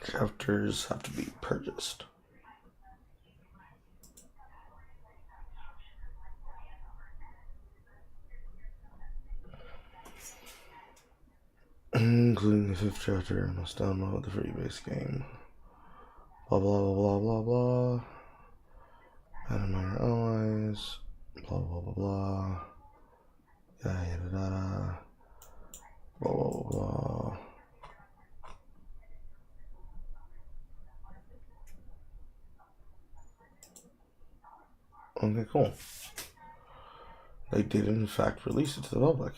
Chapters have to be purchased. Including the 5th chapter, must download the free base game. Blah blah blah blah blah blah. Add minor allies. Blah blah blah blah. Yada yada yada. Blah blah blah blah. Okay, cool. They did in fact release it to the public.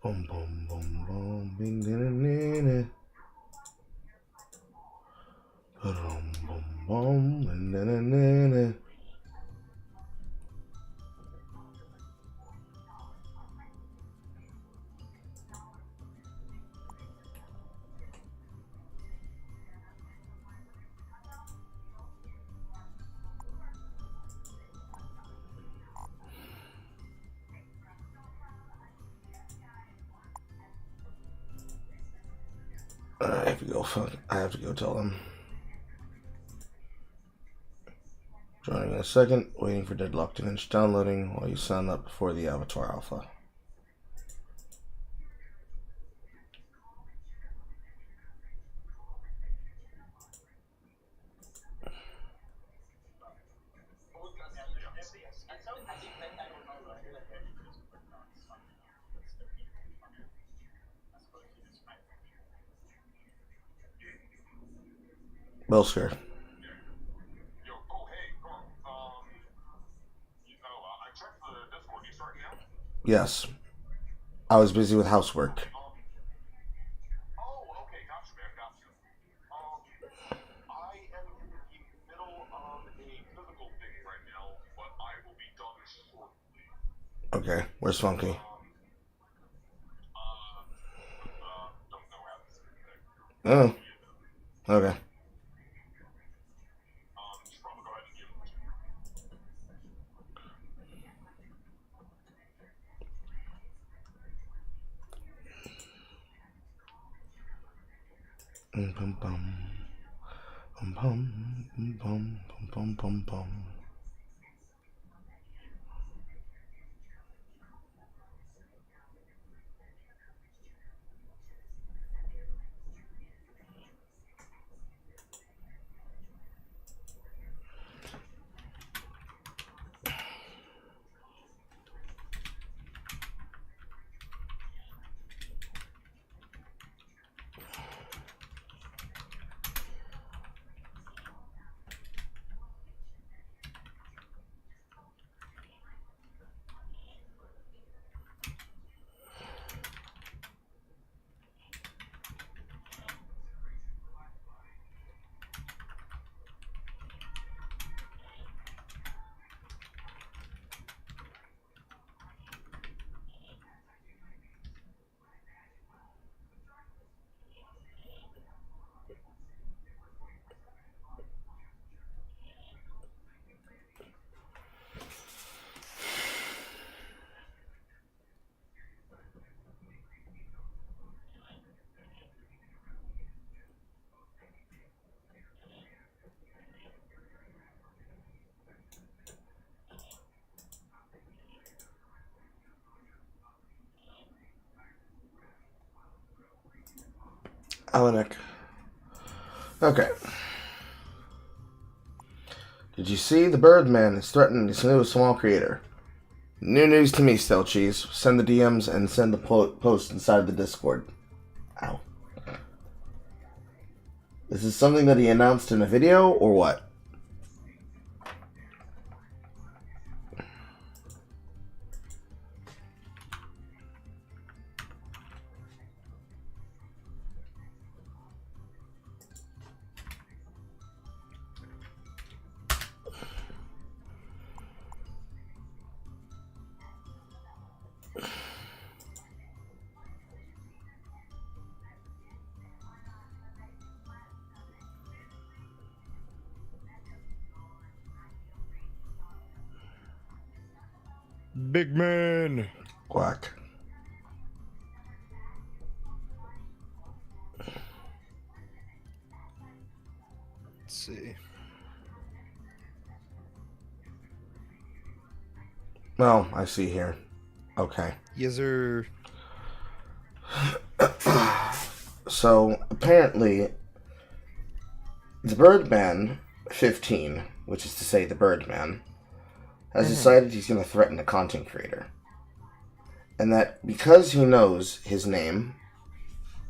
Boom, boom, boom, boom, bing, boom, boom, boom, and I have to go. I have to go tell them. Joining in a second. Waiting for Deadlock to finish downloading while you sign up for the Avatar Alpha. Belsker. Yes. I was busy with housework. Okay, where's Funky? Oh, okay. Bum bum bum bum bum bum bum bum bum. Alanek. Okay. Did you see? The Birdman is threatening his new small creator. New news to me, Stale Cheese. Send the DMs and send the post inside the Discord. Ow. Is this something that he announced in a video, or what? Big man. Quack. Let's see. Oh, I see here. Okay. Yes, sir. So, apparently, the Birdman 15, which is to say the Birdman, has decided he's going to threaten a content creator. And that because he knows his name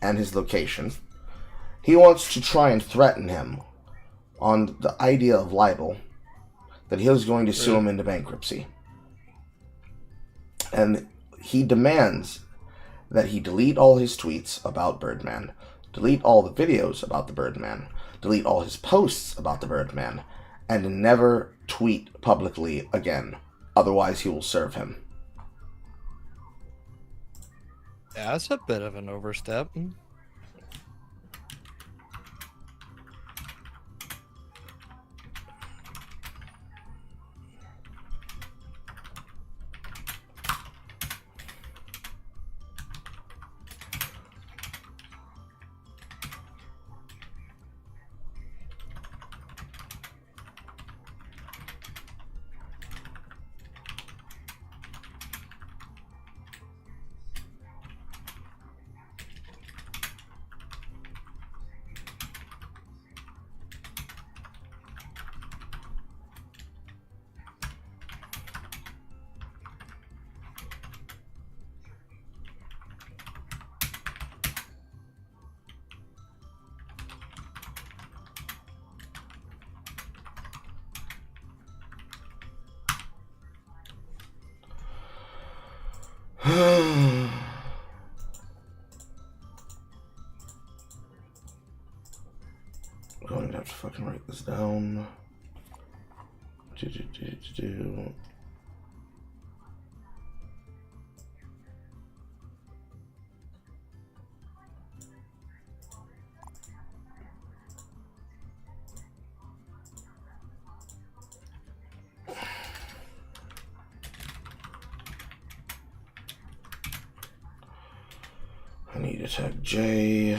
and his location, he wants to try and threaten him on the idea of libel, that he was going to sue him into bankruptcy. And he demands that he delete all his tweets about Birdman, delete all the videos about the Birdman, delete all his posts about the Birdman, and never tweet publicly again. Otherwise, he will serve him. That's a bit of an overstep. I'm going to have to fucking write this down. I need to tag Jay.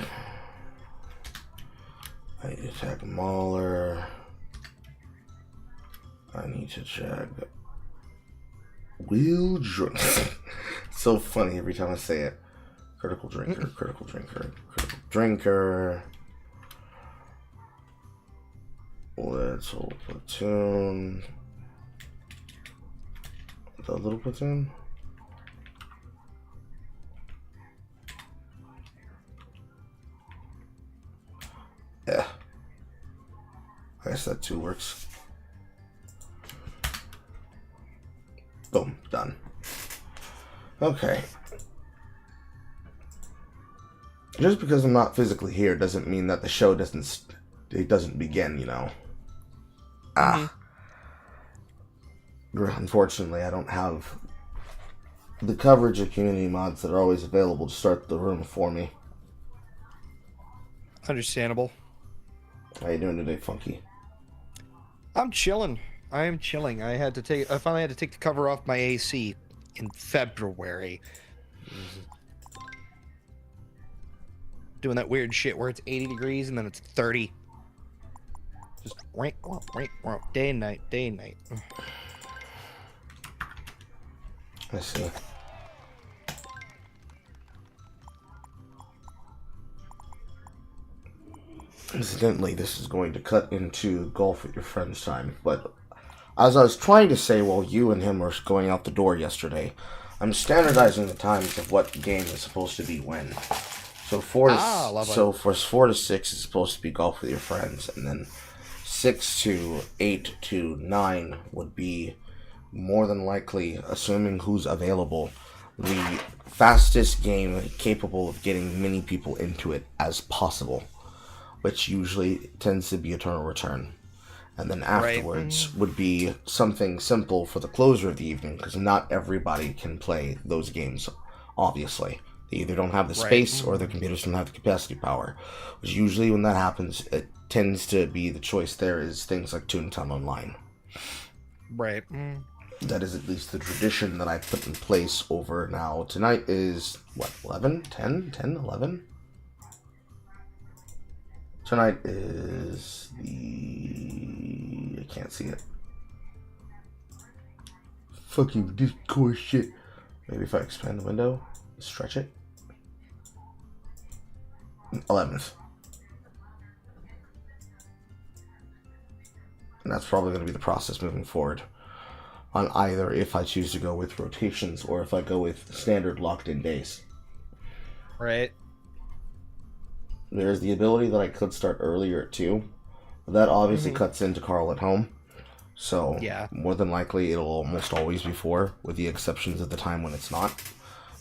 I need to tag Mahler. I need to tag Will Drink. So funny every time I say it. Critical drinker, critical drinker, critical drinker. Little platoon. The little platoon? Yeah. I guess that too works. Boom. Done. Okay. Just because I'm not physically here doesn't mean that the show doesn't begin, you know. Unfortunately, I don't have the coverage of community mods that are always available to start the room for me. Understandable. How you doing today, Funky? I'm chilling. I am chilling. I finally had to take the cover off my AC in February. Doing that weird shit where it's 80 degrees and then it's 30. Just day and night, day and night. I see. Incidentally, this is going to cut into golf with your friends time, but as I was trying to say while you and him were going out the door yesterday, I'm standardizing the times of what game is supposed to be when. So for 4 to 6 is supposed to be golf with your friends, and then 6 to 8 to 9 would be more than likely, assuming who's available, the fastest game capable of getting many people into it as possible, which usually tends to be Eternal Return. And then afterwards would be something simple for the closer of the evening, because not everybody can play those games, obviously. They either don't have the space or their computers don't have the capacity power. Which usually when that happens, it tends to be the choice there is things like Toontown Online. Right. That is at least the tradition that I put in place over now. Tonight is, what, 11? 10? 10? 11? Tonight is the... I can't see it. Fucking Discord shit. Maybe if I expand the window, stretch it. 11th. And that's probably going to be the process moving forward. On either if I choose to go with rotations or if I go with standard locked-in days. Right. There's the ability that I could start earlier at 2. That obviously cuts into Carl at home. So, yeah, more than likely, it'll almost always be 4, with the exceptions of the time when it's not.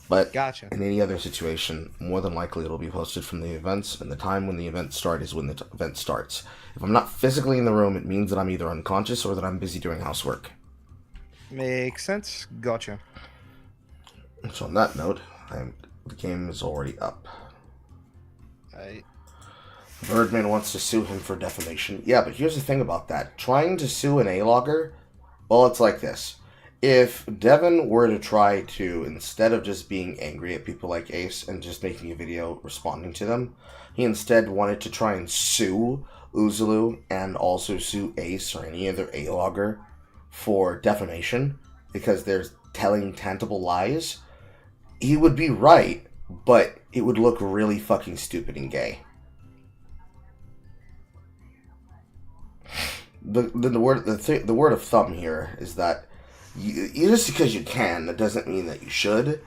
But gotcha. In any other situation, more than likely it'll be posted from the events, and the time when the events start is when the event starts. If I'm not physically in the room, it means that I'm either unconscious or that I'm busy doing housework. Makes sense. Gotcha. So on that note, the game is already up. Birdman wants to sue him for defamation. Yeah, but here's the thing about that. Trying to sue an A-logger, well, it's like this. If Devin were to try to, instead of just being angry at people like Ace and just making a video responding to them, he instead wanted to try and sue Uzulu and also sue Ace or any other A-logger for defamation because they're telling tangible lies, he would be right, but it would look really fucking stupid and gay. The word of thumb here is that you just because you can, that doesn't mean that you should.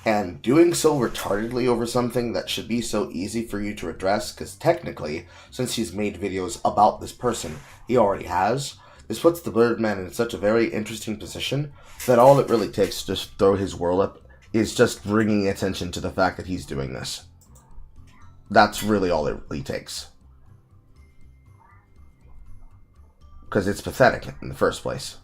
And doing so retardedly over something that should be so easy for you to address, because technically, since he's made videos about this person, he already has. This puts the Birdman in such a very interesting position that all it really takes to just throw his world up is just bringing attention to the fact that he's doing this. That's really all it really takes. Because it's pathetic in the first place.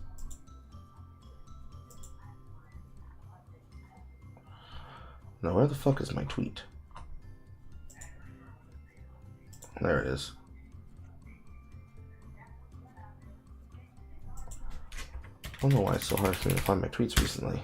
Now, where the fuck is my tweet? There it is. I don't know why it's so hard for me to find my tweets recently.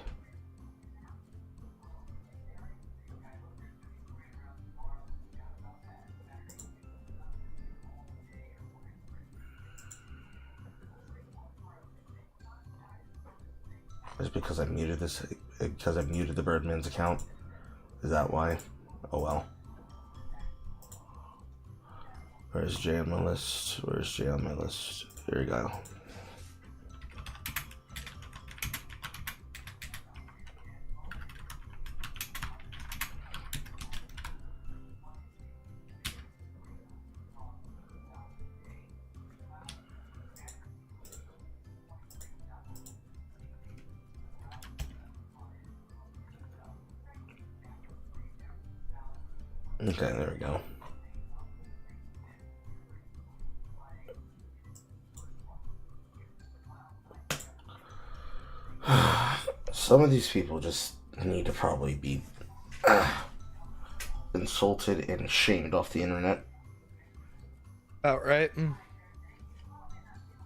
Is it because I muted this? Because I muted the Birdman's account? Is that why? Oh well. Where's Jay on my list? Where's Jay on my list? Here we go. Okay, there we go. Some of these people just need to probably be insulted and shamed off the internet. Outright.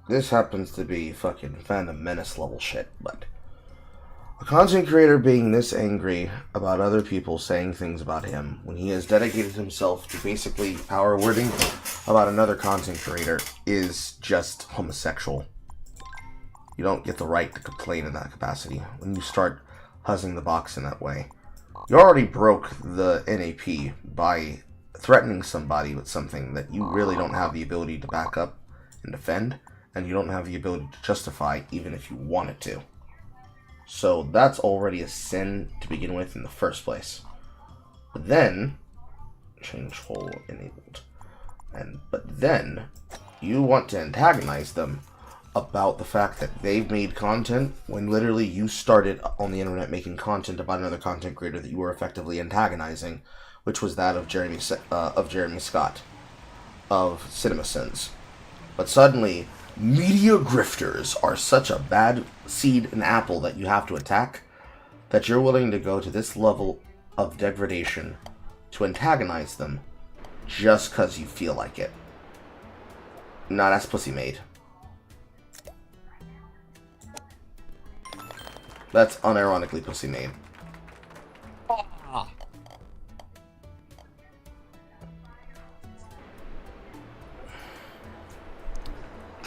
This happens to be fucking Phantom Menace level shit, but a content creator being this angry about other people saying things about him when he has dedicated himself to basically power wording about another content creator is just homosexual. You don't get the right to complain in that capacity when you start huzzing the box in that way. You already broke the NAP by threatening somebody with something that you really don't have the ability to back up and defend, and you don't have the ability to justify even if you wanted to. So that's already a sin to begin with in the first place. But then, change hole enabled. But then, you want to antagonize them about the fact that they've made content when literally you started on the internet making content about another content creator that you were effectively antagonizing, which was that of Jeremy Scott of CinemaSins. But suddenly, media grifters are such a bad seed and apple that you have to attack that you're willing to go to this level of degradation to antagonize them just because you feel like it. Nah, that's pussy made. That's unironically pussy made.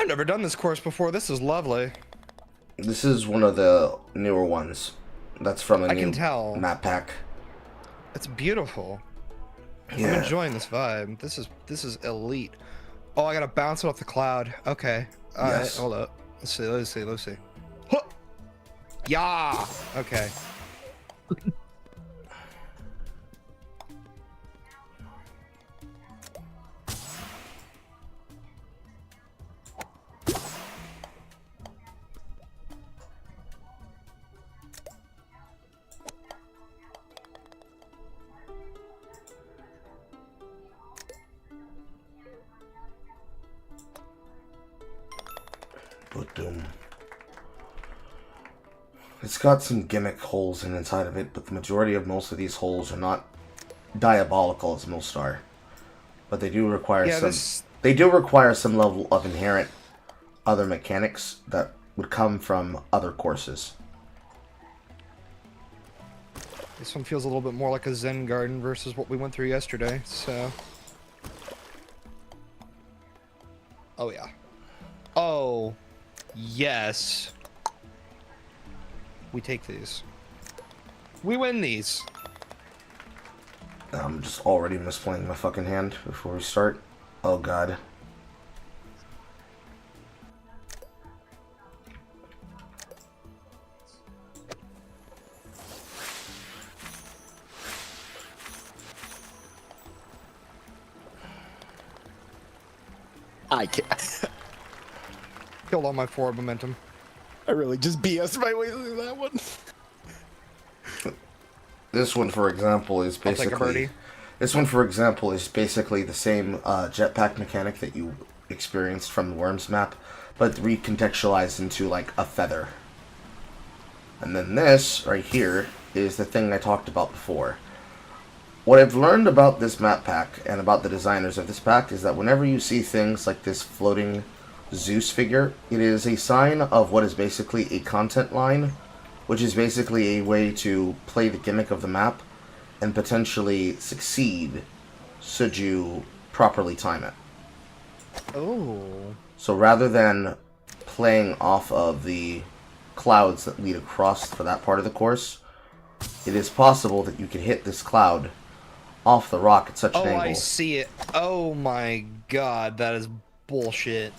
I've never done this course before. This is lovely. This is one of the newer ones. That's from a new map pack. It's beautiful. Yeah. I'm enjoying this vibe. This is elite. Oh, I gotta bounce it off the cloud. Okay. Alright, hold up. Let's see. Huh! Yeah! Okay. It's got some gimmick holes inside of it, but the majority of most of these holes are not diabolical as most are. But they do require they do require some level of inherent other mechanics that would come from other courses. This one feels a little bit more like a Zen garden versus what we went through yesterday, so... Oh, yeah. Oh, yes. We take these. We win these. I'm just already misplaying my fucking hand before we start. Oh, God. I can't. Killed all my forward momentum. I really just BS'd my way through that one. This one, for example, is basically... I'll take a birdie. This one, for example, is basically the same jetpack mechanic that you experienced from the Worms map, but recontextualized into, like, a feather. And then this, right here, is the thing I talked about before. What I've learned about this map pack, and about the designers of this pack, is that whenever you see things like this floating Zeus figure, it is a sign of what is basically a content line, which is basically a way to play the gimmick of the map and potentially succeed should you properly time it. Oh. So rather than playing off of the clouds that lead across for that part of the course, it is possible that you could hit this cloud off the rock at such an angle. Oh, I see it. Oh my god, that is bullshit.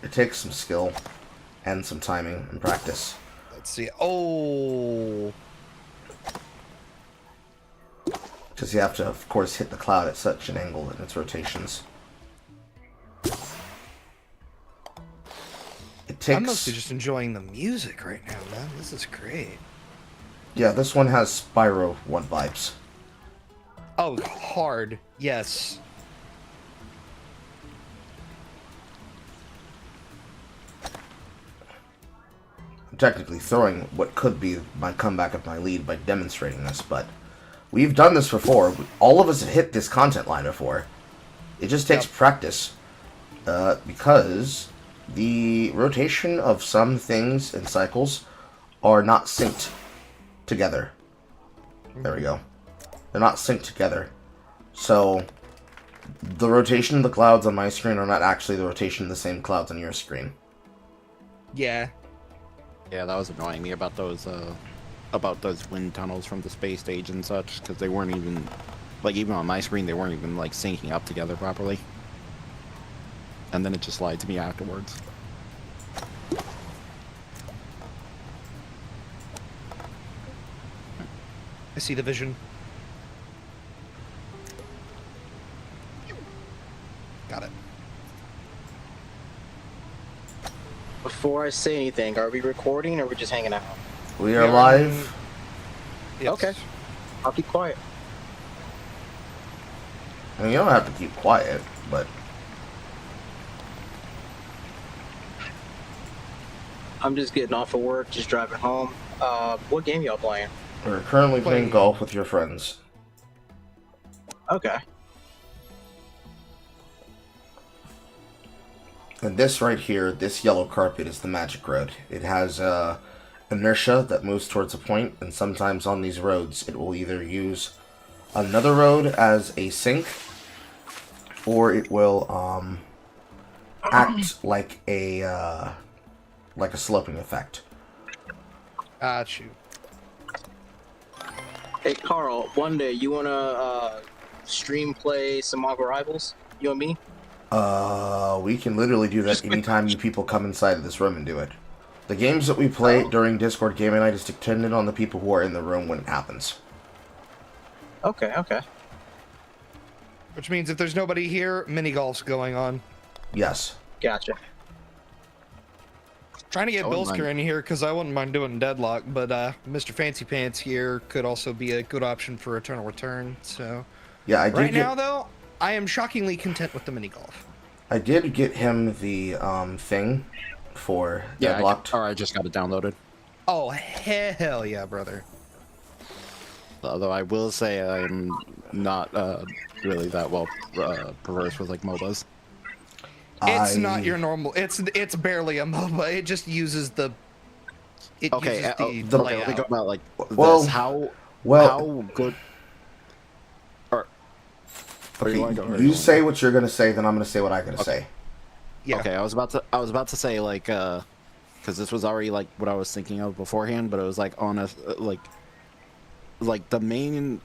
It takes some skill and some timing and practice. Let's see. Oh. Because you have to, of course, hit the cloud at such an angle in its rotations. It takes... I'm mostly just enjoying the music right now, man. This is great. Yeah, this one has Spyro 1 vibes. Oh, hard. Yes. I'm technically throwing what could be my comeback of my lead by demonstrating this, but we've done this before. All of us have hit this content line before. It just takes practice. Because the rotation of some things and cycles are not synced together. There we go. They're not synced together. So, the rotation of the clouds on my screen are not actually the rotation of the same clouds on your screen. Yeah. Yeah, that was annoying me about those wind tunnels from the space stage and such, because they weren't even Like even on my screen, they weren't even like syncing up together properly. And then it just lied to me afterwards. I see the vision. Got it. Before I say anything, are we recording or are we just hanging out? We are live. Yes. Okay. I'll keep quiet. I mean, you don't have to keep quiet, but I'm just getting off of work, just driving home. What game y'all playing? we're currently playing golf with your friends. Okay. And this right here, this yellow carpet is the magic road. It has inertia that moves towards a point, and sometimes on these roads it will either use another road as a sink, or it will act like a sloping effect. Got you. Hey, Carl, one day you wanna stream play some Marvel Rivals? You and me? We can literally do that anytime you people come inside of this room and do it. The games that we play during Discord Gaming Night is dependent on the people who are in the room when it happens. Okay, okay. Which means if there's nobody here, mini golf's going on. Yes. Gotcha. Trying to get I wouldn't Bilsker in here because I wouldn't mind doing Deadlock, but Mr. Fancy Pants here could also be a good option for Eternal Return. So Yeah, I did right now, though, I am shockingly content with the mini golf. I did get him the thing for Deadlocked. I just got it downloaded. Oh, hell yeah, brother. Although I will say I'm not really that well perverse with like MOBAs. It's not your normal. It's barely a MOBA. It just uses the. It Okay, uses the okay. layout. Think about like Well, this. well, how good? Or okay, you you say what you're gonna say, then I'm gonna say what I'm gonna say. Yeah. Okay, I was about to say like because this was already like what I was thinking of beforehand, but it was like on a like the main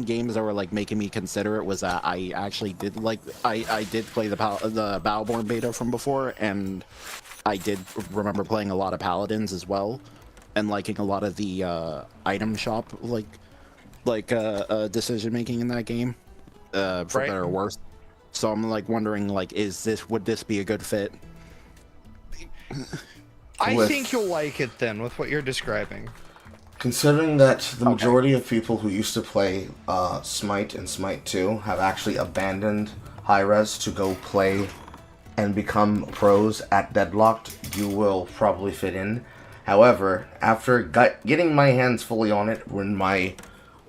games that were like making me consider it was that I actually did like I did play the Battleborn beta from before, and I did remember playing a lot of Paladins as well, and liking a lot of the item shop decision making in that game, for better or worse. So I'm like wondering like would this be a good fit? I think you'll like it then with what you're describing. Considering that the majority of people who used to play Smite and Smite 2 have actually abandoned high-res to go play and become pros at Deadlocked, you will probably fit in. However, after getting my hands fully on it, when my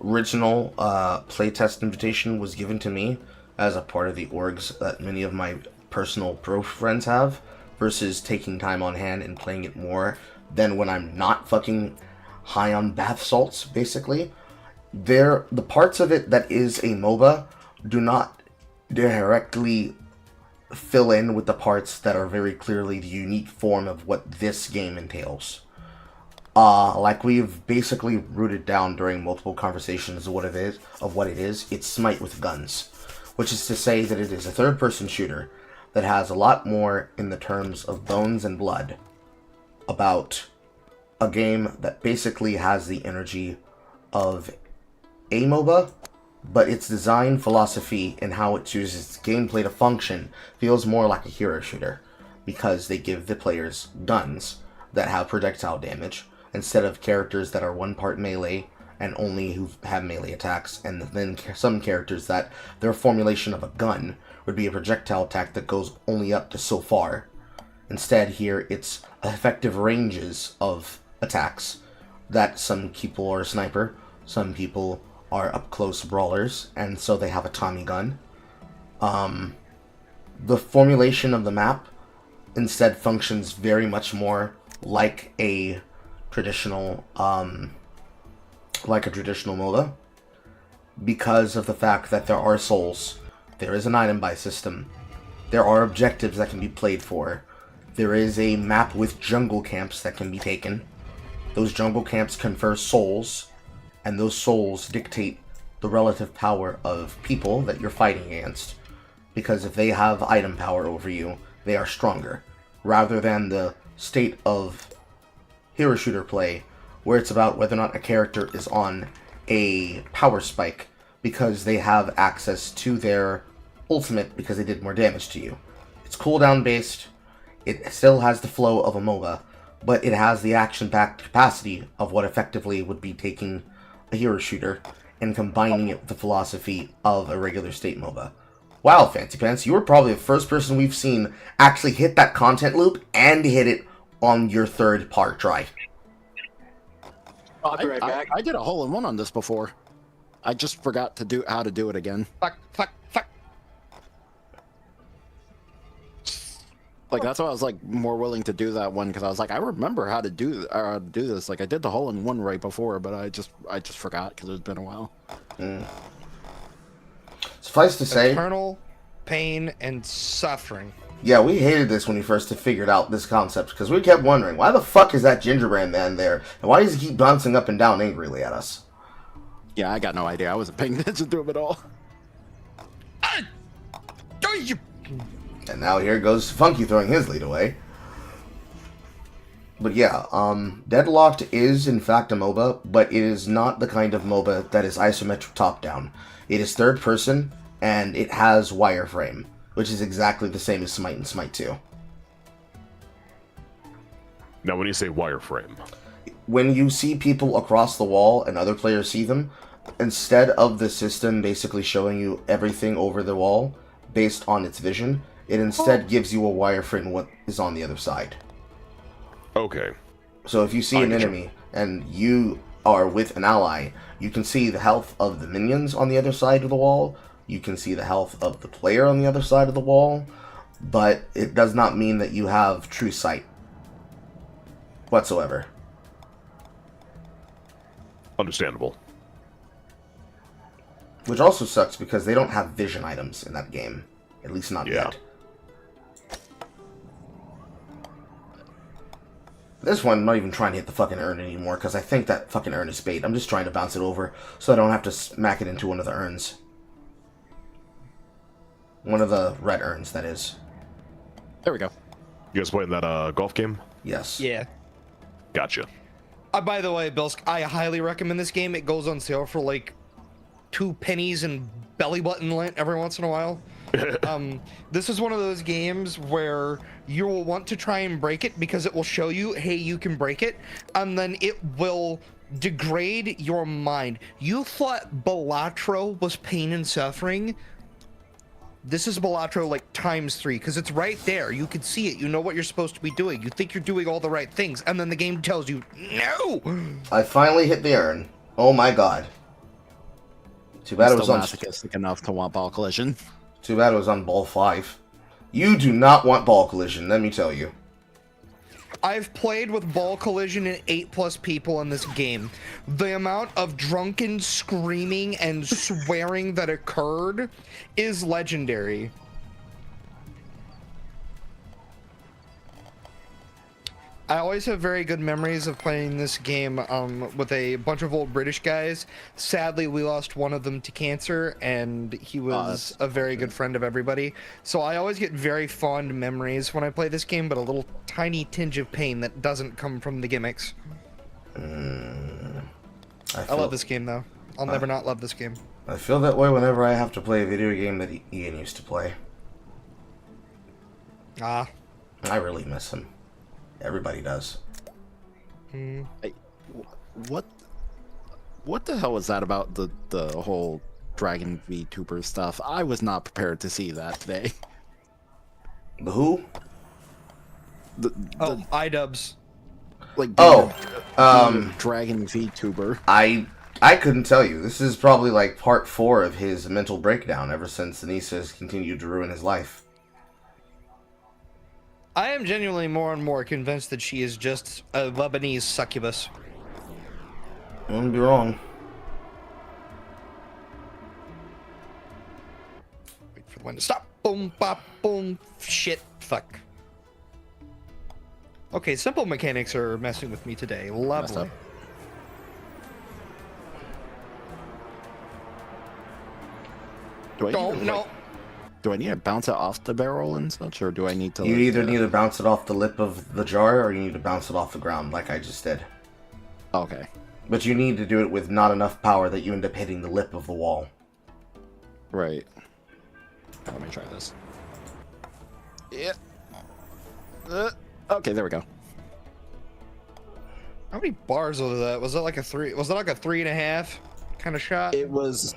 original playtest invitation was given to me as a part of the orgs that many of my personal pro friends have, versus taking time on hand and playing it more than when I'm not fucking high on bath salts, basically. The parts of it that is a MOBA do not directly fill in with the parts that are very clearly the unique form of what this game entails. Like we've basically rooted down during multiple conversations of what it is, it's Smite with guns. Which is to say that it is a third-person shooter that has a lot more in the terms of bones and blood about a game that basically has the energy of a MOBA, but its design philosophy and how it chooses its gameplay to function feels more like a hero shooter, because they give the players guns that have projectile damage instead of characters that are one part melee and only who have melee attacks, and then some characters that their formulation of a gun would be a projectile attack that goes only up to so far. Instead, here it's effective ranges of attacks that some people are a sniper, some people are up close brawlers, and so they have a Tommy gun. The formulation of the map instead functions very much more like a traditional MOBA, because of the fact that there are souls, there is an item buy system, there are objectives that can be played for, there is a map with jungle camps that can be taken. Those jungle camps confer souls, and those souls dictate the relative power of people that you're fighting against. Because if they have item power over you, they are stronger. Rather than the state of hero shooter play, where it's about whether or not a character is on a power spike because they have access to their ultimate because they did more damage to you. It's cooldown based, it still has the flow of a MOBA, but it has the action-packed capacity of what effectively would be taking a hero shooter and combining it with the philosophy of a regular state MOBA. Wow, Fancy Pants, you were probably the first person we've seen actually hit that content loop and hit it on your third part try. I'll be right back. I did a hole-in-one on this before. I just forgot to do how to do it again. Fuck. Like, that's why I was like more willing to do that one, because I was like, I remember how to do this. Like, I did the hole-in-one right before, but I just forgot because it's been a while. Suffice to say, Eternal pain and suffering. yeah, we hated this when we first figured out this concept, because we kept wondering, why the fuck is that gingerbread man there? And why does he keep bouncing up and down angrily at us? Yeah, I got no idea. I wasn't paying attention to him at all. And now here goes Funky throwing his lead away. But yeah, Deadlocked is in fact a MOBA, but it is not the kind of MOBA that is isometric top-down. It is third person, and it has wireframe, which is exactly the same as Smite and Smite 2. Now, when you say wireframe, when you see people across the wall and other players see them, instead of the system basically showing you everything over the wall based on its vision, it instead gives you a wireframe what is on the other side. okay. So if you see an enemy and you are with an ally, you can see the health of the minions on the other side of the wall, you can see the health of the player on the other side of the wall, but it does not mean that you have true sight whatsoever. Understandable. Which also sucks because they don't have vision items in that game. At least not yet. This one, I'm not even trying to hit the fucking urn anymore, because I think that fucking urn is bait. I'm just trying to bounce it over so I don't have to smack it into one of the urns. One of the red urns, that is. There we go. You guys playing that golf game? Yes. Yeah. Gotcha. By the way, Bilsk, I highly recommend this game. It goes on sale for like 2 pennies and belly button lint every once in a while. This is one of those games where you will want to try and break it because it will show you, hey, you can break it, and then it will degrade your mind. You thought Balatro was pain and suffering? This is Balatro like ×3, because it's right there. You can see it. You know what you're supposed to be doing. You think you're doing all the right things, and then the game tells you, no! I finally hit the urn. Oh my god. Too bad it was Still on... masochistic enough to want ball collision. Too bad it was on ball 5. You do not want ball collision, let me tell you. I've played with ball collision and 8+ people in this game. The amount of drunken screaming and swearing that occurred is legendary. I always have very good memories of playing this game with a bunch of old British guys. Sadly, we lost one of them to cancer, and he was a very good friend of everybody. So I always get very fond memories when I play this game, but a little tiny tinge of pain that doesn't come from the gimmicks. I love this game, though. I'll never not love this game. I feel that way whenever I have to play a video game that Ian used to play. Ah. I really miss him. Everybody does. What the hell was that about the whole Dragon VTuber stuff? I was not prepared to see that today. The who? iDubbbz. Like Dragon VTuber. I couldn't tell you. This is probably like part 4 of his mental breakdown ever since Anissa has continued to ruin his life. I am genuinely more and more convinced that she is just a Lebanese succubus. I wouldn't be wrong. Wait for the wind to stop. Boom, bop, boom. Shit. Fuck. Okay, simple mechanics are messing with me today. Lovely. Do I need Don't to, no. like, do I need to bounce it off the barrel and such, or do I need to? You like, either need to bounce it off the lip of the jar, or you need to bounce it off the ground, like I just did. Okay. But you need to do it with not enough power that you end up hitting the lip of the wall. Right. Let me try this. Yeah. Okay, there we go. How many bars was that? Was that like a 3? Was that like a 3.5 kind of shot? It was.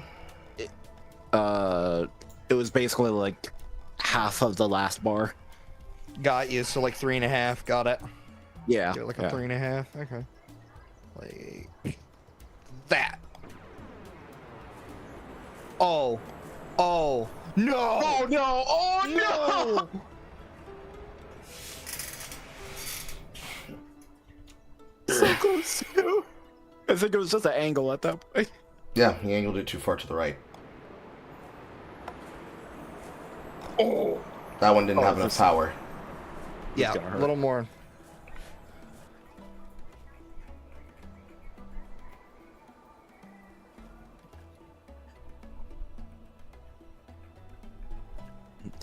It was basically like half of the last bar. Got you. So like 3.5. Got it. Yeah. Give it like a yeah. 3.5. Okay. Like that. Oh. Oh. No. Oh no! Oh no! So close to. I think it was just an angle at that point. Yeah, he angled it too far to the right. Oh. That one didn't Oh, have enough this- power. Yeah. gonna hurt. A little more.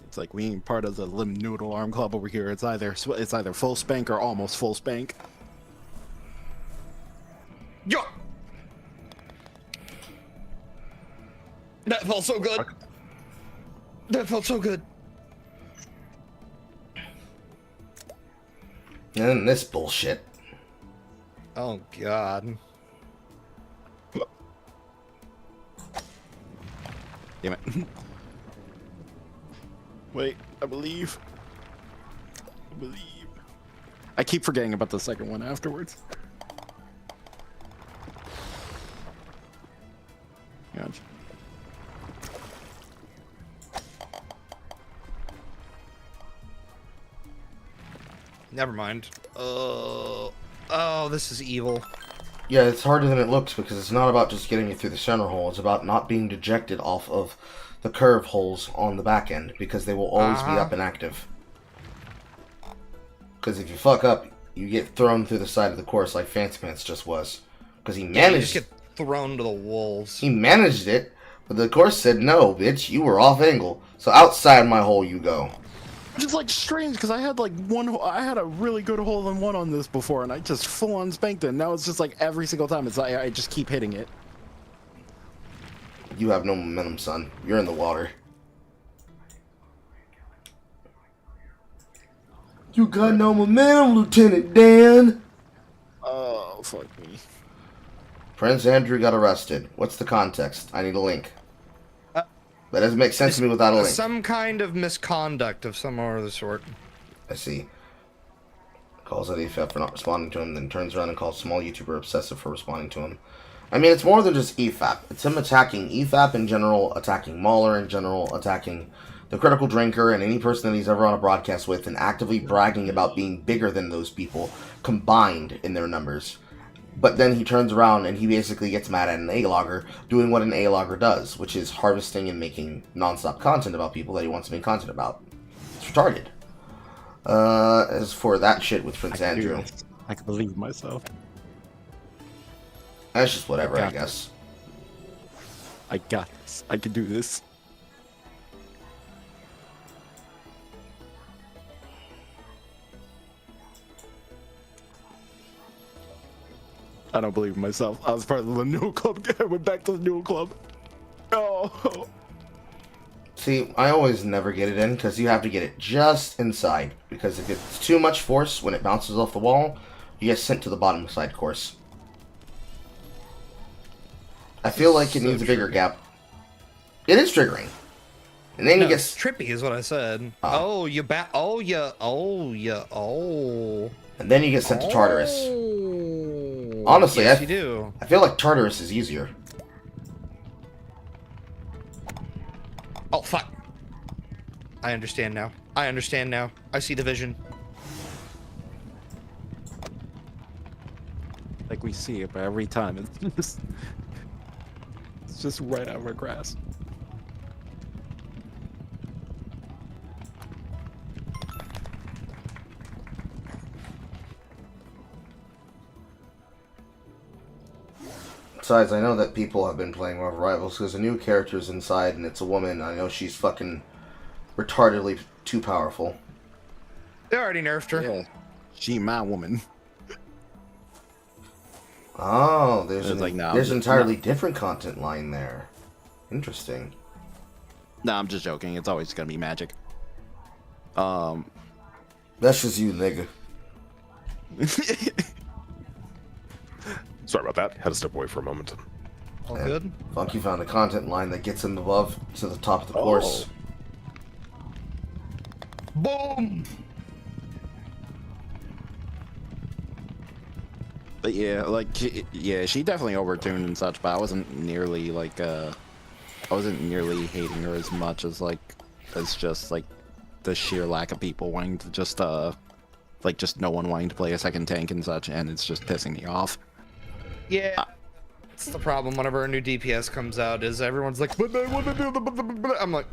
It's like we ain't part of the Lim Noodle Arm Club over here. It's either full spank or almost full spank. Yo. That felt so good. That felt so good. And then this bullshit. Oh God. Damn it. Wait, I believe. I keep forgetting about the second one afterwards. Gotcha. Never mind. Oh, this is evil. Yeah, it's harder than it looks because it's not about just getting you through the center hole. It's about not being dejected off of the curve holes on the back end because they will always be up and active. Because if you fuck up, you get thrown through the side of the course like Fancy Pants just was. Because he Yeah, you managed. just get thrown to the wolves. He managed it, but the course said no, bitch. You were off angle, so outside my hole you go. Which is like strange because I had like I had a really good hole in one on this before, and I just full on spanked it. And now it's just like every single time it's like I just keep hitting it. You have no momentum, son. You're in the water. You got no momentum, Lieutenant Dan. Oh fuck me. Prince Andrew got arrested. What's the context? I need a link. That doesn't make sense to me without a link. Some kind of misconduct of some or other sort. I see. Calls out EFAP for not responding to him, then turns around and calls small YouTuber obsessive for responding to him. I mean, it's more than just EFAP. It's him attacking EFAP in general, attacking Mauler in general, attacking the Critical Drinker and any person that he's ever on a broadcast with, and actively bragging about being bigger than those people combined in their numbers. But then he turns around and he basically gets mad at an A-logger doing what an A-logger does, which is harvesting and making non-stop content about people that he wants to make content about. It's retarded. As for that shit with Prince Andrew, I can believe myself. that's just whatever, I got guess. I got this. I can do this. I don't believe in myself. I was part of the Noodle Club. I went back to the Noodle Club. Oh. See, I always never get it in, because you have to get it just inside. Because if it's too much force when it bounces off the wall, you get sent to the bottom side course. I feel like it So needs a bigger gap. It is triggering. And then No, you get... it's trippy is what I said. Oh. Oh, you bat. Oh, yeah. Oh, yeah. Oh. And then you get sent to Tartarus. Oh. Honestly, yes, you do. I feel like Tartarus is easier. Oh, fuck. I understand now. I understand now. I see the vision. Like we see it, but every time it's just right out of our grasp. Besides, I know that people have been playing Marvel Rivals because a new character is inside and it's a woman. I know she's fucking retardedly too powerful. They already nerfed her. Yeah, she my woman. Oh, It's like, no, there's an entirely different content line there. Interesting. No, I'm just joking. It's always gonna be magic. That's just you, nigga. Sorry about that. Had to step away for a moment. All good. Funky found a content line that gets him above to the top of the course. Boom. But yeah, like, yeah, she definitely overtuned and such, but I wasn't nearly like, I wasn't nearly hating her as much as like, as just like the sheer lack of people wanting to just, like just no one wanting to play a second tank and such, and it's just pissing me off. Yeah. That's the problem whenever a new DPS comes out is everyone's like, but I want to do the. I'm like,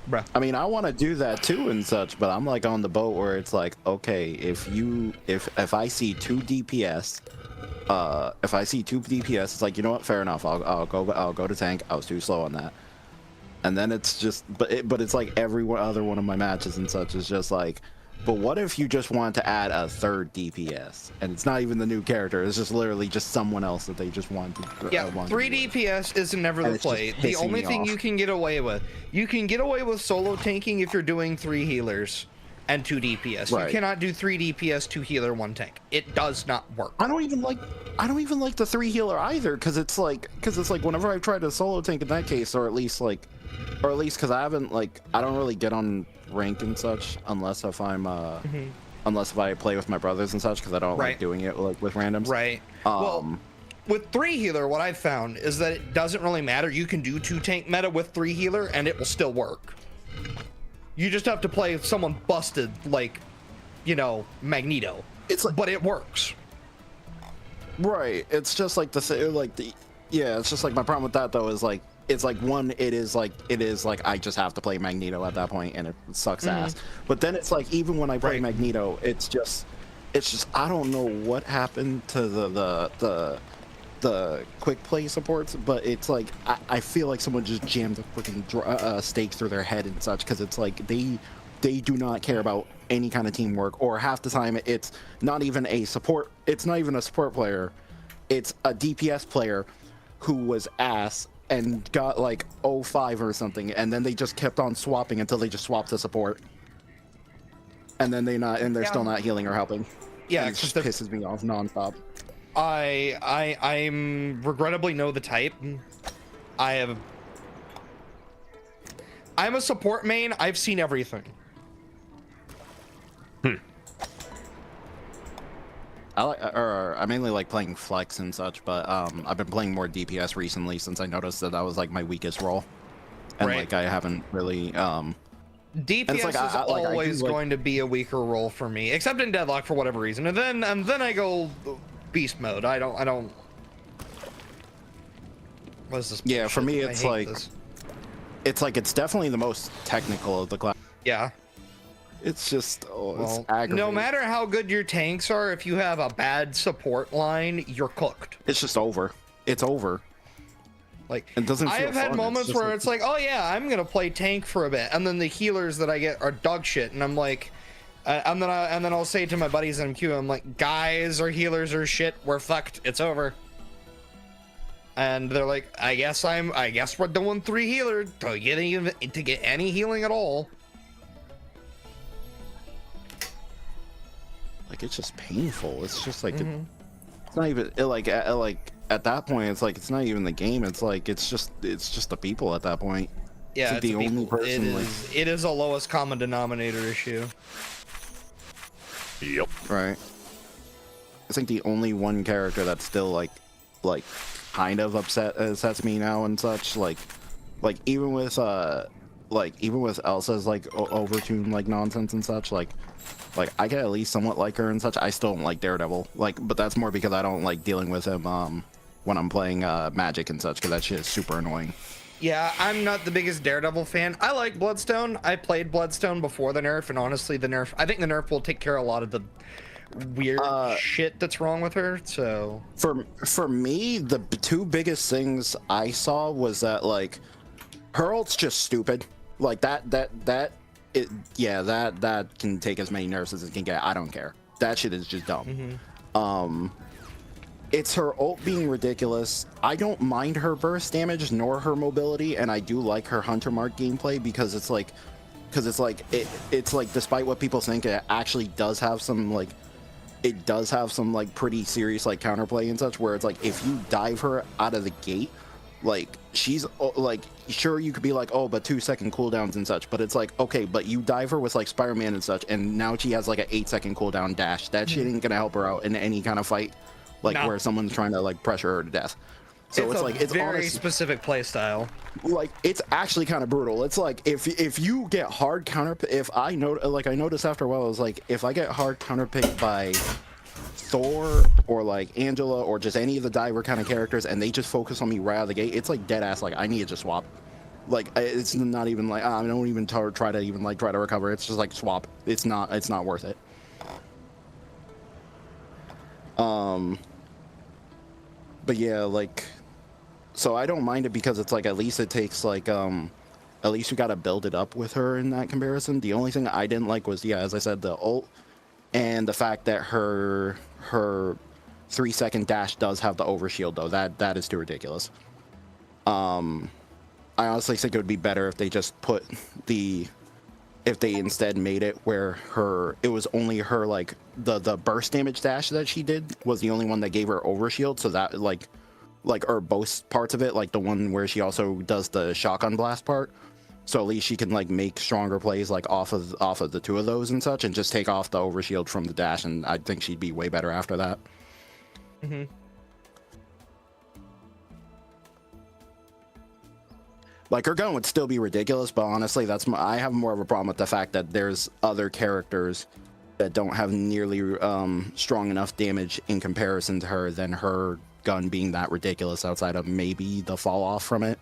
bruh. I mean, I want to do that too and such, but I'm like on the boat where it's like, okay, if I see two DPS, if I see two DPS, it's like, you know what, fair enough, I'll go to tank. I was too slow on that. And then it's just, but it's like every other one of my matches and such is just like, but what if you just want to add a third DPS, and it's not even the new character, it's just literally just someone else that they just want to. Yeah, 3 DPS is never the play. The only thing you can get away with, you can get away with solo tanking if you're doing 3 healers and 2 DPS. Right. You cannot do 3 DPS, 2 healer, 1 tank. It does not work. I don't even like the 3 healer either, because it's like whenever I've tried to solo tank in that case, or at least because I haven't, like, I don't really get on rank and such unless if I'm unless if I play with my brothers and such, because I don't like doing it like with randoms. Right. Well, with 3 healer, what I've found is that it doesn't really matter. You can do 2 tank meta with 3 healer and it will still work. You just have to play someone busted like, you know, Magneto. It's like, but it works. Right. It's just like yeah, it's just like my problem with that though is like, it's like, one, it is like I just have to play Magneto at that point and it sucks ass. But then it's like, even when I play Magneto, it's just I don't know what happened to the quick play supports, but it's like I feel like someone just jammed a freaking stake through their head and such, because it's like they do not care about any kind of teamwork, or half the time it's not even a support player, it's a DPS player who was ass and got like 05 or something, and then they just kept on swapping until they just swapped to support, and then they're still not healing or helping. Yeah, it just pisses me off nonstop. I'm regrettably know the type. I'm a support main. I've seen everything. I mainly like playing flex and such, but I've been playing more DPS recently since I noticed that was like my weakest role, and like I haven't really DPS like, is always going to be a weaker role for me, except in Deadlock for whatever reason, and then I go beast mode. I don't. What is this? Yeah, bullshit? for me it's like this. it's definitely the most technical of the class. Yeah. It's just it's no aggravating. matter how good your tanks are, if you have a bad support line, you're cooked. It's just over. It's over. Like, it doesn't I feel have had fun. moments where it's like, oh yeah, I'm gonna play tank for a bit, and then the healers that I get are dog shit, and I'm like, and then I'll say to my buddies in queue, I'm like, guys, our healers are shit. We're fucked. It's over. And they're like, I guess we're doing 3 healer to get any healing at all. Like, it's just painful. It's just like it's not even like at that point. It's like it's not even the game. It's like it's just the people at that point. Yeah, it's like the only person. It is a lowest common denominator issue. Yep. Right. I think the only one character that's still like kind of upsets me now and such, like even with Elsa's like overtune like nonsense and such, like I can at least somewhat like her and such. I still don't like Daredevil, but that's more because I don't like dealing with him when I'm playing Magic and such, because that shit is super annoying. Yeah, I'm not the biggest Daredevil fan. I like Bloodstone. I played Bloodstone before the nerf, and honestly, I think the nerf will take care of a lot of the weird Uh, shit that's wrong with her. So For me, the two biggest things I saw was that like her ult's just stupid. Like it yeah, that can take as many nerfs as it can get. I don't care. That shit is just dumb. It's her ult being ridiculous. I don't mind her burst damage nor her mobility, and I do like her Hunter Mark gameplay because it's like despite what people think, it actually does have some like pretty serious like counterplay and such, where it's like if you dive her out of the gate, like she's like, sure, you could be like, oh, but 2-second cooldowns and such, but it's like, okay, but you dive her with like Spider-Man and such, and now she has like an 8-second cooldown dash. That shit ain't gonna help her out in any kind of fight, like No. where someone's trying to like pressure her to death. So it's like, it's very honestly, specific play style. like, it's actually kind of brutal. It's like if you get hard counter, if I know, like, I noticed after a while, I was like, if I get hard counterpicked by Thor or like Angela or just any of the diver kind of characters, and they just focus on me right out of the gate, it's like dead ass. Like, I need to just swap. Like, it's not even like, I don't even try to recover. It's just like swap. It's not worth it. But yeah, like, so I don't mind it because it's like, at least it takes like at least you got to build it up with her in that comparison. The only thing I didn't like was, yeah, as I said, the ult and the fact that her 3-second dash does have the overshield, though. That is too ridiculous. I honestly think it would be better if they just if they instead made it where it was only her, like, the burst damage dash that she did was the only one that gave her overshield, so that like or both parts of it, like the one where she also does the shotgun blast part, so at least she can like make stronger plays like off of the two of those and such, and just take off the overshield from the dash, and I think she'd be way better after that. Like, her gun would still be ridiculous, but honestly, I have more of a problem with the fact that there's other characters that don't have nearly strong enough damage in comparison to her than her gun being that ridiculous, outside of maybe the fall off from it.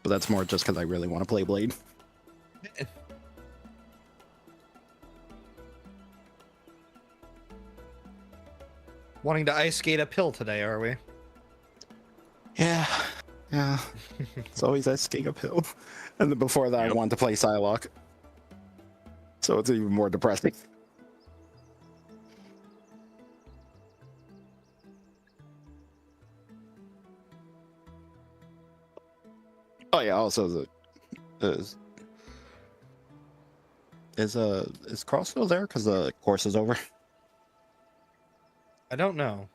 But that's more just because I really want to play Blade. Wanting to ice skate uphill today, are we? Yeah. It's always that skate uphill. And then before that, I wanted to play Psylocke. So it's even more depressing. Oh yeah, also is Cross still there because the course is over? I don't know.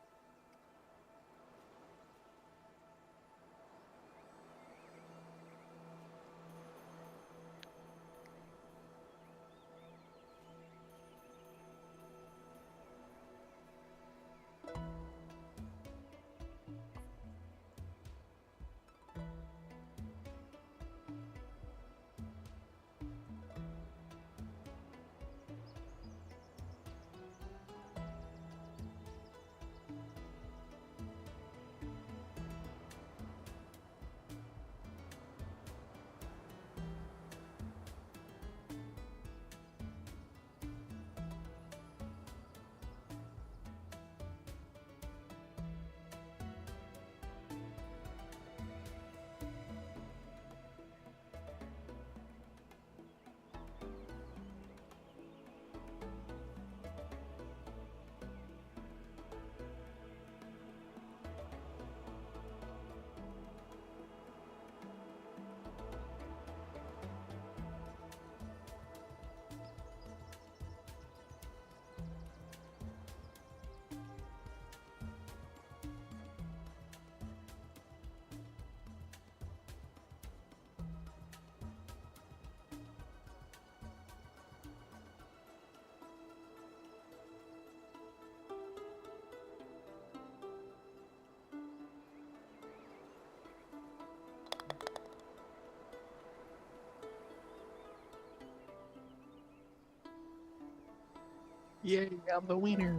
Yay, I'm the winner.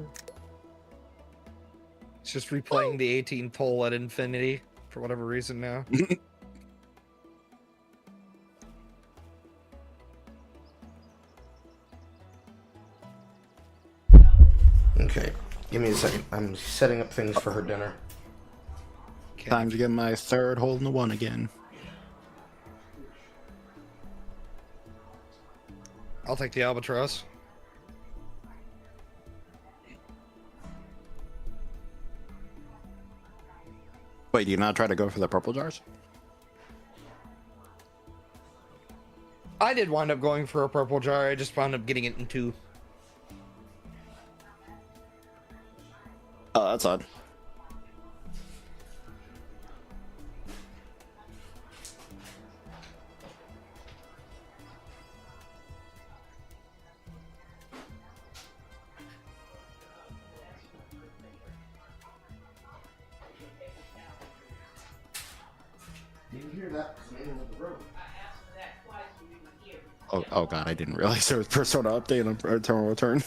It's just replaying the 18th hole at infinity for whatever reason now. Okay, give me a second. I'm setting up things for her dinner. Okay. Time to get my third hole in the one again. I'll take the albatross. Wait, do you not try to go for the purple jars? I did wind up going for a purple jar. I just wound up getting it in 2. Oh, that's odd. Didn't hear that because I'm in the road. Oh god, I didn't realize there was Persona update on Eternal Return.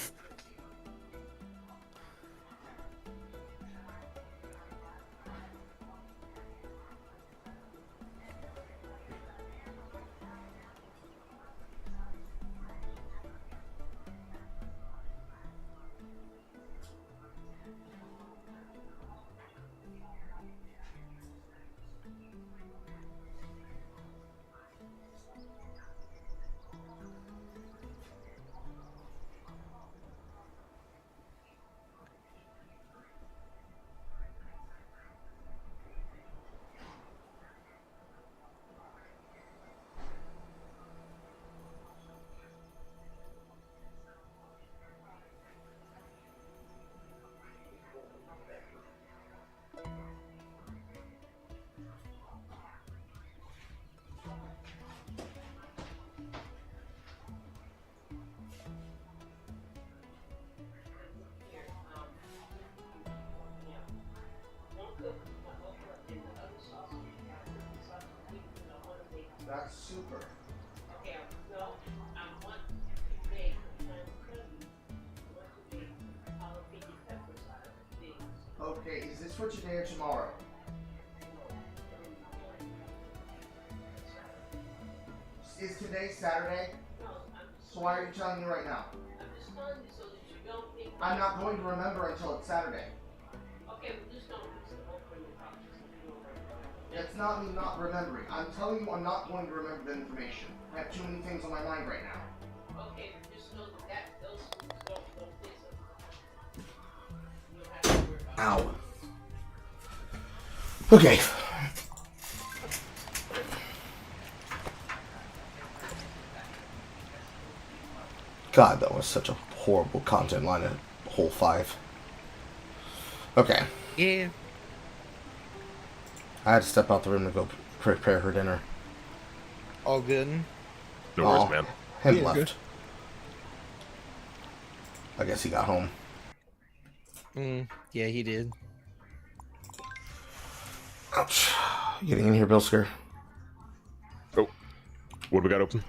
That's super. Okay, is this for today or tomorrow? Is today Saturday? So why are you telling me right now? I'm not going to remember until it's Saturday. It's not me not remembering. I'm telling you I'm not going to remember the information. I have too many things on my mind right now. Okay, but just know that those foods don't fit some. You don't have to worry about it. Ow. Okay. God, that was such a horrible content line at hole 5. Okay. Yeah. I had to step out the room to go prepare her dinner. All good. No Aw, worries, man. Him Yeah, left. good. I guess he got home. Yeah, he did. Ouch. You getting in here, Bilsker? Oh, what do we got open?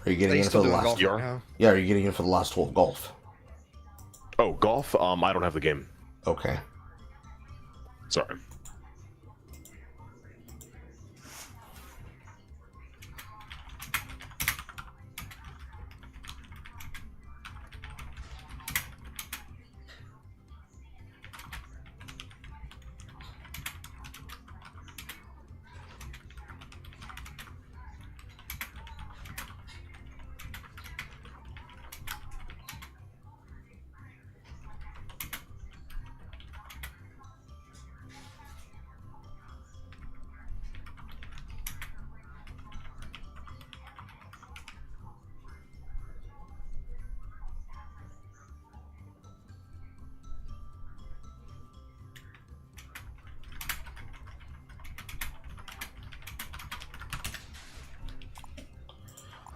Are you Are getting you in for still the doing last? golf You right are? now? Yeah, are you getting in for the last hole of golf? Oh, golf? I don't have the game. Okay. Sorry.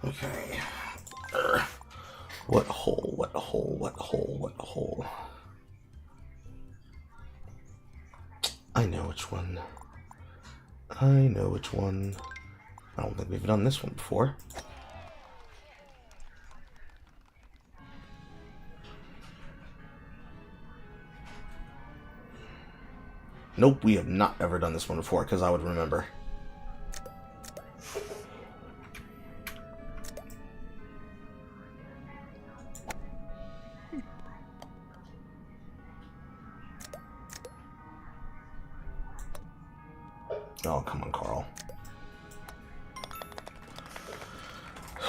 Okay. What hole? What hole? What hole? What hole? I know which one. I know which one. I don't think we've done this one before. Nope, we have not ever done this one before, because I would remember. Oh, come on, Carl.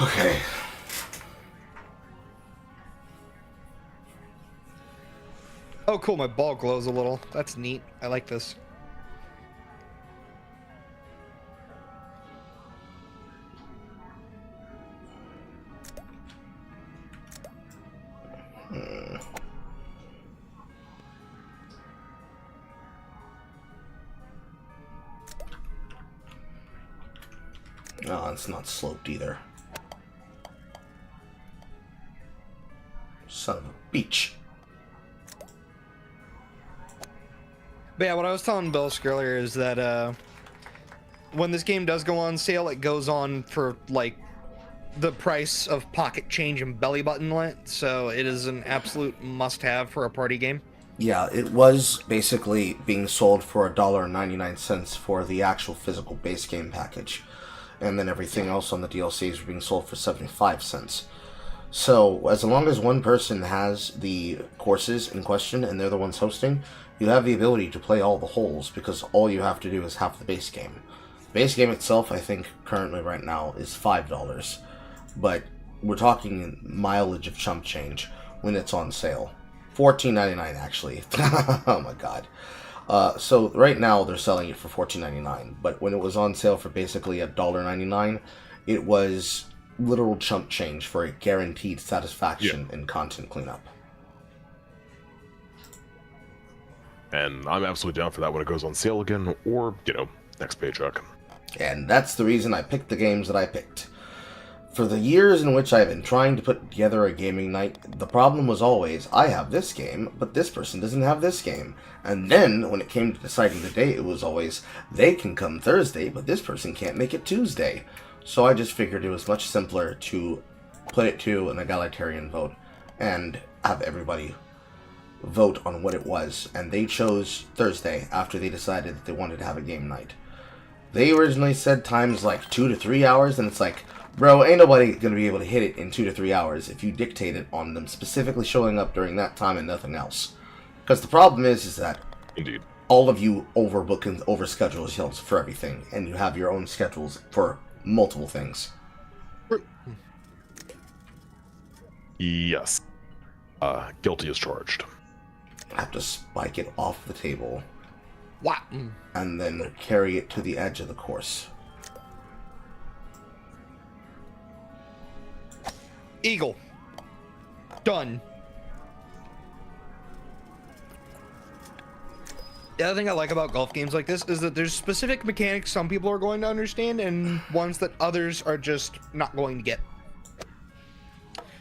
Okay. Oh, cool. My ball glows a little. That's neat. I like this. No, it's not sloped either. Son of a beach. But yeah, what I was telling Bilsk earlier is that when this game does go on sale, it goes on for like the price of pocket change and belly button lint, so it is an absolute must-have for a party game. Yeah, it was basically being sold for $1.99 for the actual physical base game package. And then everything else on the DLCs were being sold for 75 cents. So, as long as one person has the courses in question and they're the ones hosting, you have the ability to play all the holes because all you have to do is have the base game. The base game itself, I think, currently right now is $5. But we're talking mileage of chump change when it's on sale. $14.99 actually. Oh my god. So right now they're selling it for $14.99, but when it was on sale for basically $1.99, it was literal chump change for a guaranteed satisfaction in content cleanup. And I'm absolutely down for that when it goes on sale again, or, you know, next paycheck. And that's the reason I picked the games that I picked. For the years in which I've been trying to put together a gaming night, the problem was always, I have this game, but this person doesn't have this game. And then, when it came to deciding the date, it was always, they can come Thursday, but this person can't make it Tuesday. So I just figured it was much simpler to put it to an egalitarian vote, and have everybody vote on what it was. And they chose Thursday after they decided that they wanted to have a game night. They originally said times like 2 to 3 hours, and it's like, bro, ain't nobody gonna be able to hit it in 2 to 3 hours if you dictate it on them specifically showing up during that time and nothing else. Because the problem is that Indeed. all of you overbook and overschedule yourselves for everything, and you have your own schedules for multiple things. Yes. Guilty as charged. I have to spike it off the table What? and then carry it to the edge of the course. Eagle. Done. The other thing I like about golf games like this is that there's specific mechanics some people are going to understand and ones that others are just not going to get.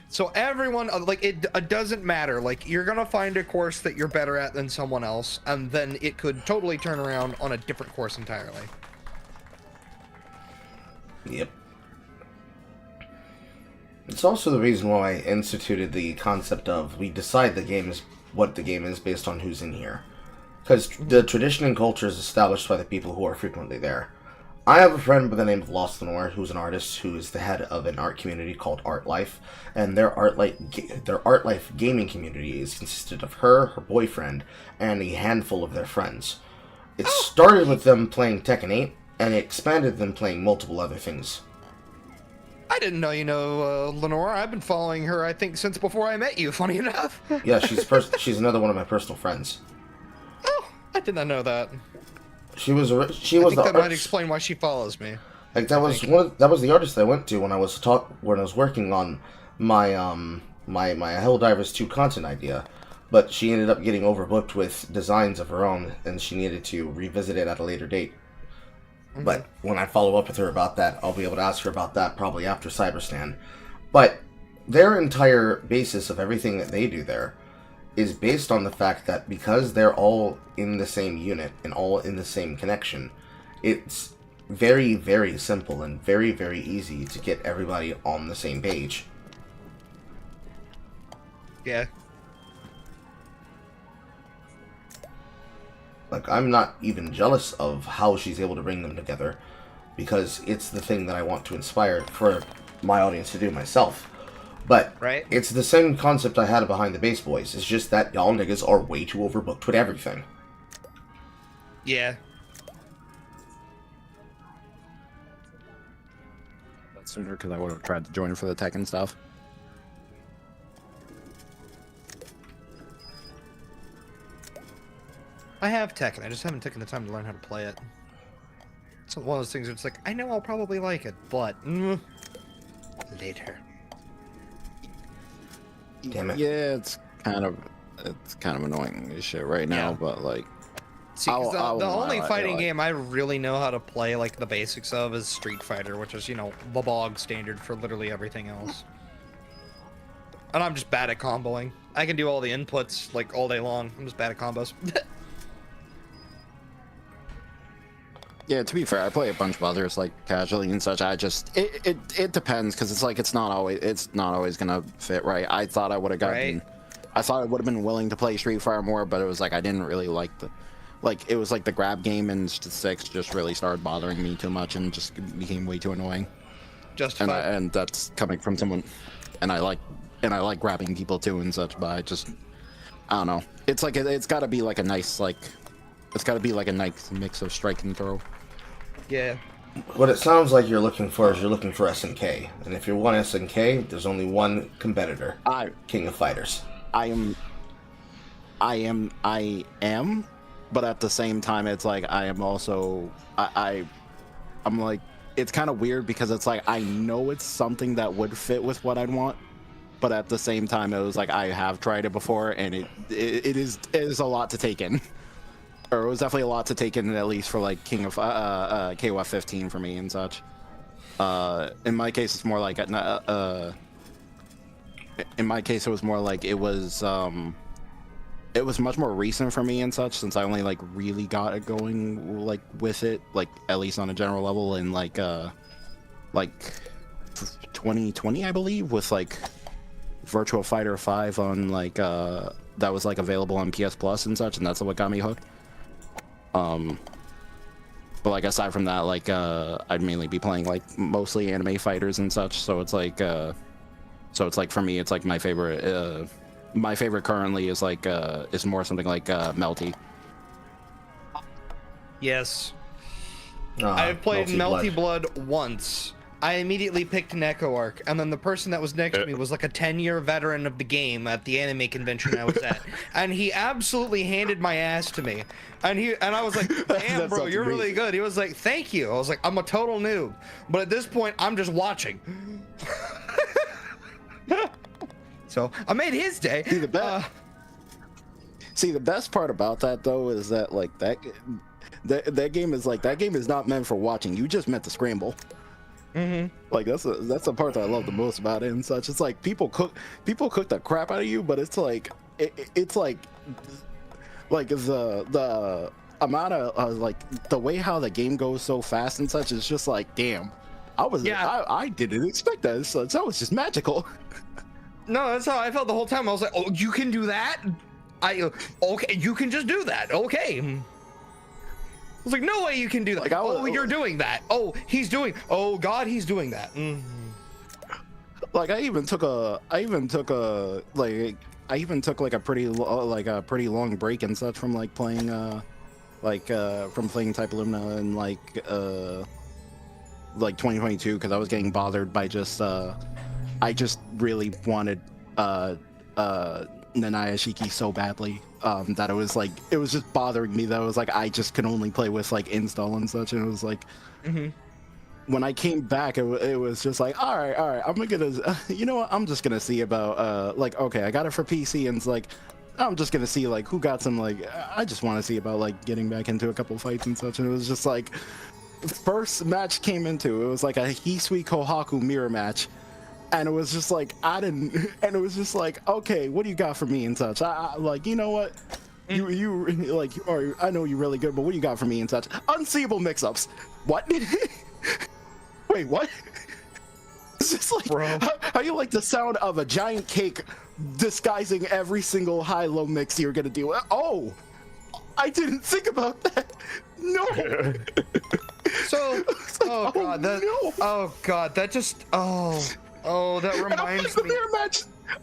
So everyone, like, it doesn't matter. Like, you're gonna find a course that you're better at than someone else, and then it could totally turn around on a different course entirely. Yep. It's also the reason why I instituted the concept of we decide the game is what the game is based on who's in here. Because the tradition and culture is established by the people who are frequently there. I have a friend by the name of Lost Lenore, who's an artist who is the head of an art community called Art Life, and their Art Life gaming community is consisted of her boyfriend, and a handful of their friends. It started with them playing Tekken 8, and it expanded them playing multiple other things. I didn't know, Lenore. I've been following her, I think, since before I met you, funny enough. Yeah, she's another one of my personal friends. Oh, I did not know that. She was I think that might explain why she follows me. Like that was the artist I went to when I was working on my my Helldivers 2 content idea, but she ended up getting overbooked with designs of her own, and she needed to revisit it at a later date. Mm-hmm. But when I follow up with her about that, I'll be able to ask her about that probably after Cyberstan. But their entire basis of everything that they do there is based on the fact that because they're all in the same unit and all in the same connection, it's very, very simple and very, very easy to get everybody on the same page. Yeah. Like, I'm not even jealous of how she's able to bring them together, because it's the thing that I want to inspire for my audience to do myself. But right. It's the same concept I had behind the Base Boys. It's just that y'all niggas are way too overbooked with everything. Yeah. bit sooner because I would have tried to join for the tech and stuff. I have Tekken, I just haven't taken the time to learn how to play it. It's one of those things where it's like, I know I'll probably like it, but later. Damn it. Yeah, it's kind of annoying as shit right now, Yeah. but like, See, 'cause the only I fighting like- game I really know how to play, like the basics of, is Street Fighter, which is, you know, the bog standard for literally everything else. And I'm just bad at comboing. I can do all the inputs like all day long. I'm just bad at combos. yeah, to be fair, I play a bunch of others like casually and such. I just it depends because it's like it's not always gonna fit right. I thought I would have gotten, Right. I thought I would have been willing to play Street Fighter more, but it was like I didn't really like it was like the grab game and 6 just really started bothering me too much and just became way too annoying. Justified. And that's coming from someone, and I like grabbing people too and such, but I don't know. It's like it's got to be like a nice mix of strike and throw. Yeah. What it sounds like you're looking for is you're looking for SNK. And if you want SNK, there's only one competitor. King of Fighters. I am, but at the same time, it's like I am also I'm like, it's kind of weird because it's like I know it's something that would fit with what I'd want, but at the same time, it was like I have tried it before, and it is a lot to take in. Or it was definitely a lot to take in, at least for like King of KOF 15 for me and such. In my case, it's more like in my case, it was more like it was much more recent for me and such, since I only like really got it going like with it, like at least on a general level in like 2020, I believe, with like Virtua Fighter 5 on like that was like available on PS Plus and such, and that's what got me hooked. But like aside from that, like I'd mainly be playing like mostly anime fighters and such, so it's like for me, it's like my favorite currently is like is more something like Melty. Yes. I've played Melty Blood once. I immediately picked Neko Arc, and then the person that was next to me was like a 10-year veteran of the game at the anime convention I was at, and he absolutely handed my ass to me, and I was like, "Damn, bro, you're really good." He was like, "Thank you." I was like, "I'm a total noob, but at this point, I'm just watching." So I made his day. See, the best part about that though is that like that game is not meant for watching. You just meant to scramble. Like that's the part that I love the most about it and such. It's like people cook the crap out of you, but it's like it's like the amount of like the way how the game goes so fast and such is just like, damn, I didn't expect that. So that was just magical. No, that's how I felt the whole time. I was like, "Oh, you can do that? Okay, you can just do that. Okay." I was like, "No way you can do that." Like, you're doing that. Oh, he's doing. Oh God, he's doing that. Like I even took like a pretty long break and such from like playing from playing Type Lumina and like 2022 because I was getting bothered by just I just really wanted Nanaya Shiki so badly that it was just bothering me that it was like I just could only play with like install and such, and it was like when I came back it was just like all right I'm gonna you know what, I'm just gonna see about like okay, I got it for PC and it's like I'm just gonna see like who got some, like I just want to see about like getting back into a couple fights and such, and it was just like first match came into it was like a Hisui Kohaku mirror match. And it was just like, and it was just like, okay, what do you got for me and such? I like, you know what? You like, I know you're really good, but what do you got for me and such? Unseeable mix-ups. What? Wait, what? It's just like, bro, how you like the sound of a giant cake disguising every single high-low mix you're gonna do? Oh, I didn't think about that. No. So, oh God, that just, oh, that reminds me.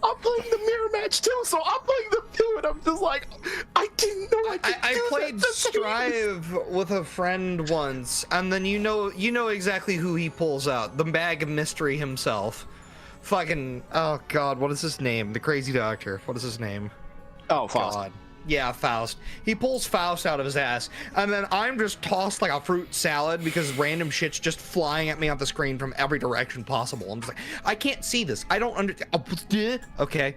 I'm playing the mirror match too, so I'm playing them too, and I'm just like, I didn't know I could I do played that. Strive with a friend once, and then you know exactly who he pulls out. The bag of mystery himself. Fucking, oh god, what is his name? The crazy doctor. What is his name? Oh, Faust. God. Yeah, Faust. He pulls Faust out of his ass, and then I'm just tossed like a fruit salad because random shit's just flying at me on the screen from every direction possible. I'm just like, I can't see this. I don't Okay.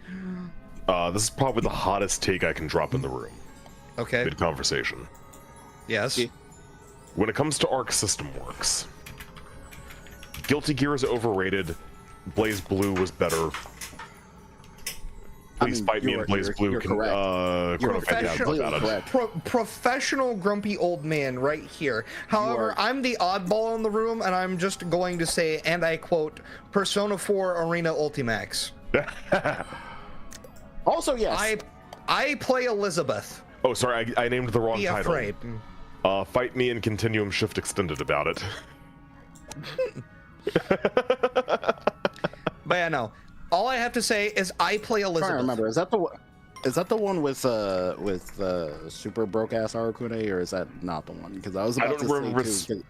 This is probably the hottest take I can drop in the room. Okay. Mid conversation. Yes. Yeah. When it comes to Arc System Works, Guilty Gear is overrated. Blaze Blue was better. Please fight me in Blaze Blue. You're correct. You're Professional grumpy old man right here. However, I'm the oddball in the room, and I'm just going to say, and I quote, Persona 4 Arena Ultimax. Also, yes. I play Elizabeth. Oh, sorry, I named the wrong Be title. afraid. Fight me in Continuum Shift Extended about it. But yeah, no. All I have to say is I play I'm Elizabeth. trying to remember. Is that the one with super broke ass Arakune, or is that not the one? Because I was about to say too.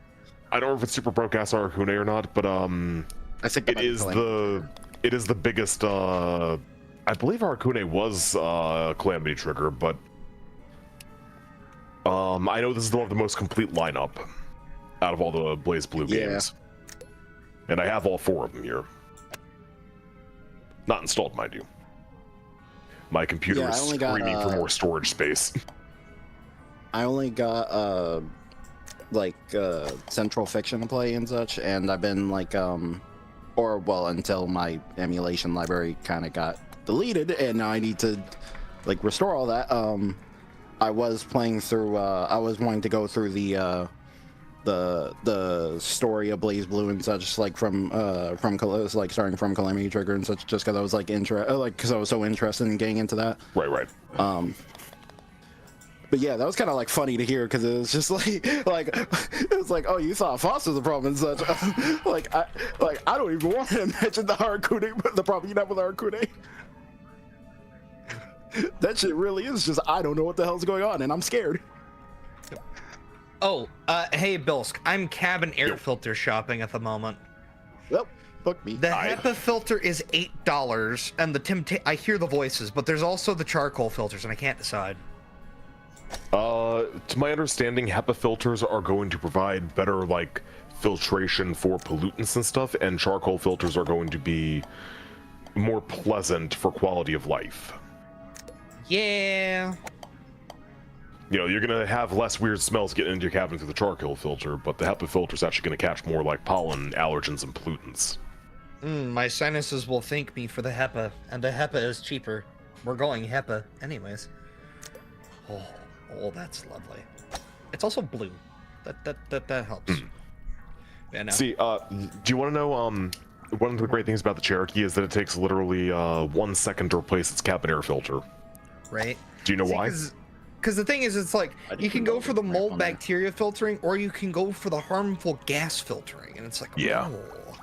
I don't know if it's super broke ass Arakune or not, but I think it is the biggest. I believe Arakune was Calamity Trigger, but I know this is one of the most complete lineup out of all the Blaze Blue games, and I have all 4 of them here. Not installed, mind you. My computer is screaming for more storage space. I only got Central Fiction to play and such, and I've been until my emulation library kind of got deleted, and now I need to restore all that. I was playing through. I was wanting to go through the story of Blaze Blue and such, starting from Calamity Trigger and such, just because I was because I was so interested in getting into that. Right. But yeah, that was kind of funny to hear, because it was just it was oh, you thought Faust was the problem and such. I don't even want to mention the Harakune, the problem you have with Harakune. That shit really is just, I don't know what the hell's going on, and I'm scared. Oh, hey Bilsk, I'm cabin air filter shopping at the moment. Well, fuck me. The HEPA filter is $8, and I hear the voices, but there's also the charcoal filters, and I can't decide. To my understanding, HEPA filters are going to provide better filtration for pollutants and stuff, and charcoal filters are going to be more pleasant for quality of life. Yeah. You're gonna have less weird smells getting into your cabin through the charcoal filter, but the HEPA filter is actually gonna catch more pollen, allergens, and pollutants. My sinuses will thank me for the HEPA, and the HEPA is cheaper. We're going HEPA anyways. Oh, that's lovely. It's also blue. That helps. Yeah, no. See, do you want to know? One of the great things about the Cherokee is that it takes literally 1 second to replace its cabin air filter. Right. Do you know why? Because the thing is, it's you can go for the mold bacteria filtering, or you can go for the harmful gas filtering, and it's yeah. Oh.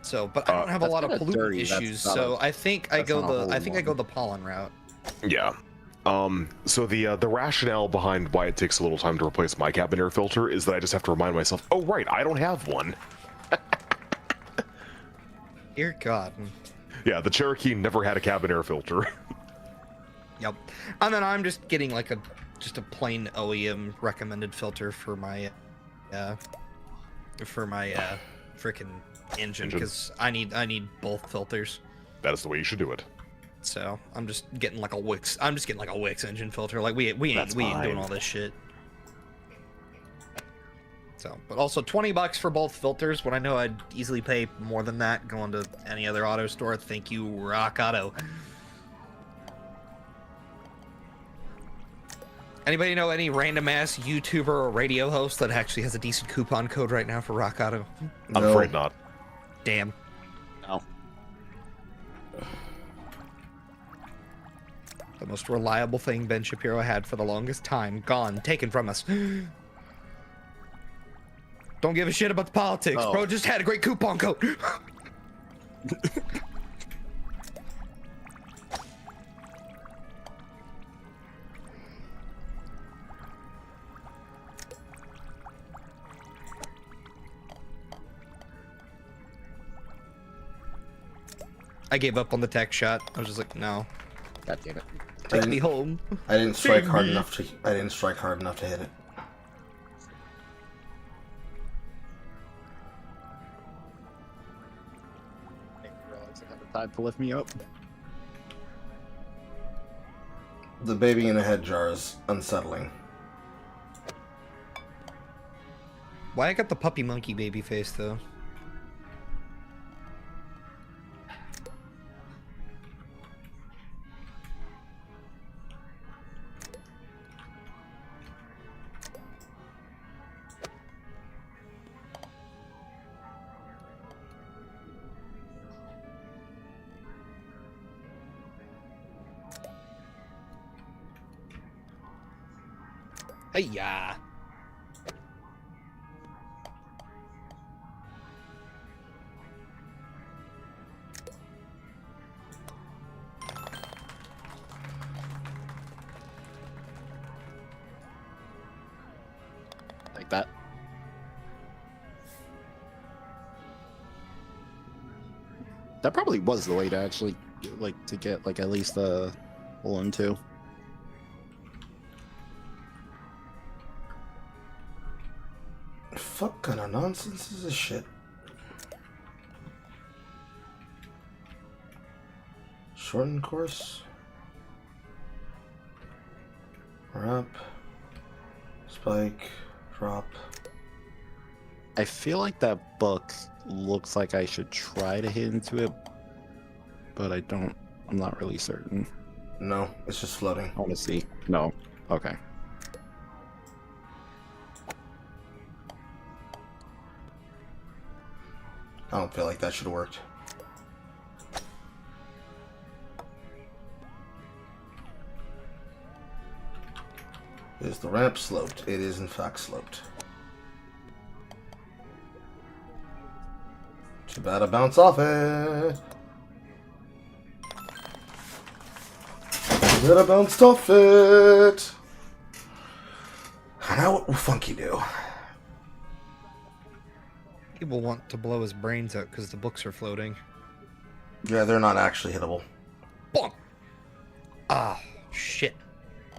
So, but I don't have a lot of pollutant issues, so I think I go the pollen route. Yeah. So the rationale behind why it takes a little time to replace my cabin air filter is that I just have to remind myself, oh right, I don't have one. Dear God. Yeah, the Cherokee never had a cabin air filter. Yep. And then I'm just getting just a plain OEM recommended filter for my freaking engine, because I need both filters. That is the way you should do it. So I'm just getting a Wix. I'm just getting a Wix engine filter. We ain't doing all this shit. So, but also $20 for both filters, when I know I'd easily pay more than that going to any other auto store. Thank you, Rock Auto. Anybody know any random ass YouTuber or radio host that actually has a decent coupon code right now for Rock Auto? I'm afraid not. Damn. No. The most reliable thing Ben Shapiro had for the longest time. Gone. Taken from us. Don't give a shit about the politics. Oh. Bro just had a great coupon code. I gave up on the tech shot. I was just like, no. God damn it. Take me home. I didn't strike hard enough to. I didn't strike hard enough to hit it. I didn't realize I had the time to lift me up. The baby in a head jar is unsettling. Why I got the puppy monkey baby face though? Hey-ya. Like that. That probably was the way to actually, like, to get, like, at least the 1 2. Fuck kind of nonsense is this shit? Shorten course. Wrap. Spike. Drop. I feel like that book looks like I should try to hit into it, but I'm not really certain. No, it's just floating. I want to see. No. Okay. I don't feel like that should have worked. Is the ramp sloped? It is in fact sloped. Too bad I bounce off it. Too bad I bounced off it. Now what will Funky do? People want to blow his brains out because the books are floating. Yeah, they're not actually hittable. Bonk! Ah, shit.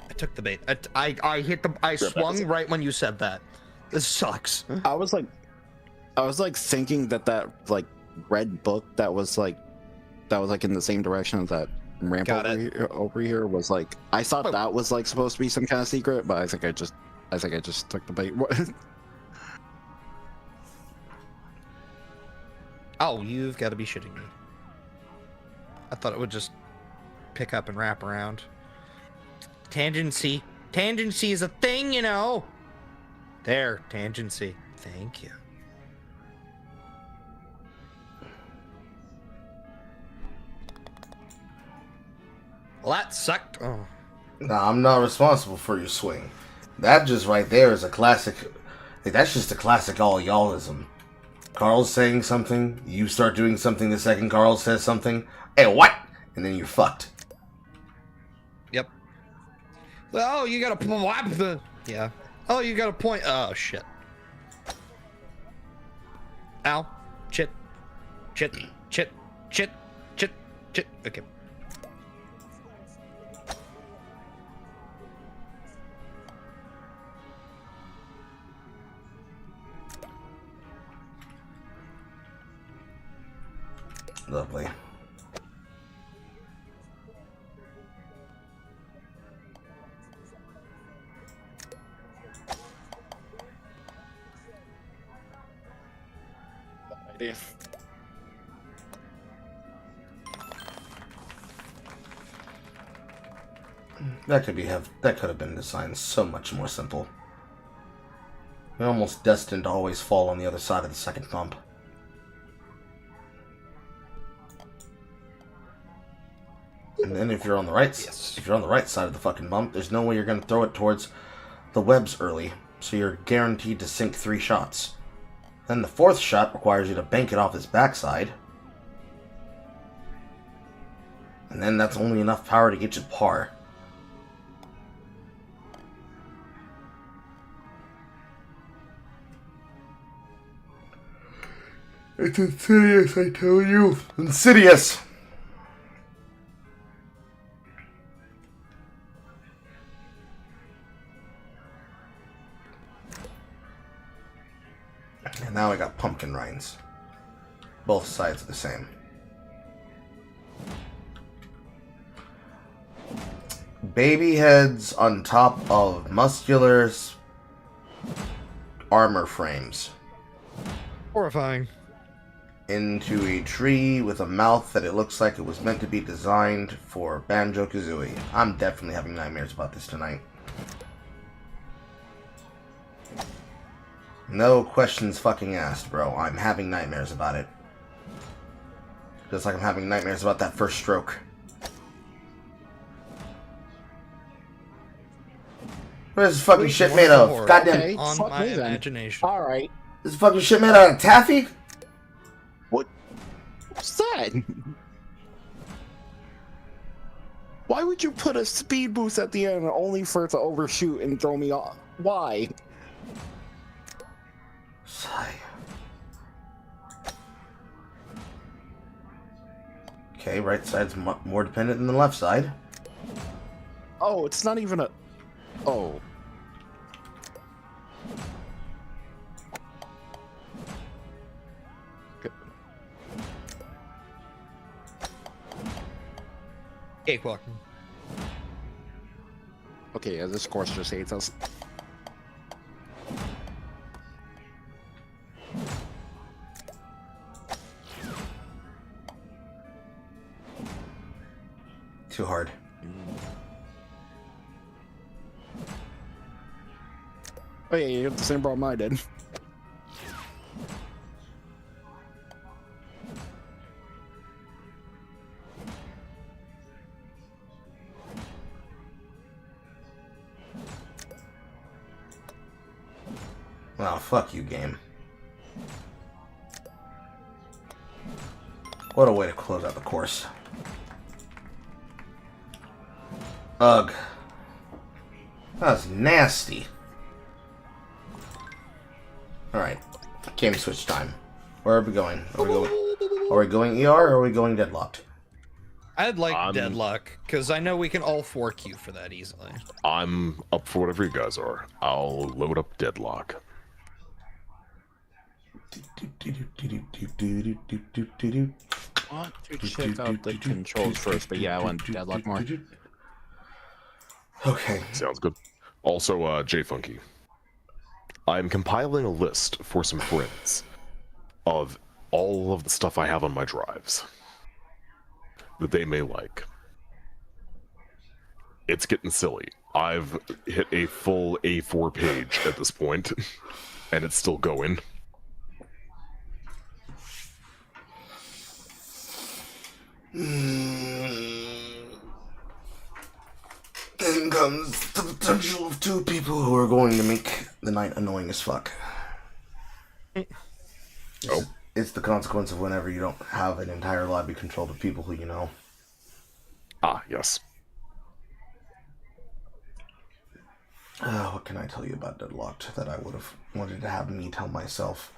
I took the bait. I hit the. I swung right when you said that. This sucks. I was like thinking that like red book that was like in the same direction as that ramp over here was like, I thought that was like supposed to be some kind of secret, but I think I just took the bait. Oh, you've got to be shitting me. I thought it would just pick up and wrap around. Tangency. Tangency is a thing, you know. There, tangency. Thank you. Well, that sucked. Oh. Nah, I'm not responsible for your swing. That just right there is a classic. Like, that's just a classic all y'allism. Carl's saying something, you start doing something the second Carl says something. Hey, what? And then you're fucked. Yep. Well, you gotta whap the. Yeah. Oh, you got a point. Oh, shit. Ow. Chit. Chit. Chit. Chit. Chit. Chit. Okay. Lovely. Idea. That could have been designed so much more simple. You're almost destined to always fall on the other side of the second bump. And then if you're on the right, if you're on the right side of the fucking bump, there's no way you're gonna throw it towards the webs early, so you're guaranteed to sink 3 shots. Then the 4th shot requires you to bank it off his backside, and then that's only enough power to get you par. It's insidious, I tell you. Insidious! pumpkin rinds. Both sides are the same. Baby heads on top of muscular armor frames. Horrifying. Into a tree with a mouth that it looks like it was meant to be designed for Banjo-Kazooie. I'm definitely having nightmares about this tonight. No questions fucking asked, bro. I'm having nightmares about it. Just like I'm having nightmares about that first stroke. What is this fucking shit made of? Goddamn. Okay. On Fuck my me then. imagination. All right. This fucking shit made out of taffy? What's that? Why would you put a speed boost at the end only for it to overshoot and throw me off? Why? Sigh. Okay, right side's more dependent than the left side. Oh, it's not even a... Oh. Cakewalk. Okay, yeah, this course just hates us. Too hard. Oh yeah, you have the same problem I did. Well, fuck you, game. What a way to close out the course. Ugh. That was nasty. Alright. Game switch time. Where are we going? Are we going ER or are we going deadlocked? I'd like Deadlock, because I know we can all fork you for that easily. I'm up for whatever you guys are. I'll load up Deadlock. Want to check out the controls first, but yeah, I want Deadlock more. Okay. Sounds good. Also, J Funky. I'm compiling a list for some friends of all of the stuff I have on my drives that they may like. It's getting silly. I've hit a full A4 page at this point, and it's still going. Then comes the potential of two people who are going to make the night annoying as fuck. It's the consequence of whenever you don't have an entire lobby controlled with people who you know. Ah, yes. What can I tell you about Deadlocked that I would have wanted to have me tell myself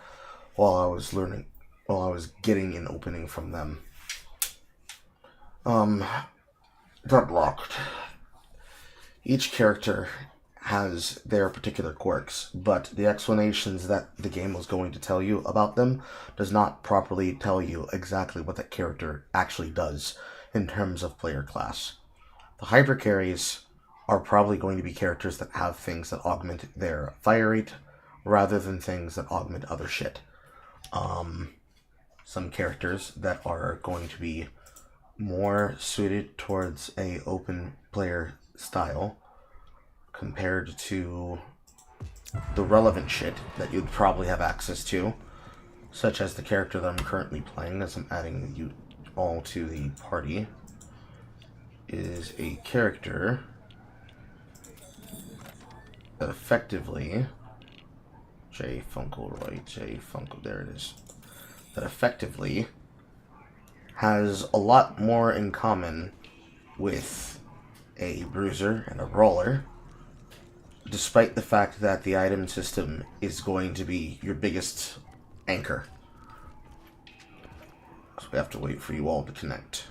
while I was learning, while I was getting an opening from them? Deadlocked. Each character has their particular quirks, but the explanations that the game was going to tell you about them does not properly tell you exactly what that character actually does in terms of player class. The hyper carries are probably going to be characters that have things that augment their fire rate rather than things that augment other shit. Some characters that are going to be more suited towards a open player style compared to the relevant shit that you'd probably have access to, such as the character that I'm currently playing, as I'm adding you all to the party, is a character that effectively J Funkle, there it is, that effectively has a lot more in common with a bruiser and a roller, despite the fact that the item system is going to be your biggest anchor. So we have to wait for you all to connect,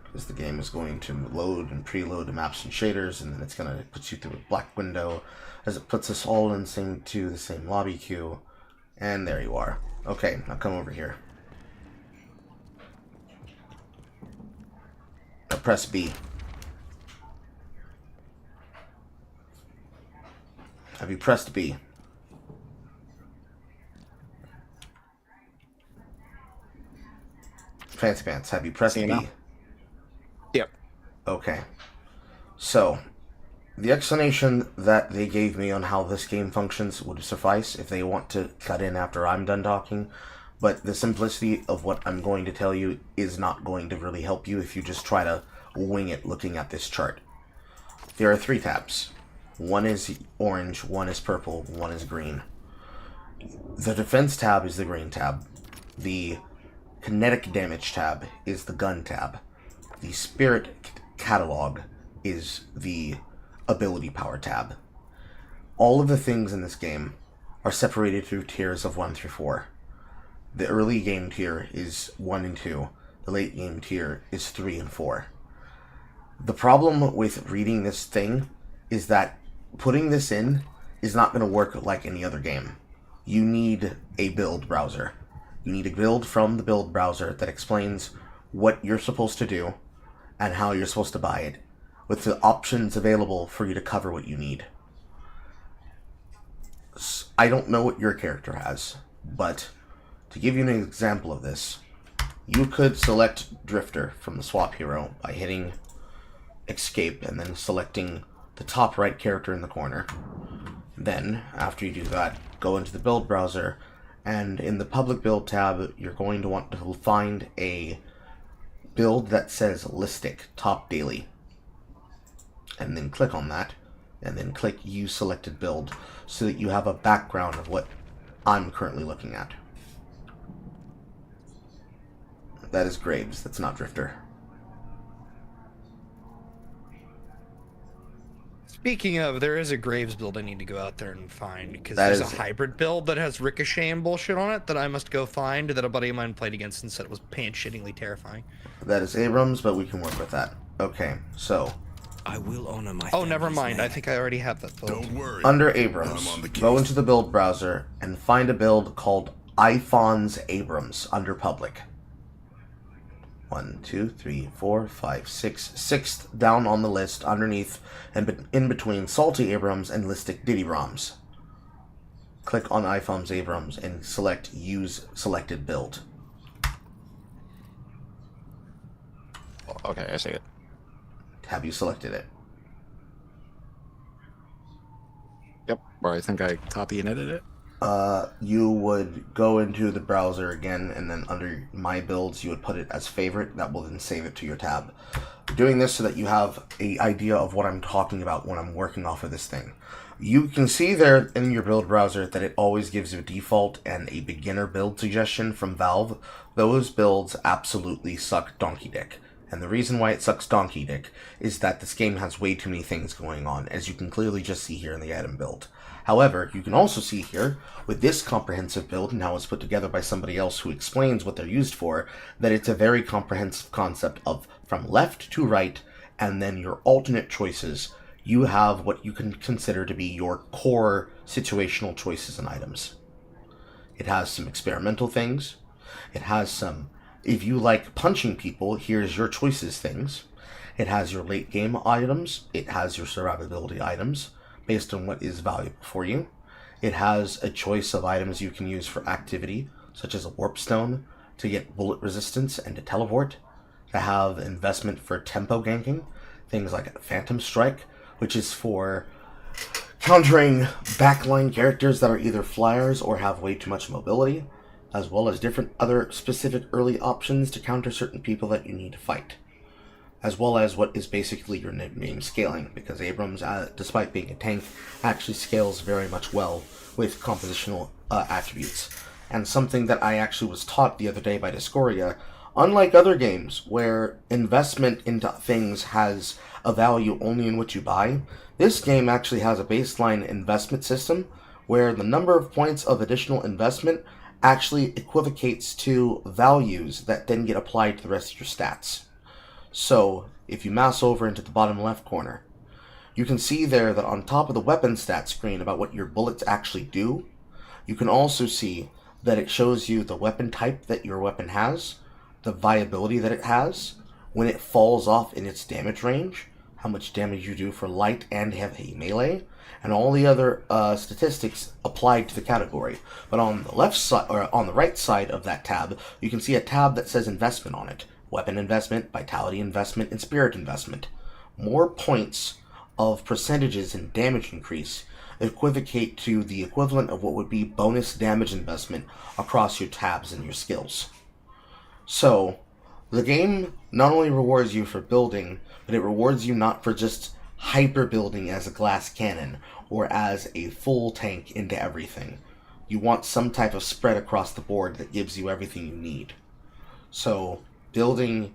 because the game is going to load and preload the maps and shaders, and then it's going to put you through a black window as it puts us all in to the same lobby queue, and there you are. Okay, now come over here. Now press B. Have you pressed B? Fancy Pants, have you pressed See B? now? Yep. Okay. So, the explanation that they gave me on how this game functions would suffice if they want to cut in after I'm done talking, but the simplicity of what I'm going to tell you is not going to really help you if you just try to wing it looking at this chart. There are 3 tabs. One is orange, one is purple, one is green. The defense tab is the green tab. The kinetic damage tab is the gun tab. The spirit catalog is the ability power tab. All of the things in this game are separated through tiers of 1 through 4. The early game tier is 1 and 2. The late game tier is 3 and 4. The problem with reading this thing is that putting this in is not going to work like any other game. You need a build browser. You need a build from the build browser that explains what you're supposed to do and how you're supposed to buy it, with the options available for you to cover what you need. I don't know what your character has, but to give you an example of this, you could select Drifter from the swap hero by hitting Escape and then selecting the top right character in the corner. Then, after you do that, go into the build browser, and in the public build tab, you're going to want to find a build that says Listic Top Daily. And then click on that, and then click Use Selected Build, so that you have a background of what I'm currently looking at. That is Graves, that's not Drifter. Speaking of, there is a Graves build I need to go out there and find, because That there's is- a hybrid build that has Ricochet and bullshit on it that I must go find, that a buddy of mine played against and said it was pants-shittingly terrifying. That is Abrams, but we can work with that. Okay, so I will honor my Oh, never family's mind. I name. think I already have that build. Don't worry. under I'm Abrams, on the case. go into the build browser and find a build called iPhone's Abrams under public. 1, 2, 3, 4, 5, 6, sixth down on the list underneath and in between Salty Abrams and Listic Diddy Roms. Click on iPhone's Abrams and select Use Selected Build. Okay, I see it. Have you selected it? Yep. Or I think I copy and edit it. You would go into the browser again, and then under My Builds, you would put it as favorite. That will then save it to your tab. Doing this so that you have an idea of what I'm talking about when I'm working off of this thing. You can see there in your build browser that it always gives you a default and a beginner build suggestion from Valve. Those builds absolutely suck donkey dick. And the reason why it sucks donkey dick is that this game has way too many things going on, as you can clearly just see here in the item build. However, you can also see here, with this comprehensive build, and how it's put together by somebody else who explains what they're used for, that it's a very comprehensive concept of from left to right, and then your alternate choices. You have what you can consider to be your core situational choices and items. It has some experimental things. It has some, if you like punching people, here's your choices things. It has your late game items. It has your survivability items, based on what is valuable for you. It has a choice of items you can use for activity, such as a warp stone, to get bullet resistance and to teleport, to have investment for tempo ganking, things like Phantom Strike, which is for countering backline characters that are either flyers or have way too much mobility, as well as different other specific early options to counter certain people that you need to fight, as well as what is basically your main scaling, because Abrams, despite being a tank, actually scales very much well with compositional attributes. And something that I actually was taught the other day by Discoria, unlike other games where investment into things has a value only in what you buy, this game actually has a baseline investment system where the number of points of additional investment actually equivocates to values that then get applied to the rest of your stats. So, if you mouse over into the bottom left corner, you can see there that on top of the weapon stat screen about what your bullets actually do, you can also see that it shows you the weapon type that your weapon has, the viability that it has, when it falls off in its damage range, how much damage you do for light and heavy melee, and all the other statistics applied to the category. But on the left side, or on the right side of that tab, you can see a tab that says investment on it. Weapon investment, vitality investment, and spirit investment. More points of percentages in damage increase equivocate to the equivalent of what would be bonus damage investment across your tabs and your skills. So, the game not only rewards you for building, but it rewards you not for just hyper building as a glass cannon or as a full tank into everything. You want some type of spread across the board that gives you everything you need. So, building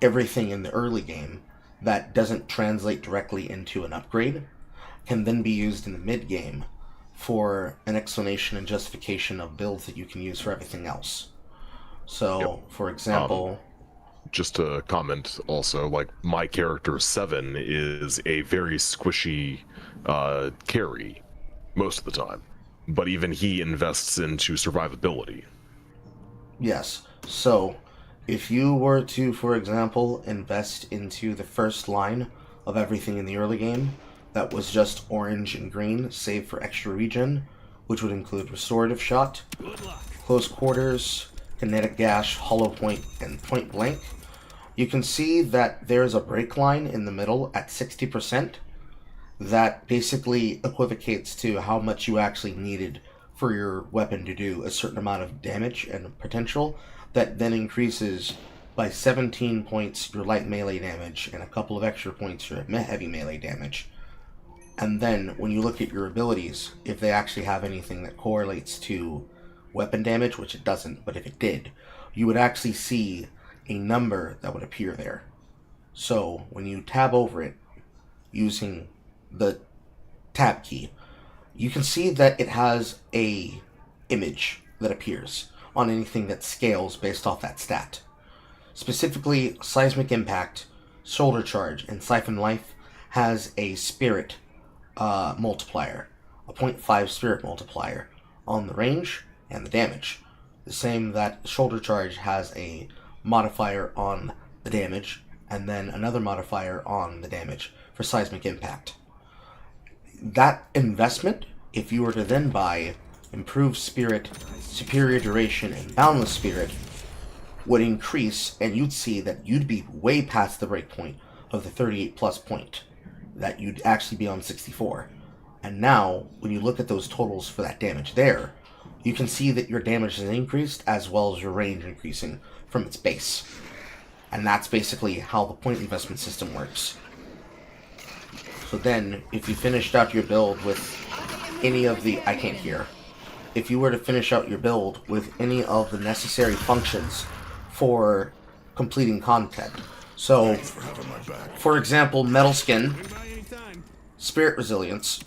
everything in the early game that doesn't translate directly into an upgrade can then be used in the mid-game for an explanation and justification of builds that you can use for everything else. So, for example... just to comment also, like, my character 7 is a very squishy carry most of the time. But even he invests into survivability. Yes. So, if you were to, for example, invest into the first line of everything in the early game, that was just orange and green, save for extra regen, which would include restorative shot, close quarters, kinetic gash, hollow point, and point blank, you can see that there's a break line in the middle at 60% that basically equivocates to how much you actually needed for your weapon to do a certain amount of damage and potential, that then increases by 17 points your light melee damage and a couple of extra points your heavy melee damage. And then when you look at your abilities, if they actually have anything that correlates to weapon damage, which it doesn't, but if it did, you would actually see a number that would appear there. So when you tab over it using the tab key, you can see that it has a image that appears on anything that scales based off that stat. Specifically, Seismic Impact, Shoulder Charge, and Siphon Life has a spirit multiplier, a 0.5 spirit multiplier on the range and the damage. The same that Shoulder Charge has a modifier on the damage, and then another modifier on the damage for Seismic Impact. That investment, if you were to then buy Improved Spirit, Superior Duration, and Boundless Spirit, would increase, and you'd see that you'd be way past the break point of the 38 plus point, that you'd actually be on 64. And now, when you look at those totals for that damage there, you can see that your damage has increased as well as your range increasing from its base. And that's basically how the point investment system works. So then, if you finished out your build with any of the... I can't hear. If you were to finish out your build with any of the necessary functions for completing content. So, for example, Metal Skin, Spirit Resilience,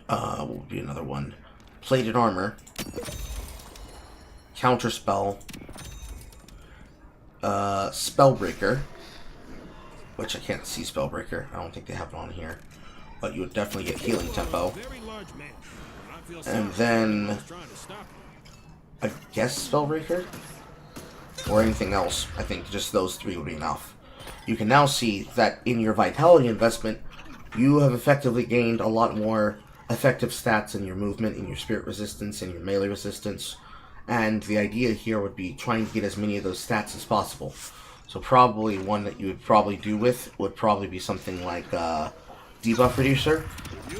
what would be another one? Plated Armor, Counterspell, Spellbreaker, which I can't see Spellbreaker, I don't think they have it on here, but you would definitely get Healing Tempo, and then, I guess Spellbreaker, or anything else. I think just those three would be enough. You can now see that in your Vitality investment, you have effectively gained a lot more effective stats in your movement, in your Spirit Resistance, in your Melee Resistance, and the idea here would be trying to get as many of those stats as possible. So probably one that you would probably do with would probably be something like Debuff Reducer,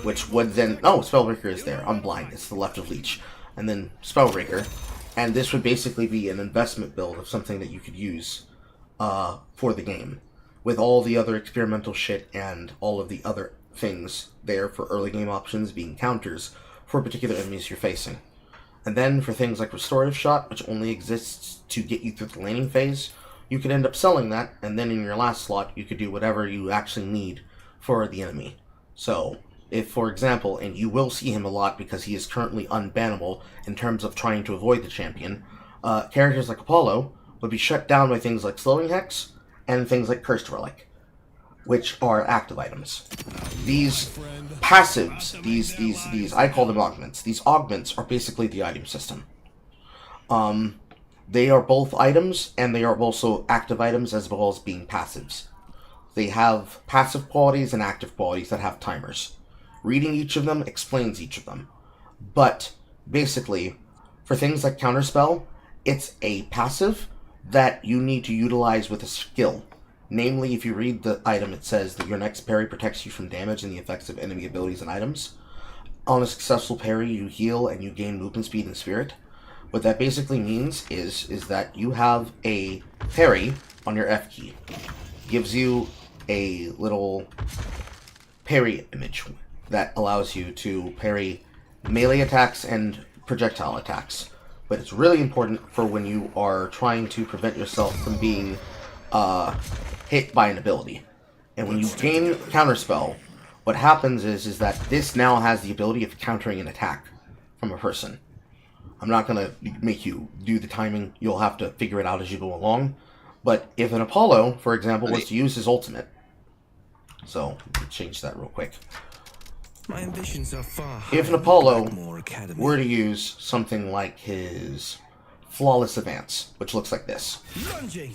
which would then... Oh, Spellbreaker is there. I'm blind. It's the left of Leech. And then Spellbreaker. And this would basically be an investment build of something that you could use for the game, with all the other experimental shit and all of the other things there for early game options being counters for particular enemies you're facing. And then for things like Restorative Shot, which only exists to get you through the laning phase, you could end up selling that, and then in your last slot you could do whatever you actually need for the enemy. So, if, for example, and you will see him a lot because he is currently unbannable in terms of trying to avoid the champion, characters like Apollo would be shut down by things like Slowing Hex and things like Cursed Relic, which are active items. These passives, these I call them augments. These augments are basically the item system. They are both items, and they are also active items as well as being passives. They have passive qualities and active qualities that have timers. Reading each of them explains each of them. But, basically, for things like Counterspell, it's a passive that you need to utilize with a skill. Namely, if you read the item, it says that your next parry protects you from damage and the effects of enemy abilities and items. On a successful parry, you heal and you gain movement speed and spirit. What that basically means is that you have a parry on your F key. Gives you a little parry image that allows you to parry melee attacks and projectile attacks. But it's really important for when you are trying to prevent yourself from being hit by an ability. And when you gain Counterspell, what happens is that this now has the ability of countering an attack from a person. I'm not going to make you do the timing. You'll have to figure it out as you go along. But if an Apollo, for example, was to use his ultimate... So, let me change that real quick. My ambitions are far If an Apollo were to use something like his Flawless Advance, which looks like this. lunging.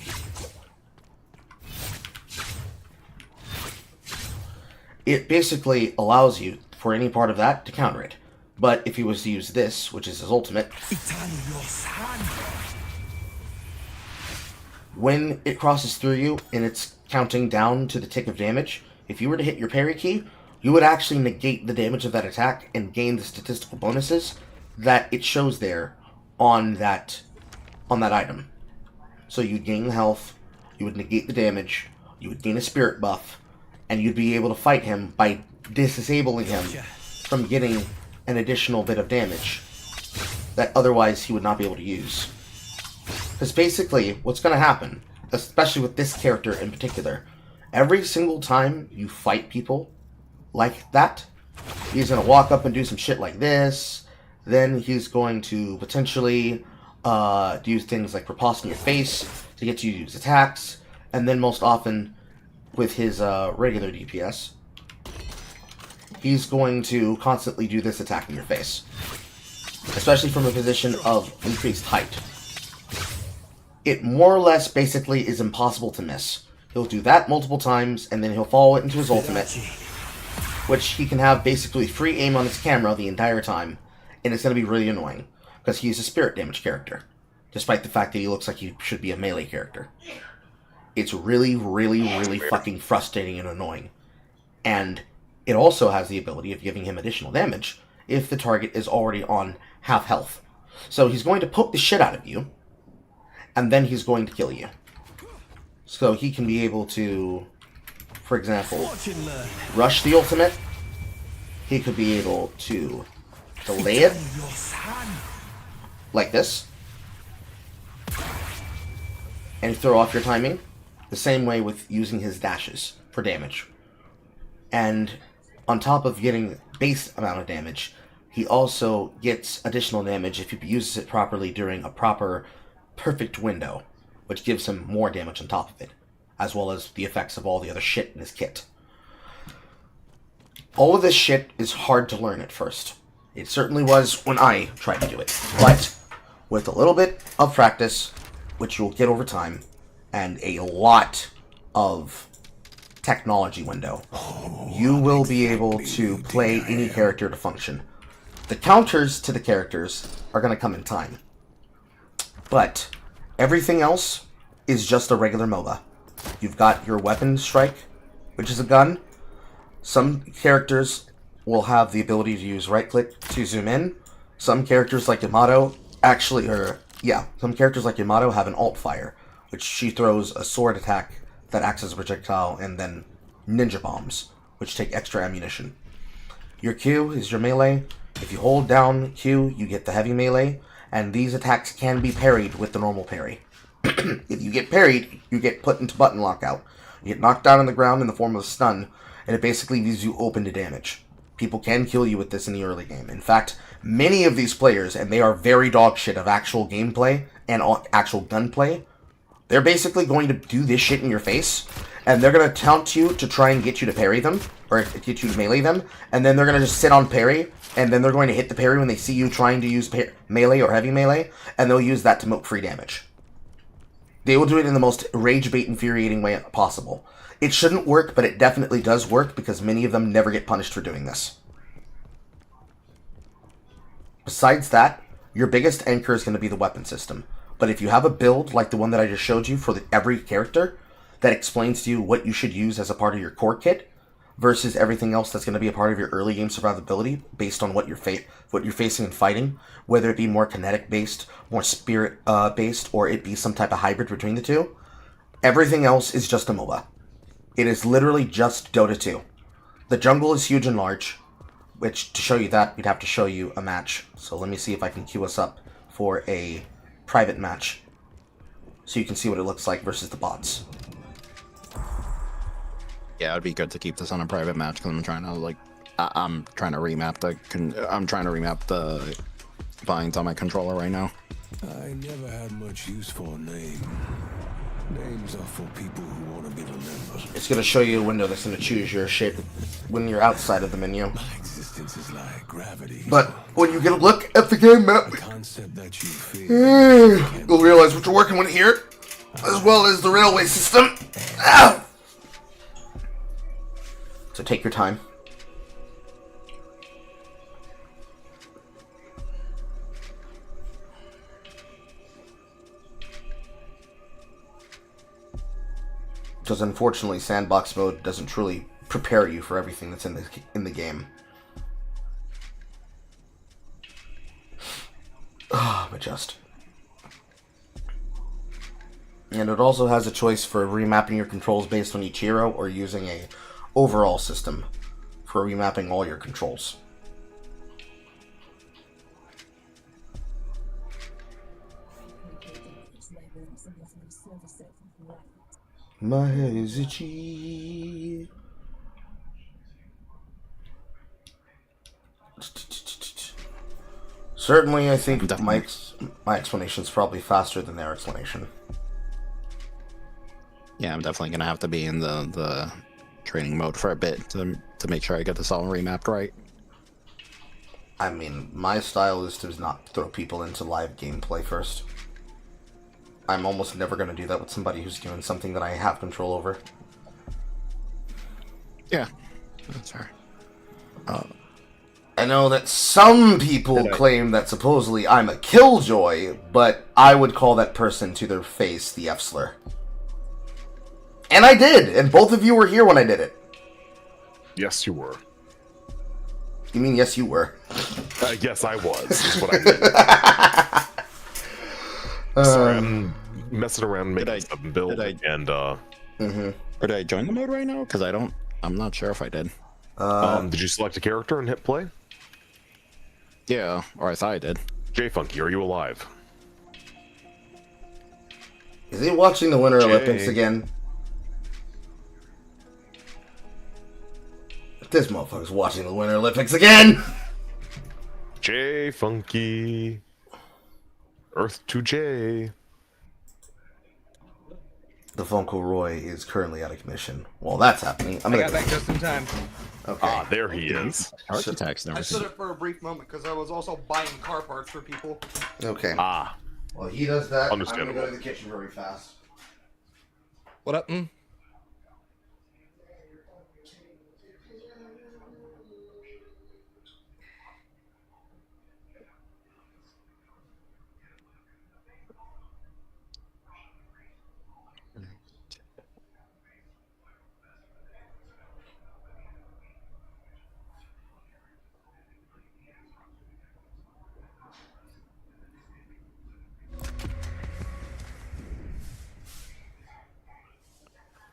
It basically allows you, for any part of that, to counter it. But if he was to use this, which is his ultimate, when it crosses through you and it's counting down to the tick of damage, if you were to hit your parry key, you would actually negate the damage of that attack and gain the statistical bonuses that it shows there on that item. So you'd gain health, you would negate the damage, you would gain a spirit buff, and you'd be able to fight him by disabling him from getting an additional bit of damage that otherwise he would not be able to use. Because basically, what's going to happen, especially with this character in particular, every single time you fight people like that, he's going to walk up and do some shit like this, then he's going to potentially do things like riposte in your face to get you to use attacks, and then most often, with his regular DPS, he's going to constantly do this attack in your face. Especially from a position of increased height. It more or less basically is impossible to miss. He'll do that multiple times, and then he'll follow it into his ultimate, which he can have basically free aim on his camera the entire time, and it's going to be really annoying, because he's a spirit damage character, despite the fact that he looks like he should be a melee character. It's really, really, really fucking frustrating and annoying. And it also has the ability of giving him additional damage if the target is already on half health. So he's going to poke the shit out of you, and then he's going to kill you. So he can be able to, for example, rush the ultimate. He could be able to delay it, like this, and throw off your timing. The same way with using his dashes for damage. And on top of getting base amount of damage, he also gets additional damage if he uses it properly during a proper perfect window, which gives him more damage on top of it, as well as the effects of all the other shit in his kit. All of this shit is hard to learn at first. It certainly was when I tried to do it. But with a little bit of practice, which you'll get over time, and a lot of technology window, you will be able to play any character to function. The counters to the characters are going to come in time. But everything else is just a regular MOBA. You've got your weapon strike, which is a gun. Some characters will have the ability to use right click to zoom in. Some characters like Yamato some characters like Yamato have an alt fire, which she throws a sword attack that acts as a projectile, and then ninja bombs, which take extra ammunition. Your Q is your melee. If you hold down Q, you get the heavy melee, and these attacks can be parried with the normal parry. If you get parried, you get put into button lockout. You get knocked down on the ground in the form of a stun, and it basically leaves you open to damage. People can kill you with this in the early game. In fact, many of these players, and they are very dog shit of actual gameplay and actual gunplay, they're basically going to do this shit in your face, and they're gonna taunt you to try and get you to parry them, or get you to melee them, and then they're gonna just sit on parry, and then they're going to hit the parry when they see you trying to use melee or heavy melee, and they'll use that to milk free damage. They will do it in the most rage bait infuriating way possible. It shouldn't work, but it definitely does work because many of them never get punished for doing this. Besides that, your biggest anchor is going to be the weapon system. But if you have a build like the one that I just showed you for every character that explains to you what you should use as a part of your core kit versus everything else that's going to be a part of your early game survivability based on what you're facing and fighting, whether it be more kinetic based, more spirit based, or it be some type of hybrid between the two, everything else is just a MOBA. It is literally just Dota 2. The jungle is huge and large, which to show you that, we'd have to show you a match. So let me see if I can queue us up for a private match so you can see what it looks like versus the bots. Yeah, it'd be good to keep this on a private match because I'm trying to I'm trying to remap the vines on my controller right now. I never had much use for a name. Names are for people who want to be remembered. It's going to show you a window that's going to choose your shape when you're outside of the menu. My existence is like gravity. But when you get a look at the game map, The concept that you feel. you'll realize what you're working with here, as well as the railway system. Ah! So take your time. Because unfortunately, sandbox mode doesn't truly prepare you for everything that's in the game. But just. And it also has a choice for remapping your controls based on each hero or using a overall system for remapping all your controls. My head is itchy. Certainly, I think my explanation is probably faster than their explanation. Yeah, I'm definitely gonna have to be in the training mode for a bit to make sure I get this all remapped right. I mean, my style is to not throw people into live gameplay first. I'm almost never going to do that with somebody who's doing something that I have control over. Yeah, that's fair. I know that some people claim that supposedly I'm a killjoy, but I would call that person to their face the F-slur. And I did, and both of you were here when I did it. Yes, you were. You mean yes, you were? Yes, I was, is what I did. Sorry, I'm messing around making some build, and Or did I join the mode right now? Because I'm not sure if I did. did you select a character and hit play? Yeah, or I thought I did. J Funky, are you alive? Is he watching the Winter Olympics again? This motherfucker's watching the Winter Olympics again! J Funky. Earth to J. The Funko Roy is currently out of commission. Well, that's happening. I got back just in time. Okay. Ah, there he is. Architects never I stood up for a brief moment because I was also buying car parts for people. Okay. Ah, Well, he does that. Understandable. I'm gonna go to the kitchen very fast. What up?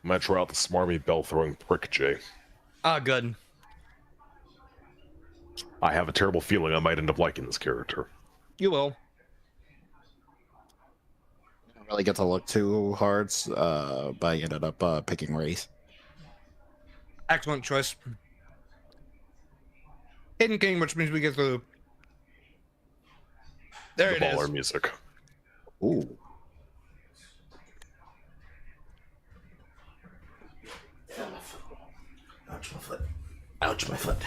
I'm gonna try out the smarmy bell throwing prick J. Ah, good. I have a terrible feeling I might end up liking this character. You will. I don't really get to look too hard, but I ended up picking Wraith. Excellent choice. Hidden King, which means we get through. There The it baller is. music. Ooh. my foot. Ouch, my foot.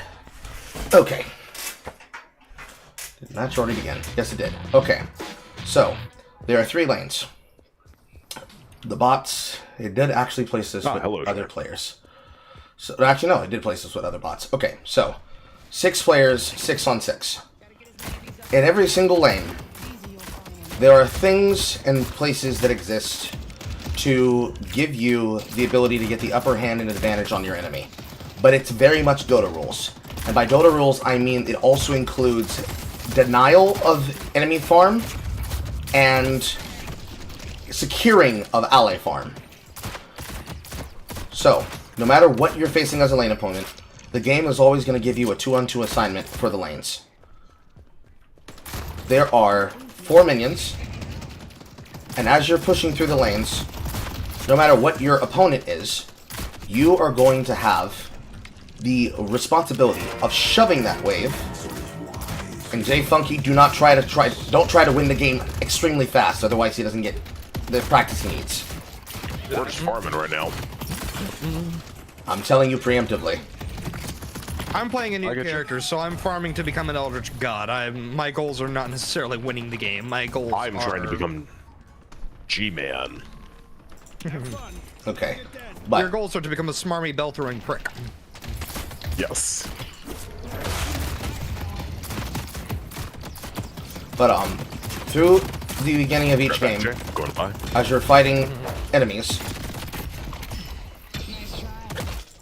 Okay. Did that short it again? Yes, it did. Okay. So, there are 3 lanes. The bots, it did actually place this with other players. So, actually, no, it did place this with other bots. Okay, so, 6 players, 6 on 6. In every single lane, there are things and places that exist to give you the ability to get the upper hand and advantage on your enemy. But it's very much Dota rules. And by Dota rules, I mean it also includes denial of enemy farm and securing of ally farm. So, no matter what you're facing as a lane opponent, the game is always going to give you a 2-on-2 assignment for the lanes. There are 4 minions, and as you're pushing through the lanes, no matter what your opponent is, you are going to have the responsibility of shoving that wave. And Jay Funky, don't try to win the game extremely fast, otherwise he doesn't get the practice he needs. We're just farming right now. I'm telling you preemptively. I'm playing a new character, so I'm farming to become an Eldritch God. My goals are not necessarily winning the game. My goals I'm trying to become G-Man. Okay, but your goals are to become a smarmy bell-throwing prick. Yes. But through the beginning of each game, as you're fighting enemies,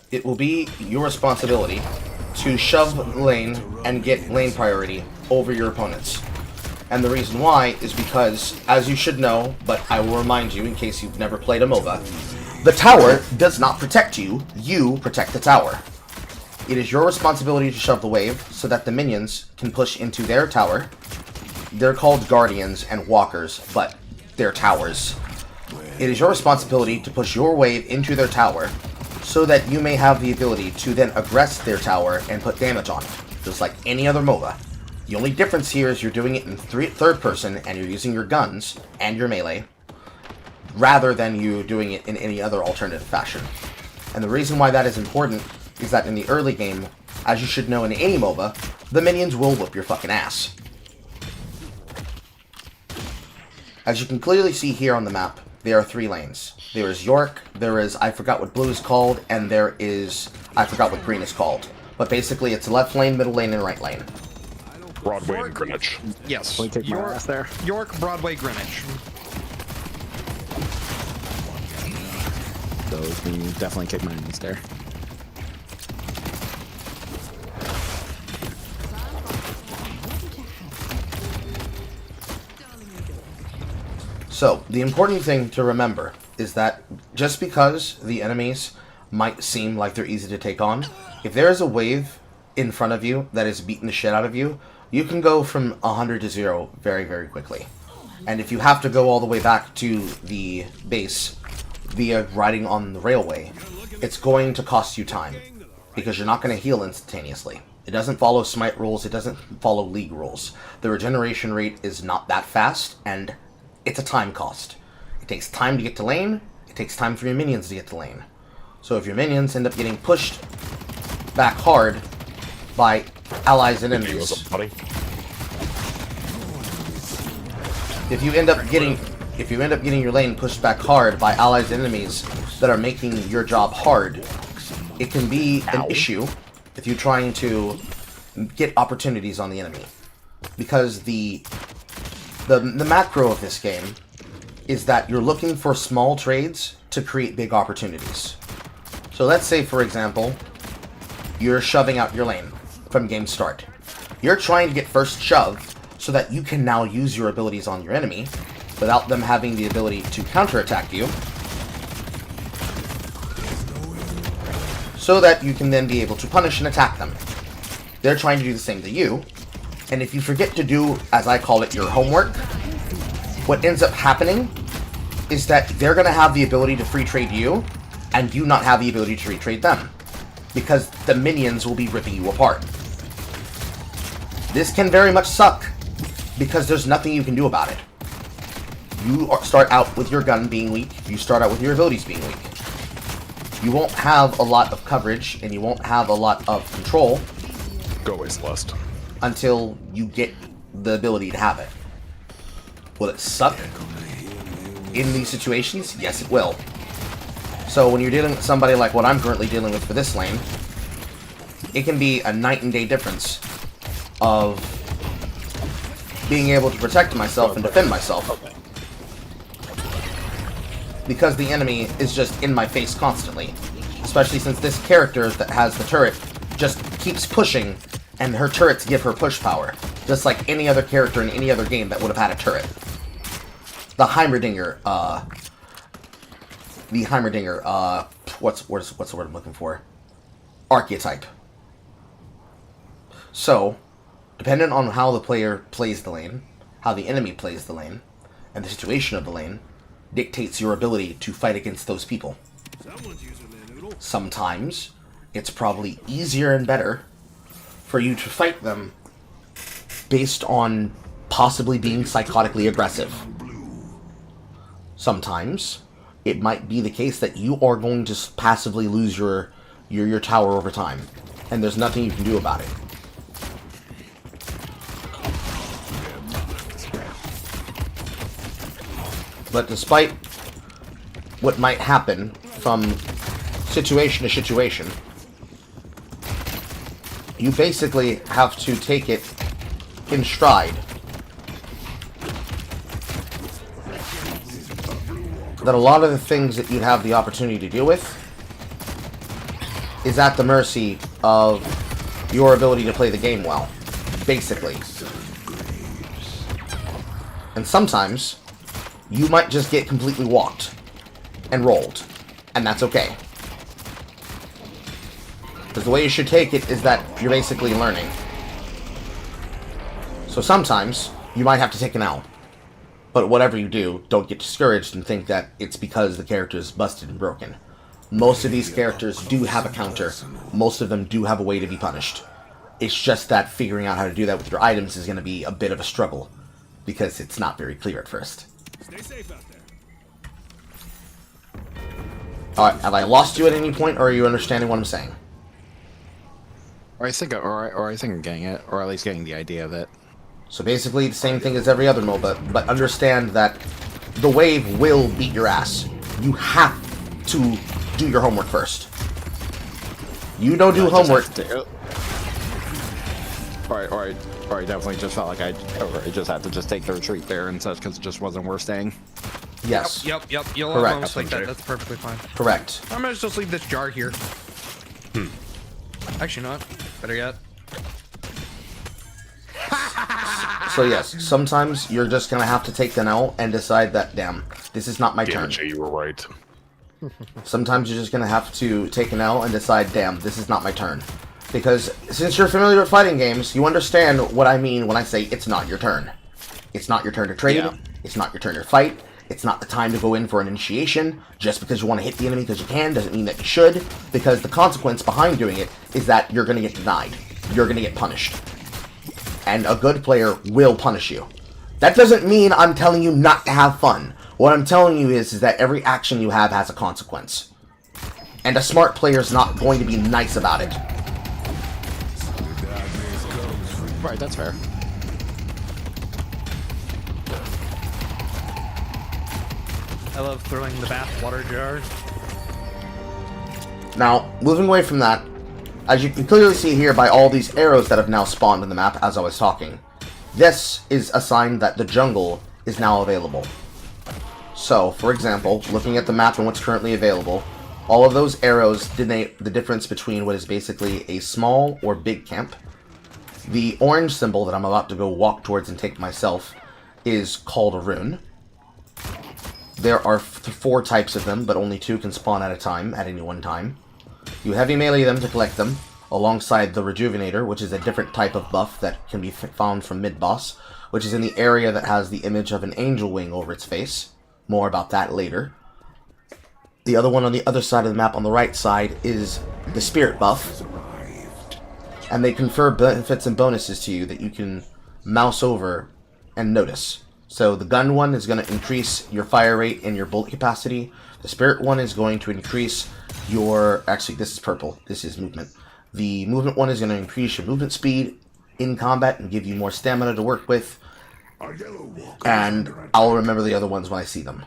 it will be your responsibility to shove lane and get lane priority over your opponents. And the reason why is because, as you should know, but I will remind you in case you've never played a MOBA, the tower does not protect you, you protect the tower. It is your responsibility to shove the wave so that the minions can push into their tower. They're called guardians and walkers, but they're towers. It is your responsibility to push your wave into their tower so that you may have the ability to then aggress their tower and put damage on it, just like any other MOBA. The only difference here is you're doing it in third person and you're using your guns and your melee, rather than you doing it in any other alternative fashion. And the reason why that is important is that in the early game, as you should know in any MOBA, the minions will whoop your fucking ass. As you can clearly see here on the map, there are 3 lanes. There is York, there is I forgot what blue is called, and there is I forgot what green is called. But basically it's left lane, middle lane, and right lane. Broadway and Greenwich. Yes. Will you kick my ass there? York, Broadway, Greenwich. Those can definitely kick my ass there. So, the important thing to remember is that just because the enemies might seem like they're easy to take on, if there is a wave in front of you that is beating the shit out of you, you can go from 100 to 0 very, very quickly. And if you have to go all the way back to the base via riding on the railway, it's going to cost you time, because you're not going to heal instantaneously. It doesn't follow smite rules, it doesn't follow league rules. The regeneration rate is not that fast, and it's a time cost. It takes time to get to lane, it takes time for your minions to get to lane. So if your minions end up getting pushed back hard by allies and enemies, if you end up getting your lane pushed back hard by allies and enemies that are making your job hard, it can be an issue if you're trying to get opportunities on the enemy. Because the macro of this game is that you're looking for small trades to create big opportunities. So let's say, for example, you're shoving out your lane from game start. You're trying to get first shove so that you can now use your abilities on your enemy without them having the ability to counterattack you, so that you can then be able to punish and attack them. They're trying to do the same to you, and if you forget to do, as I call it, your homework, what ends up happening is that they're going to have the ability to free trade you, and you not have the ability to free trade them, because the minions will be ripping you apart. This can very much suck, because there's nothing you can do about it. You start out with your gun being weak, you start out with your abilities being weak. you won't have a lot of coverage and you won't have a lot of control Go away, Celeste. until you get the ability to have it. Will it suck in these situations? Yes, it will. So when you're dealing with somebody like what I'm currently dealing with for this lane, it can be a night and day difference of being able to protect myself and defend myself. Because the enemy is just in my face constantly. Especially since this character that has the turret just keeps pushing, and her turrets give her push power. Just like any other character in any other game that would have had a turret. The Heimerdinger, what's the word I'm looking for? Archetype. So, depending on how the player plays the lane, how the enemy plays the lane, and the situation of the lane, dictates your ability to fight against those people. Sometimes, it's probably easier and better for you to fight them based on possibly being psychotically aggressive. Sometimes, it might be the case that you are going to passively lose your tower over time, and there's nothing you can do about it. But despite what might happen from situation to situation, you basically have to take it in stride. That a lot of the things that you'd have the opportunity to deal with is at the mercy of your ability to play the game well, basically. And sometimes, you might just get completely walked and rolled, and that's okay. Because the way you should take it is that you're basically learning. So sometimes, you might have to take an L. But whatever you do, don't get discouraged and think that it's because the character is busted and broken. Most of these characters do have a counter. Most of them do have a way to be punished. It's just that figuring out how to do that with your items is going to be a bit of a struggle, because it's not very clear at first. Stay safe out there. Alright, have I lost you at any point, or are you understanding what I'm saying? Or I think I'm getting it, or at least getting the idea of it. So basically the same thing as every other MOBA, but understand that the wave will beat your ass. You have to do your homework first. You don't do homework. Or I definitely just felt like I just had to just take the retreat there and such because it just wasn't worth staying. Yes. Yep. You'll Correct. have moments like that. That's perfectly fine. Correct. I'm gonna just leave this jar here. Actually not. Better yet. So yes, sometimes you're just gonna have to take the L and decide that, damn, this is not my Damn turn. it, Jay, you were right. Sometimes you're just gonna have to take an L and decide, damn, this is not my turn. Because since you're familiar with fighting games, you understand what I mean when I say it's not your turn. It's not your turn to trade, it's not your turn to fight, it's not the time to go in for an initiation. Just because you want to hit the enemy because you can doesn't mean that you should, because the consequence behind doing it is that you're gonna get denied. You're gonna get punished. And a good player will punish you. That doesn't mean I'm telling you not to have fun. What I'm telling you is that every action you have has a consequence. And a smart player is not going to be nice about it. Right, that's fair. I love throwing the bath water jar. Now, moving away from that, as you can clearly see here by all these arrows that have now spawned in the map as I was talking, this is a sign that the jungle is now available. So, for example, looking at the map and what's currently available, all of those arrows denote the difference between what is basically a small or big camp. The orange symbol that I'm about to go walk towards and take myself is called a rune. There are 4 types of them, but only 2 can spawn at a time, at any one time. You heavy melee them to collect them, alongside the Rejuvenator, which is a different type of buff that can be found from mid-boss, which is in the area that has the image of an angel wing over its face. More about that later. The other one on the other side of the map on the right side is the Spirit buff, and they confer benefits and bonuses to you that you can mouse over and notice. So the gun one is going to increase your fire rate and your bullet capacity. The spirit one is going to increase your... Actually, this is purple. This is movement. The movement one is going to increase your movement speed in combat and give you more stamina to work with. And I'll remember the other ones when I see them.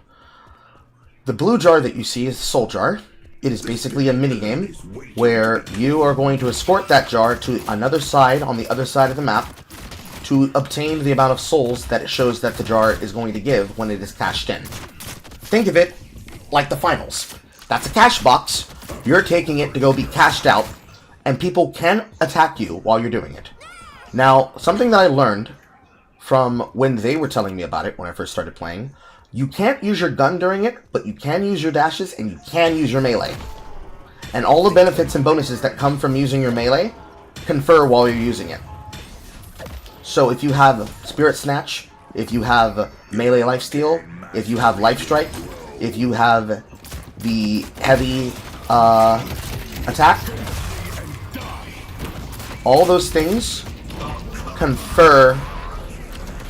The blue jar that you see is the soul jar. It is basically a minigame where you are going to escort that jar to another side on the other side of the map to obtain the amount of souls that it shows that the jar is going to give when it is cashed in. Think of it like the finals. That's a cash box. You're taking it to go be cashed out, and people can attack you while you're doing it. Now, something that I learned from when they were telling me about it when I first started playing, you can't use your gun during it, but you can use your dashes and you can use your melee. And all the benefits and bonuses that come from using your melee confer while you're using it. So if you have Spirit Snatch, if you have Melee Lifesteal, if you have Life Strike, if you have the Heavy Attack, all those things confer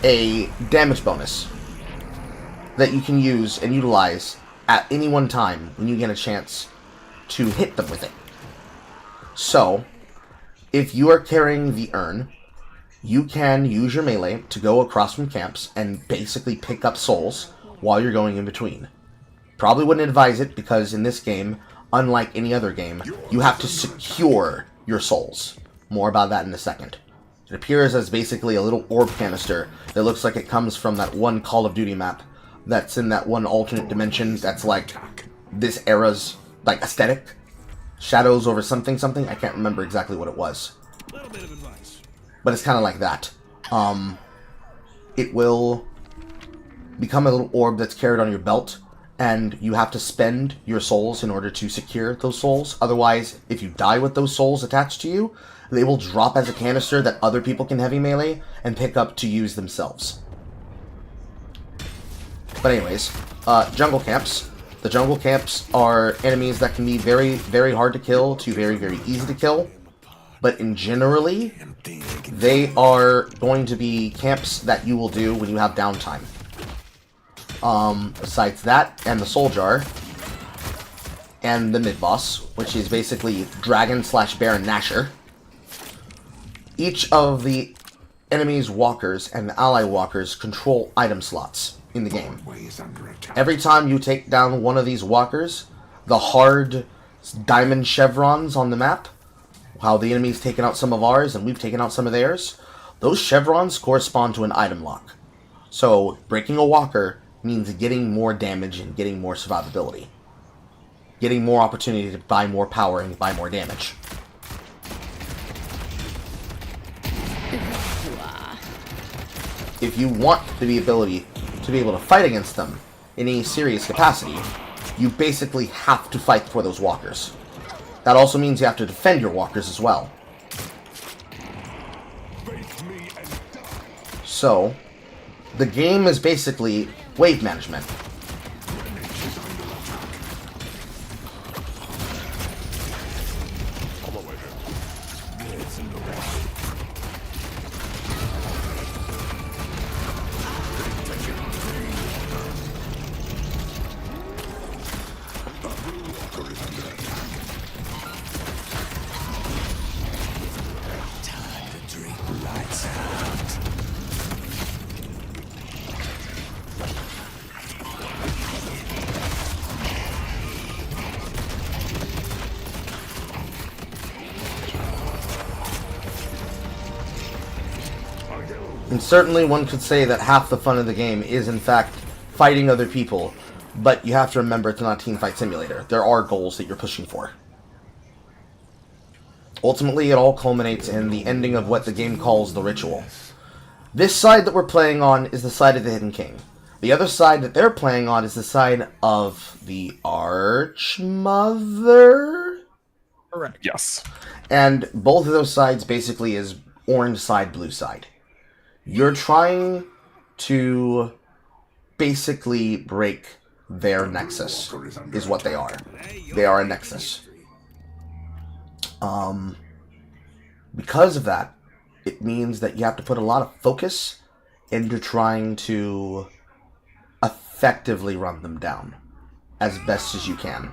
a damage bonus that you can use and utilize at any one time when you get a chance to hit them with it. So, if you are carrying the urn, you can use your melee to go across from camps and basically pick up souls while you're going in between. Probably wouldn't advise it because in this game, unlike any other game, you have to secure your souls. More about that in a second. It appears as basically a little orb canister that looks like it comes from that one Call of Duty map that's in that one alternate dimension that's like this era's like aesthetic. Shadows over something something. I can't remember exactly what it was. But it's kind of like that. It will become a little orb that's carried on your belt, and you have to spend your souls in order to secure those souls. Otherwise, if you die with those souls attached to you, they will drop as a canister that other people can heavy melee and pick up to use themselves. But anyways, jungle camps. The jungle camps are enemies that can be very, very hard to kill to very, very easy to kill. But in generally, they are going to be camps that you will do when you have downtime. Besides that, and the soul jar, and the mid-boss, which is basically Dragon / Baron Nashor. Each of the enemy's walkers and the ally walkers control item slots in the game. Every time you take down one of these walkers, the hard diamond chevrons on the map, how the enemy's taken out some of ours and we've taken out some of theirs, those chevrons correspond to an item lock. So breaking a walker means getting more damage and getting more survivability. Getting more opportunity to buy more power and buy more damage. If you want the ability to be able to fight against them in any serious capacity, you basically have to fight for those walkers. That also means you have to defend your walkers as well. So, the game is basically wave management. And certainly one could say that half the fun of the game is in fact fighting other people, but you have to remember it's not a teamfight simulator. There are goals that you're pushing for. Ultimately, it all culminates in the ending of what the game calls the ritual. This side that we're playing on is the side of the Hidden King. The other side that they're playing on is the side of the Archmother? Correct. Yes. And both of those sides basically is orange side, blue side. You're trying to basically break their nexus, is what they are. They are a nexus. Because of that, it means that you have to put a lot of focus into trying to effectively run them down as best as you can.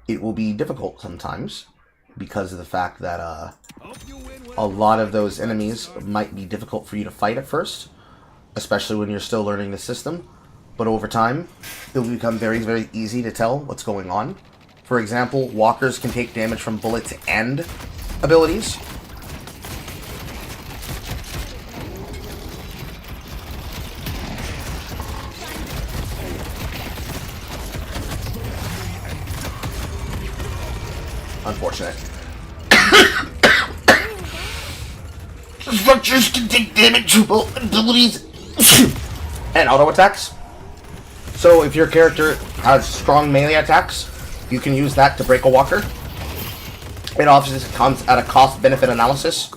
It will be difficult sometimes because of the fact that a lot of those enemies might be difficult for you to fight at first, especially when you're still learning the system. But over time, it will become very, very easy to tell what's going on. For example, walkers can take damage from bullets and abilities. Unfortunate. Structures can take damage from both abilities and auto attacks. So if your character has strong melee attacks, you can use that to break a walker. It obviously comes at a cost-benefit analysis.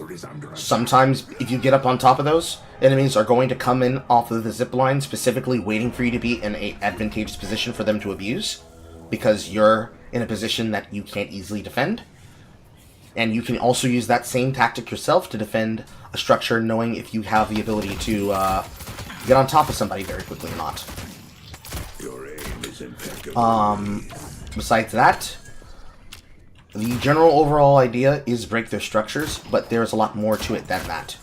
Sometimes, if you get up on top of those, enemies are going to come in off of the zip line, specifically waiting for you to be in an advantageous position for them to abuse, because you're in a position that you can't easily defend. And you can also use that same tactic yourself to defend a structure, knowing if you have the ability to get on top of somebody very quickly or not. Your aim is impeccable. Besides that, the general overall idea is break their structures, but there's a lot more to it than that.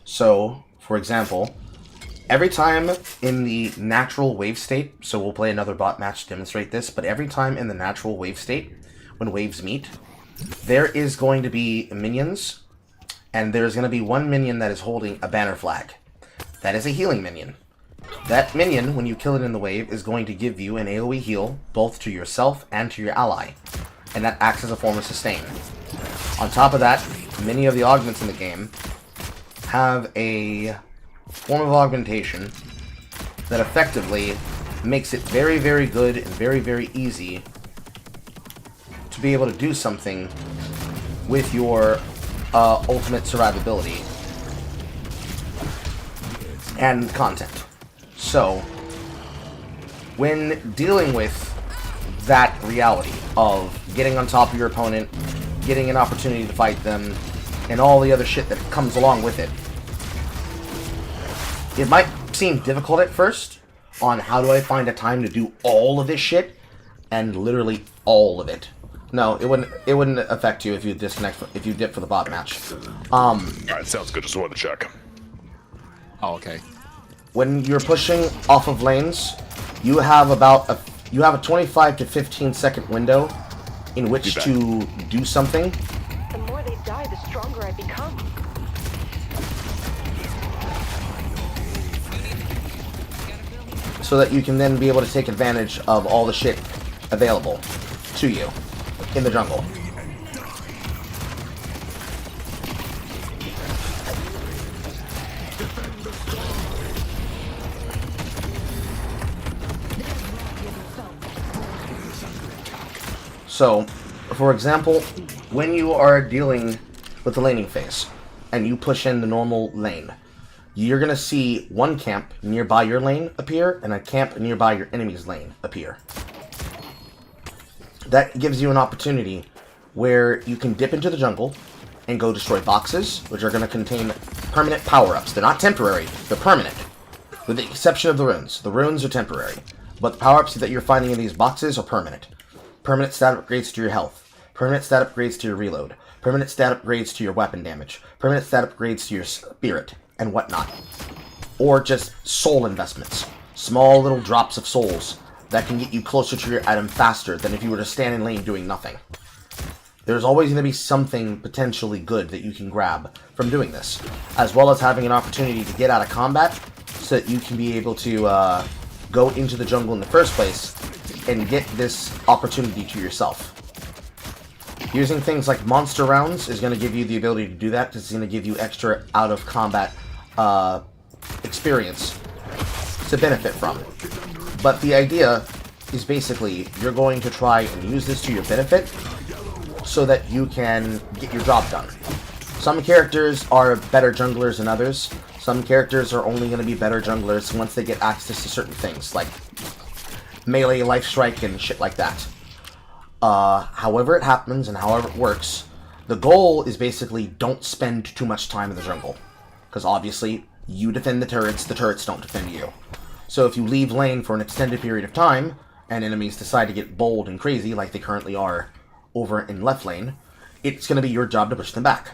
So, for example, every time in the natural wave state, so we'll play another bot match to demonstrate this, but every time in the natural wave state, when waves meet, there is going to be minions, and there's going to be one minion that is holding a banner flag. That is a healing minion. That minion, when you kill it in the wave, is going to give you an AoE heal, both to yourself and to your ally, and that acts as a form of sustain. On top of that, many of the augments in the game have a form of augmentation that effectively makes it very, very good and very, very easy to be able to do something with your ultimate survivability and content. So, when dealing with that reality of getting on top of your opponent, getting an opportunity to fight them, and all the other shit that comes along with it, it might seem difficult at first on how do I find a time to do all of this shit, and literally all of it. No, it wouldn't affect you if you disconnect if you dip for the bot match. Alright, sounds good. Just wanted to check. Oh, okay. When you're pushing off of lanes, you have a 25 to 15 second window in which to do something. The more they die, the stronger I become. So that you can then be able to take advantage of all the shit available to you in the jungle. So, for example, when you are dealing with the laning phase, and you push in the normal lane, you're going to see one camp nearby your lane appear, and a camp nearby your enemy's lane appear. That gives you an opportunity where you can dip into the jungle and go destroy boxes, which are going to contain permanent power-ups. They're not temporary, they're permanent. With the exception of the runes. The runes are temporary, but the power-ups that you're finding in these boxes are permanent. Permanent stat upgrades to your health, permanent stat upgrades to your reload, permanent stat upgrades to your weapon damage, permanent stat upgrades to your spirit, and whatnot. Or just soul investments. Small little drops of souls that can get you closer to your item faster than if you were to stand in lane doing nothing. There's always going to be something potentially good that you can grab from doing this, as well as having an opportunity to get out of combat so that you can be able to go into the jungle in the first place and get this opportunity to yourself. Using things like monster rounds is going to give you the ability to do that, because it's going to give you extra out-of-combat experience to benefit from. But the idea is basically you're going to try and use this to your benefit so that you can get your job done. Some characters are better junglers than others. Some characters are only going to be better junglers once they get access to certain things, like melee, life strike, and shit like that. However it happens and however it works, the goal is basically don't spend too much time in the jungle. Because obviously, you defend the turrets don't defend you. So if you leave lane for an extended period of time, and enemies decide to get bold and crazy like they currently are over in left lane, it's going to be your job to push them back.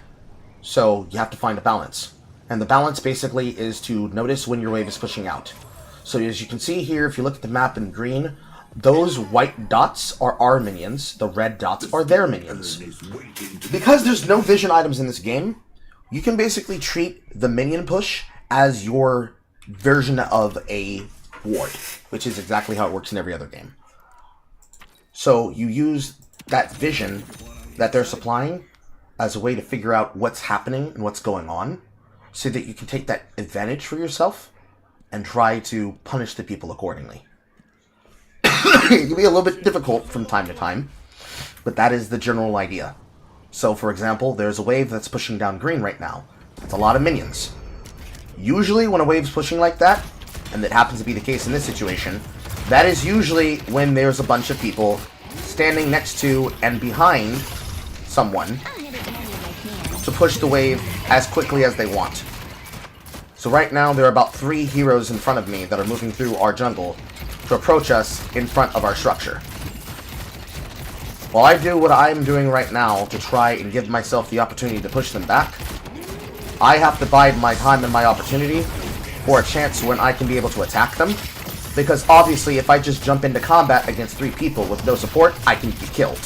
So you have to find a balance. And the balance basically is to notice when your wave is pushing out. So as you can see here, if you look at the map in green, those white dots are our minions, the red dots are their minions. Because there's no vision items in this game, you can basically treat the minion push as your version of a ward, which is exactly how it works in every other game. So you use that vision that they're supplying as a way to figure out what's happening and what's going on, so that you can take that advantage for yourself and try to punish the people accordingly. It can be a little bit difficult from time to time, but that is the general idea. So, for example, there's a wave that's pushing down green right now. It's a lot of minions. Usually when a wave's pushing like that, and that happens to be the case in this situation, that is usually when there's a bunch of people standing next to and behind someone to push the wave as quickly as they want. So right now there are about 3 heroes in front of me that are moving through our jungle to approach us in front of our structure. While I do what I'm doing right now to try and give myself the opportunity to push them back, I have to bide my time and my opportunity for a chance when I can be able to attack them. Because obviously if I just jump into combat against 3 people with no support, I can be killed.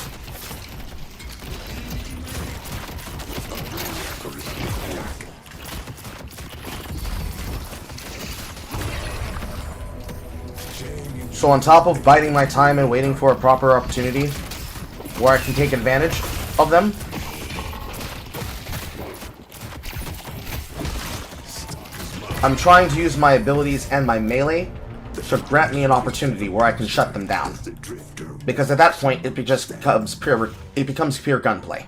So on top of biding my time and waiting for a proper opportunity where I can take advantage of them, I'm trying to use my abilities and my melee to grant me an opportunity where I can shut them down. Because at that point, it becomes pure gunplay.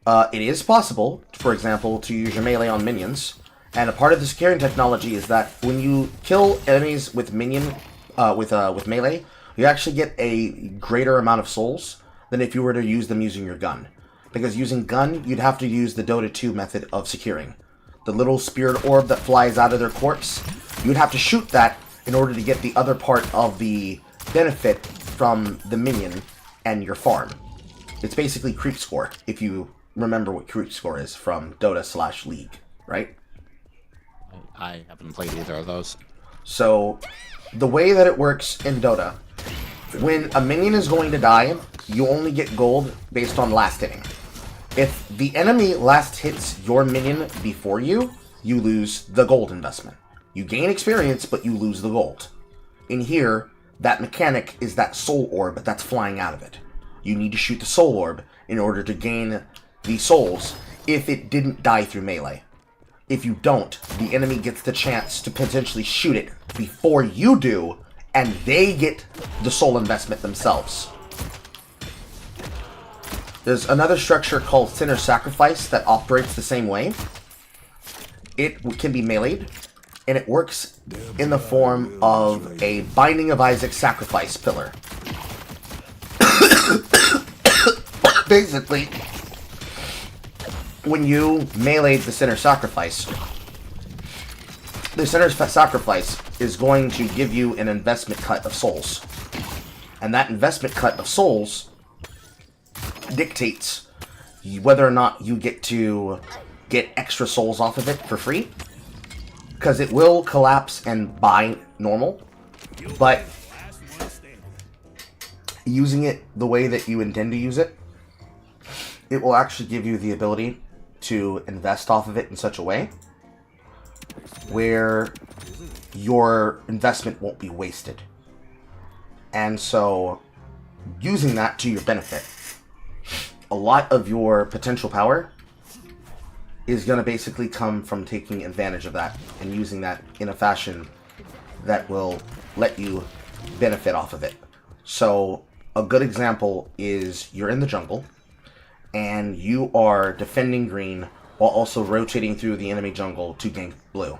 It is possible, for example, to use your melee on minions, and a part of the securing technology is that when you kill enemies with with melee, you actually get a greater amount of souls than if you were to use them using your gun. Because using gun, you'd have to use the Dota 2 method of securing. The little spirit orb that flies out of their corpse, you'd have to shoot that in order to get the other part of the benefit from the minion and your farm. It's basically creep score, if you remember what creep score is from Dota/League, right? I haven't played either of those. So, the way that it works in Dota, when a minion is going to die, you only get gold based on last hitting. If the enemy last hits your minion before you, you lose the gold investment. You gain experience, but you lose the gold. In here, that mechanic is that soul orb that's flying out of it. You need to shoot the soul orb in order to gain the souls if it didn't die through melee. If you don't, the enemy gets the chance to potentially shoot it before you do, and they get the soul investment themselves. There's another structure called Sinner Sacrifice that operates the same way. It can be meleeed, and it works in the form of a Binding of Isaac sacrifice pillar. Basically, when you melee the Sinner Sacrifice, the Sinner Sacrifice is going to give you an investment cut of souls. And that investment cut of souls dictates whether or not you get to get extra souls off of it for free. Because it will collapse and buy normal, but using it the way that you intend to use it, it will actually give you the ability to invest off of it in such a way where your investment won't be wasted. And so, using that to your benefit, a lot of your potential power is going to basically come from taking advantage of that and using that in a fashion that will let you benefit off of it. So, a good example is you're in the jungle and you are defending green while also rotating through the enemy jungle to gank blue.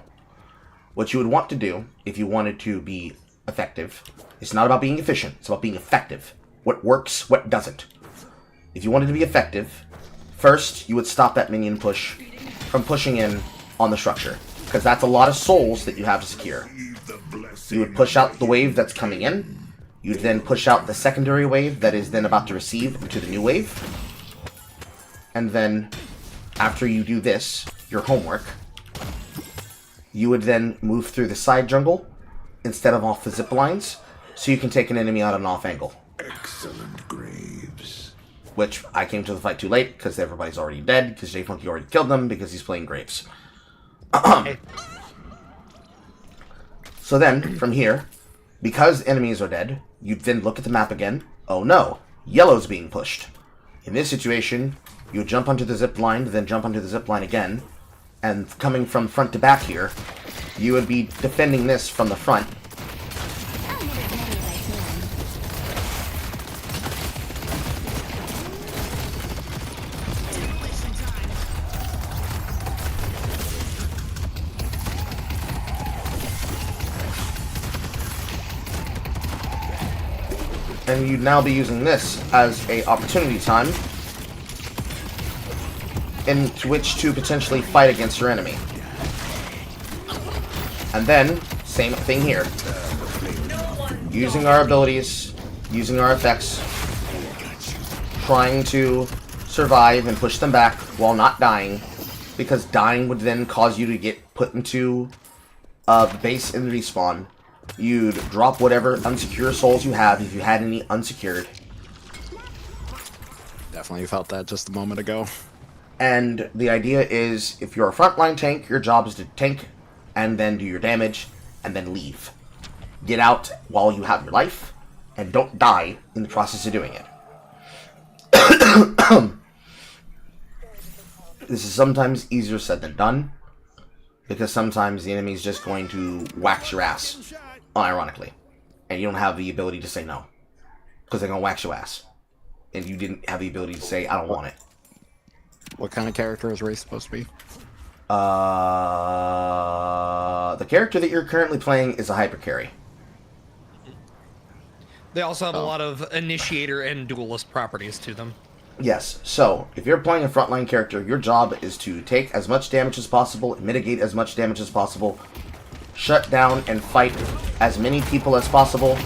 What you would want to do if you wanted to be effective, it's not about being efficient, it's about being effective. What works, what doesn't. If you wanted to be effective, first you would stop that minion push from pushing in on the structure. because that's a lot of souls that you have to secure. You would push out the wave that's coming in. You'd then push out the secondary wave that is then about to receive into the new wave. And then, after you do this, your homework, you would then move through the side jungle instead of off the zip lines, so you can take an enemy out at an off angle. Excellent Graves. Which I came to the fight too late because everybody's already dead because J Funky already killed them because he's playing Graves. So then, from here, because enemies are dead, you then look at the map again. Oh no, yellow's being pushed. In this situation, you would jump onto the zip line, then jump onto the zip line again, and coming from front to back here, you would be defending this from the front. And you'd now be using this as a opportunity time in which to potentially fight against your enemy. And then, same thing here. Using our abilities, using our effects, trying to survive and push them back while not dying, because dying would then cause you to get put into the base and respawn. You'd drop whatever unsecure souls you have, if you had any unsecured. Definitely felt that just a moment ago. And the idea is, if you're a frontline tank, your job is to tank, and then do your damage, and then leave. Get out while you have your life, and don't die in the process of doing it. This is sometimes easier said than done, because sometimes the enemy's just going to wax your ass, unironically, and you don't have the ability to say no, because they're going to wax your ass, and you didn't have the ability to say, I don't want it. What kind of character is Ray supposed to be? The character that you're currently playing is a hyper carry. They also have a lot of initiator and duelist properties to them. Yes, so if you're playing a frontline character, your job is to take as much damage as possible, mitigate as much damage as possible, shut down and fight as many people as possible,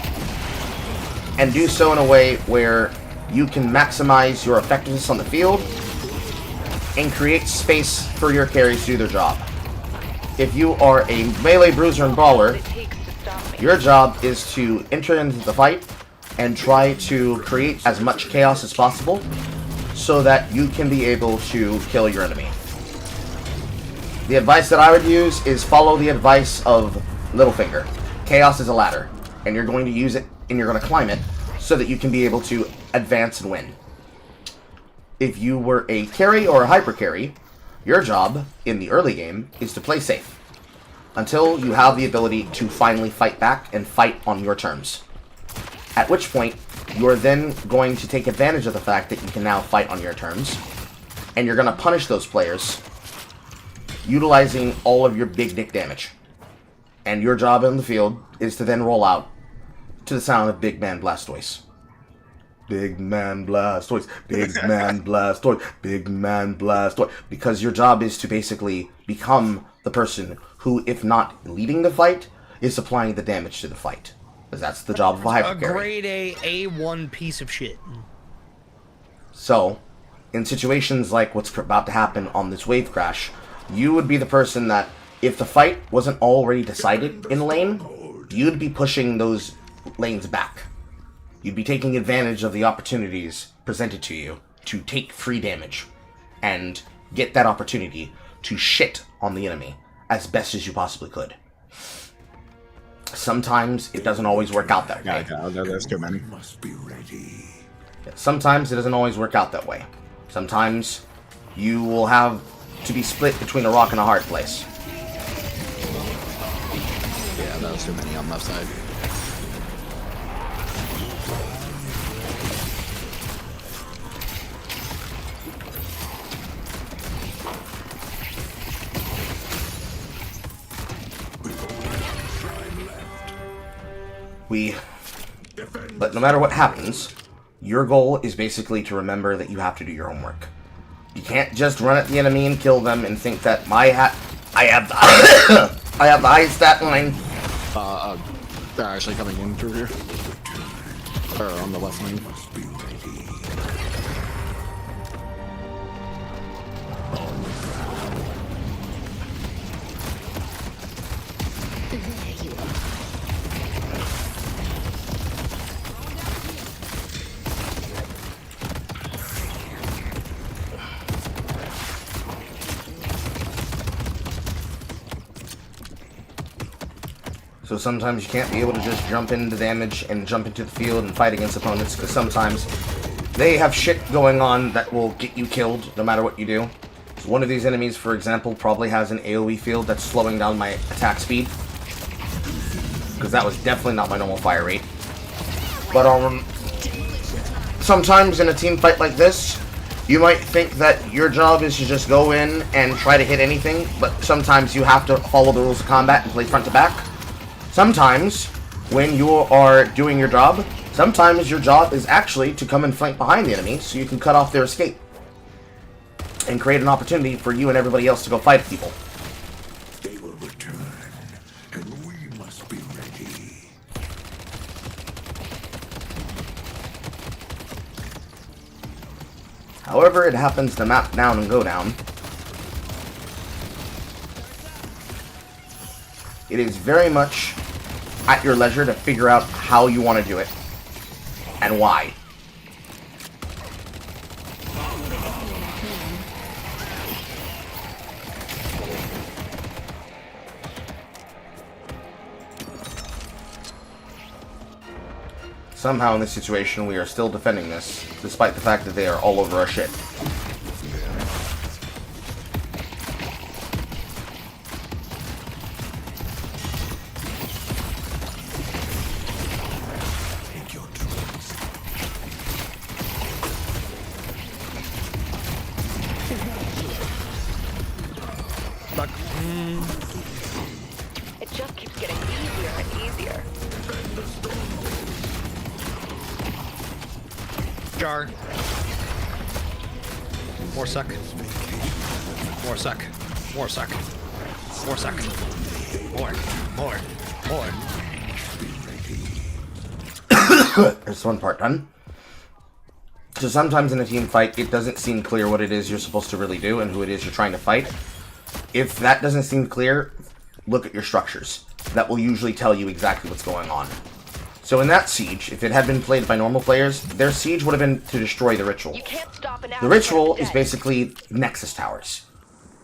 and do so in a way where you can maximize your effectiveness on the field and create space for your carries to do their job. If you are a melee bruiser and brawler, your job is to enter into the fight and try to create as much chaos as possible so that you can be able to kill your enemy. The advice that I would use is follow the advice of Littlefinger. Chaos is a ladder, and you're going to use it and you're going to climb it so that you can be able to advance and win. If you were a carry or a hyper carry, your job in the early game is to play safe until you have the ability to finally fight back and fight on your terms. At which point, you're then going to take advantage of the fact that you can now fight on your terms, and you're going to punish those players utilizing all of your big dick damage. And your job in the field is to then roll out to the sound of Big Man Blastoise. Big Man Blastoise, Big Man Blastoise, Big Man Blastoise. Because your job is to basically become the person who, if not leading the fight, is supplying the damage to the fight. Because that's the job of a hyper carry. A grade A1 piece of shit. So, in situations like what's about to happen on this wave crash, you would be the person that, if the fight wasn't already decided in lane, you'd be pushing those lanes back. You'd be taking advantage of the opportunities presented to you to take free damage and get that opportunity to shit on the enemy as best as you possibly could. Sometimes it doesn't always work out that way. There's too many. Must be ready. Sometimes it doesn't always work out that way. Sometimes you will have to be split between a rock and a hard place. Yeah, that was too many on left side. But no matter what happens, your goal is basically to remember that you have to do your homework. You can't just run at the enemy and kill them and think that I have I have the highest stat line. They're actually coming in through here. Or on the left lane. So sometimes you can't be able to just jump into damage and jump into the field and fight against opponents, because sometimes they have shit going on that will get you killed no matter what you do. So one of these enemies, for example, probably has an AoE field that's slowing down my attack speed, because that was definitely not my normal fire rate. But sometimes in a team fight like this, you might think that your job is to just go in and try to hit anything, but sometimes you have to follow the rules of combat and play front to back. Sometimes, when you are doing your job, sometimes your job is actually to come and flank behind the enemy so you can cut off their escape and create an opportunity for you and everybody else to go fight people. They will return, and we must be ready. However it happens to map down and go down, it is very much at your leisure to figure out how you want to do it and why. Somehow in this situation we are still defending this, despite the fact that they are all over our shit. It just keeps getting easier and easier. Jar. More suck. More suck. More suck. More suck. More. More. More. There's one part done. So sometimes in a team fight, it doesn't seem clear what it is you're supposed to really do and who it is you're trying to fight. If that doesn't seem clear, look at your structures. That will usually tell you exactly what's going on. So in that siege, if it had been played by normal players, their siege would have been to destroy the ritual. You can't stop an The ritual is basically Nexus Towers.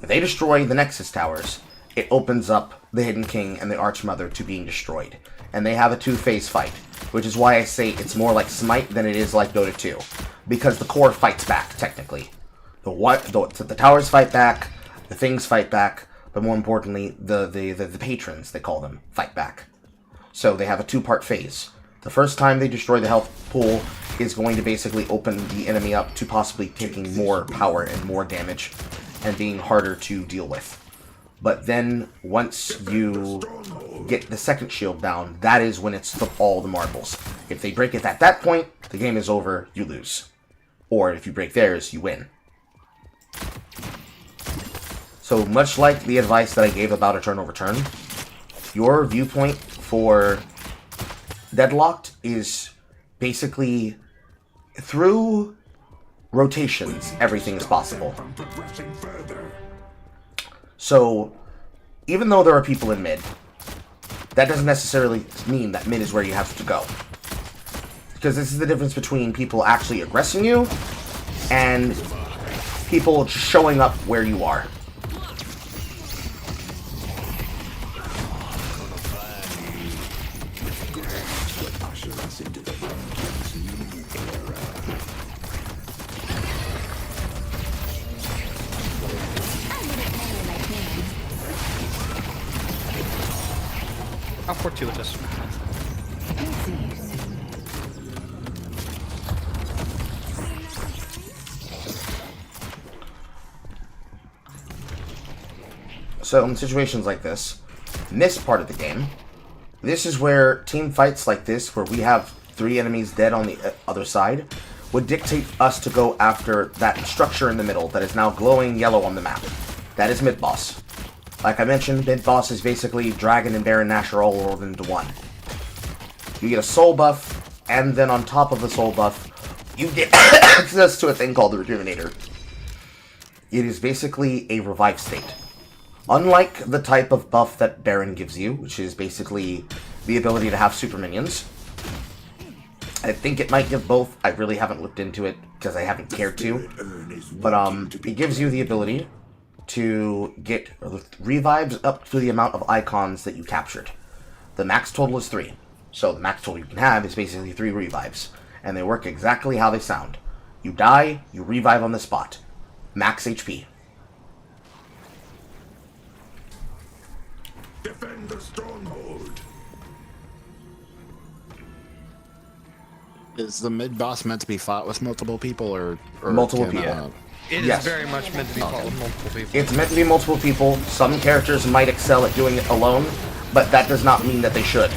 If they destroy the Nexus Towers, it opens up the Hidden King and the Archmother to being destroyed. And they have a two-phase fight, which is why I say it's more like Smite than it is like Dota 2. Because the core fights back, technically. The towers fight back, the things fight back, but more importantly, the patrons, they call them, fight back. So they have a two-part phase. The first time they destroy the health pool is going to basically open the enemy up to possibly taking more power and more damage and being harder to deal with. But then, once you get the second shield down, that is when it's all the marbles. If they break it at that point, the game is over, you lose. Or if you break theirs, you win. So much like the advice that I gave about a turnover turn, your viewpoint for Deadlocked is basically through rotations, everything is possible. So, even though there are people in mid, that doesn't necessarily mean that mid is where you have to go. Because this is the difference between people actually aggressing you and people showing up where you are. How fortuitous. So in situations like this, in this part of the game, this is where team fights like this, where we have 3 enemies dead on the other side, would dictate us to go after that structure in the middle that is now glowing yellow on the map. That is mid-boss. Like I mentioned, mid-boss is basically Dragon and Baron Nashor all rolled into one. You get a soul buff, and then on top of the soul buff, you get access to a thing called the Rejuvenator. It is basically a revive state. Unlike the type of buff that Baron gives you, which is basically the ability to have super minions, I think it might give both. I really haven't looked into it because I haven't cared to. But it gives you the ability to get revives up to the amount of icons that you captured. The max total is 3. So the max total you can have is basically 3 revives. And they work exactly how they sound. You die, you revive on the spot. Max HP. Defend the stronghold. Is the mid boss meant to be fought with multiple people or Multiple can, people. It is Yes. very much meant to be fought with multiple people. It's meant to be multiple people. Some characters might excel at doing it alone, but that does not mean that they should.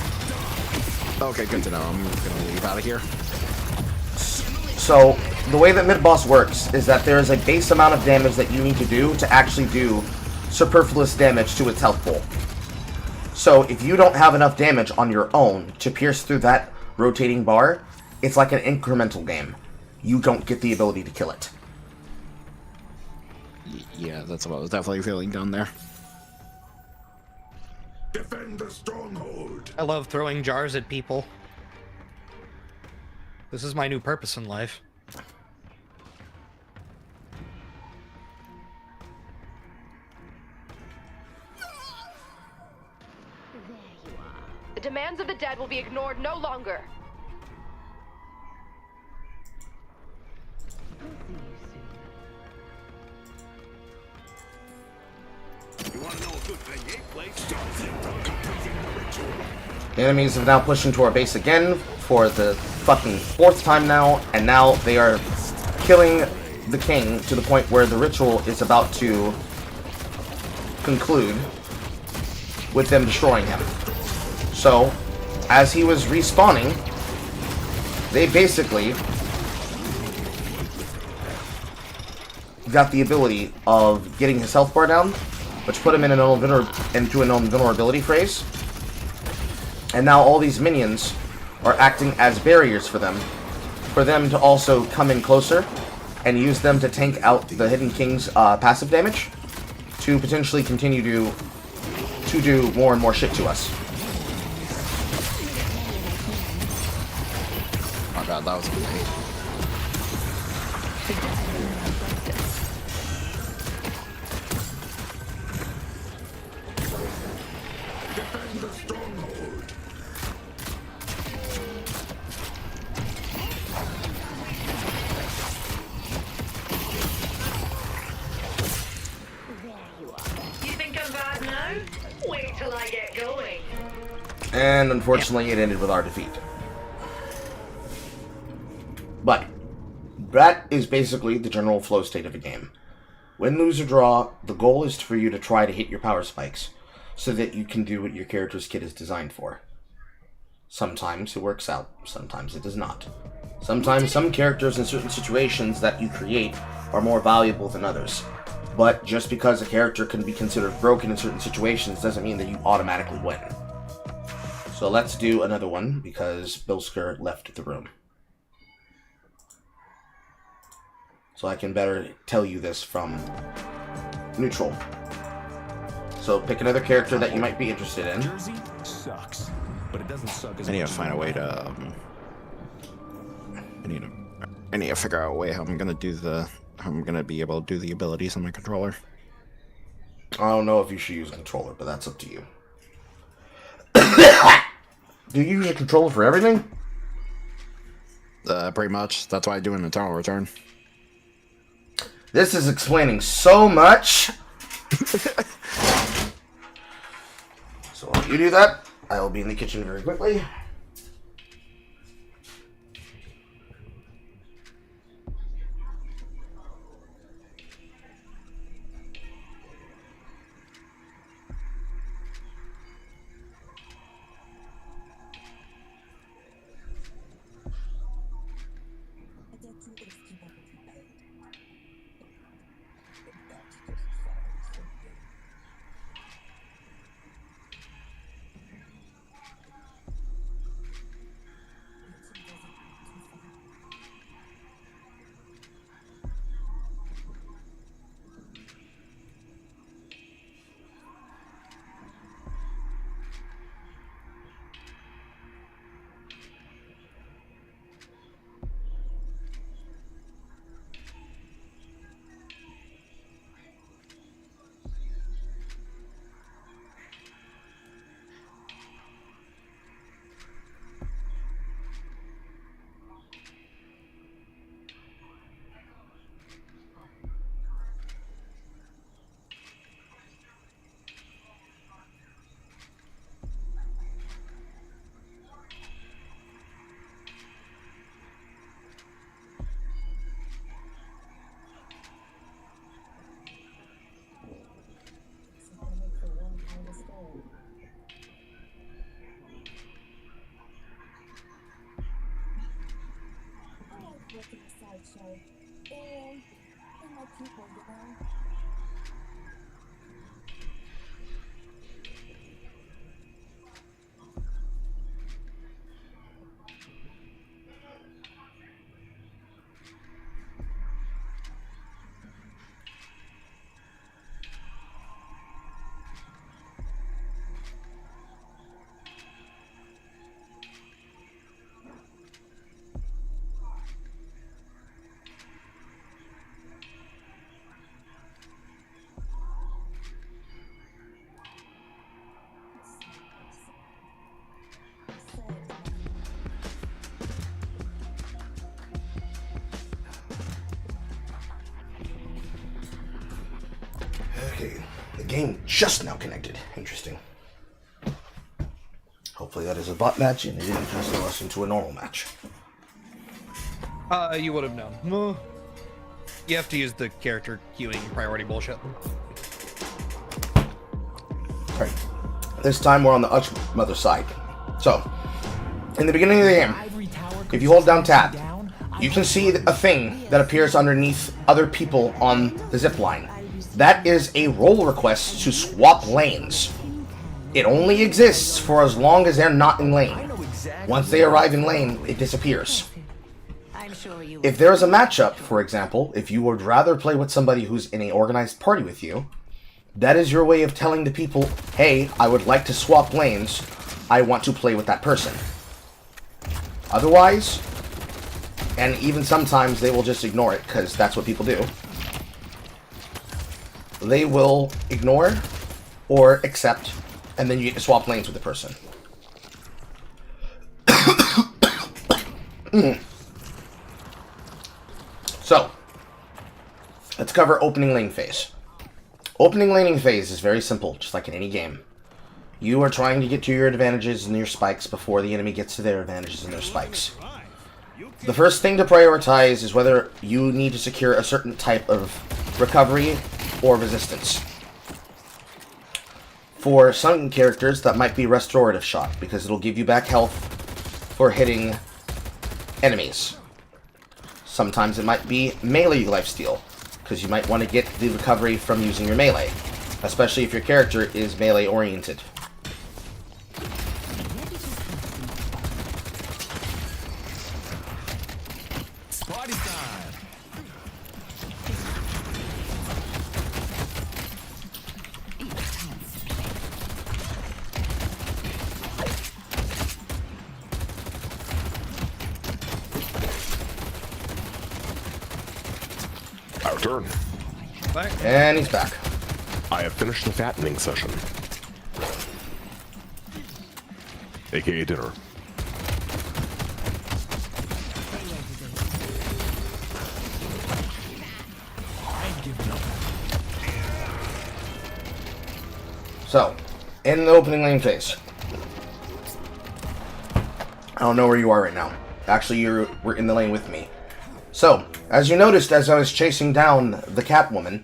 Okay, good to know. I'm gonna leave out of here. So, the way that mid-boss works is that there is a base amount of damage that you need to do to actually do superfluous damage to its health pool. So, if you don't have enough damage on your own to pierce through that rotating bar, it's like an incremental game. You don't get the ability to kill it. Yeah, that's what I was definitely feeling down there. Defend the stronghold. I love throwing jars at people. This is my new purpose in life. The demands of the dead will be ignored no longer. You want to know a good thing, eh, Blake? The enemies have now pushed into our base again for the fucking 4th time now, and now they are killing the king to the point where the ritual is about to conclude with them destroying him. So, as he was respawning, they basically got the ability of getting his health bar down, which put him in into an invulnerability phase. And now all these minions are acting as barriers for them to also come in closer and use them to tank out the Hidden King's passive damage to potentially continue to do more and more shit to us. Oh god, that was great. Defend the stronghold. You think I'm bad now? Wait till I get going. And unfortunately, it ended with our defeat. But that is basically the general flow state of a game. Win, lose, or draw, the goal is for you to try to hit your power spikes so that you can do what your character's kit is designed for. Sometimes it works out, sometimes it does not. Sometimes some characters in certain situations that you create are more valuable than others. But just because a character can be considered broken in certain situations doesn't mean that you automatically win. So let's do another one because Bilsker left the room. So I can better tell you this from neutral. So pick another character that you might be interested in. Jersey sucks, but it doesn't suck as I need to much as find a way to. I need to figure out a way how I'm gonna be able to do the abilities on my controller. I don't know if you should use a controller, but that's up to you. Do you use a controller for everything? Pretty much. That's why I do an Eternal Return. This is explaining so much. So while you do that, I will be in the kitchen very quickly. Okay, the game just now connected. Interesting. Hopefully that is a bot match and it didn't transfer us into a normal match. You would have known. You have to use the character queuing priority bullshit. Alright, this time we're on the Mother side. So, in the beginning of the game, if you hold down tab, you can see a thing that appears underneath other people on the zip line. That is a role request to swap lanes. It only exists for as long as they're not in lane. Once they arrive in lane, it disappears. If there is a matchup, for example, if you would rather play with somebody who's in an organized party with you, that is your way of telling the people, hey, I would like to swap lanes, I want to play with that person. Otherwise, and even sometimes they will just ignore it, because that's what people do, they will ignore or accept, and then you get to swap lanes with the person. So, let's cover opening lane phase. Opening laning phase is very simple, just like in any game. You are trying to get to your advantages and your spikes before the enemy gets to their advantages and their spikes. The first thing to prioritize is whether you need to secure a certain type of recovery or resistance. For some characters, that might be restorative shot, because it'll give you back health for hitting enemies. Sometimes it might be melee lifesteal, because you might want to get the recovery from using your melee, especially if your character is melee oriented. Our turn. And he's back. I have finished the fattening session. AKA dinner. So, in the opening lane phase. I don't know where you are right now. Actually, we're in the lane with me. So, as you noticed as I was chasing down the Catwoman,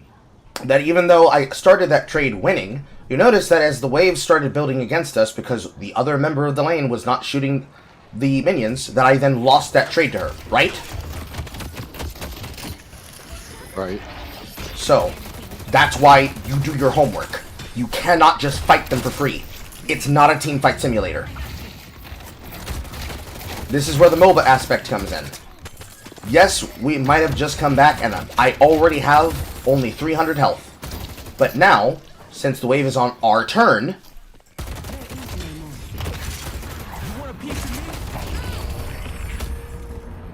that even though I started that trade winning, you notice that as the waves started building against us because the other member of the lane was not shooting the minions, that I then lost that trade to her, right? Right. So, that's why you do your homework. You cannot just fight them for free. It's not a teamfight simulator. This is where the MOBA aspect comes in. Yes, we might have just come back and I already have only 300 health. But now, since the wave is on our turn,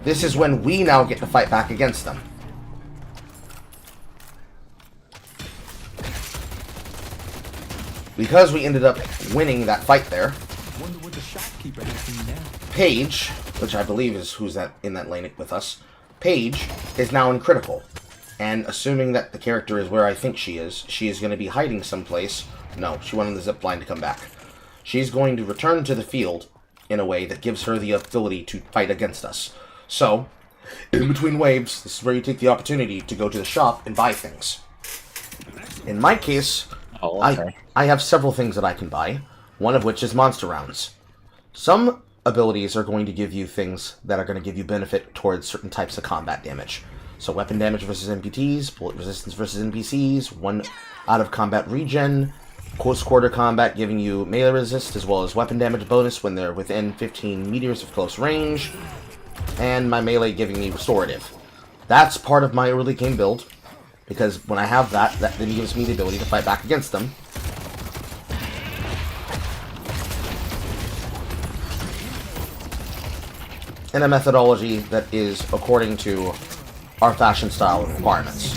this is when we now get to fight back against them. Because we ended up winning that fight there, Paige, which I believe is who's that in that lane with us, Paige is now in critical. And assuming that the character is where I think she is going to be hiding someplace. No, she went on the zip line to come back. She's going to return to the field in a way that gives her the ability to fight against us. So, in between waves, this is where you take the opportunity to go to the shop and buy things. In my case, I have several things that I can buy, one of which is monster rounds. Some abilities are going to give you things that are going to give you benefit towards certain types of combat damage. So weapon damage versus NPTs, bullet resistance versus NPCs, 1 out of combat regen, close quarter combat giving you melee resist as well as weapon damage bonus when they're within 15 meters of close range, and my melee giving me restorative. That's part of my early game build, because when I have that then gives me the ability to fight back against them. In a methodology that is according to our fashion style and requirements.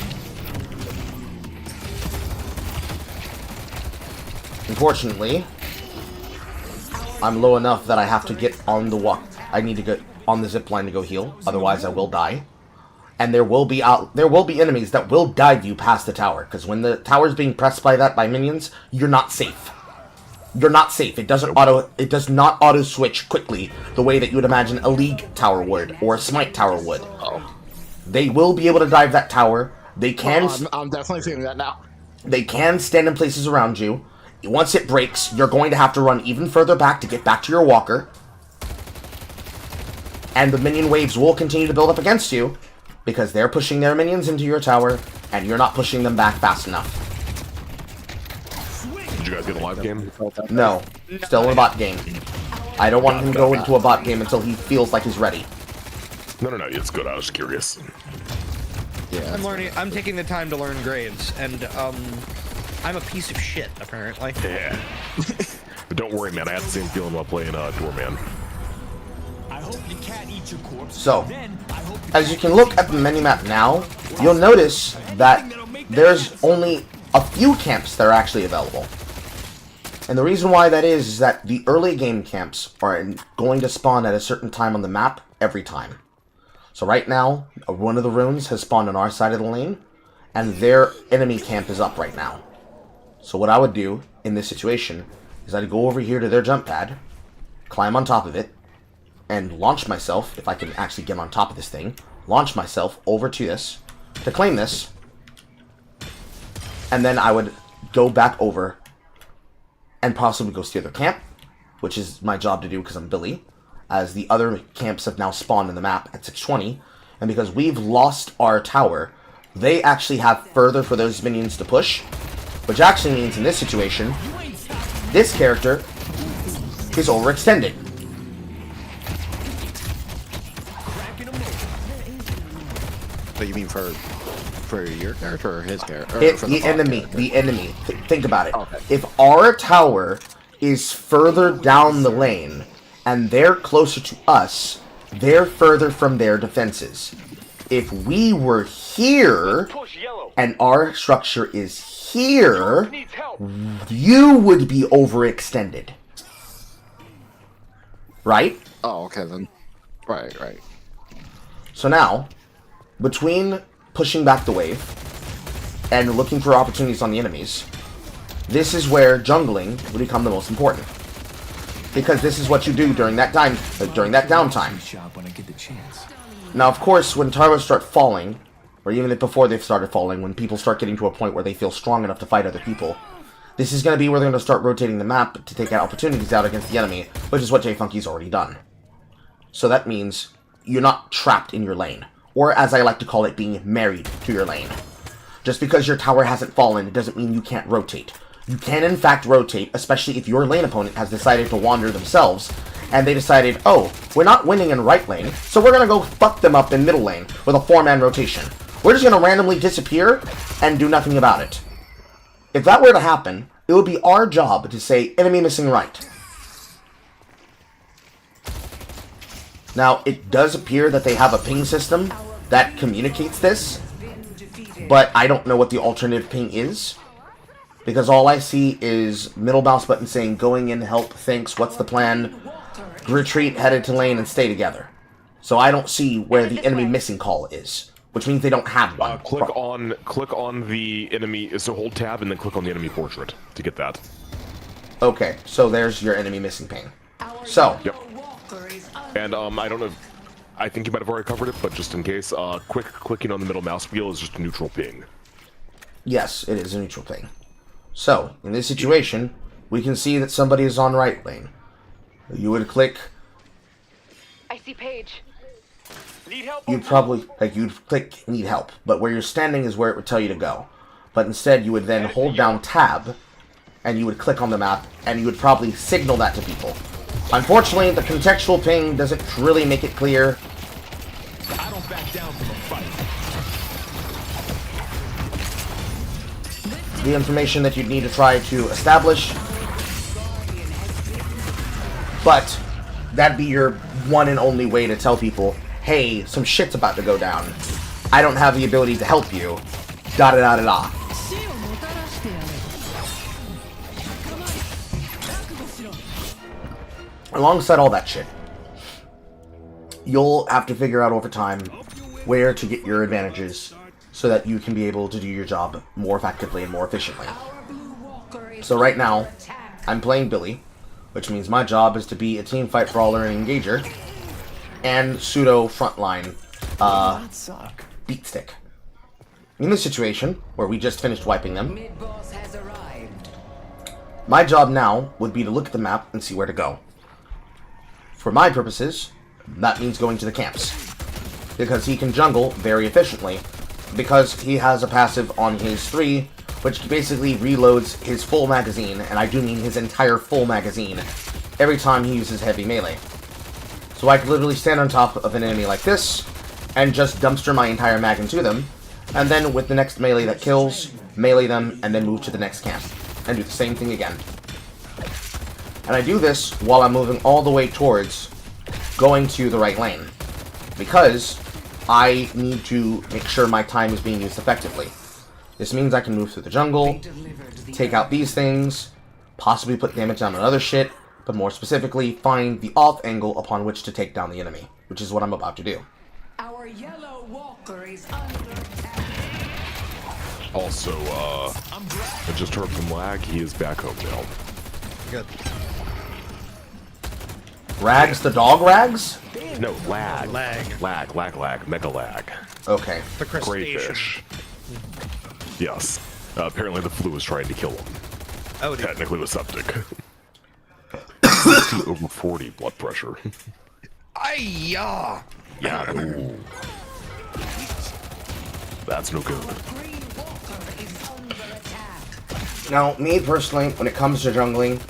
Unfortunately, I'm low enough that I have to get on the walk. I need to get on the zip line to go heal, otherwise I will die. And there will be enemies that will dive you past the tower, because when the tower is being pressed by minions, you're not safe. You're not safe. It does not auto switch quickly the way that you would imagine a League tower would or a Smite tower would. Oh. They will be able to dive that tower. They can. I'm definitely seeing that now. They can stand in places around you. Once it breaks, you're going to have to run even further back to get back to your walker. And the minion waves will continue to build up against you because they're pushing their minions into your tower and you're not pushing them back fast enough. Did you guys get a live game? No. Still in a bot game. I don't want him to go into a bot game until he feels like he's ready. No, it's good. I was curious. Yeah. I'm taking the time to learn Graves, and I'm a piece of shit apparently. Yeah. But don't worry, man. I had the same feeling while playing Doorman. So, as you can look at the minimap now, you'll notice that there's only a few camps that are actually available. And the reason why that is that the early game camps are going to spawn at a certain time on the map every time. So right now, one of the runes has spawned on our side of the lane, and their enemy camp is up right now. So what I would do in this situation is I'd go over here to their jump pad, climb on top of it, and launch myself, if I can actually get on top of this thing, launch myself over to this, to claim this, and then I would go back over and possibly go steer their camp, which is my job to do because I'm Billy, as the other camps have now spawned in the map at 620, and because we've lost our tower, they actually have further for those minions to push, which actually means in this situation, this character is overextended. So you mean for your character or his character? The enemy. Think about it. Okay. If our tower is further down the lane, and they're closer to us, they're further from their defenses. If we were here, and our structure is here, you would be overextended. Right? Oh, okay then. Right. So now, between pushing back the wave and looking for opportunities on the enemies, this is where jungling would become the most important. Because this is what you do during that downtime. Now, of course, when towers start falling, or even before they've started falling, when people start getting to a point where they feel strong enough to fight other people, this is going to be where they're going to start rotating the map to take opportunities out against the enemy, which is what J-Funky's already done. So that means you're not trapped in your lane, or as I like to call it, being married to your lane. Just because your tower hasn't fallen, it doesn't mean you can't rotate. You can in fact rotate, especially if your lane opponent has decided to wander themselves, and they decided, oh, we're not winning in right lane, so we're gonna go fuck them up in middle lane with a 4-man rotation. We're just gonna randomly disappear and do nothing about it. If that were to happen, it would be our job to say, enemy missing right. Now, it does appear that they have a ping system that communicates this, but I don't know what the alternative ping is, because all I see is middle mouse button saying, going in, help, thanks, what's the plan, retreat, headed to lane, and stay together. So I don't see where the enemy missing call is, which means they don't have one. Click on the enemy, so hold tab and then click on the enemy portrait to get that. Okay, so there's your enemy missing ping. So, yep. And I don't know, I think you might have already covered it, but just in case, clicking on the middle mouse wheel is just a neutral ping. Yes, it is a neutral ping. So, in this situation, we can see that somebody is on right lane. You would click see Paige. You'd probably, like, you'd click need help, but where you're standing is where it would tell you to go. But instead, you would then hold down tab, and you would click on the map, and you would probably signal that to people. Unfortunately, the contextual ping doesn't really make it clear. I don't back down from a fight. The information that you'd need to try to establish. But that'd be your one and only way to tell people, hey, some shit's about to go down. I don't have the ability to help you. Da-da-da-da-da. Alongside all that shit, you'll have to figure out over time where to get your advantages so that you can be able to do your job more effectively and more efficiently. So right now, I'm playing Billy, which means my job is to be a teamfight brawler and engager, and pseudo frontline beat stick. In this situation, where we just finished wiping them, my job now would be to look at the map and see where to go. For my purposes, that means going to the camps, because he can jungle very efficiently, because he has a passive on his 3, which basically reloads his full magazine, and I do mean his entire full magazine, every time he uses heavy melee. So I could literally stand on top of an enemy like this, and just dumpster my entire mag into them, and then with the next melee that kills, melee them, and then move to the next camp, and do the same thing again. And I do this while I'm moving all the way towards going to the right lane, because I need to make sure my time is being used effectively. This means I can move through the jungle, take out these things, possibly put damage down on other shit, but more specifically, find the off angle upon which to take down the enemy, which is what I'm about to do. Our yellow walker is under attack. Also, I just heard from Lag, he is back home now. Good. Rags the dog rags? No, Lag. Lag. Lag. Mega Lag. Okay. The Great crustacean. fish. Yes. Apparently the flu is trying to kill him. Oh, dear. Technically with septic. 60 over 40 blood pressure. Ay-ya! Yeah, ooh. That's no good. Now, me personally, when it comes to jungling,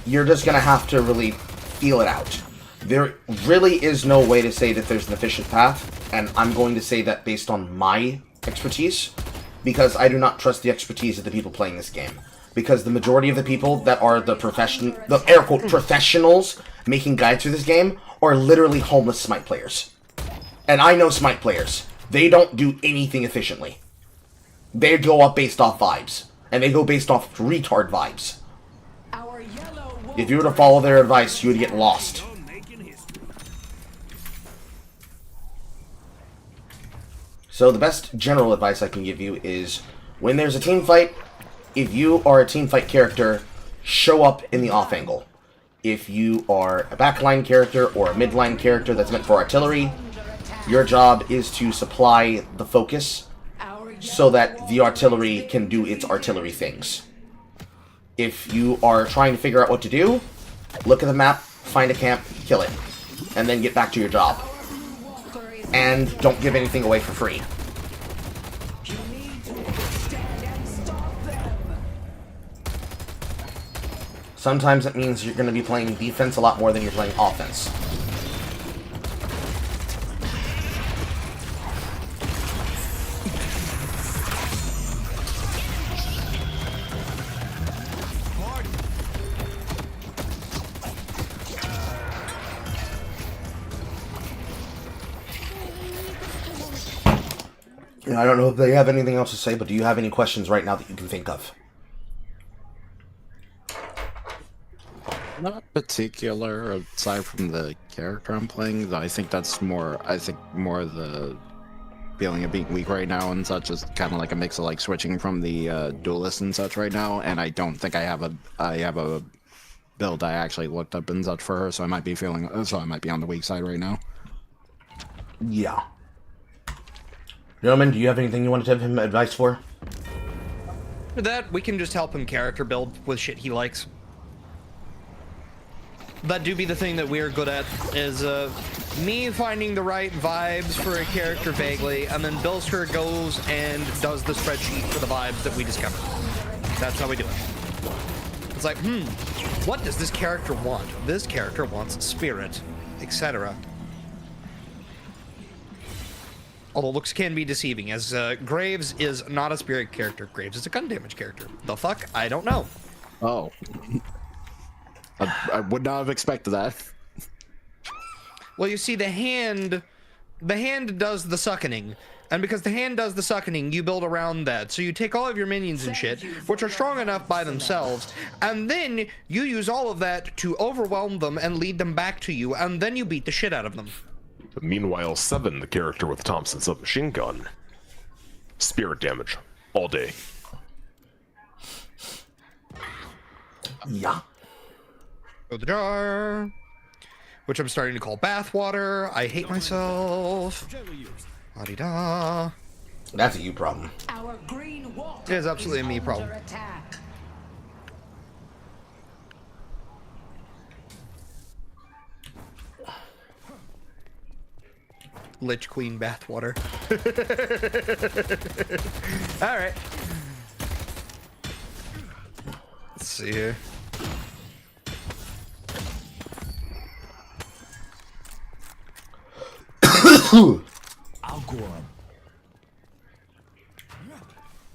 you're just gonna have to really feel it out. There really is no way to say that there's an efficient path, and I'm going to say that based on my expertise, because I do not trust the expertise of the people playing this game. Because the majority of the people that are the air quote professionals making guides for this game are literally homeless Smite players. And I know Smite players. They don't do anything efficiently. They go up based off vibes. And they go based off retard vibes. If you were to follow their advice, you would get lost. So the best general advice I can give you is, when there's a team fight, if you are a team fight character, show up in the off angle. If you are a backline character or a midline character that's meant for artillery, your job is to supply the focus so that the artillery can do its artillery things. If you are trying to figure out what to do, look at the map, find a camp, kill it, and then get back to your job. And don't give anything away for free. Sometimes it means you're going to be playing defense a lot more than you're playing offense. I don't know if they have anything else to say, but do you have any questions right now that you can think of? Not particular, aside from the character I'm playing. I think that's more. I think more the feeling of being weak right now and such is kind of like a mix of like switching from the duelist and such right now. And I don't think I have a build I actually looked up and such for her, so I might be feeling. So I might be on the weak side right now. Yeah. Gentlemen, do you have anything you want to give him advice for? For that, we can just help him character build with shit he likes. that do be the thing that we're good at, is me finding the right vibes for a character vaguely, and then Bilsker goes and does the spreadsheet for the vibes that we discover. That's how we do it. It's like, what does this character want? This character wants spirit, etc. Although looks can be deceiving, as Graves is not a spirit character. Graves is a gun damage character. The fuck? I don't know. Oh. I would not have expected that. Well, you see, the hand does the suckening. And because the hand does the suckening, you build around that. So you take all of your minions and shit, which are strong enough by themselves, and then you use all of that to overwhelm them and lead them back to you, and then you beat the shit out of them. Meanwhile, Seven, the character with Thompson's submachine gun, spirit damage all day. Yeah. Throw the jar, which I'm starting to call bathwater. I hate myself. La-di-da. That's a you problem. Our green water It is absolutely a me under problem. attack. Lich Queen bathwater. Alright. Let's see here. I'll go on.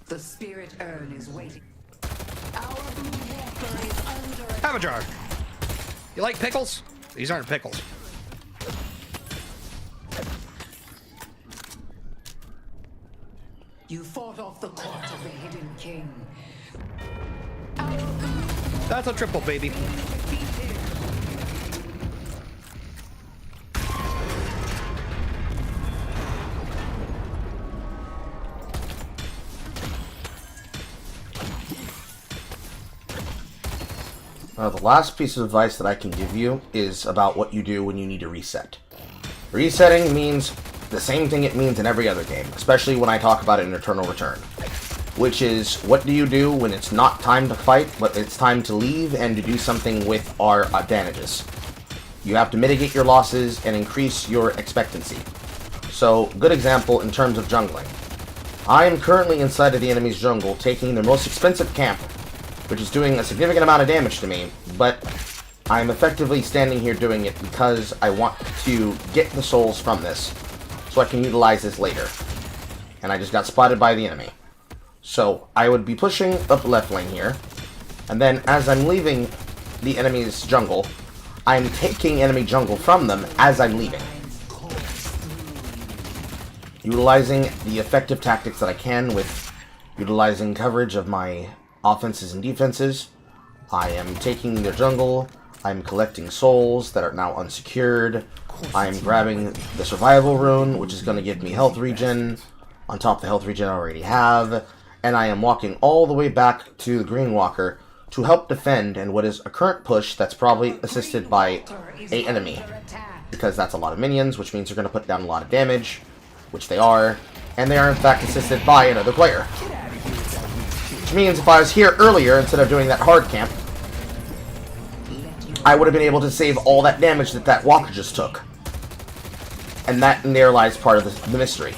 The spirit urn is waiting. Our blue water is under attack. Have a jar. You like pickles? These aren't pickles. You fought off the court of the hidden king. That's a triple, baby. Defeated. The last piece of advice that I can give you is about what you do when you need to reset. Resetting means the same thing it means in every other game, especially when I talk about it in Eternal Return. Which is, what do you do when it's not time to fight, but it's time to leave and to do something with our advantages? You have to mitigate your losses and increase your expectancy. So, good example in terms of jungling. I am currently inside of the enemy's jungle, taking their most expensive camp, which is doing a significant amount of damage to me, but I'm effectively standing here doing it because I want to get the souls from this, so I can utilize this later. And I just got spotted by the enemy. So, I would be pushing up left lane here, and then as I'm leaving the enemy's jungle, I'm taking enemy jungle from them as I'm leaving. Utilizing the effective tactics that I can with utilizing coverage of my offenses and defenses. I am taking their jungle, I'm collecting souls that are now unsecured, I'm grabbing the survival rune, which is going to give me health regen, on top of the health regen I already have, and I am walking all the way back to the Green Walker to help defend in what is a current push that's probably assisted by an enemy, because that's a lot of minions, which means they're going to put down a lot of damage, which they are, and they are in fact assisted by another player. Which means if I was here earlier, instead of doing that hard camp, I would have been able to save all that damage that that walker just took. And that in there lies part of the mystery.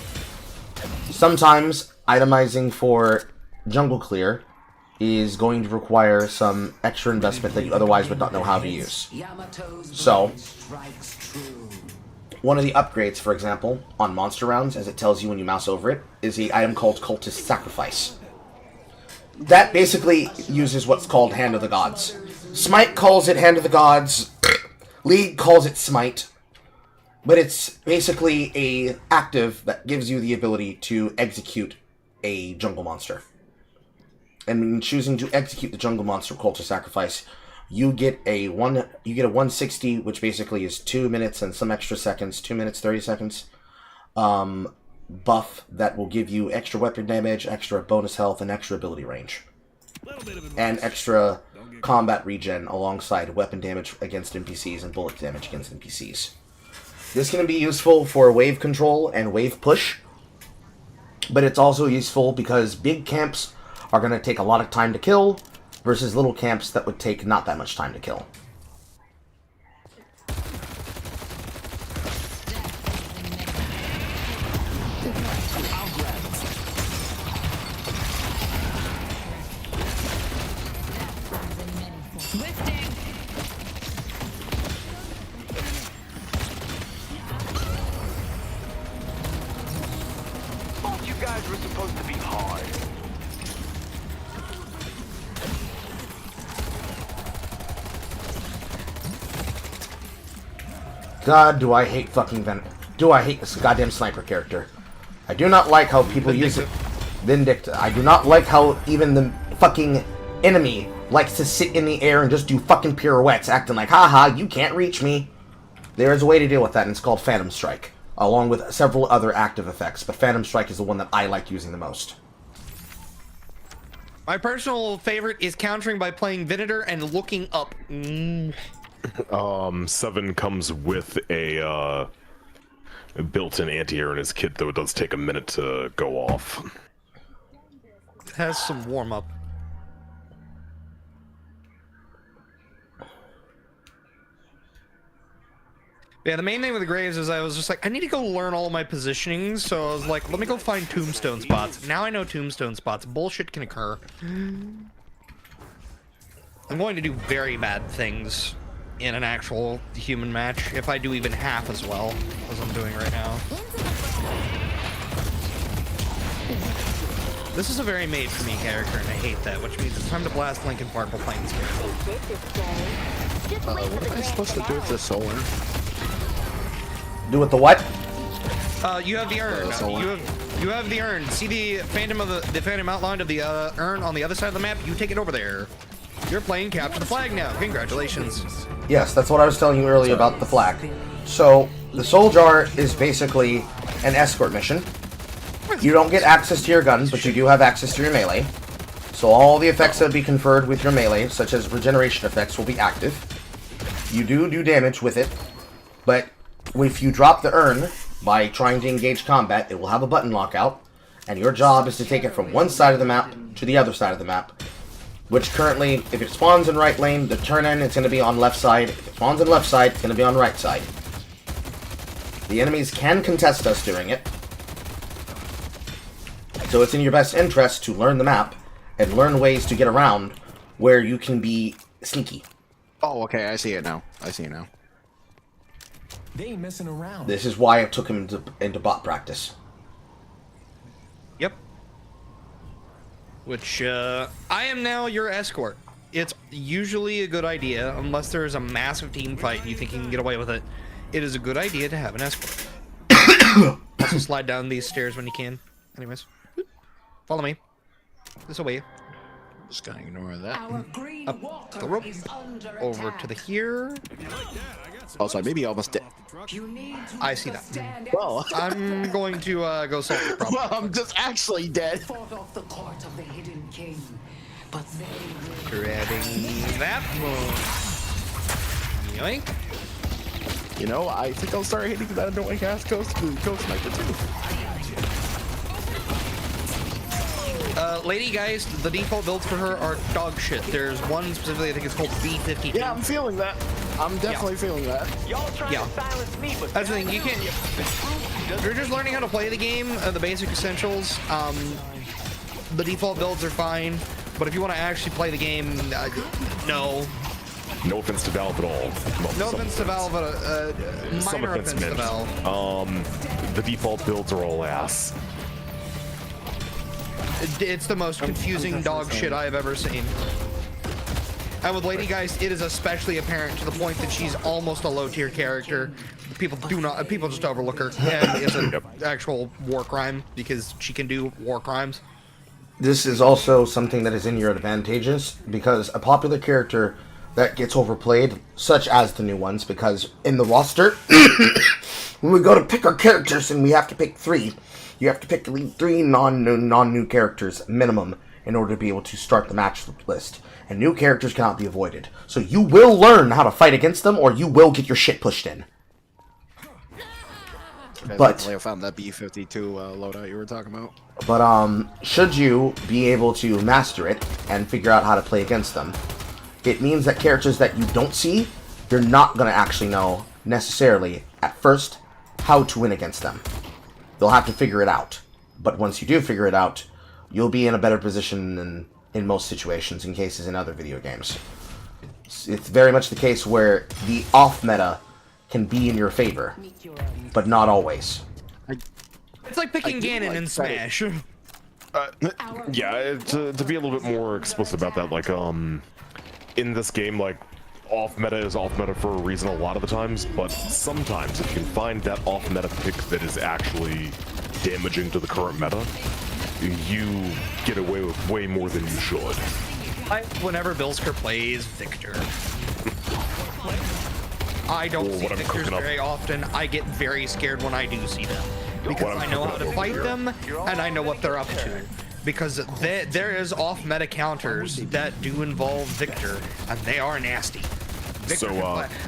Sometimes, itemizing for jungle clear is going to require some extra investment that you otherwise would not know how to use. So, one of the upgrades, for example, on monster rounds, as it tells you when you mouse over it, is the item called Cultist Sacrifice. That basically uses what's called Hand of the Gods. Smite calls it Hand of the Gods, League calls it Smite, but it's basically a active that gives you the ability to execute a jungle monster. And in choosing to execute the jungle monster Cultist Sacrifice, you get a 160, which basically is 2 minutes and some extra seconds, 2 minutes 30 seconds, buff that will give you extra weapon damage, extra bonus health, and extra ability range. And extra combat regen alongside weapon damage against NPCs and bullet damage against NPCs. This can be useful for wave control and wave push, but it's also useful because big camps are going to take a lot of time to kill versus little camps that would take not that much time to kill. You guys were supposed to be hard. God, do I hate fucking Do I hate this goddamn sniper character? I do not like how people use it. Vindicta. I do not like how even the fucking enemy likes to sit in the air and just do fucking pirouettes, acting like, haha, you can't reach me. There is a way to deal with that, and it's called Phantom Strike, along with several other active effects, but Phantom Strike is the one that I like using the most. My personal favorite is countering by playing Venator and looking up. 7 comes with a built-in anti-air in his kit, though it does take a minute to go off. It has some warm-up. Yeah, the main thing with the Graves is I was just like, I need to go learn all of my positionings, so I was like, let me go find tombstone spots. Now I know tombstone spots. Bullshit can occur. I'm going to do very bad things in an actual human match, if I do even half as well as I'm doing right now. This is a very made-for-me character, and I hate that, which means it's time to blast Linkin Park while playing this character. What am I supposed to do with this solar? Do with the what? You have the urn. You have the urn. See the phantom of the phantom outline of the urn on the other side of the map? You take it over there. You're playing Capture the Flag now. Congratulations. Yes, that's what I was telling you earlier about the flag. So, the Soul Jar is basically an escort mission. You don't get access to your gun, but you do have access to your melee. So all the effects that would be conferred with your melee, such as regeneration effects, will be active. You do damage with it, but if you drop the urn by trying to engage combat, it will have a button lockout, and your job is to take it from one side of the map to the other side of the map. Which currently, if it spawns in right lane, the turn in, it's going to be on left side. If it spawns in left side, it's going to be on right side. The enemies can contest us during it. So it's in your best interest to learn the map and learn ways to get around where you can be sneaky. Oh, okay, I see it now. I see it now. They ain't messing around. This is why I took him into bot practice. Yep. Which, I am now your escort. It's usually a good idea, unless there's a massive team fight and you think you can get away with it. It is a good idea to have an escort. Also slide down these stairs when you can. Anyways. Follow me. This way. Just gonna ignore that. Up the rope. Over to the here. Also, I maybe almost dead. I see that. Well, I'm going to go solve the problem. well, I'm just actually dead. Grabbing that one. Yoink. You know, I think I'll start hitting that annoying ass ghost sniper too. Lady guys, the default builds for her are dog shit. There's one specifically, I think it's called B52. Yeah, I'm feeling that. I'm definitely feeling that. Y'all trying to silence me, but That's the thing, you can't... You're just learning how to play the game, the basic essentials. The default builds are fine, but if you want to actually play the game, no. No offense to Valve at all. Well, No offense to Valve, some minor offense to meant. Valve. The default builds are all ass. It's the most confusing dog shit I have ever seen. And with Lady Geist, it is especially apparent to the point that she's almost a low-tier character. People just overlook her, and it's an actual war crime because she can do war crimes. This is also something that is in your advantages, because a popular character that gets overplayed, such as the new ones, because in the roster, when we go to pick our characters and we have to pick 3, you have to pick at least 3 non-new characters minimum in order to be able to start the match list. And new characters cannot be avoided. So you will learn how to fight against them, or you will get your shit pushed in. But I found that B-52 loadout you were talking about. But should you be able to master it and figure out how to play against them, it means that characters that you don't see, you're not going to actually know necessarily at first how to win against them. You'll have to figure it out. But once you do figure it out, you'll be in a better position than in most situations in cases in other video games. It's very much the case where the off-meta can be in your favor, but not always. It's like picking Ganon in Smash. Yeah, to be a little bit more explicit about that, like, in this game, like, off-meta is off-meta for a reason a lot of the times, but sometimes if you can find that off-meta pick that is actually damaging to the current meta, you get away with way more than you should. Whenever Bilsker plays Victor, I don't see Victors very often. I get very scared when I do see them, because I know how to fight them, and I know what they're up to. Because there is off-meta counters that do involve Victor, and they are nasty. Victor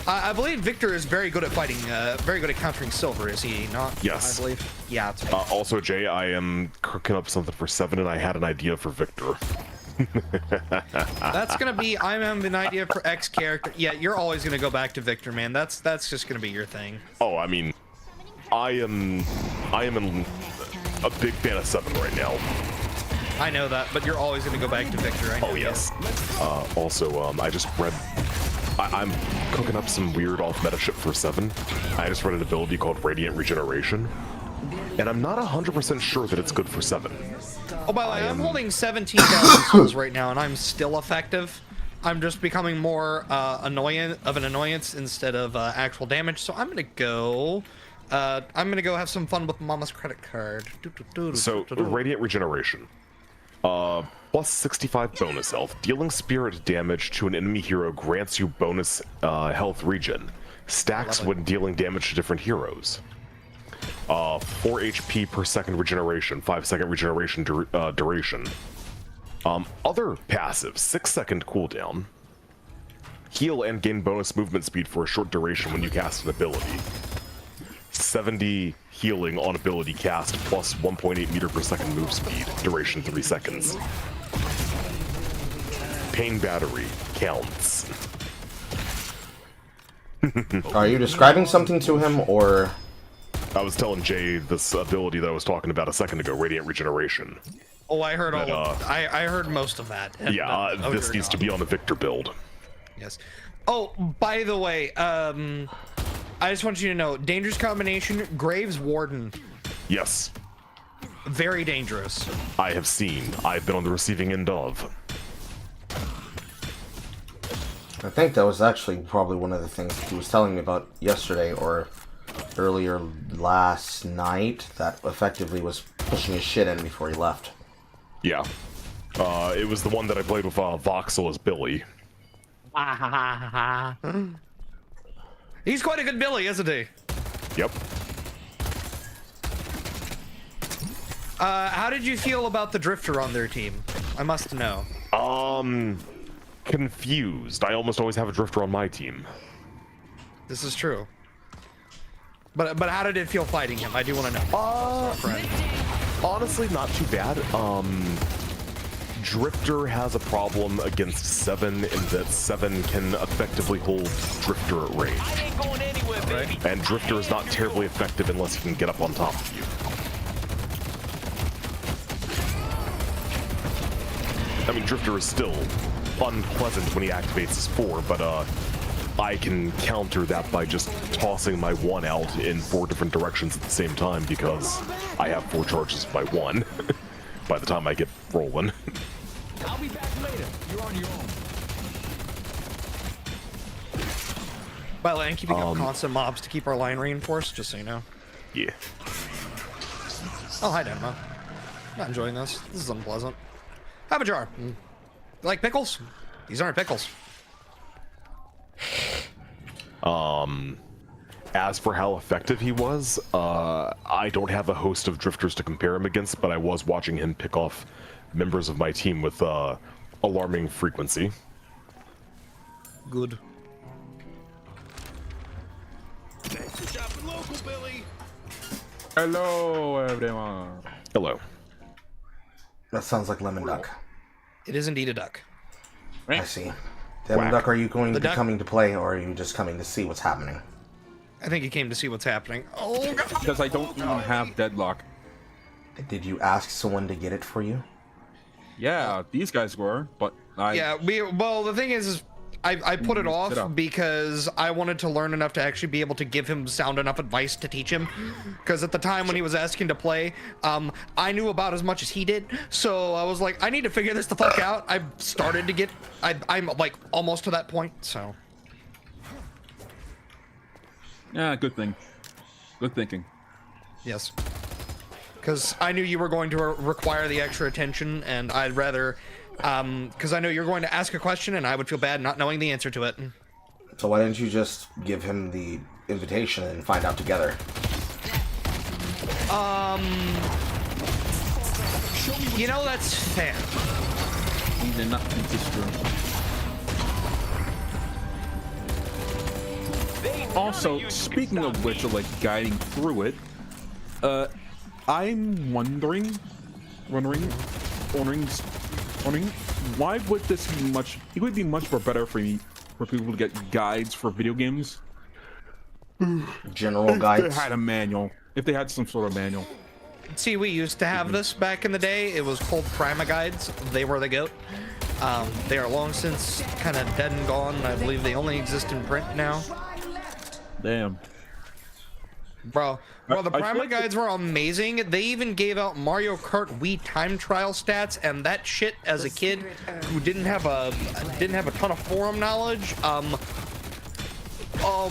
I believe Victor is very good at fighting, very good at countering Silver, is he not? Yes. I believe. Yeah. It's also, Jay, I am cooking up something for 7, and I had an idea for Victor. That's gonna be. I have an idea for X character. Yeah, you're always gonna go back to Victor, man. That's just gonna be your thing. Oh, I mean, I am a big fan of 7 right now. I know that, but you're always gonna go back to Victor. I know. Oh yes. Also, I just read. I'm cooking up some weird off-meta shit for 7. I just read an ability called Radiant Regeneration, and I'm not 100% sure that it's good for 7. Oh, by the way, I'm holding 17,000 souls right now, and I'm still effective. I'm just becoming more an annoyance instead of actual damage. So I'm gonna go. I'm gonna go have some fun with Mama's credit card. So Radiant Regeneration. Plus 65 bonus health. Dealing spirit damage to an enemy hero grants you bonus health regen. Stacks when dealing damage to different heroes. 4 HP per second regeneration, 5-second regeneration duration. Other passive, 6-second cooldown. Heal and gain bonus movement speed for a short duration when you cast an ability. 70 healing on ability cast plus 1.8 meter per second move speed, duration 3 seconds. Pain battery counts. Are you describing something to him, or? I was telling Jay this ability that I was talking about a second ago, Radiant Regeneration. Oh, I heard all of I heard most of that. Yeah, this needs to be on the Victor build. Yes. Oh, by the way, I just want you to know, dangerous combination, Graves Warden. Yes. Very dangerous. I have seen. I've been on the receiving end of. I think that was actually probably one of the things he was telling me about yesterday or earlier last night that effectively was pushing his shit in before he left. Yeah. It was the one that I played with Voxel as Billy. He's quite a good Billy, isn't he? Yep. How did you feel about the Drifter on their team? I must know. Confused. I almost always have a Drifter on my team. This is true. But how did it feel fighting him? I do want to know. Honestly, not too bad. Drifter has a problem against 7 in that 7 can effectively hold Drifter at range. I ain't going anywhere, baby. And Drifter is not terribly effective unless he can get up on top of you. I mean, Drifter is still unpleasant when he activates his 4, but I can counter that by just tossing my 1 out in 4 different directions at the same time because I have 4 charges by 1 by the time I get rolling. I'll be back later. You're on your own. By the way, I'm keeping up constant mobs to keep our line reinforced, just so you know. Yeah. Oh, hi, Denma. Not enjoying this. This is unpleasant. Have a jar. You like pickles? These aren't pickles. As for how effective he was, I don't have a host of drifters to compare him against, but I was watching him pick off members of my team with alarming frequency. Good. Thanks for shopping local, Billy. Hello, everyone. Hello. That sounds like Lemon Duck. It is indeed a duck. I see. Lemon Duck, are you going to be coming to play, or are you just coming to see what's happening? I think he came to see what's happening. Oh, God. Because I don't even have deadlock. Did you ask someone to get it for you? Yeah, these guys were, but I... Yeah, well, the thing is I put it off because I wanted to learn enough to actually be able to give him sound enough advice to teach him. Because at the time when he was asking to play, I knew about as much as he did. So I was like, I need to figure this the fuck out. I started to get, I'm like almost to that point, so. Yeah, good thing. Good thinking. Yes. Because I knew you were going to require the extra attention, and I'd rather, because I know you're going to ask a question, and I would feel bad not knowing the answer to it. So why didn't you just give him the invitation and find out together? You know, that's fair. He did not think this through. Also, speaking of which, like guiding through it, I'm wondering, why would this be much? It would be much more better for people to get guides for video games. General guides. If they had a manual, if they had some sort of manual. See, we used to have this back in the day. It was called Prima Guides. They were the goat. They are long since kind of dead and gone. I believe they only exist in print now. Damn. Bro, the Prima Guides were amazing. They even gave out Mario Kart Wii time trial stats, and that shit as a kid who didn't have a ton of forum knowledge. Oh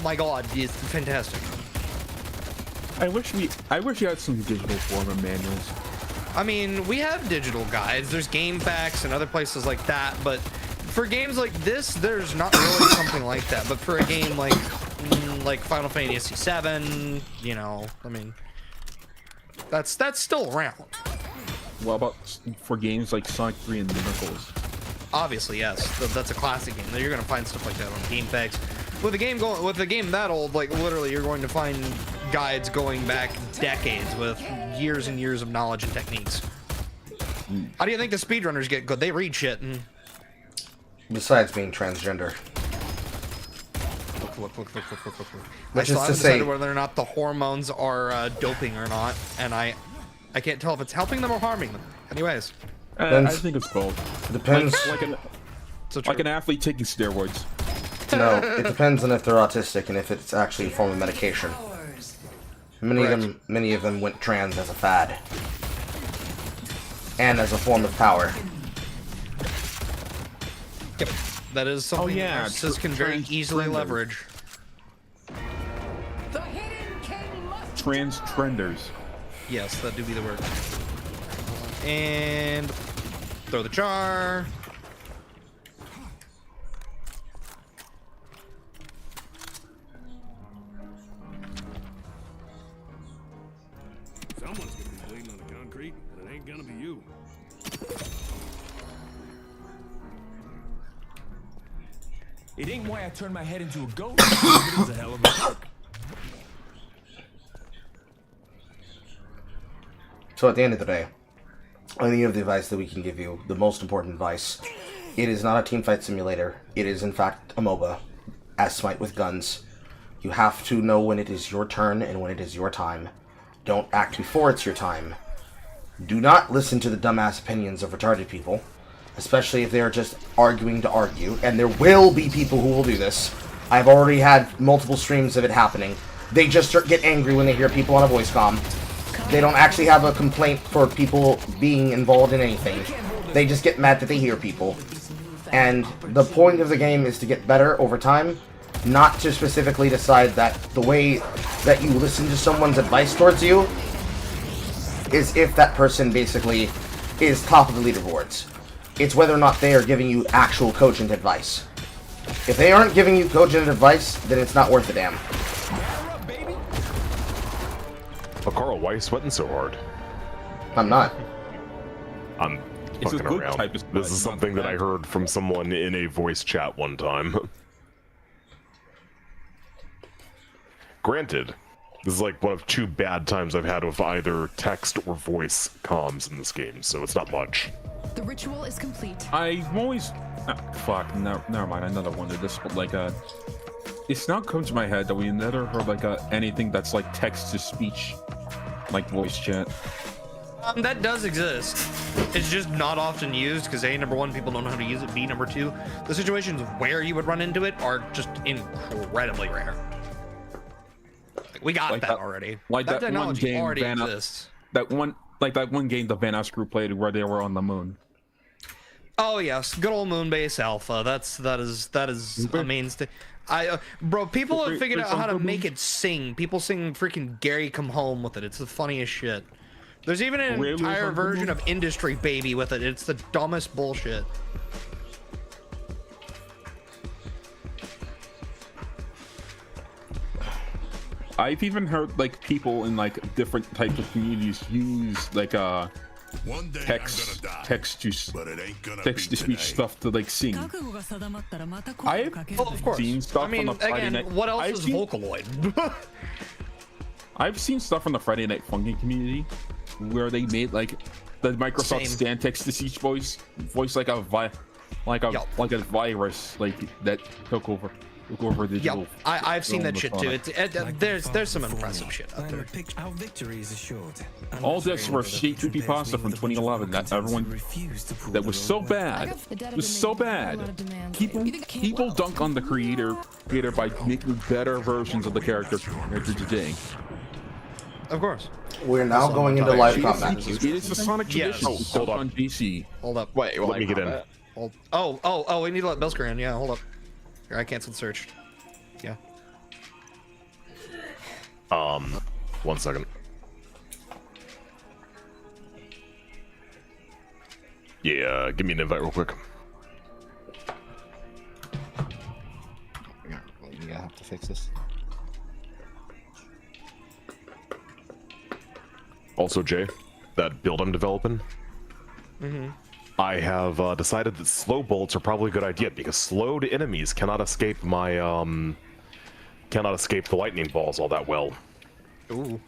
my god, it's fantastic. I wish you had some digital form of manuals. I mean, we have digital guides. There's Game Facts and other places like that, but for games like this, there's not really something like that. But for a game like Final Fantasy VII, you know, I mean, that's still around. What about for games like Sonic 3 and Knuckles? Obviously, yes. That's a classic game. You're gonna find stuff like that on Game Facts. With a game that old, like literally, you're going to find guides going back decades with years and years of knowledge and techniques. How do you think the speedrunners get good? They read shit. And... Besides being transgender. Look. Which I still is to haven't say, decided whether or not the hormones are doping or not, and I can't tell if it's helping them or harming them. Anyways, I think it's both. Depends. Like an athlete taking steroids. No, it depends on if they're autistic and if it's actually a form of medication. Many of them went trans as a fad and as a form of power. Yep, that is something narcissists can very easily leverage. Trans trenders. Yes, that do be the word. And throw the jar. Someone's gonna be bleeding on the concrete, and it ain't gonna be you. It ain't why I turned my head into a ghost. It was a hell of a perk. So at the end of the day, any of the advice that we can give you, the most important advice, it is not a teamfight simulator. It is in fact a MOBA, as Smite with guns. You have to know when it is your turn and when it is your time. Don't act before it's your time. Do not listen to the dumbass opinions of retarded people, especially if they are just arguing to argue, and there will be people who will do this. I've already had multiple streams of it happening. They just get angry when they hear people on a voice comm. They don't actually have a complaint for people being involved in anything. They just get mad that they hear people. And the point of the game is to get better over time, not to specifically decide that the way that you listen to someone's advice towards you is if that person basically is top of the leaderboards. It's whether or not they are giving you actual cogent advice. If they aren't giving you cogent advice, then it's not worth a damn. Oh, Carl, why are you sweating so hard? I'm not. I'm fucking around. This is something that I heard from someone in a voice chat one time. Granted, this is like one of 2 bad times I've had with either text or voice comms in this game, so it's not much. The ritual is complete. I've always... fuck, never mind, another one of this, but like, it's not come to my head that we never heard like anything that's like text to speech, like voice chat. That does exist. It's just not often used because A, number one, people don't know how to use it. B, number two, the situations where you would run into it are just incredibly rare. Like, we got Like that, that- already. Like that that one technology game already Van exists. that one game the Van Crew played where they were on the moon. Oh yes, good old Moonbase Alpha. that is a mainstay. Bro, people have figured out how to make it sing. People sing freaking Gary Come Home with it. It's the funniest shit. There's even an entire version of Industry Baby with it. It's the dumbest bullshit. I've even heard like people in like different types of communities use like text to speech stuff to like sing. Well, of course. Seen stuff I mean, on the Friday again, night. what else I've is seen- Vocaloid? I've seen stuff on the Friday Night Funkin' community where they made like the Microsoft Same. Stand text to speech voice like a virus like that took over digital. Yep, I've seen that film shit too. electronic. there's some impressive shit out there. Our victory is assured. All this for a shitty creepypasta from 2011 that everyone that was so bad. It was so bad. People dunk on the creator by making better versions of the character today. Of course. We're now going into live combat. It is the Sonic Yes. tradition. Hold on. DC. Hold up. Wait, Let me get in. Hold. Oh, we need to let Belsker in. Yeah, hold up. Here, I canceled search. Yeah. 1 second. Yeah, give me an invite real quick. You have to fix this. Also, Jay, that build I'm developing, I have decided that slow bolts are probably a good idea because slowed enemies cannot escape my cannot escape the lightning balls all that well. Ooh.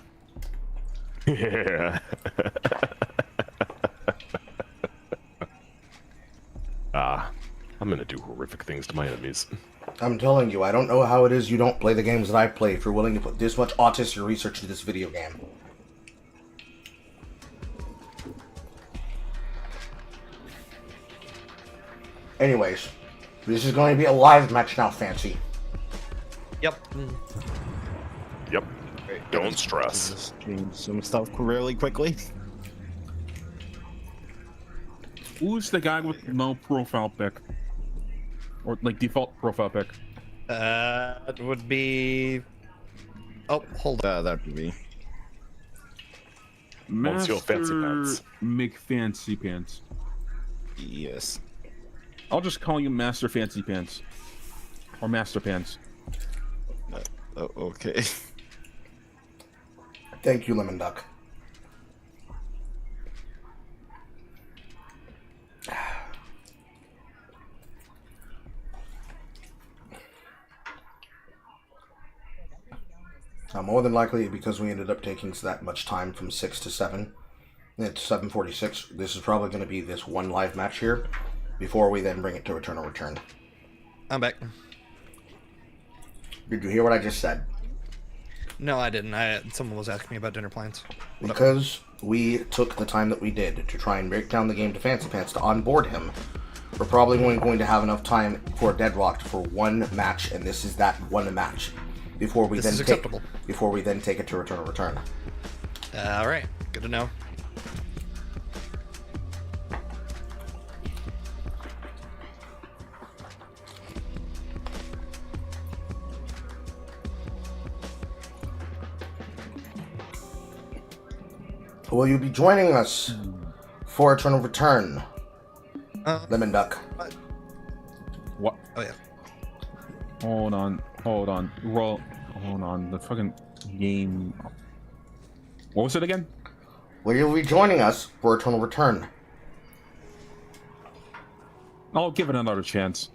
Yeah. I'm gonna do horrific things to my enemies. I'm telling you, I don't know how it is you don't play the games that I play if you're willing to put this much autistic research into this video game. Anyways, this is going to be a live match now, Fancy. Yep. Yep. Don't stress. Just change some stuff really quickly. Who's the guy with no profile pic? Or like default profile pic? That would be. Oh, hold on. That would be. What's your fancy Master pants? McFancy Pants. Yes. I'll just call you Master Fancy Pants. Or Master Pants. Oh, okay. Thank you, Lemon Duck. More than likely, because we ended up taking that much time from 6 to 7, it's 7:46. This is probably going to be this one live match here, before we then bring it to Return or Return. I'm back. Did you hear what I just said? No, I didn't. Someone was asking me about dinner plans. Because we took the time that we did to try and break down the game to Fancy Pants to onboard him, we're probably only going to have enough time for Deadrocked for one match, and this is that one match. Before we This then is take acceptable. before we then take it to Return or Return. All right. Good to know. Will you be joining us for Return or Return, Lemon Duck? What? Oh yeah. Hold on. Hold on. The fucking game. What was it again? Will you be joining us for Return or Return? I'll give it another chance.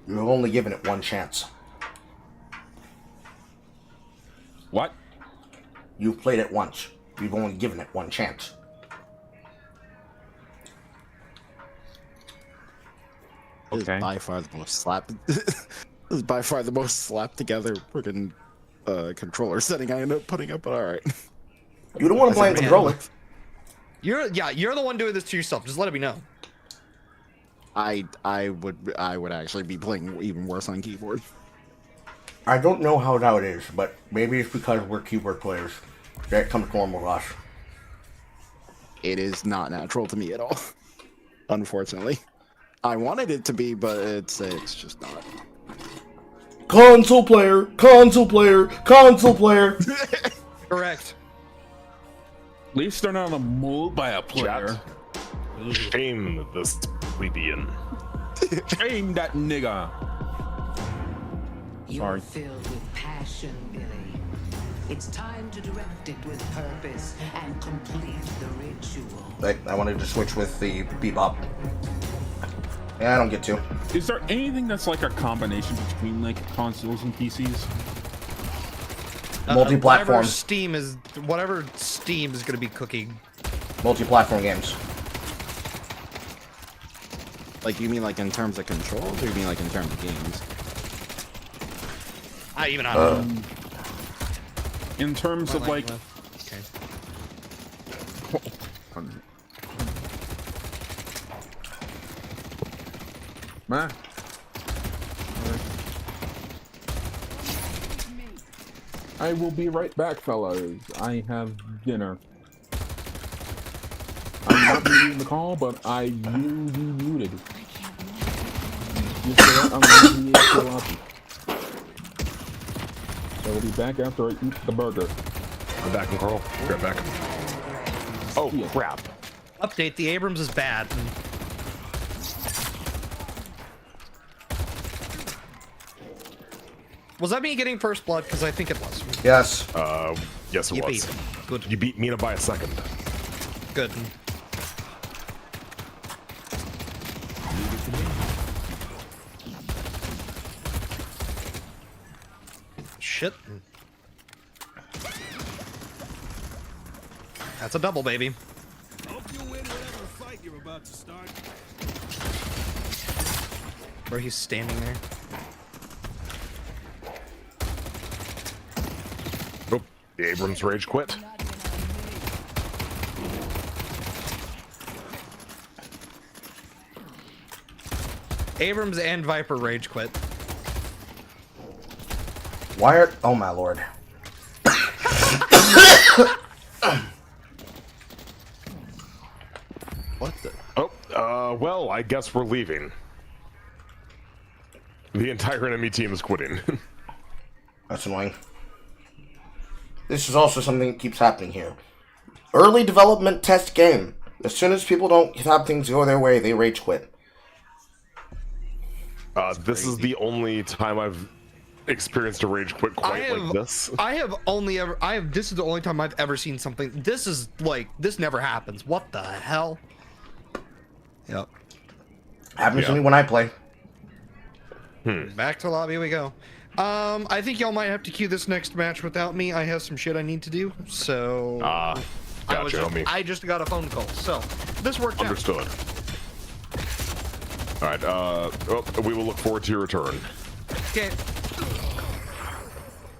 You've only given it one chance. What? You've played it once. You've only given it one chance. It's Okay. by far the most slap. This is by far the most slapped together freaking controller setting I ended up putting up, but alright. You don't want to play and control it. You're the one doing this to yourself. Just let it be known. I would actually be playing even worse on keyboard. I don't know how that is, but maybe it's because we're keyboard players. That comes normal to us. It is not natural to me at all. Unfortunately. I wanted it to be, but it's just not. Console player, console player, console player. Correct. At least they're not a mobile player. Shame this plebeian. Shame that nigga. You're filled with passion, Billy. It's time to direct it with purpose and complete the ritual. I wanted to switch with the bebop. Yeah, I don't get to. Is there anything that's like a combination between like consoles and PCs? Multi-platform. Whatever Steam is going to be cooking. Multi-platform games. Like, you mean like in terms of controls, or you mean like in terms of games? I don't know. In terms of like... Okay. Ma. I will be right back, fellas. I have dinner. I'm not muting the call, but I will be muted. Just so that I'm going to be so happy. I will be back after I eat the burger. I'm back, and Carl. Right back. Oh, crap. Update, the Abrams is bad. Was that me getting first blood? Because I think it was. Yes. Yes, it was. Good. You beat Mina by a second. Good. Shit. That's a double, baby. Hope you win whatever fight you're about to start. Where he's standing there. Oh, the Abrams rage quit. Abrams and Viper rage quit. Why are... Oh my lord. What the... Oh, well, I guess we're leaving. The entire enemy team is quitting. That's annoying. This is also something that keeps happening here. Early development test game. As soon as people don't have things go their way, they rage quit. This is the only time I've experienced a rage quit quite like this. This is the only time I've ever seen something. This is like, this never happens. What the hell? Yep. Happens to me when I play. Back to lobby we go. I think y'all might have to queue this next match without me. I have some shit I need to do, so... Gotcha, homie. I just got a phone call, so this worked Understood. Alright, we will look forward to your return. Okay.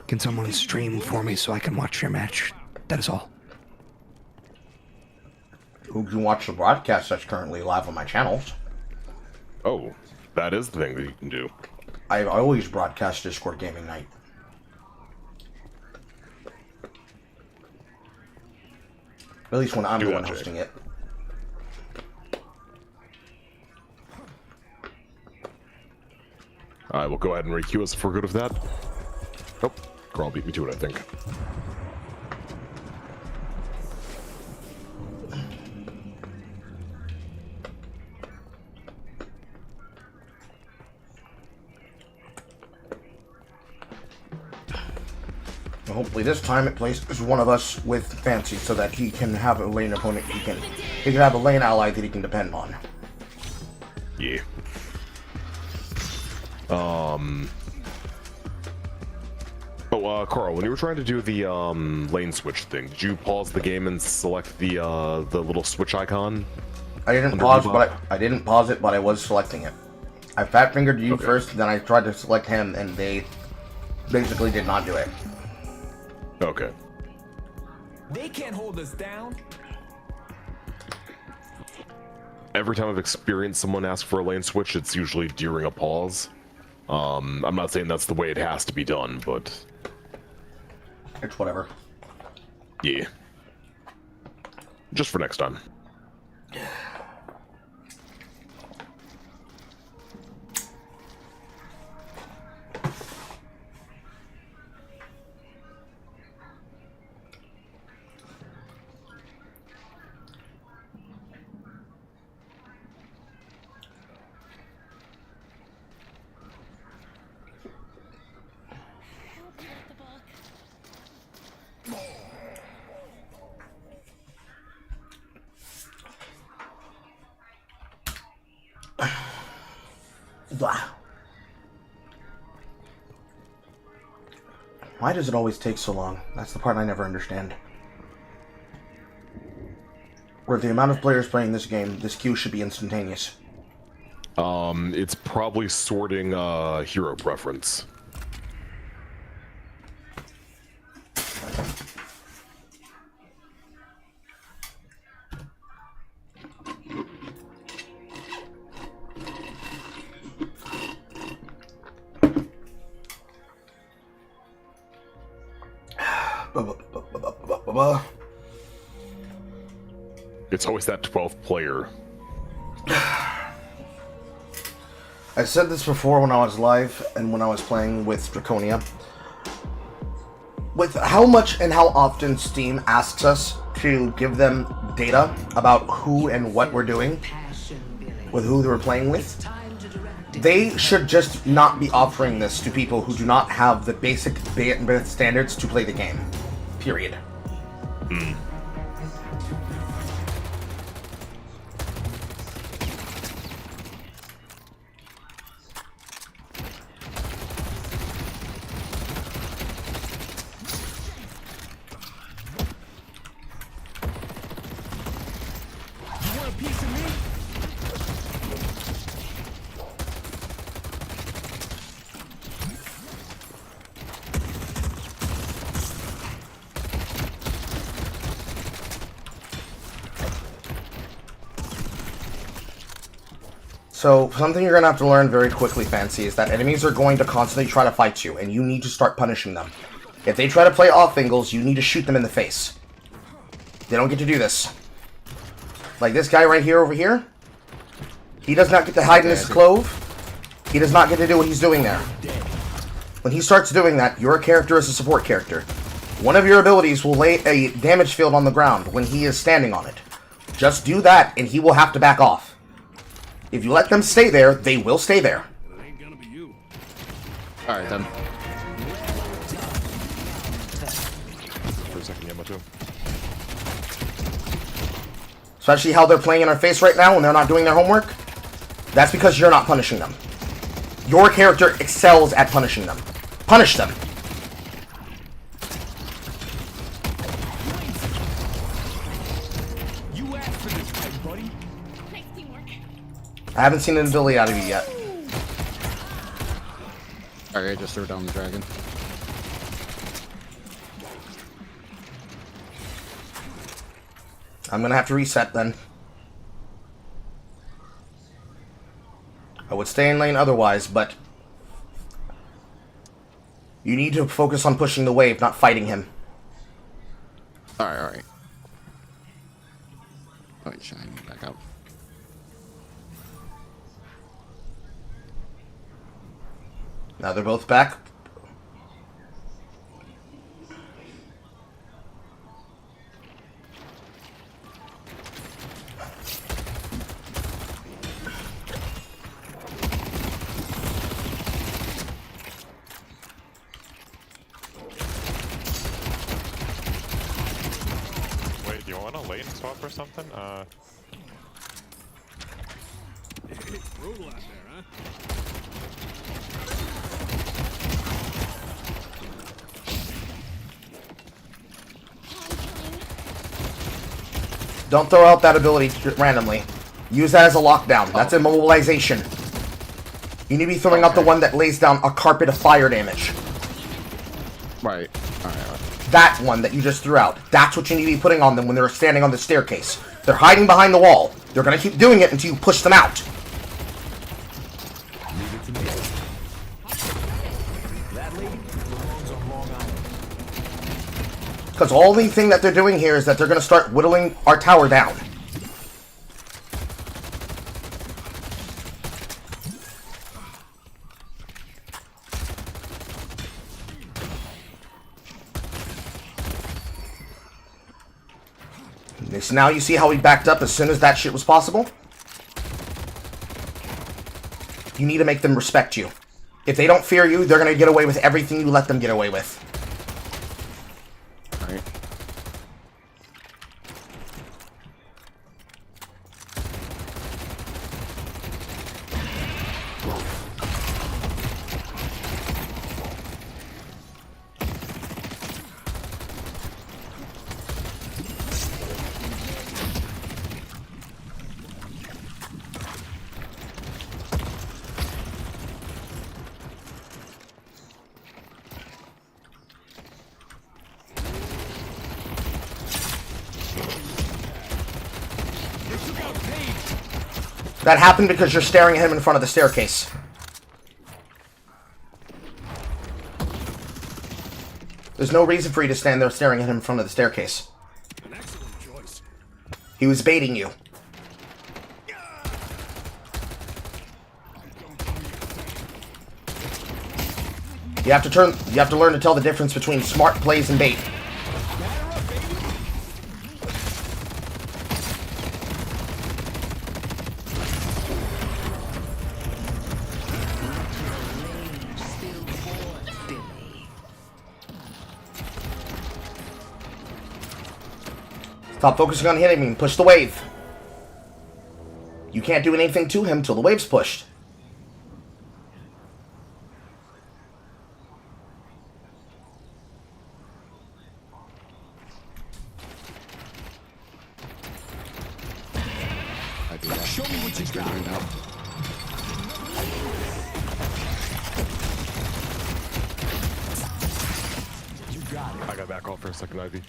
Can someone stream for me so I can watch your match? That is all. Who can watch the broadcast that's currently live on my channels? Oh, that is the thing that you can do. I always broadcast Discord Gaming Night. At least when I'm the one hosting it. Alright, we'll go ahead and requeue us if we're good with that. Oh, Carl beat me to it, I think. Hopefully this time it places one of us with Fancy so that he can have a lane opponent he can have a lane ally that he can depend on. Yeah. Carl, when you were trying to do the lane switch thing, did you pause the game and select the little switch icon? I didn't pause, but I didn't pause it, but I was selecting it. I fat fingered you Okay. first, then I tried to select him, and they basically did not do it. Okay. They can't hold us down. Every time I've experienced someone ask for a lane switch, it's usually during a pause. I'm not saying that's the way it has to be done, but It's whatever. yeah. Just for next time. Blah. Why does it always take so long? That's the part I never understand. With the amount of players playing this game, this queue should be instantaneous. It's probably sorting hero preference. It's always that 12th player. I said this before when I was live and when I was playing with Draconia. With how much and how often Steam asks us to give them data about who and what we're doing, with who they were playing with, they should just not be offering this to people who do not have the basic bandwidth standards to play the game. Period. You want a piece of me? So, something you're going to have to learn very quickly, Fancy, is that enemies are going to constantly try to fight you, and you need to start punishing them. If they try to play off angles, you need to shoot them in the face. They don't get to do this. Like this guy right here over here. He does not get to hide in his clove. He does not get to do what he's doing there. When he starts doing that, your character is a support character. One of your abilities will lay a damage field on the ground when he is standing on it. Just do that, and he will have to back off. If you let them stay there, they will stay there. Alright then. For a second, Yamato. Especially how they're playing in our face right now when they're not doing their homework. That's because you're not punishing them. Your character excels at punishing them. Punish them. You asked for this fight, buddy. I haven't seen an ability out of you yet. Alright, I just threw down the dragon. I'm gonna have to reset then. I would stay in lane otherwise, but you need to focus on pushing the wave, not fighting him. Alright, alright. Wait, shine back out. Now they're both back. Wait, do you want a lane swap or something? It's brutal out there, huh? Don't throw out that ability randomly. Use that as a lockdown. That's immobilization. You need to be throwing out the one that lays down a carpet of fire damage. Right. Alright. That one that you just threw out. That's what you need to be putting on them when they're standing on the staircase. They're hiding behind the wall. They're going to keep doing it until you push them out. Because all the thing that they're doing here is that they're going to start whittling our tower down. So now you see how he backed up as soon as that shit was possible? You need to make them respect you. If they don't fear you, they're going to get away with everything you let them get away with. Alright. That happened because you're staring at him in front of the staircase. There's no reason for you to stand there staring at him in front of the staircase. An excellent choice. He was baiting you. You have to learn to tell the difference between smart plays and bait. Stop focusing on hitting me and push the wave. You can't do anything to him till the wave's pushed. Show me what you got. You got it. I got back off for a second, Ivy.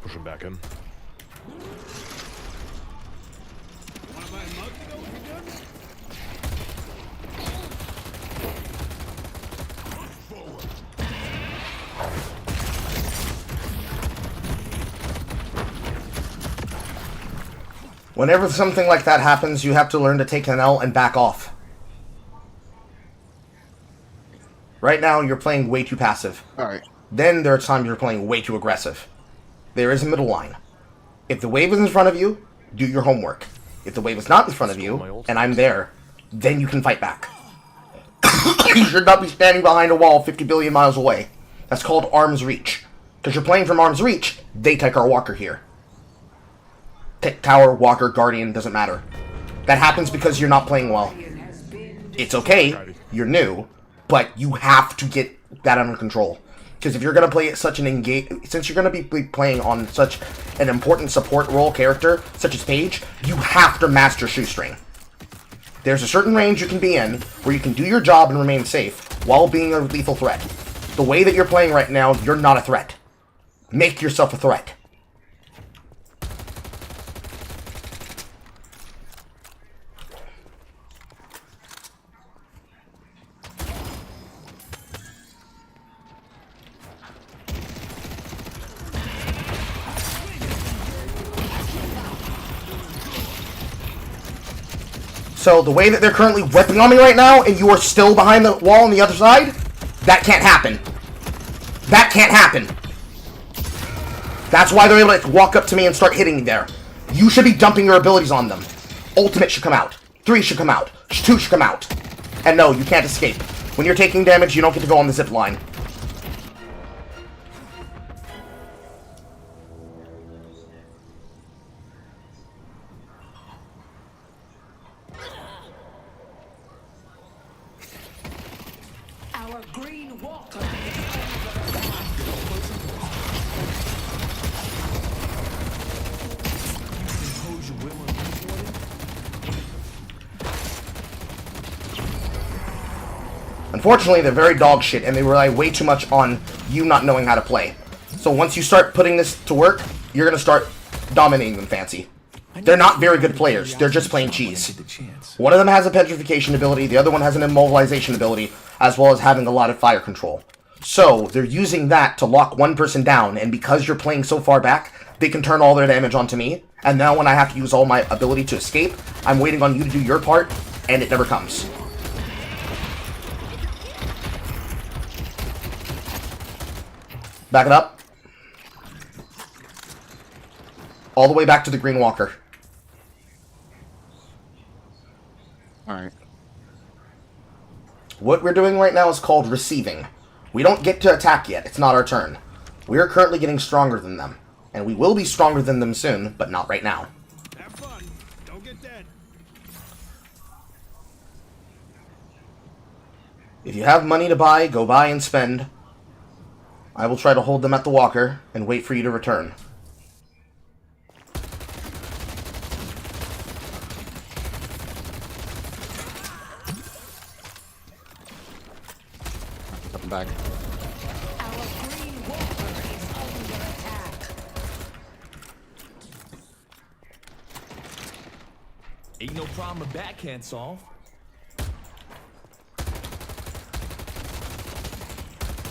Push him back in. Whenever something like that happens, you have to learn to take an L and back off. Right now, you're playing way too passive. Alright. Then there are times you're playing way too aggressive. There is a middle line. If the wave is in front of you, do your homework. If the wave is not in front of you, and I'm there, then you can fight back. You should not be standing behind a wall 50 billion miles away. That's called arm's reach. Because you're playing from arm's reach, they take our walker here. Tower, walker, guardian, doesn't matter. That happens because you're not playing well. It's okay, you're new, but you have to get that under control. Because if you're going to play such an since you're going to be playing on such an important support role character, such as Paige, you have to master shoestring. There's a certain range you can be in, where you can do your job and remain safe, while being a lethal threat. The way that you're playing right now, you're not a threat. Make yourself a threat. So the way that they're currently whipping on me right now, and you are still behind the wall on the other side, that can't happen. That can't happen. That's why they're able to walk up to me and start hitting me there. You should be dumping your abilities on them. Ultimate should come out. 3 should come out. 2 should come out. And no, you can't escape. When you're taking damage, you don't get to go on the zip line. Our green walker. Unfortunately, they're very dog shit, and they rely way too much on you not knowing how to play. So once you start putting this to work, you're going to start dominating them fancy. They're not very good players. They're just plain cheese. One of them has a petrification ability, the other one has an immobilization ability, as well as having a lot of fire control. So, they're using that to lock one person down, and because you're playing so far back, they can turn all their damage onto me, and now when I have to use all my ability to escape, I'm waiting on you to do your part, and it never comes. Back it up. All the way back to the Green Walker. Alright. What we're doing right now is called receiving. We don't get to attack yet. It's not our turn. We are currently getting stronger than them. And we will be stronger than them soon, but not right now. Have fun. Don't get dead. If you have money to buy, go buy and spend. I will try to hold them at the walker and wait for you to return. Come back. Our green walker is under attack. Ain't no problem a bat can't solve.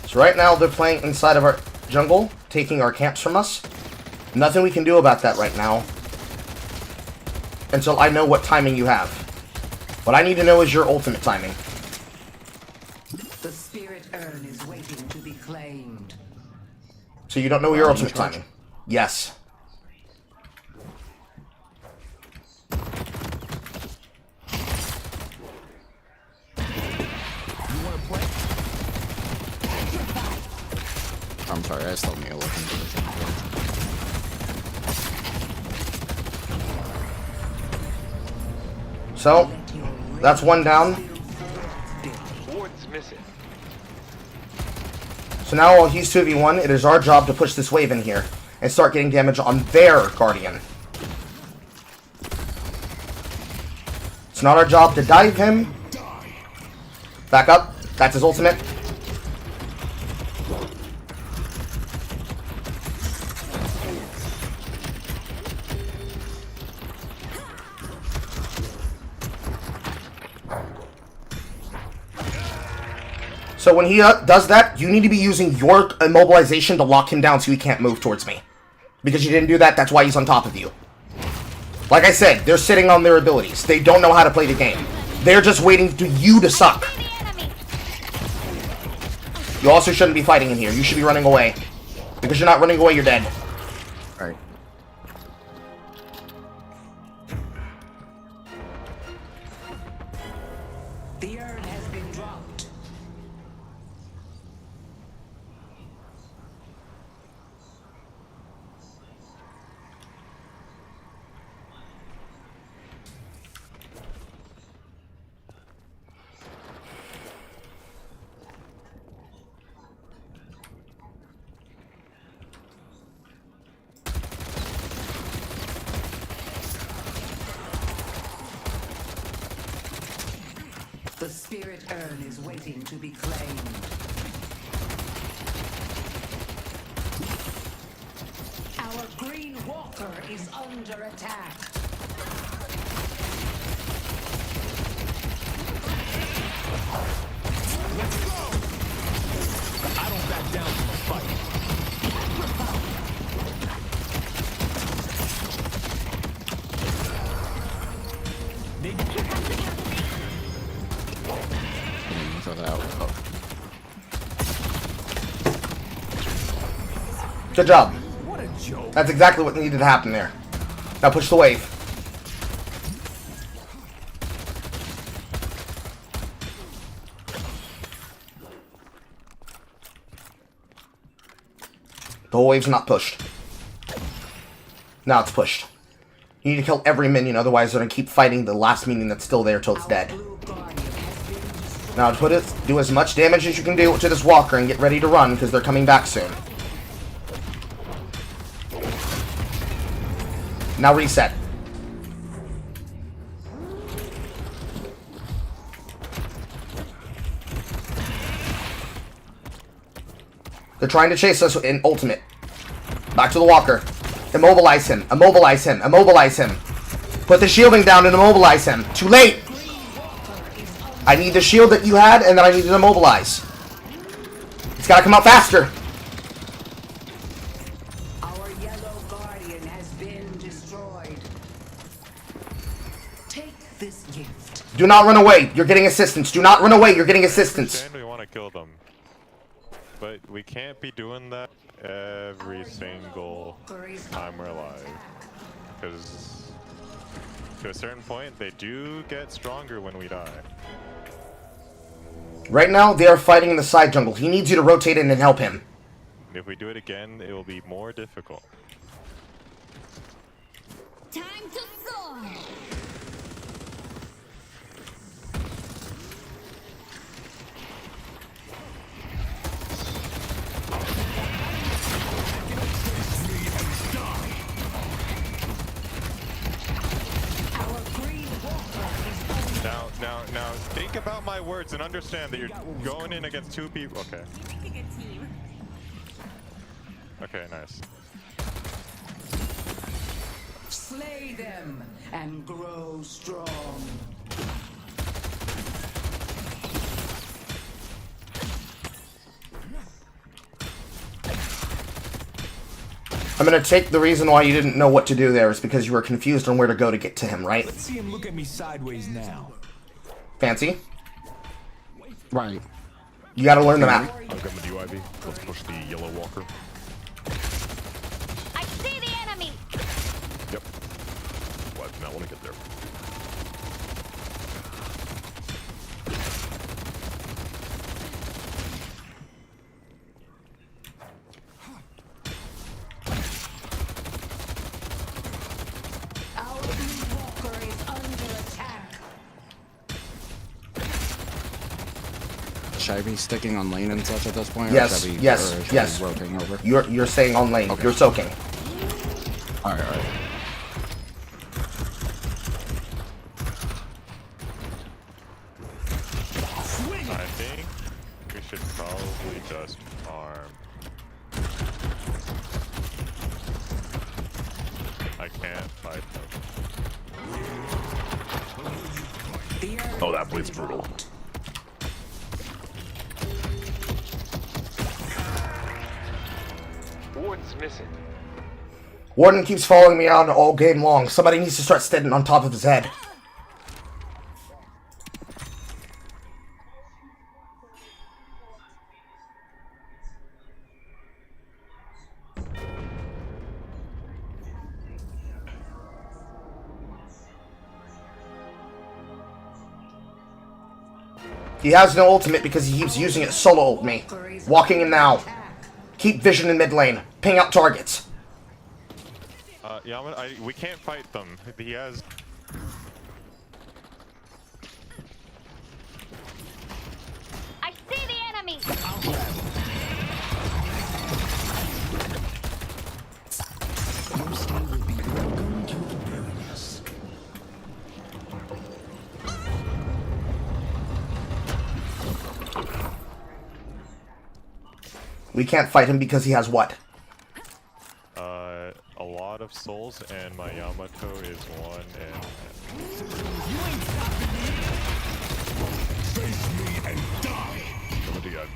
So right now they're playing inside of our jungle, taking our camps from us. Nothing we can do about that right now until I know what timing you have. What I need to know is your ultimate timing. The spirit urn is waiting to be claimed. So you don't know your ultimate timing? Yes. I'm sorry, I still need to look into this. So, that's one down. Ward's missing. So now while he's 2v1, it is our job to push this wave in here and start getting damage on their Guardian. It's not our job to dive him. Back up. That's his ultimate. So when he does that, you need to be using your immobilization to lock him down so he can't move towards me. Because you didn't do that, that's why he's on top of you. Like I said, they're sitting on their abilities. They don't know how to play the game. They're just waiting for you to suck. You also shouldn't be fighting in here. You should be running away. Because you're not running away, you're dead. Alright. The urn has been dropped. The spirit urn is waiting to be claimed. Our green walker is under attack. I don't back down from a fight. Throw that out. Oh. Good job. What a joke. That's exactly what needed to happen there. Now push the wave. The whole wave's not pushed. Now it's pushed. You need to kill every minion, otherwise they're gonna keep fighting the last minion that's still there till it's dead. Now do as much damage as you can do to this walker and get ready to run, because they're coming back soon. Now reset. They're trying to chase us in ultimate. Back to the walker. Immobilize him. Immobilize him. Immobilize him. Put the shielding down and immobilize him. Too late! I need the shield that you had, and then I need to immobilize. It's gotta come out faster. Our yellow guardian has been destroyed. Take this gift. Do not run away. You're getting assistance. Do not run away. You're getting assistance. We want to kill them. But we can't be doing that every single time we're alive. Because to a certain point, they do get stronger when we die. Right now, they are fighting in the side jungle. He needs you to rotate in and help him. If we do it again, it will be more difficult. Time to soar. Now, think about my words and understand that you're going in against two people. Okay. Okay, nice. Slay them and grow strong. I'm gonna take the reason why you didn't know what to do there is because you were confused on where to go to get to him, right? Let's see him look at me sideways now. Fancy? Right. You gotta learn the map. I'll come with you, Ivy. Let's push the yellow walker. I see the enemy. Yep. Well, I do not want to get there. Our blue walker is under attack. Should I be sticking on lane and such at this point? Yes, or should I be, yes, or should yes. I be rotating over? You're staying on lane. Okay. You're soaking. Alright, alright. I think we should probably just farm. I can't fight them. Oh, that blade's brutal. Warden's missing. Warden keeps following me around all game long. Somebody needs to start standing on top of his head. He has no ultimate because he keeps using it solo ult me. Walking in now. Keep vision in mid lane. Ping out targets. Yeah, we can't fight them. He has. I see the enemy. Your stay will be welcome to the wilderness. We can't fight him because he has what? A lot of souls, and my Yamato is one, and... Face me and die. Come to God.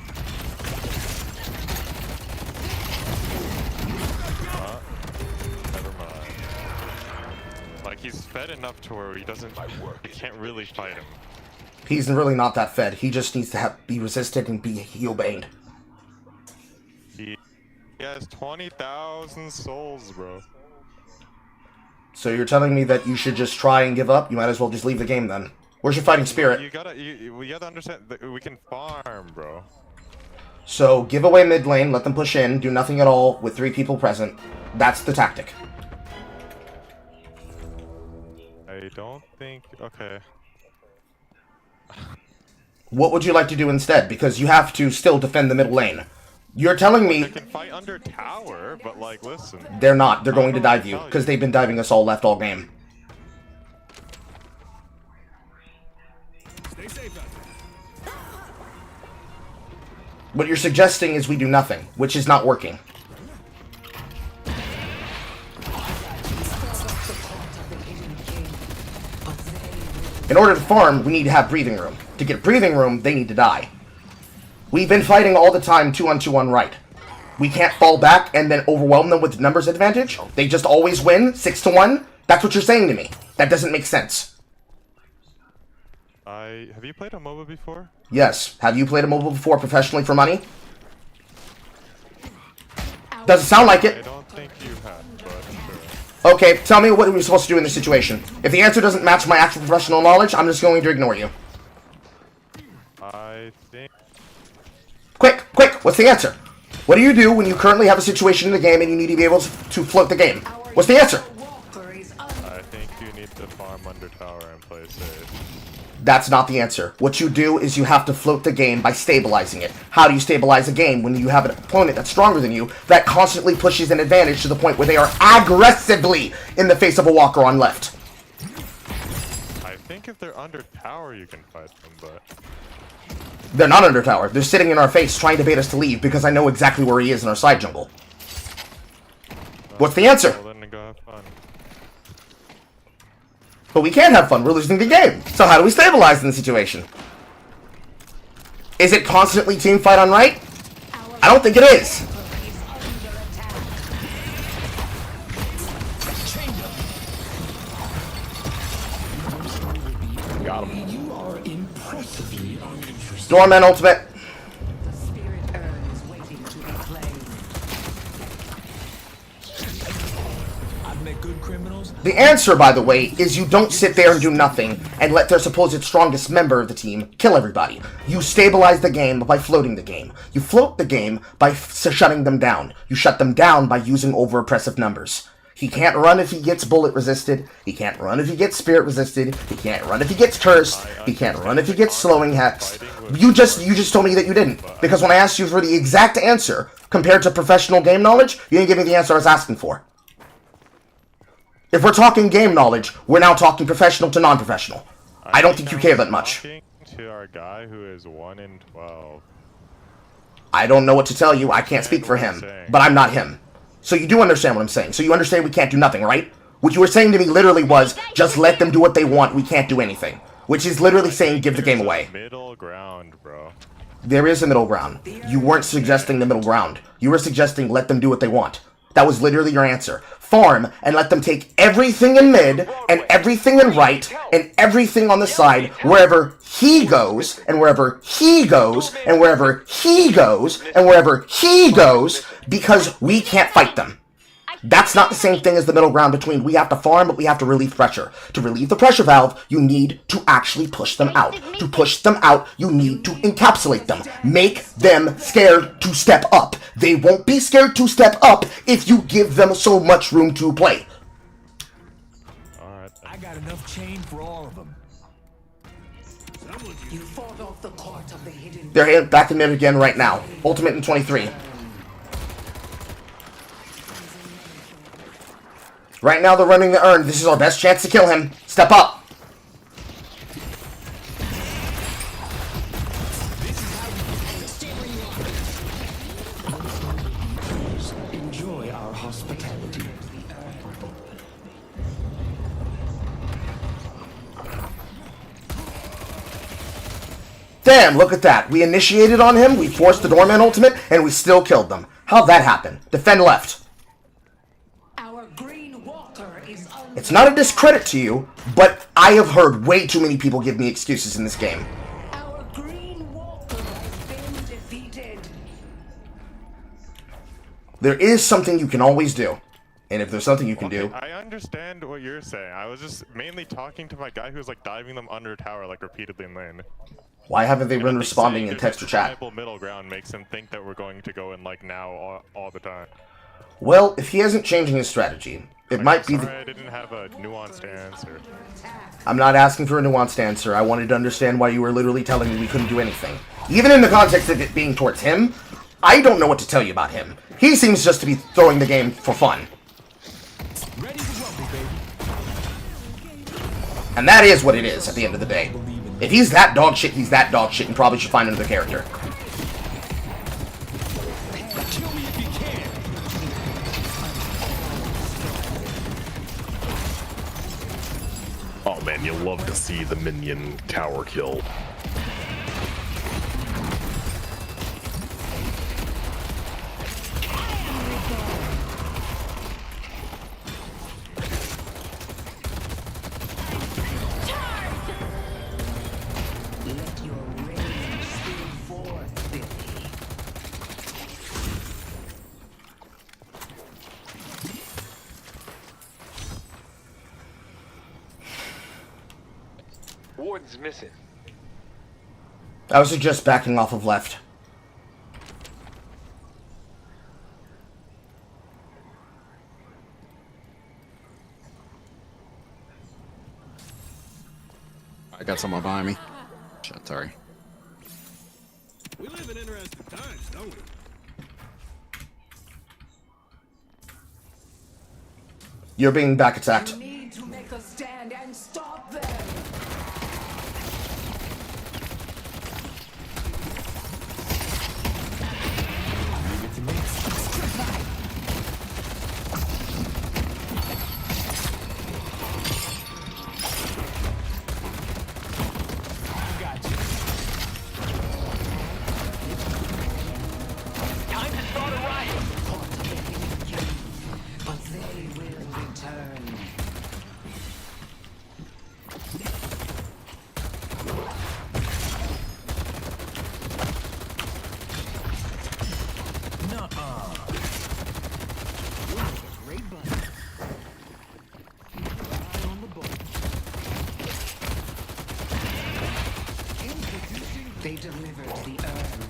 Never mind. Like, he's fed enough to where he doesn't... You can't really fight him. He's really not that fed. He just needs to be resisted and be heal-baned. He has 20,000 souls, bro. So you're telling me that you should just try and give up? You might as well just leave the game then. Where's your fighting spirit? You gotta understand that we can farm, bro. So give away mid lane, let them push in, do nothing at all with 3 people present. That's the tactic. I don't think. Okay. What would you like to do instead? Because you have to still defend the middle lane. You're telling me... They can fight under tower, but like, listen. They're not. They're going to dive you, because they've been diving us all left all game. Stay safe out there. What you're suggesting is we do nothing, which is not working. In order to farm, we need to have breathing room. To get breathing room, they need to die. We've been fighting all the time 2-on-2 on right. We can't fall back and then overwhelm them with numbers advantage. They just always win 6-1. That's what you're saying to me. That doesn't make sense. Have you played a MOBA before? Yes. Have you played a MOBA before professionally for money? Doesn't sound like it. I don't think you have, but sure. Okay, tell me what we're supposed to do in this situation. If the answer doesn't match my actual professional knowledge, I'm just going to ignore you. I think... Quick, what's the answer? What do you do when you currently have a situation in the game and you need to be able to float the game? What's the answer? I think you need to farm under tower and play safe. That's not the answer. What you do is you have to float the game by stabilizing it. How do you stabilize a game when you have an opponent that's stronger than you that constantly pushes an advantage to the point where they are aggressively in the face of a walker on left? I think if they're under tower, you can fight them, but... They're not under tower. They're sitting in our face trying to bait us to leave because I know exactly where he is in our side jungle. What's the answer? Well, then go have fun. But we can't have fun. We're losing the game. So how do we stabilize in the situation? Is it constantly team fight on right? I don't think it is. Got him. You are impressively uninteresting. Doorman ultimate. The spirit urn is waiting to be claimed. I've met good criminals. The answer, by the way, is you don't sit there and do nothing and let their supposed strongest member of the team kill everybody. You stabilize the game by floating the game. You float the game by shutting them down. You shut them down by using over-oppressive numbers. He can't run if he gets bullet resisted. He can't run if he gets spirit resisted. He can't run if he gets cursed. He can't run if he gets slowing hexed. You just told me that you didn't. Because when I asked you for the exact answer, compared to professional game knowledge, you didn't give me the answer I was asking for. If we're talking game knowledge, we're now talking professional to non-professional. I don't think you care that much. To our guy who is 1 in 12. I don't know what to tell you. I can't speak for him. But I'm not him. So you do understand what I'm saying. So you understand we can't do nothing, right? What you were saying to me literally was, just let them do what they want. We can't do anything. Which is literally saying give the game away. Middle ground, bro. There is a middle ground. You weren't suggesting the middle ground. You were suggesting let them do what they want. That was literally your answer. Farm and let them take everything in mid and everything in right and everything on the side wherever he goes and wherever he goes and wherever he goes and wherever he goes because we can't fight them. That's not the same thing as the middle ground between we have to farm, but we have to relieve pressure. To relieve the pressure valve, you need to actually push them out. To push them out, you need to encapsulate them. Make them scared to step up. They won't be scared to step up if you give them so much room to play. Alright. I got enough chain for all of them. You fought off the court of the hidden. They're back in mid again right now. Ultimate in 23. Right now they're running the urn. This is our best chance to kill him. Step up. Enjoy our hospitality. Damn, look at that. We initiated on him, we forced the doorman ultimate, and we still killed them. How'd that happen? Defend left. It's not a discredit to you, but I have heard way too many people give me excuses in this game. Our green walker has been defeated. There is something you can always do. And if there's something you can do... I understand what you're saying. I was just mainly talking to my guy who's like diving them under tower like repeatedly in lane. Why haven't they been think responding saying in there's text or a chat? viable middle ground makes him think that we're going to go in like now all the time. Well, if he isn't changing his strategy, it might be Sorry, I didn't have a nuanced answer. I'm not asking for a nuanced answer. I wanted to understand why you were literally telling me we couldn't do anything. Even in the context of it being towards him, I don't know what to tell you about him. He seems just to be throwing the game for fun. And that is what it is at the end of the day. If he's that dog shit, he's that dog shit and probably should find another character. Oh man, you'll love to see the minion tower kill. Let your rage spill forth, Billy. Warden's missing. I was just backing off of left. I got someone behind me. Shit, sorry. We live in interesting times, don't we? You're being back attacked. You need to make a stand and stop them. Time to start a riot. But they will return. Nuh-uh. Great button. Eye on the ball. They delivered the urn.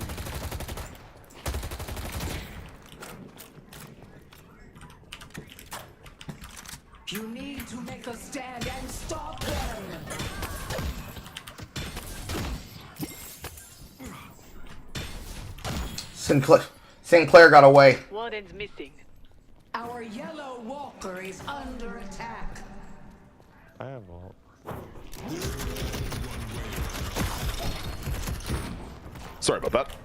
You need to make a stand and stop them. Sinclair got away. Warden's missing. Our yellow walker is under attack. I have all. Sorry about that.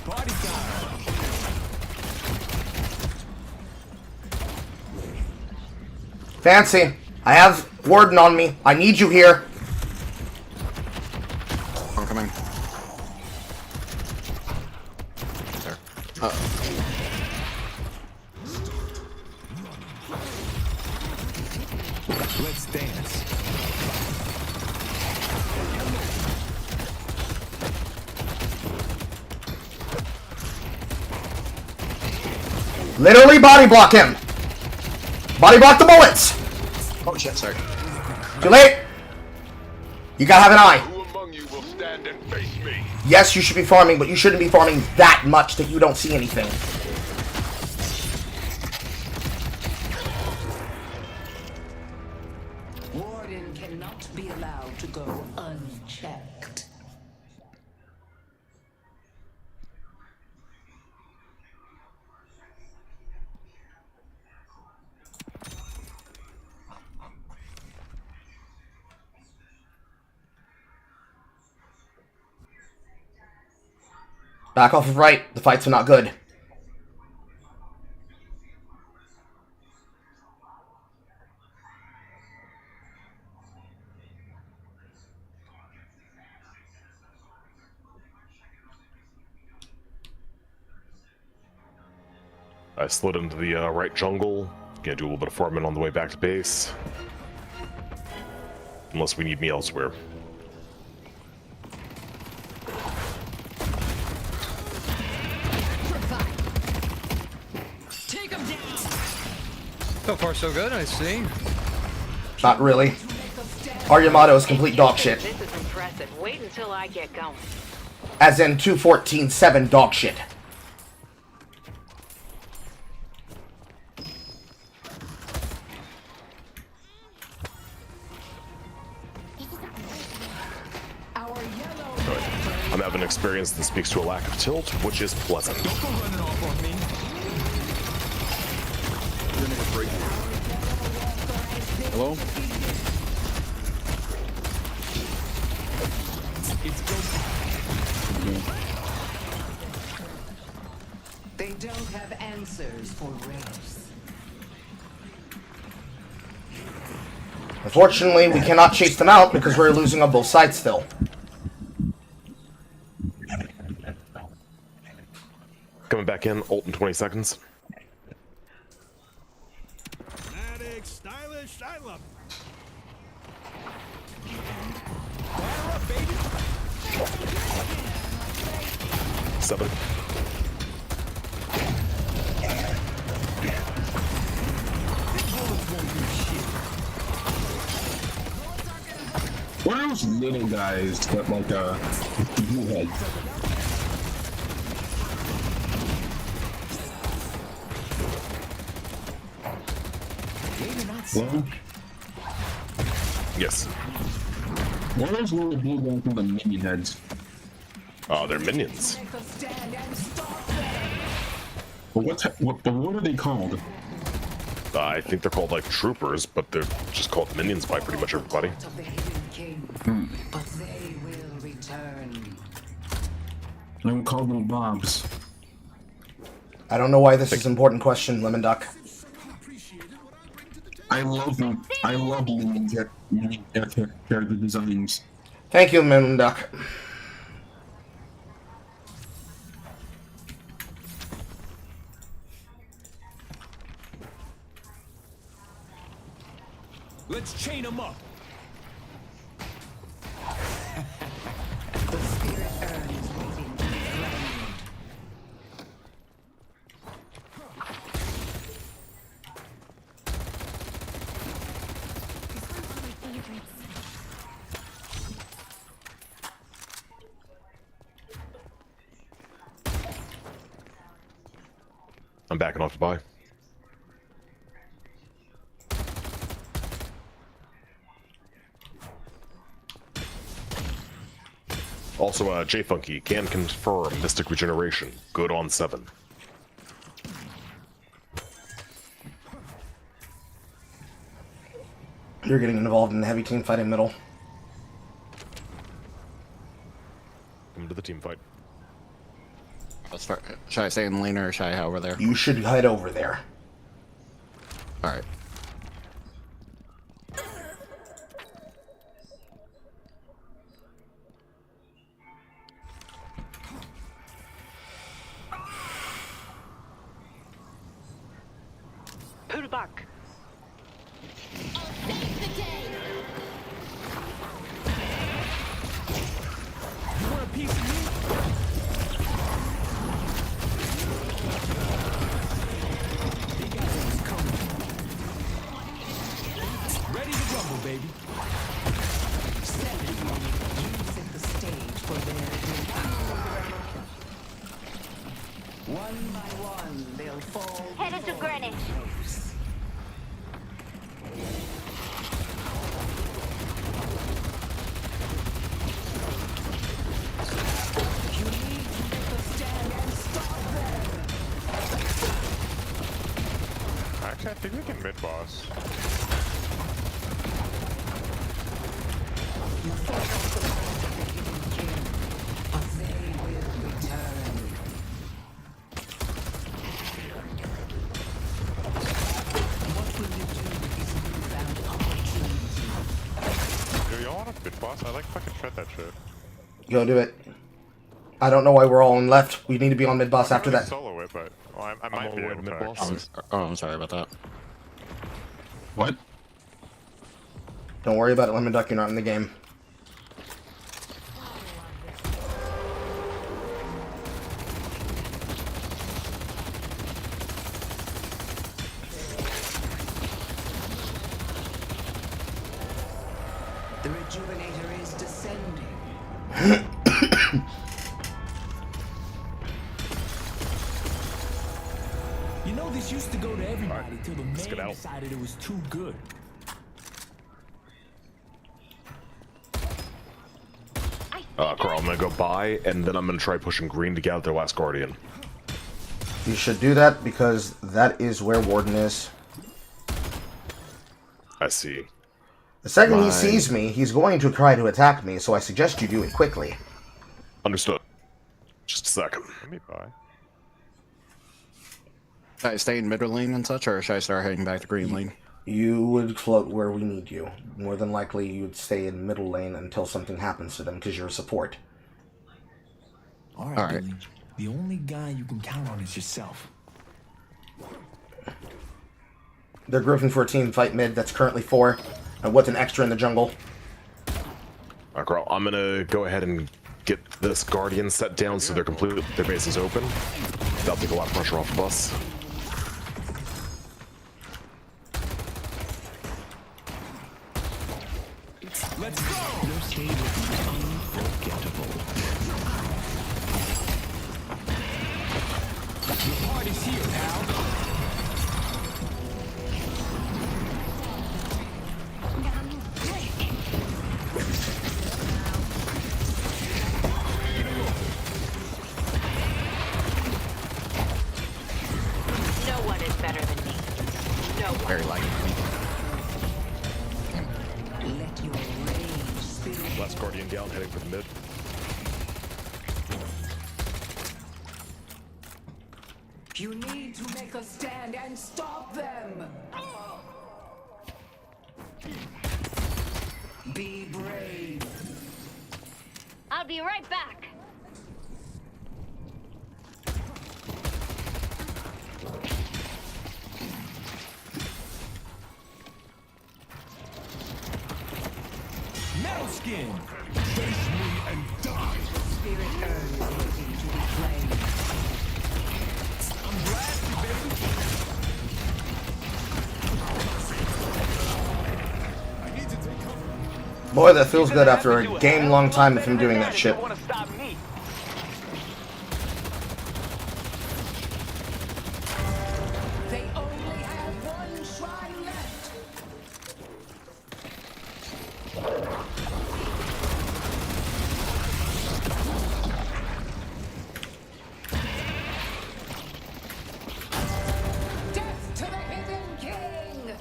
Party time. Fancy. I have Warden on me. I need you here. I'm coming. There. Let's dance. Literally body block him. Body block the bullets. Oh shit, sorry. Too late. You gotta have an eye. Who among you will stand and face me? Yes, you should be farming, but you shouldn't be farming that much that you don't see anything. Warden cannot be allowed to go unchecked. Back off of right. The fights are not good. I slid into the right jungle. Gonna do a little bit of farming on the way back to base. Unless we need me elsewhere. Take him down. So far, so good, I see. Not really. Our Yamato is complete dog shit. This is impressive. Wait until I get going. As in 2.14.7 dog shit. I'm having an experience that speaks to a lack of tilt, which is pleasant. Hello? They don't have answers for race. Unfortunately, we cannot chase them out because we're losing on both sides still. Coming back in, ult in 20 seconds. Dramatic, stylish, I love it. 7. What are those little guys that like blue heads? Well, yes. What are those little blue guys with the minion heads? Oh, they're minions. But what are they called? I think they're called like troopers, but they're just called minions by pretty much everybody. But they will return. I would call them bobs. I don't know why this is an important question, Lemon Duck. I love them. I love minion character designs. Thank you, Lemon Duck. Let's chain them up. The spirit urn is waiting to be flamed. I'm backing off to buy. Also, J Funky can confirm Mystic Regeneration. Good on 7. You're getting involved in the heavy team fight in middle. Come to the team fight. Should I stay in the lane or should I head over there? You should head over there. Alright. Pull back. You want a piece of me? Ready to rumble, baby. You set the stage for their defeat. One by one, they'll fall. Headed to Greenwich. Actually, I think we can mid-boss. But they will return. What will you do with this newfound opportunity? Do y'all want to mid-boss? I like fucking shred that shit. Go do it. I don't know why we're all on left. We need to be on mid boss after that. Solo it, but well, I might be able to. mid-boss. I'm sorry about that. What? Don't worry about it, Lemon Duck. You're not in the game. The rejuvenator is descending. You know, this used to go to everybody till the man decided it was too good. Carl, I'm gonna go buy, and then I'm gonna try pushing green to get out their last Guardian. You should do that because that is where Warden is. I see. The second he sees me, he's going to try to attack me, so I suggest you do it quickly. Understood. Just a second. Let me buy. Should I stay in middle lane and such, or should I start heading back to green lane? You would float where we need you. More than likely, you would stay in middle lane until something happens to them, because you're a support. All right, Billy. The only guy you can count on is yourself. They're grouping for a team fight mid. That's currently 4. And what's an extra in the jungle? Alright, Carl, I'm gonna go ahead and get this Guardian set down so their base is open. That'll take a lot of pressure off of us. Let's go! Your stay will be unforgettable. The party's here, pal. No one is better than me. No one. Very likely. Let your rage spill. Last Guardian down, heading for the mid. You need to make a stand and stop them. Be brave. I'll be right back. Metal skin! Face me and die! Spirit earth is waiting to be claimed. I'm blasted, baby! I need to take cover. Boy, that feels good after a game-long time of him doing that shit. They only have one shrine left. Death to the Hidden King!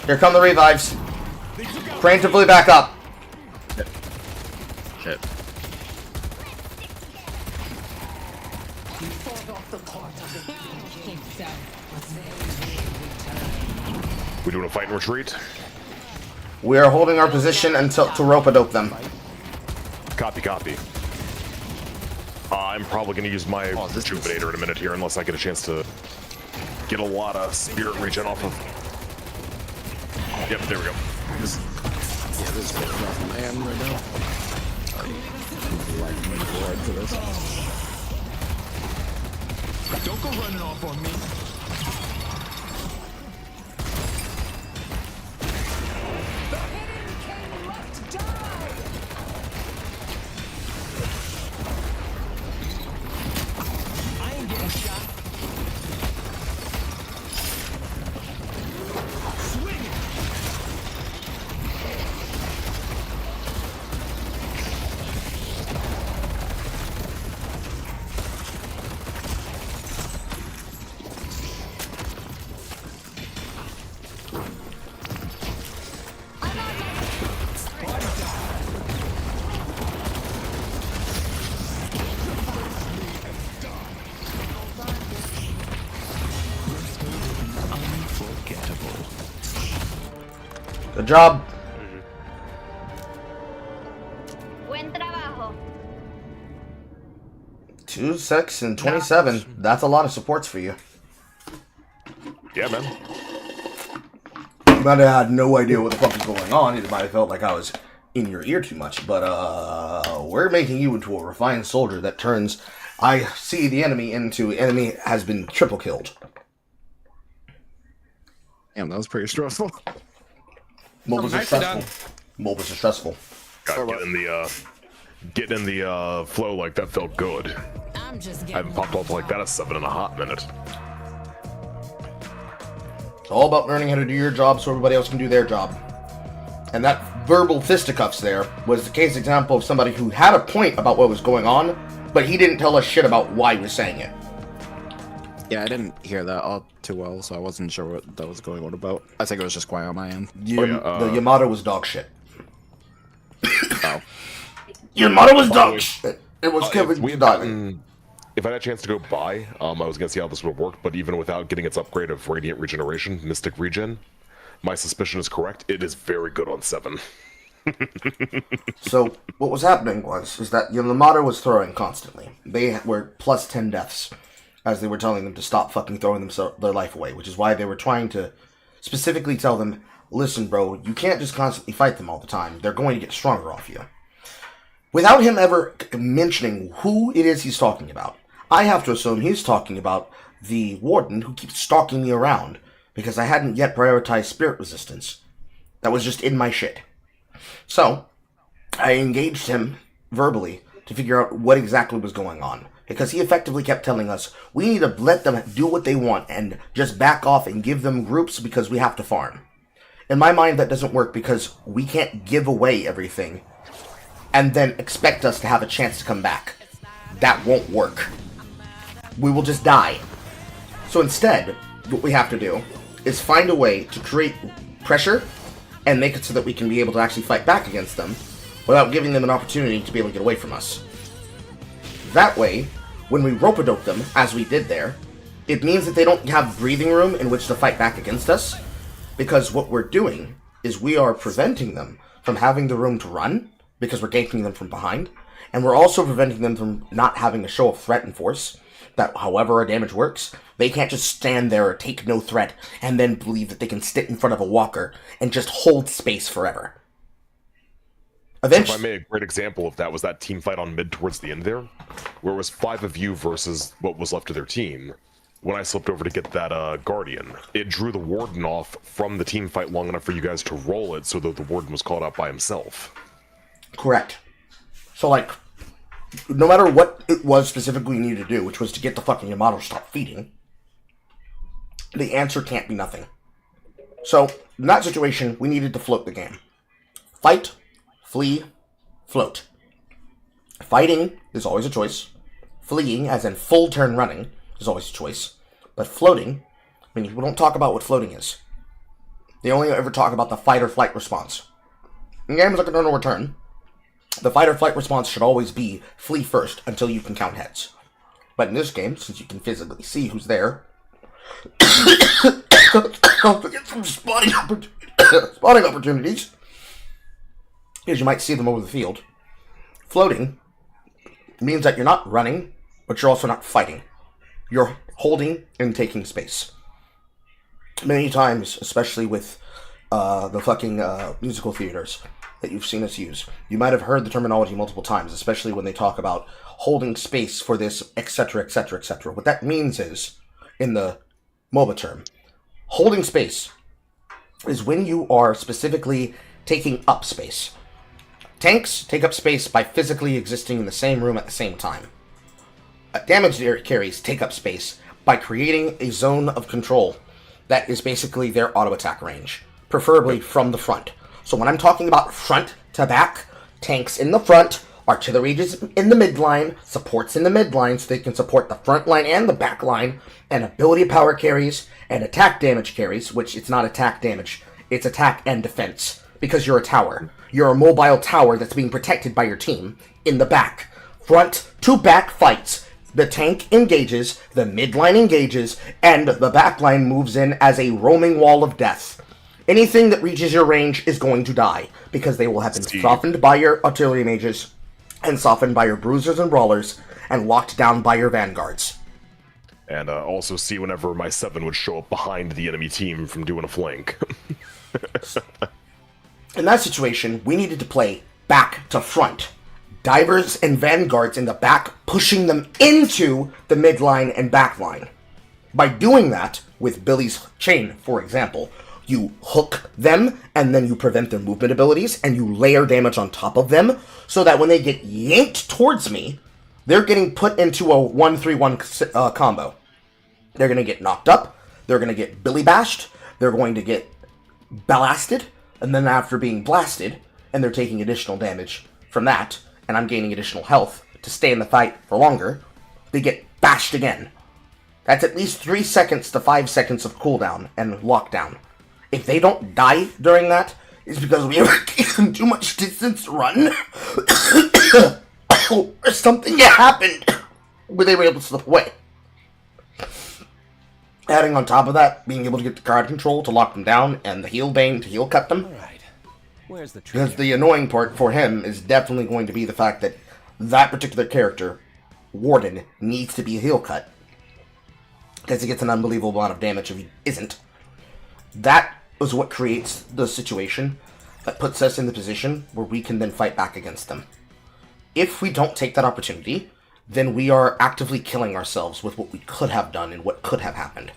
Here come the revives. Preemptively back up. Shit. You fought off the court of the Hidden King, but they will return. We doing a fight and retreat? We are holding our position until to rope-a-dope them. Copy, copy. I'm probably going to use my Rejuvenator in a minute here, unless I get a chance to get a lot of spirit regen off of. Yep, there we go. This is getting off my hand right now. Like me forward to this. Don't go running off on me. The Hidden King must die! I ain't getting shot. Swing it! Unforgettable. Good job. Buen trabajo. 2, 6, and 27. That's a lot of supports for you. Yeah, man. You might have had no idea what the fuck was going on. It might have felt like I was in your ear too much. But we're making you into a refined soldier that turns I see the enemy into enemy has been triple killed. Damn, that was pretty stressful. MOBAs are Nicely stressful. done. MOBAs are stressful. God, getting in the flow like that felt good. I haven't popped off like that a 7 in a hot minute. It's all about learning how to do your job so everybody else can do their job. And that verbal fisticuffs there was the case example of somebody who had a point about what was going on, but he didn't tell us shit about why he was saying it. Yeah, I didn't hear that all too well, so I wasn't sure what that was going on about. I think it was just quiet on my end. The Yamato was dog shit. Oh. Yamato was dog shit. It was Kevin Diamond. If I had a chance to go buy, I was gonna see how this would work, but even without getting its upgrade of Radiant Regeneration, Mystic Regen, my suspicion is correct. It is very good on 7. So what was happening is that Yamato was throwing constantly. They were plus 10 deaths as they were telling them to stop fucking throwing their life away, which is why they were trying to specifically tell them, listen, bro, you can't just constantly fight them all the time. They're going to get stronger off you. Without him ever mentioning who it is he's talking about, I have to assume he's talking about the warden who keeps stalking me around because I hadn't yet prioritized spirit resistance. That was just in my shit. So, I engaged him verbally to figure out what exactly was going on. Because he effectively kept telling us, we need to let them do what they want and just back off and give them groups because we have to farm. In my mind, that doesn't work because we can't give away everything and then expect us to have a chance to come back. That won't work. We will just die. So instead, what we have to do is find a way to create pressure and make it so that we can be able to actually fight back against them without giving them an opportunity to be able to get away from us. That way, when we rope-a-dope them, as we did there, it means that they don't have breathing room in which to fight back against us, because what we're doing is we are preventing them from having the room to run, because we're ganking them from behind, and we're also preventing them from not having a show of threat and force, that however our damage works, they can't just stand there or take no threat, and then believe that they can sit in front of a walker and just hold space forever. Eventually, so if I made a great example of that was that team fight on mid towards the end there, where it was 5 of you versus what was left of their team. When I slipped over to get that Guardian, it drew the Warden off from the team fight long enough for you guys to roll it so that the Warden was called out by himself. Correct. So, like, no matter what it was specifically we needed to do, which was to get the fucking Yamato to stop feeding, the answer can't be nothing. So, in that situation, we needed to float the game. Fight, flee, float. Fighting is always a choice. Fleeing, as in full turn running, is always a choice. But floating, I mean, people don't talk about what floating is. They only ever talk about the fight or flight response. In games like No Return, the fight or flight response should always be flee first until you can count heads. But in this game, since you can physically see who's there, get some spotting opportunities, because you might see them over the field. Floating means that you're not running, but you're also not fighting. You're holding and taking space. Many times, especially with the fucking musical theaters that you've seen us use, you might have heard the terminology multiple times, especially when they talk about holding space for this, etc., etc., etc. What that means is, in the MOBA term, holding space is when you are specifically taking up space. Tanks take up space by physically existing in the same room at the same time. Damage carries take up space by creating a zone of control that is basically their auto attack range, preferably from the front. So when I'm talking about front to back, tanks in the front, artillery is in the midline, supports in the midline so they can support the front line and the back line, and ability power carries and attack damage carries, which it's not attack damage, it's attack and defense, because you're a tower. You're a mobile tower that's being protected by your team in the back. Front to back fights. The tank engages, the midline engages, and the backline moves in as a roaming wall of death. Anything that reaches your range is going to die, because they will have been softened by your artillery mages, and softened by your bruisers and brawlers, and locked down by your vanguards. And also see whenever my 7 would show up behind the enemy team from doing a flank. In that situation, we needed to play back to front. Divers and vanguards in the back, pushing them into the midline and backline. By doing that, with Billy's chain, for example, you hook them, and then you prevent their movement abilities, and you layer damage on top of them, so that when they get yanked towards me, they're getting put into a 1-3-1 combo. They're going to get knocked up, they're going to get Billy bashed, they're going to get blasted, and then after being blasted, and they're taking additional damage from that, and I'm gaining additional health to stay in the fight for longer, they get bashed again. That's at least 3 seconds to 5 seconds of cooldown and lockdown. If they don't die during that, it's because we ever gave them too much distance to run, or something happened where they were able to slip away. Adding on top of that, being able to get the card control to lock them down, and the heal bane to heal cut them. Where's the Because the annoying part for him is definitely going to be the fact that that particular character, Warden, needs to be heal cut. Because he gets an unbelievable amount of damage if he isn't. That is what creates the situation that puts us in the position where we can then fight back against them. If we don't take that opportunity, then we are actively killing ourselves with what we could have done and what could have happened.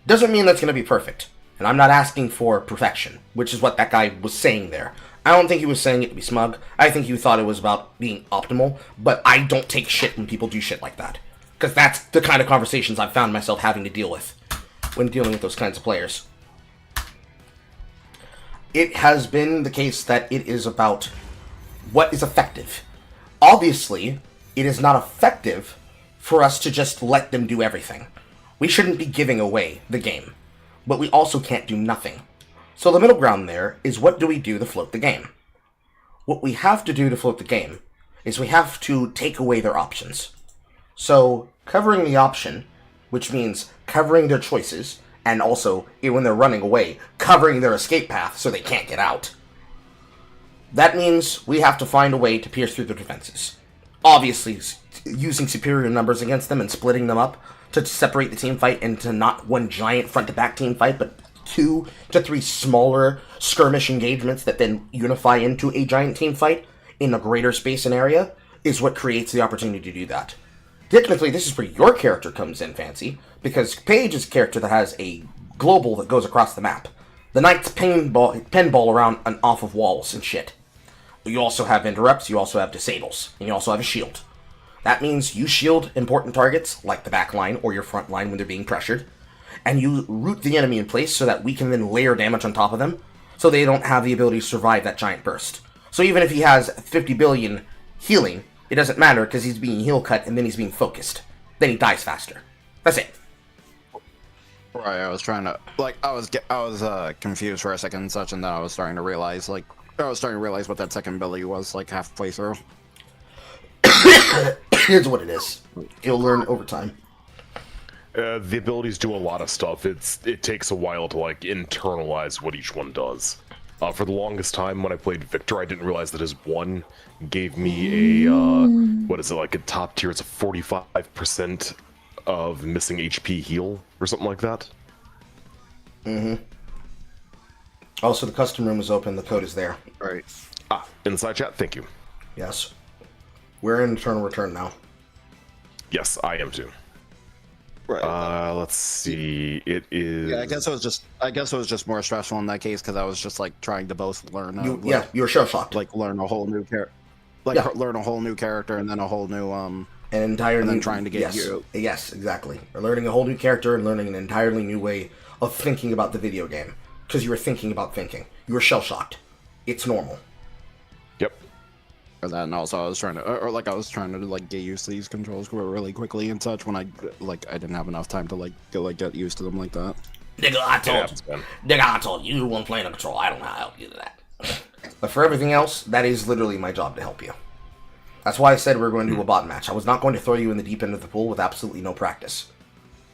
Doesn't mean that's going to be perfect. And I'm not asking for perfection, which is what that guy was saying there. I don't think he was saying it to be smug. I think he thought it was about being optimal, but I don't take shit when people do shit like that. Because that's the kind of conversations I've found myself having to deal with when dealing with those kinds of players. It has been the case that it is about what is effective. Obviously, it is not effective for us to just let them do everything. We shouldn't be giving away the game. But we also can't do nothing. So the middle ground there is, what do we do to float the game? What we have to do to float the game is we have to take away their options. So covering the option, which means covering their choices, and also, when they're running away, covering their escape path so they can't get out. That means we have to find a way to pierce through their defenses. Obviously, using superior numbers against them and splitting them up to separate the team fight into not one giant front-to-back team fight, but 2 to 3 smaller skirmish engagements that then unify into a giant team fight in a greater space and area, is what creates the opportunity to do that. Technically, this is where your character comes in, Fancy, because Paige is a character that has a global that goes across the map. The Knights pinball around and off of walls and shit. You also have interrupts, you also have disables, and you also have a shield. That means you shield important targets, like the back line or your front line when they're being pressured, and you root the enemy in place so that we can then layer damage on top of them, so they don't have the ability to survive that giant burst. So even if he has 50 billion healing, it doesn't matter because he's being heal cut and then he's being focused. Then he dies faster. That's it. Right, I was trying to, like, I was confused for a second and such, and then I was starting to realize, what that second ability was, like, halfway through. Here's what it is. You'll learn over time. The abilities do a lot of stuff. It takes a while to, like, internalize what each one does. For the longest time when I played Victor, I didn't realize that his one gave me a, like a top tier, it's a 45% of missing HP heal, or something like that. Mm-hmm. Also, the custom room is open, the code is there. Right. Inside chat, thank you. Yes. We're in Eternal Return now. Yes, I am too. Right. Let's see. It is. Yeah, I guess it was just more stressful in that case because I was just like trying to both learn. You were shell shocked. Like learn a whole new character, learn a whole new character and then a whole new an entirely and then trying to get you. Yes, exactly. Or learning a whole new character and learning an entirely new way of thinking about the video game because you were thinking about thinking. You were shell shocked. It's normal. Yep. Or that, and also I was trying to get used to these controls really quickly and such when I didn't have enough time to get used to them like that. Nigga, I told you weren't playing a control. I don't know how to help you to that. But for everything else, that is literally my job to help you. That's why I said we were going to do a bot match. I was not going to throw you in the deep end of the pool with absolutely no practice.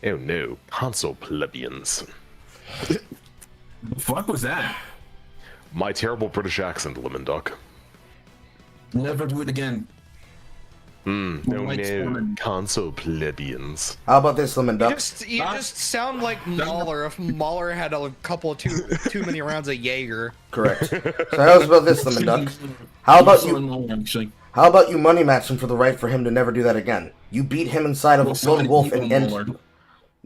Oh no, console plebeians. The fuck was that? My terrible British accent, Lemon Duck. Never do it again. No, console plebeians. How about this, Lemon Duck? You just sound like Mahler if Mahler had a couple of too many rounds of Jaeger. Correct. So how about this, Lemon Duck? How about you money match him for the right for him to never do that again? You beat him inside of a lone wolf and end.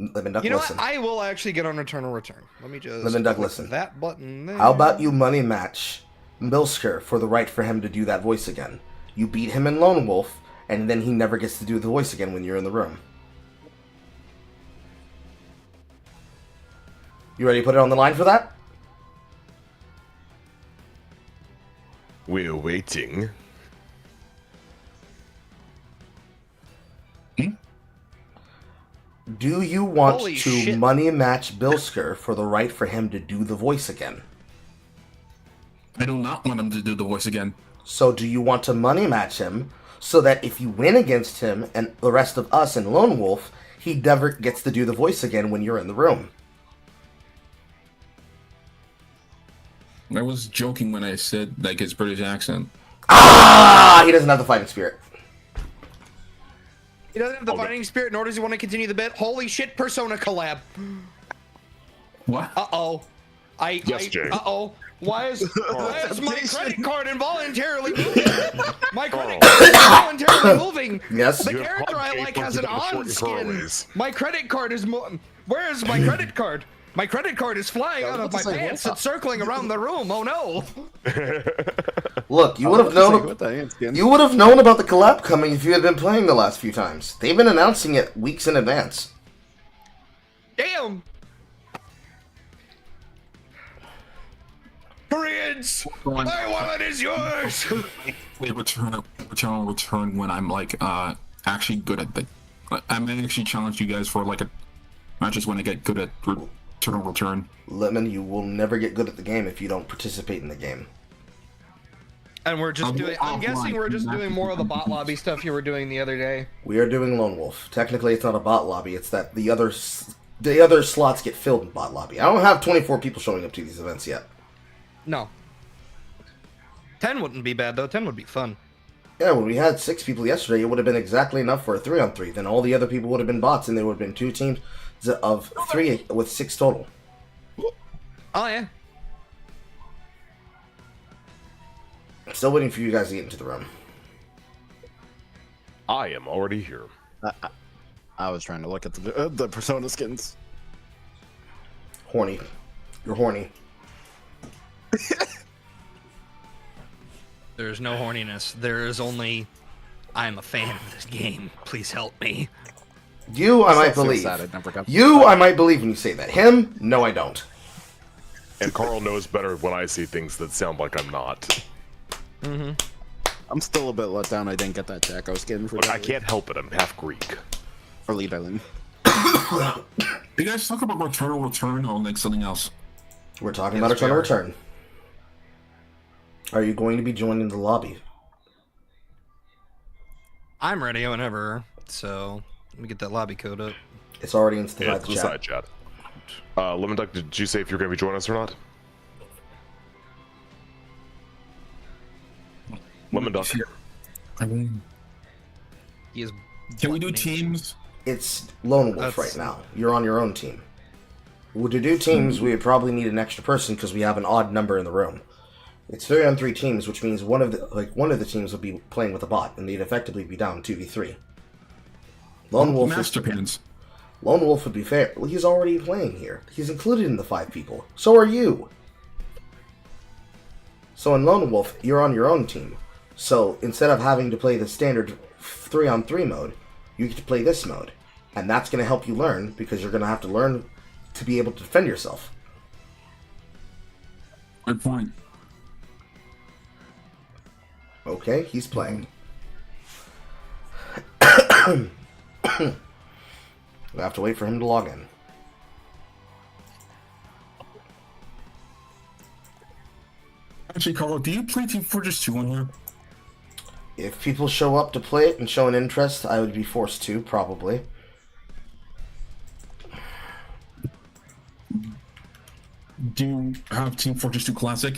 Lemon Duck, You know listen. what? I will actually get on Return or Return. Let me just Lemon Duck, click listen. that button there. How about you money match Milsker for the right for him to do that voice again? You beat him in Lone Wolf, and then he never gets to do the voice again when you're in the room. You ready to put it on the line for that? We're waiting. Do you want Holy to shit. money match Bilsker for the right for him to do the voice again? I do not want him to do the voice again. So do you want to money match him so that if you win against him and the rest of us in Lone Wolf, he never gets to do the voice again when you're in the room? I was joking when I said, like, his British accent. Ah! He doesn't have the fighting spirit. He doesn't have the fighting spirit, nor does he want to continue the bit. Holy shit, Persona collab. What? Uh-oh. Jay. Uh-oh. Why is my credit card involuntarily moving? My credit card is involuntarily moving. Yes. The You have character I hot like tape has an on on the skin. throwaways. My credit card is where is my credit card? My credit card is flying out of my pants. It's circling around the room. Oh no. Look, you would have known. You would have known about the collab coming if you had been playing the last few times. They've been announcing it weeks in advance. Damn. Koreans, my wallet is yours. Wait, return when I'm like actually good at the. I'm gonna actually challenge you guys for like a matches when I get good at return. Lemon, you will never get good at the game if you don't participate in the game. And we're just doing. I'm guessing we're just doing more of the bot lobby stuff you were doing the other day. We are doing Lone Wolf. Technically, it's not a bot lobby. It's that the other slots get filled in bot lobby. I don't have 24 people showing up to these events yet. No. 10 wouldn't be bad though. 10 would be fun. Yeah, when we had 6 people yesterday, it would have been exactly enough for a 3-on-3. Then all the other people would have been bots, and there would have been 2 teams of 3 with 6 total. Oh yeah. Still waiting for you guys to get into the room. I am already here. I was trying to look at the Persona skins. Horny. You're horny. There's no horniness. There is only, I'm a fan of this game. Please help me. You, I might believe. You, I might believe when you say that. Him, no, I don't. And Carl knows better when I see things that sound like I'm not. Mm-hmm. I'm still a bit let down I didn't get that Jacko skin for Look, I can't help it. I'm half Greek. For Lead Island. You guys talk about return or like something else? We're talking about Eternal Return. Are you going to be joining the lobby? I'm ready whenever, so let me get that lobby code up. It's already inside Yeah, the it's inside chat. Lemon Duck, did you say if you're going to be joining us or not? Lemon Duck. He is. Can we do teams? It's Lone Wolf right now. You're on your own team. To do teams, we would probably need an extra person because we have an odd number in the room. It's 3-on-3 teams, which means one of the teams would be playing with a bot, and they'd effectively be down 2v3. Lone Wolf Lone Wolf would be fair. Well, he's already playing here. He's included in the 5 people. So are you. So in Lone Wolf, you're on your own team. So instead of having to play the standard 3-on-3 mode, you get to play this mode. And that's going to help you learn, because you're going to have to learn to be able to defend yourself. Good point. Okay, he's playing. We'll have to wait for him to log in. Actually, Carlo, do you play Team Fortress 2 on here? If people show up to play it and show an interest, I would be forced to, probably. Do you have Team Fortress 2 Classic?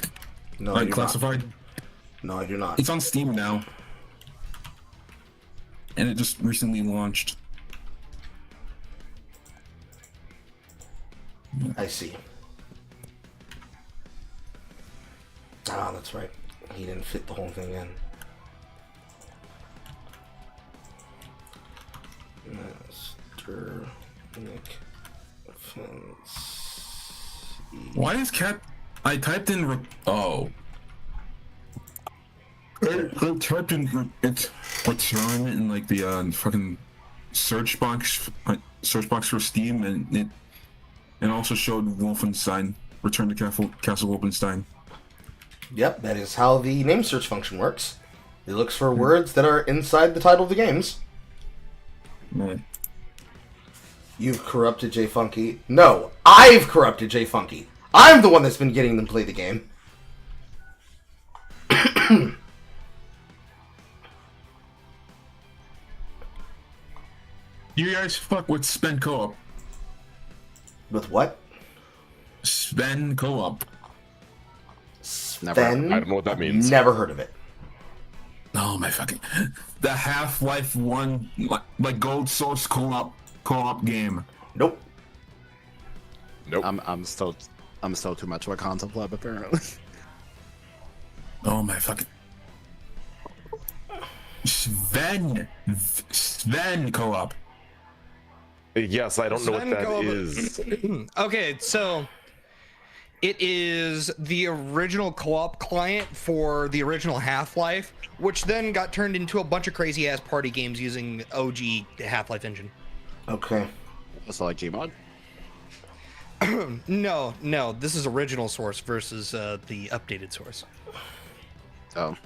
No, I do classified? not. No, I do not. It's on Steam now. And it just recently launched. I see. Ah, that's right. He didn't fit the whole thing in. Mr. Nick Why is cat? I typed in. Oh. I typed in it's return in like the fucking search box for Steam, and it also showed Wolfenstein. Return to Castle Wolfenstein. Yep, that is how the name search function works. It looks for words that are inside the title of the games. Right. You've corrupted J Funky. No, I've corrupted J Funky. I'm the one that's been getting them to play the game. You guys fuck with Sven Co-op. With what? Sven Co-op. Sven? I don't know what that means. Never heard of it. Oh my fucking... The Half-Life 1, like Gold Source co-op game. Nope. Nope. I'm still too much of a console club apparently. Oh my fucking... Sven Co-op. Yes, I don't know what that Co-op is. Okay, so it is the original co-op client for the original Half-Life, which then got turned into a bunch of crazy-ass party games using OG Half-Life engine. Okay. So like Gmod? No, this is original source versus the updated source. Oh.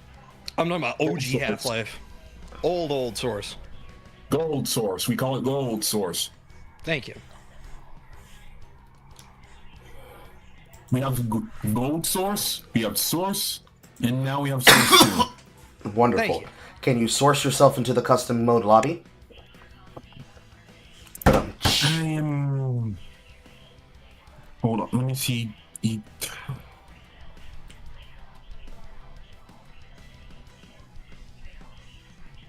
I'm talking about OG Half-Life. Old source. Gold Source. We call it Gold Source. Thank you. We have Gold Source, we have Source, and now we have Source 2. Wonderful. Can you source yourself into the custom mode lobby? I am... Hold on, let me see.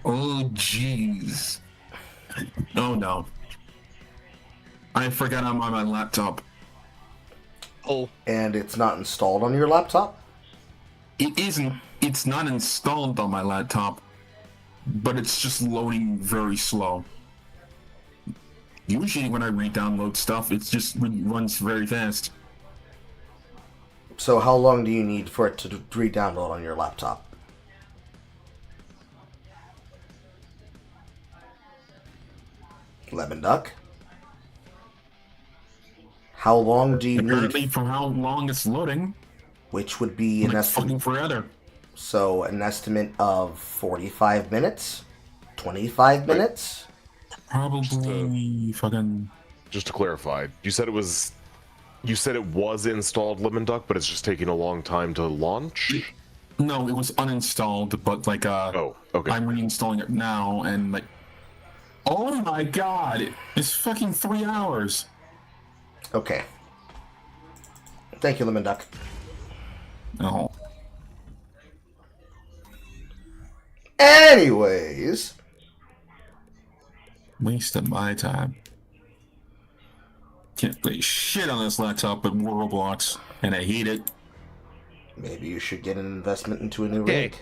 Oh, jeez. Oh, no. I forgot I'm on my laptop. Oh. And it's not installed on your laptop? It isn't. It's not installed on my laptop, but it's just loading very slow. Usually when I re-download stuff, it just runs very fast. So how long do you need for it to re-download on your laptop? Lemon Duck? How long do you Apparently need? for how long it's loading. Which would be an estimate. Forever. So an estimate of 45 minutes? 25 minutes? Probably fucking... Just to clarify, you said it was installed Lemon Duck, but it's just taking a long time to launch? No, it was uninstalled, but like oh, okay. I'm reinstalling it now, and like, oh my god, it's fucking 3 hours. Okay. Thank you, Lemon Duck. Oh. Anyways. Wasted my time. Can't play shit on this laptop but Roblox, and I hate it. Maybe you should get an investment into a new Okay. rig.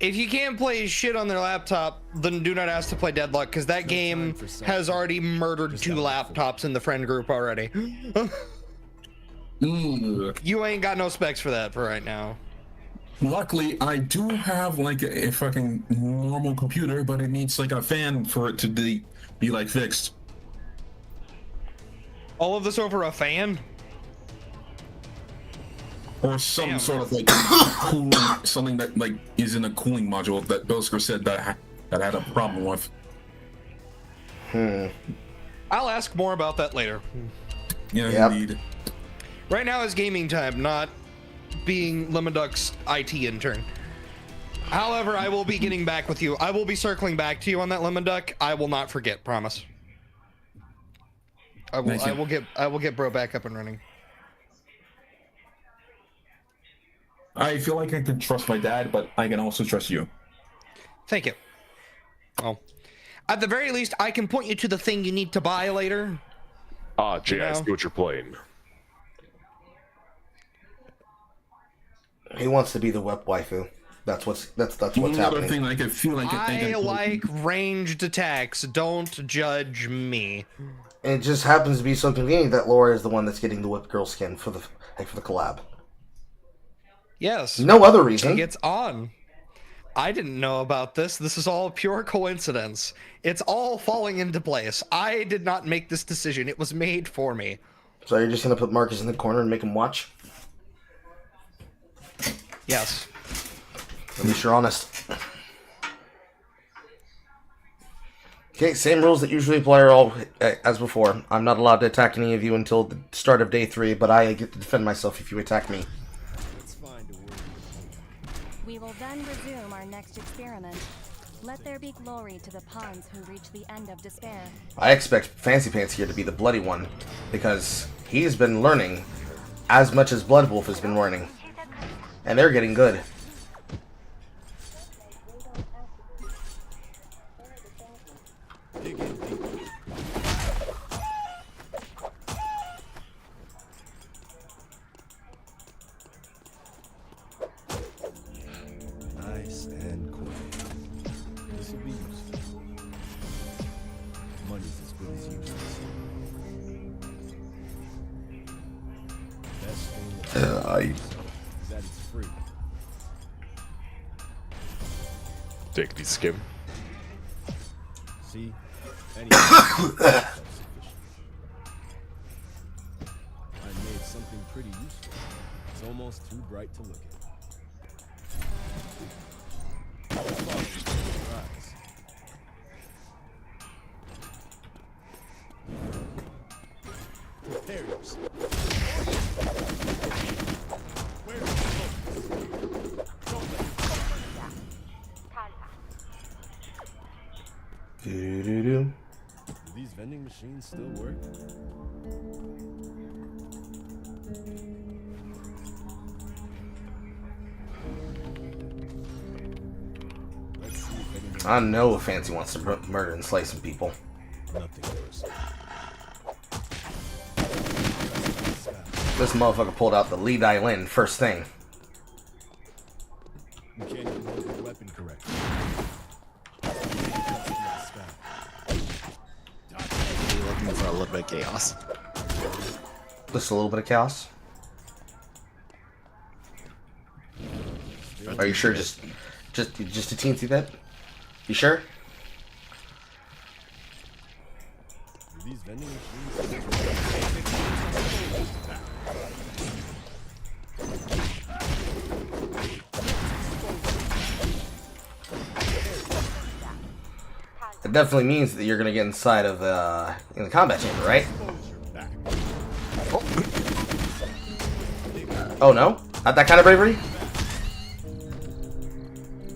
If you can't play shit on their laptop, then do not ask to play Deadlock, because that game has already murdered 2 laptops in the friend group already. You ain't got no specs for that for right now. Luckily, I do have like a fucking normal computer, but it needs like a fan for it to be like fixed. All of this over a fan? Or some sort of like cooling, something that like is in a cooling module that Bilsker said that I had a problem with. I'll ask more about that later. Yeah, indeed. Right now is gaming time, not being Lemon Duck's IT intern. However, I will be getting back with you. I will be circling back to you on that, Lemon Duck. I will not forget, promise. I will get bro back up and running. I feel like I can trust my dad, but I can also trust you. Thank you. Well, at the very least, I can point you to the thing you need to buy later. Ah, Jay, I see what you're playing. He wants to be the web waifu. That's what's Another happening. thing, like I feel like I like ranged attacks. Don't judge me. it just happens to be so convenient that Laura is the one that's getting the whipped girl skin for the collab. Yes. No other reason. She gets on. I didn't know about this. This is all pure coincidence. It's all falling into place. I did not make this decision. It was made for me. So you're just gonna put Marcus in the corner and make him watch? Yes. At least you're honest. Okay, same rules that usually apply all as before. I'm not allowed to attack any of you until the start of day 3, but I get to defend myself if you attack me. We will then resume our next experiment. Let there be glory to the pawns who reach the end of despair. I expect Fancy Pants here to be the bloody one, because he's been learning as much as Blood Wolf has been learning. And they're getting good. Nice and quick. This will be useful. Money's as good as useless. Best thing is that it's free. Take the skim. See? I made something pretty useful. It's almost too bright to look at. Do-do-do. Do these vending machines still work? I know Fancy wants to murder and slay some people. This motherfucker pulled out the Lee Dai Lin first thing. You can't even hold your weapon correctly. You're looking for a little bit of chaos. Just a little bit of chaos. Are you sure? Just a teensy bit? You sure? These vending machines. It definitely means that you're gonna get inside of in the combat chamber, right? Oh no? Not that kind of bravery?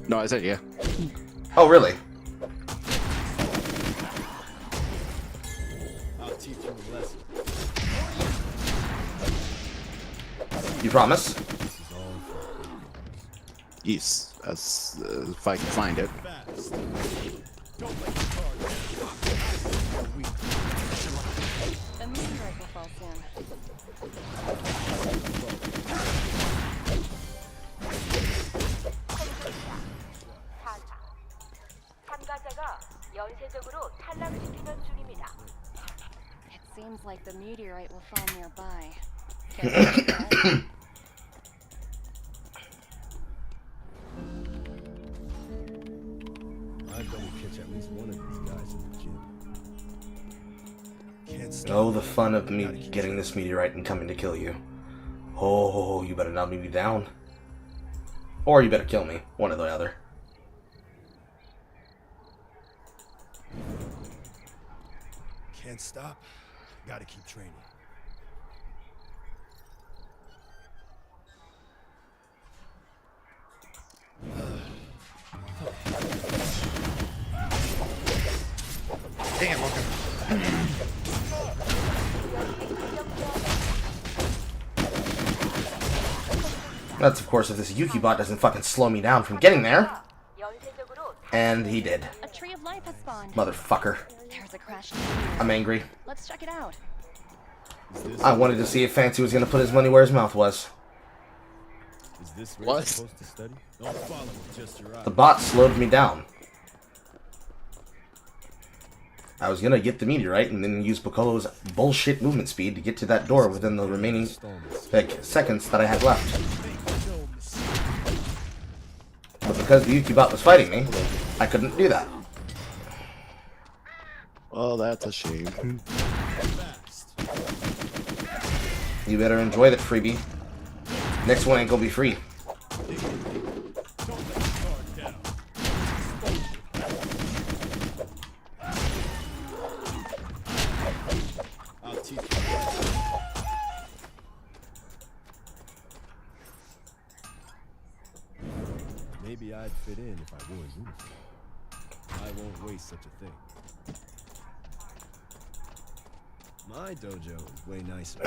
No, I said yeah. Oh really? I'll teach you a lesson. You promise? Yes, as if I can find it. The meteorite will fall soon. It seems like the meteorite will fall nearby. I bet we'll catch at least one of these guys in the gym. Can't stop. Oh, the fun of me getting this meteorite and coming to kill you. Oh, you better not leave me down. Or you better kill me. One or the other. Can't stop. Gotta keep training. Damn, okay. That's of course if this Yuki bot doesn't fucking slow me down from getting there. And he did. A tree of life has spawned. Motherfucker. There's a crash. I'm angry. Let's check it out. I wanted to see if Fancy was gonna put his money where his mouth was. Is this What? you're supposed to study? Don't follow with just your eyes. The bot slowed me down. I was gonna get the meteorite and then use Piccolo's bullshit movement speed to get to that door within the remaining like seconds that I had left. But because the Yukibot was fighting me, I couldn't do that. Oh, that's a shame. You better enjoy that freebie. Next one ain't gonna be free. Maybe I'd fit in if I wore a uniform. I won't waste such a thing. My dojo is way nicer.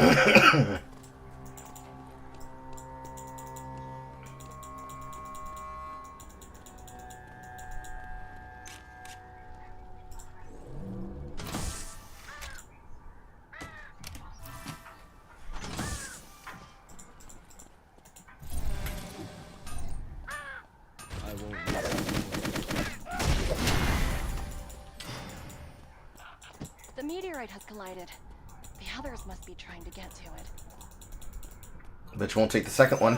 The meteorite has collided. The others must be trying to get to it. Bitch won't take the second one.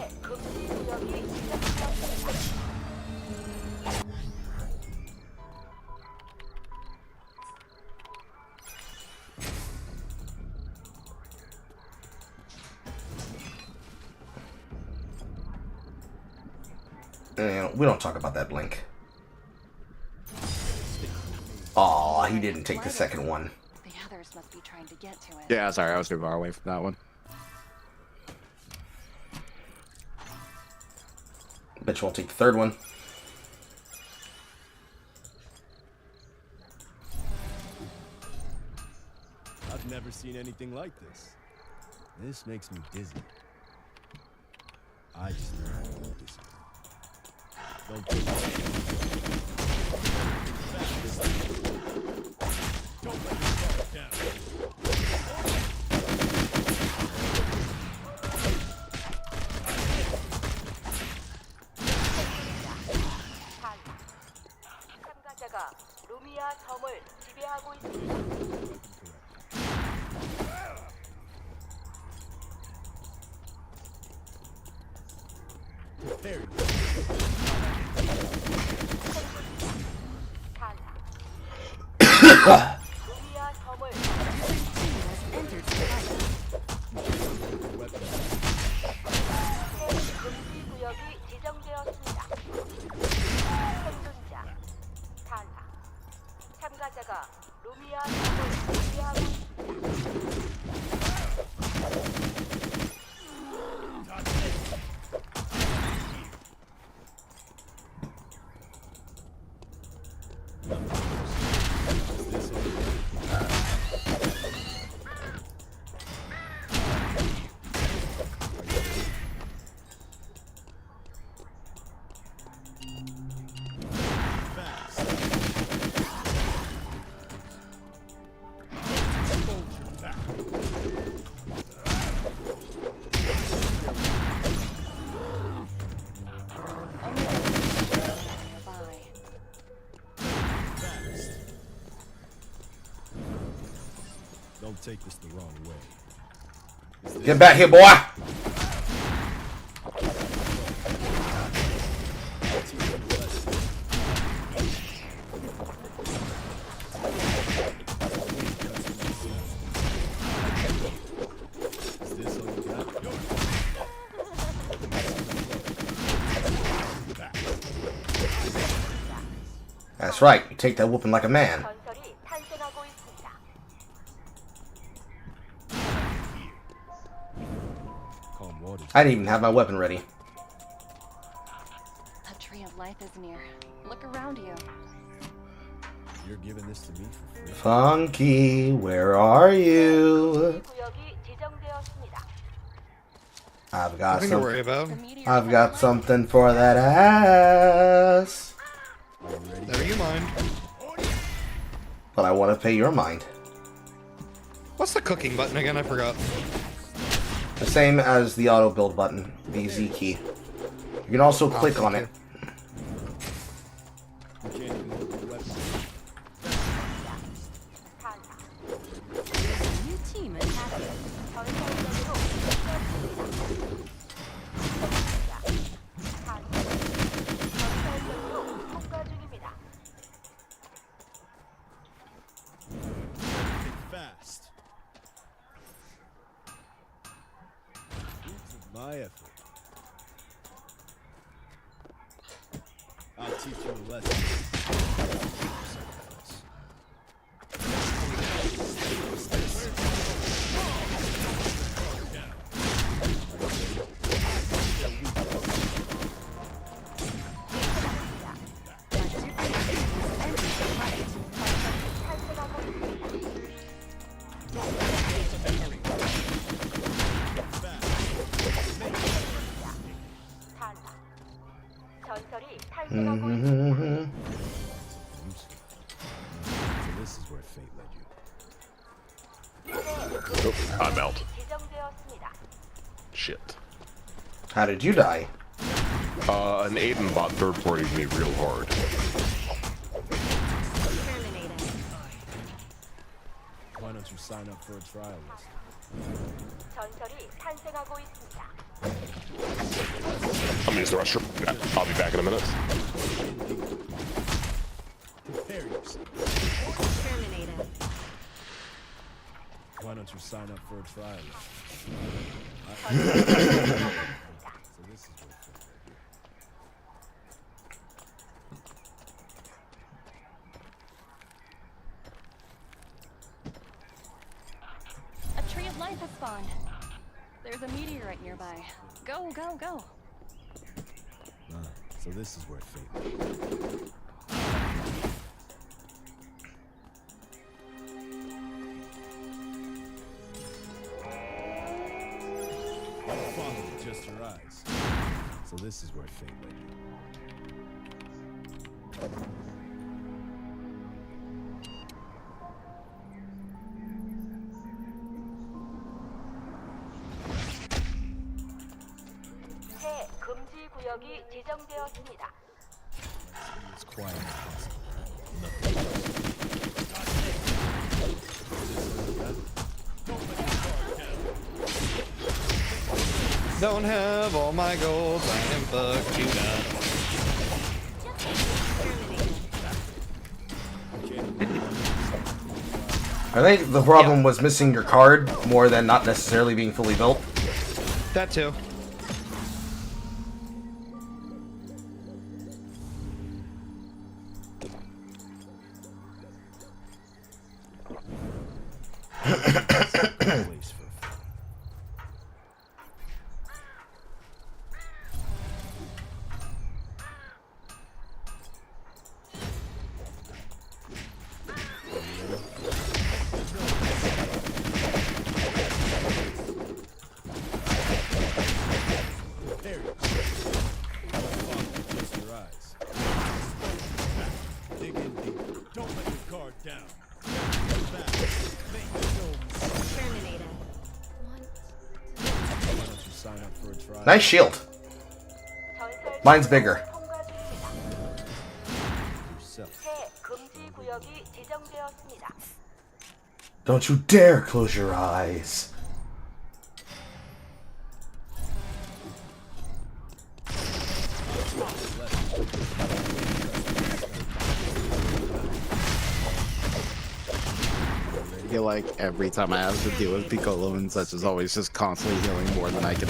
We don't talk about that blink. Aw, he didn't take the second one. The others must be trying to get to it. Yeah, sorry, I was too far away from that one. Bitch won't take the third one. I've never seen anything like this. This makes me dizzy. I just know how to do this. Don't take Don't let your guard down. 참가자가 루미아 섬을 지배하고 있습니다. There you 루미아 섬을 금지 구역이 지정되었습니다. 생존자 탈락. 참가자가 루미아 섬을 지배하고 있습니다. Don't take this the wrong way. Get back here, boy! That's right, you take that whooping like a man. 건설이 탄생하고 있습니다. I didn't even have my weapon ready. A tree of life is near. Look around you. You're giving this to me for free. Funky, where are you? 구역이 지정되었습니다. I've got Nothing to worry about. I've got something for that ass. Never you mind. But I want to pay your mind. What's the cooking button again? I forgot. The same as the auto build button, the Z key. You can also click on it. my effort. I'll teach you a lesson. Mm-hmm. So this is where fate led you. Oh, I'm out. Shit. How did you die? An Aiden bot third-partied me real hard. Why don't you sign up for a trial list? I'm gonna use the restroom. I'll be back in a minute. Prepare yourself. Why don't you sign up for a trial list? So this is where fate led you. A tree of life has spawned. There's a meteorite nearby. Go, go, go. So this is where fate led you. Follow just your eyes. So this is where fate led you. 새 금지 구역이 지정되었습니다. It's quiet as possible. Don't have all my gold, I can fuck you up. I think the problem was missing your card more than not necessarily being fully built. That too. Nice shield. Mine's bigger. Don't you dare close your eyes. I feel like every time I have to deal with Piccolo and such is always just constantly healing more than I could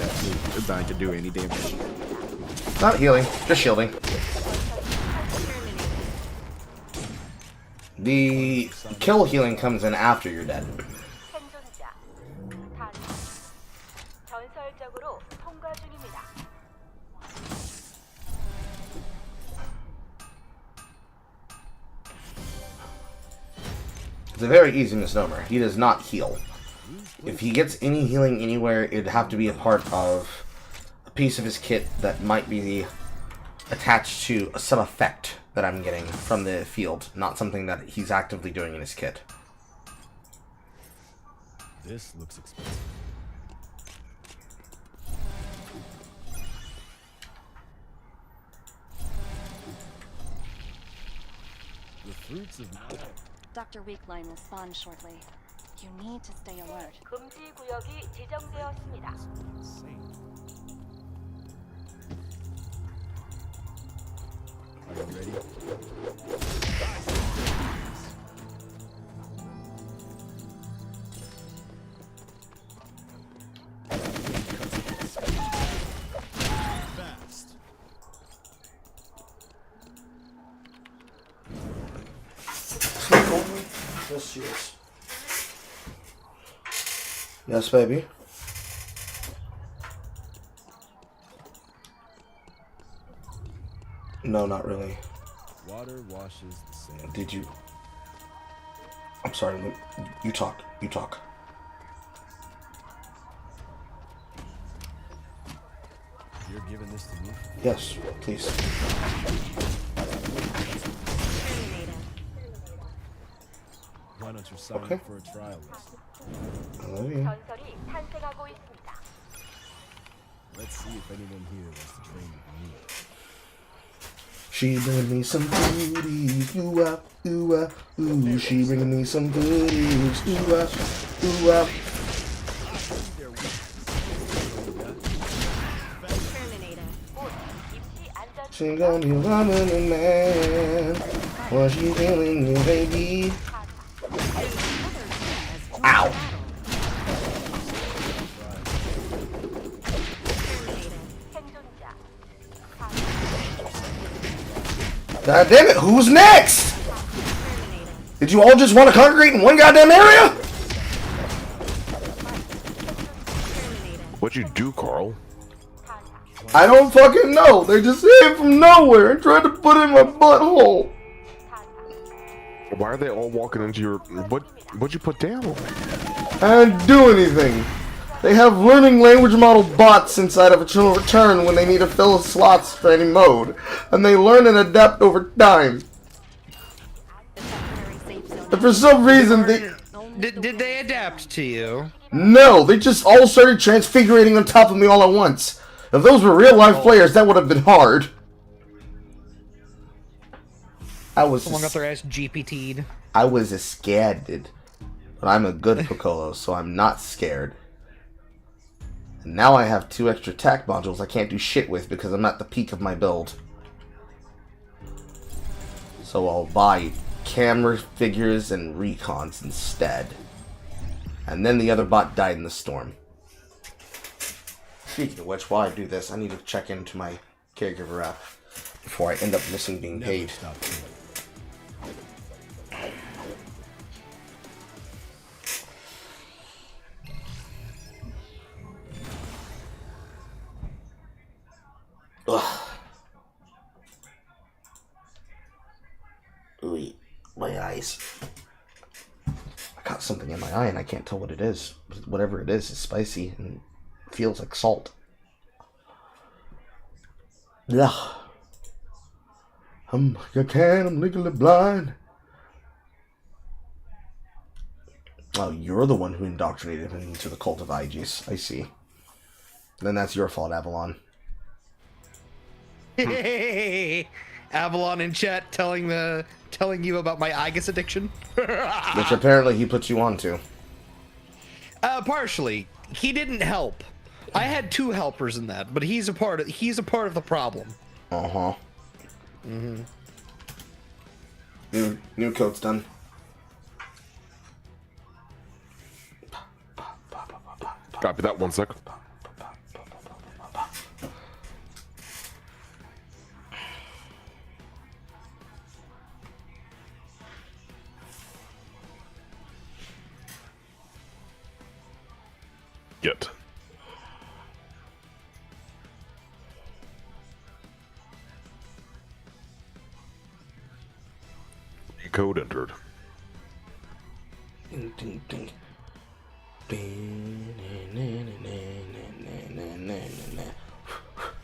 do any damage. Not healing, just shielding. The kill healing comes in after you're dead. It's a very easy misnomer. He does not heal. If he gets any healing anywhere, it'd have to be a part of a piece of his kit that might be attached to some effect that I'm getting from the field, not something that he's actively doing in his kit. This looks expensive. The fruits of my... Dr. Weakline will spawn shortly. You need to stay alert. 금지 구역이 지정되었습니다. Are you ready? Yes, she is. Yes, baby. No, not really. Water washes the sand. Did you? I'm sorry. You talk. You talk. You're giving this to me? Yes, please. Why don't you sign Okay. up for a trial list? I love you. Let's see if anyone here wants to train with me. She bringing me some goodies, ooh ah, ooh ah, ooh. She bringing me some goodies, ooh ah, ooh ah. She gonna be loving a man. What she feeling, you baby? Ow! God damn it, who's next? Did you all just want to congregate in one goddamn area? What'd you do, Carl? I don't fucking know. They just came from nowhere and tried to put it in my butthole. Why are they all walking into your... What'd you put down? I didn't do anything. They have learning language model bots inside of a return when they need to fill slots for any mode, and they learn and adapt over time. And for some reason, Did they adapt to you? No, they just all started transfigurating on top of me all at once. If those were real life players, that would have been hard. Someone got their ass GPT'd. I was scared, dude. But I'm a good Piccolo, so I'm not scared. And now I have 2 extra attack modules I can't do shit with because I'm at the peak of my build. So I'll buy camera figures and recons instead. And then the other bot died in the storm. Speaking of which, while I do this, I need to check into my caregiver app before I end up missing being paid. Ugh. Ooh, my eyes. I got something in my eye and I can't tell what it is. Whatever it is spicy and feels like salt. Ugh. I'm legally blind. Oh, you're the one who indoctrinated him into the cult of Aegis. I see. Then that's your fault, Avalon. Avalon in chat telling you about my Aegis addiction. Which apparently he put you onto. Partially. He didn't help. I had 2 helpers in that, but he's a part of the problem. Uh-huh. Mm-hmm. New coat's done. Copy that, 1 sec. Get. Code entered. Ding, ding, ding.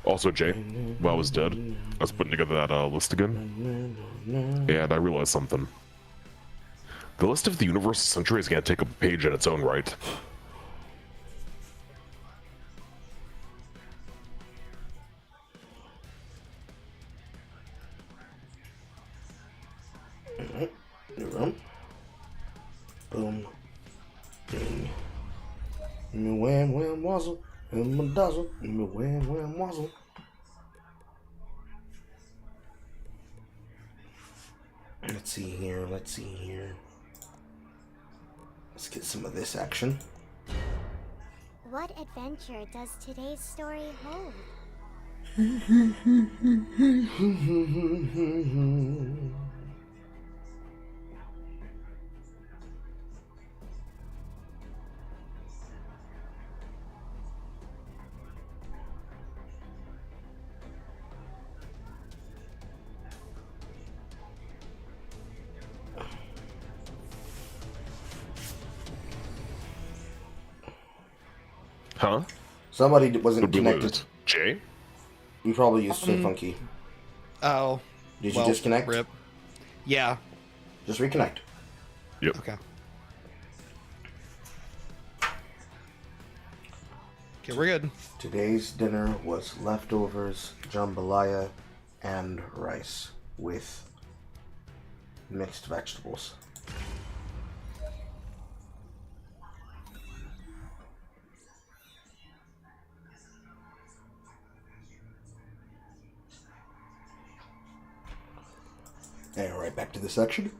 Also, Jay, while I was dead, I was putting together that list again, and I realized something. The list of the Universal Century is going to take up a page in its own right. New room. Boom. Ding. Me wham wham wazzle. And my dazzle. Me wham wham wazzle. Let's see here. Let's see here. Let's get some of this action. What adventure does today's story hold? Huh? Somebody wasn't Who'd we connected. lose? Jay? We probably used Stay Funky. Oh. Did you disconnect? Rip. Yeah. Just reconnect. Yep. Okay. Okay, we're good. Today's dinner was leftovers, jambalaya, and rice with mixed vegetables. And right back to the section.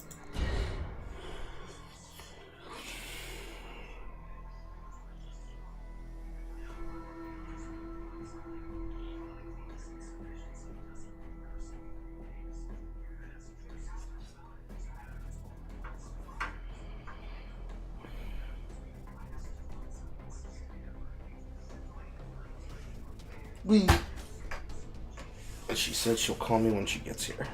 And she said she'll call me when she gets here.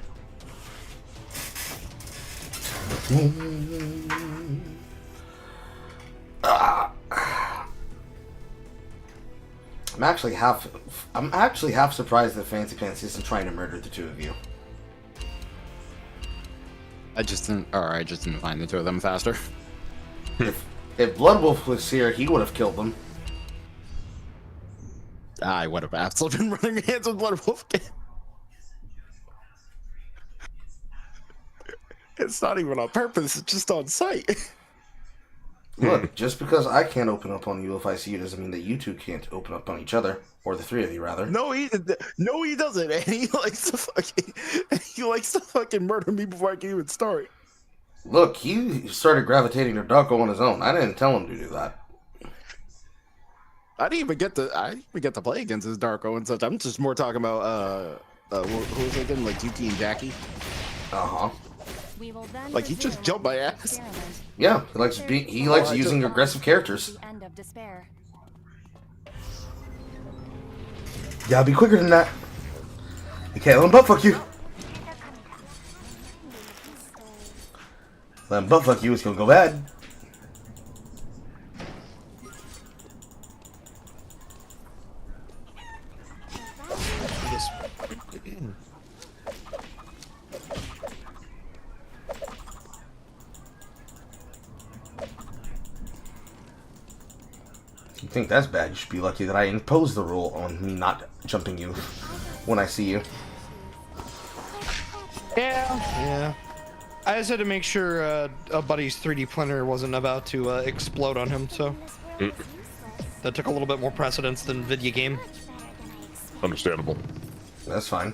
I'm actually half surprised that Fancy Pants isn't trying to murder the two of you. I just didn't find the two of them faster. If Bloodwolf was here, he would have killed them. I would have absolutely been running hands with Bloodwolf. It's not even on purpose, it's just on sight. Look, just because I can't open up on you if I see you doesn't mean that you two can't open up on each other. Or the three of you, rather. No, he doesn't. And he likes to fucking murder me before I can even start. Look, he started gravitating to Darko on his own. I didn't tell him to do that. I didn't even get to play against his Darko and such. I'm just more talking about who was it again? Like Yuki and Jackie. Uh-huh. Like he just jumped my ass. Yeah, he likes using aggressive characters. End of despair. Gotta be quicker than that. You can't let him butt fuck you. Let him butt fuck you, it's gonna go bad. You think that's bad? You should be lucky that I imposed the rule on me not jumping you when I see you. Yeah. I just had to make sure a buddy's 3D printer wasn't about to explode on him, so that took a little bit more precedence than video game. Understandable. That's fine.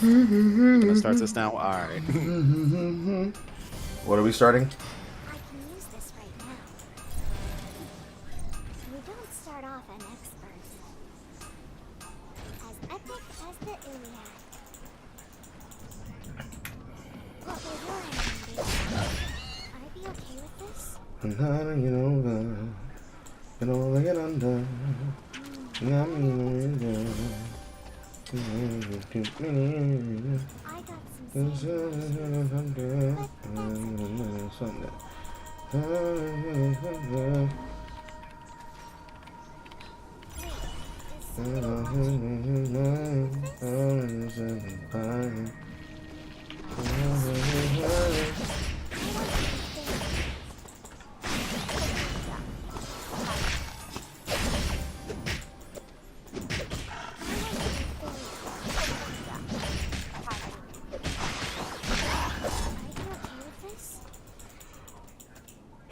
Gonna start this now? Alright. What are we starting? I can use this right now. We don't start off an expert. As epic as the Iliad. What will your ending be? I'd be okay with this? I got some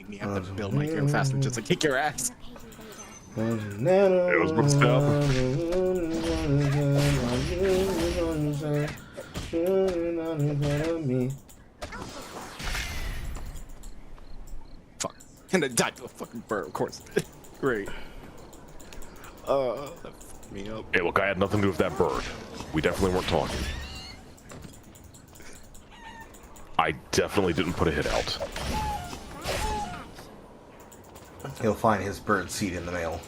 Me have to build my gear faster just to kick your ass. It was good stuff. Fuck. And I died to a fucking bird, of course. Great. That fucked me up. Hey, look, I had nothing to do with that bird. We definitely weren't talking. I definitely didn't put a hit out. He'll find his bird seed in the mail.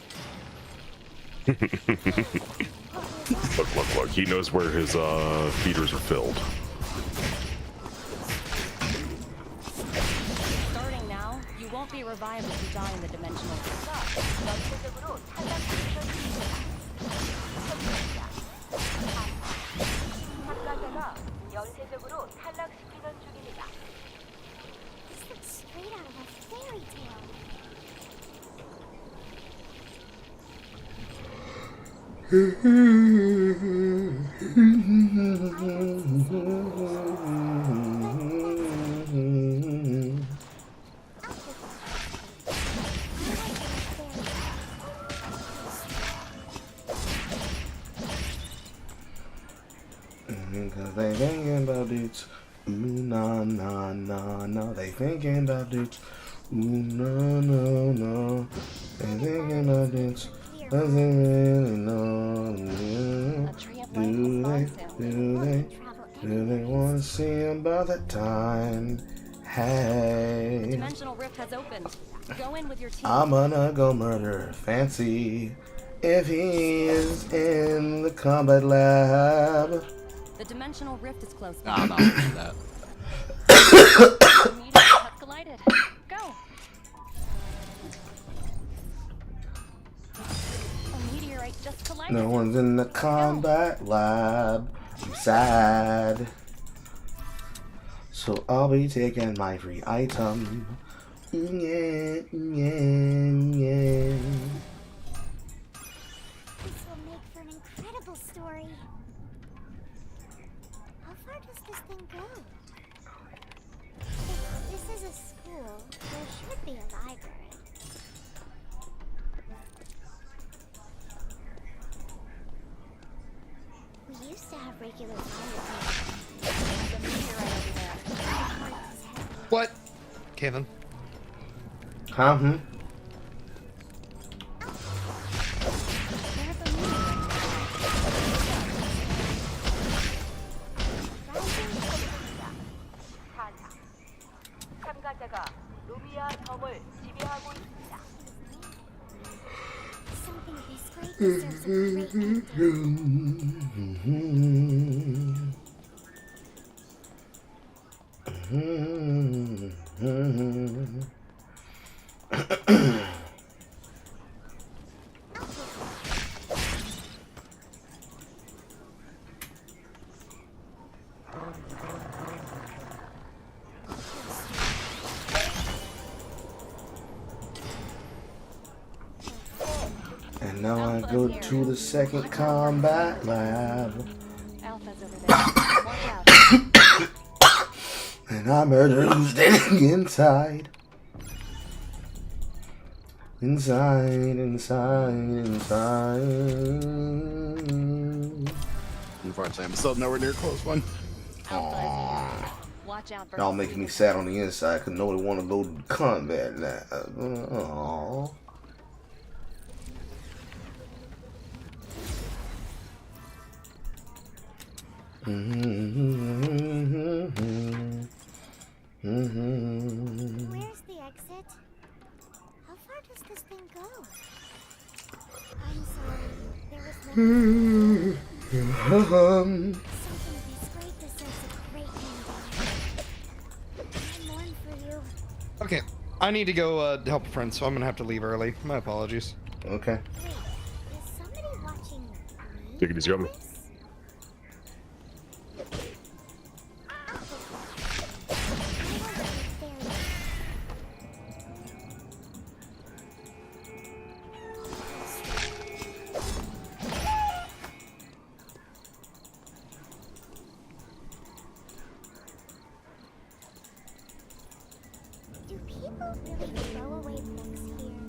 Look. He knows where his feeders are filled. won't be revived if you die in the dimensional rift. 전체적으로 탈락시키는 중입니다. 참가자가 연쇄적으로 탈락시키는 중입니다. This looks straight out of a fairy tale. Cause they thinking about it. Ooh, nah, nah, nah, nah. They thinking about it. Ooh, no, no, no. They thinking about it. Does they really know? Do they want to see about that time? Hey. Dimensional rift has opened. Go in with your team. I'm gonna go murder Fancy if he is in the combat lab. The dimensional rift is close. Nah, I'm not doing that. The meteors have collided. Go. A meteorite just collided. No one's in the combat lab. I'm sad. So I'll be taking my free item. Yeah, yeah, yeah. This will make for an incredible story. How far does this thing go? If this is a school, there should be a library. We used to have regular libraries. There's a meteorite over there. What? Kevin. Huh? Hmm? 참가자가 루미아 섬을 지배하고 있습니다. Something this great deserves a great And now I go to the second combat lab. Alpha's over there. Watch out. And I murder who's standing inside. Inside. Unfortunately, I'm still nowhere near close one. Aww. Watch out for Y'all making me sad on the inside because nobody want to go to combat lab. Aww. Where's the exit? How far does this thing go? I'm sorry. There was no something this great deserves a great ending. I mourn for you. Okay, I need to go help a friend, so I'm gonna have to leave early. My apologies. Okay. Wait, is somebody watching me? Take it easy, Governor. Do people really throw away books here?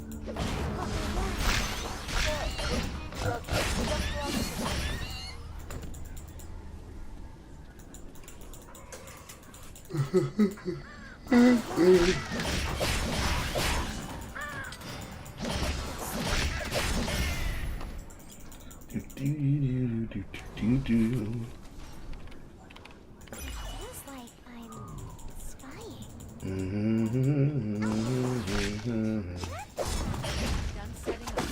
Feels like I'm spying. Done setting up.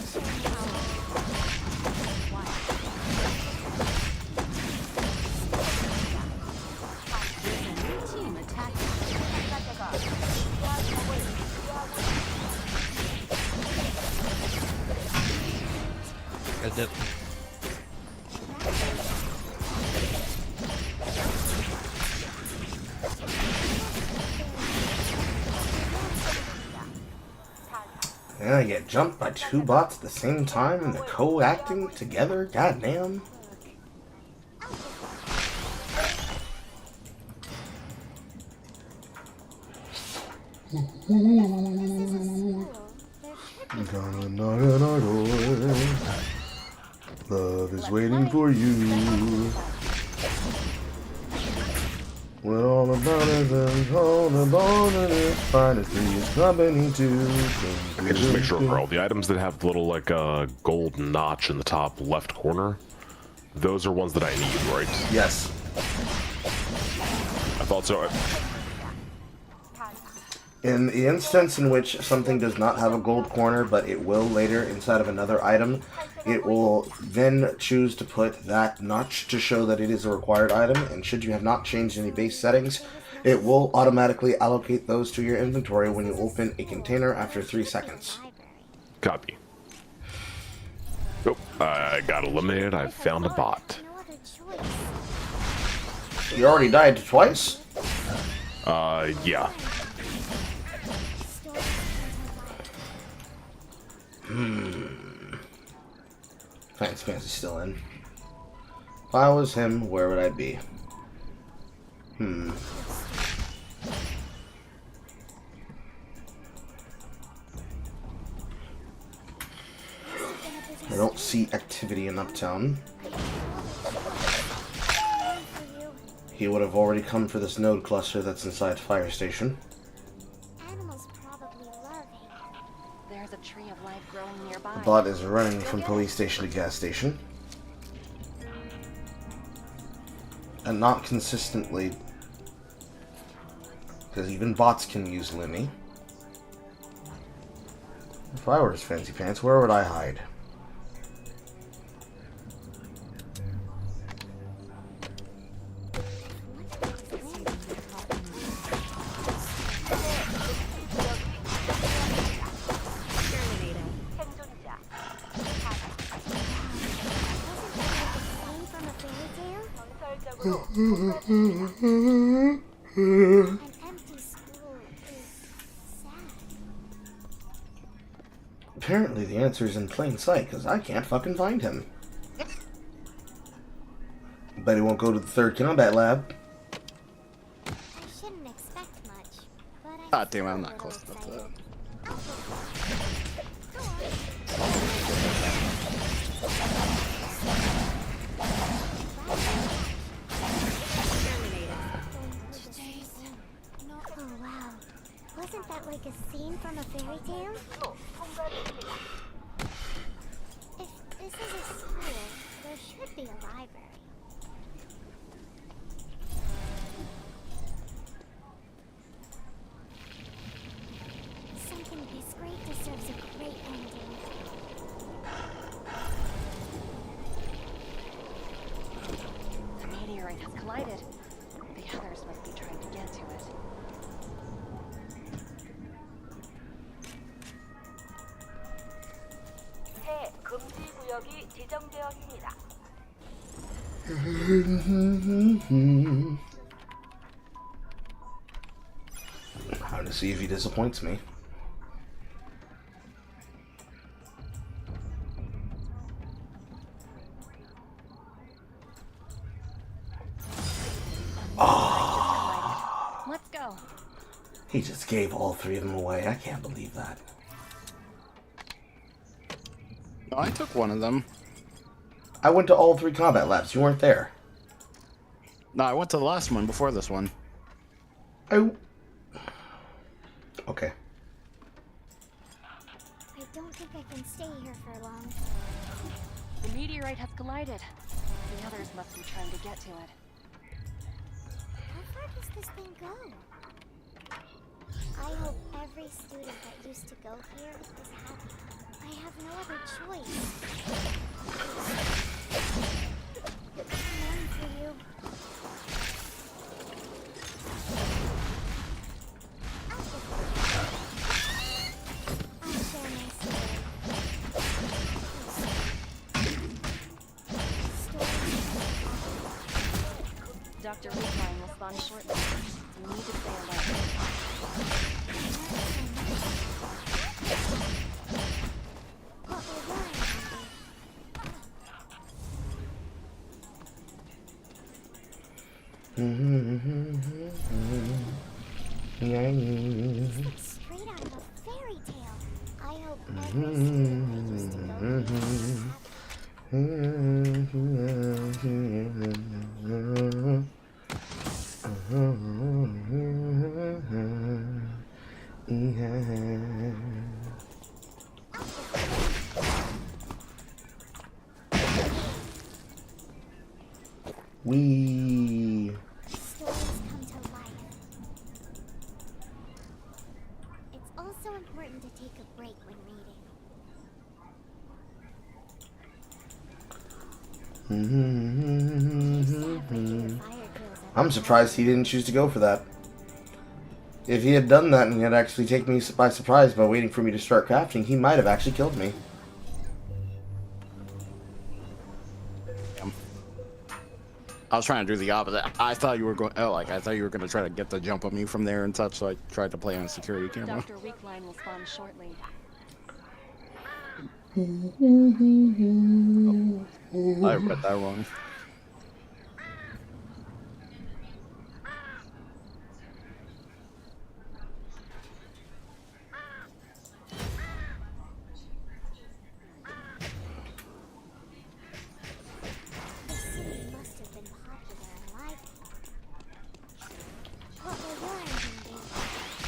Team attacking. 참가자가 루미아 섬을 지배하고 있습니다. to dip. And I get jumped by 2 bots at the same time and they're co-acting together? Goddamn. Gonna knock on our door. Love is waiting for you. When all about it and all about it is finest is company too. Okay, just make sure, Carl. The items that have the little like gold notch in the top left corner, those are ones that I need, right? Yes. I thought so. In the instance in which something does not have a gold corner, but it will later inside of another item, it will then choose to put that notch to show that it is a required item, and should you have not changed any base settings, it will automatically allocate those to your inventory when you open a container after 3 seconds. Copy. Oh, I got eliminated. I found a bot. You already died twice? Yeah. Fancy Fancy's still in. If I was him, where would I be? I don't see activity in Uptown. He would have already come for this node cluster that's inside Fire Station. Animals probably love him. There's a tree of life growing nearby. The bot is running from police station to gas station. And not consistently. Because even bots can use Limmy. If I were his Fancy Pants, where would I hide? An empty school is sad. Apparently the answer is in plain sight, because I can't fucking find him. Bet he won't go to the 3rd combat lab. I shouldn't expect much, but I God damn it, I'm not close enough to that. Oh wow, wasn't that like a scene from a fairy tale? If this is a school, there should be a library. Something this great deserves a great ending. The meteorite has collided. The others must be trying to get to it. 새 금지 구역이 지정되었습니다. Time to see if he disappoints me. Let's go. He just gave all 3 of them away. I can't believe that. No, I took one of them. I went to all 3 combat labs. You weren't there. No, I went to the last one before this one. Okay. I don't think I can stay here for long. The meteorite has collided. The others must be trying to get to it. How far does this thing go? I hope every student that used to go here is happy. I have no other choice. I'm rooting for you. I'll share my story. Dr. Whine will spawn shortly. You need to stay alert. Straight out of a fairy tale. I hope every student used to know We. stories come to life. It's also important to take a break when reading. I'm surprised he didn't choose to go for that. If he had done that and he had actually taken me by surprise by waiting for me to start crafting, he might have actually killed me. I was trying to do the opposite. I thought you were going. Oh, like I thought you were going to try to get the jump on me from there and such. So I tried to play on security camera. Dr. Whine will spawn shortly. I read that wrong.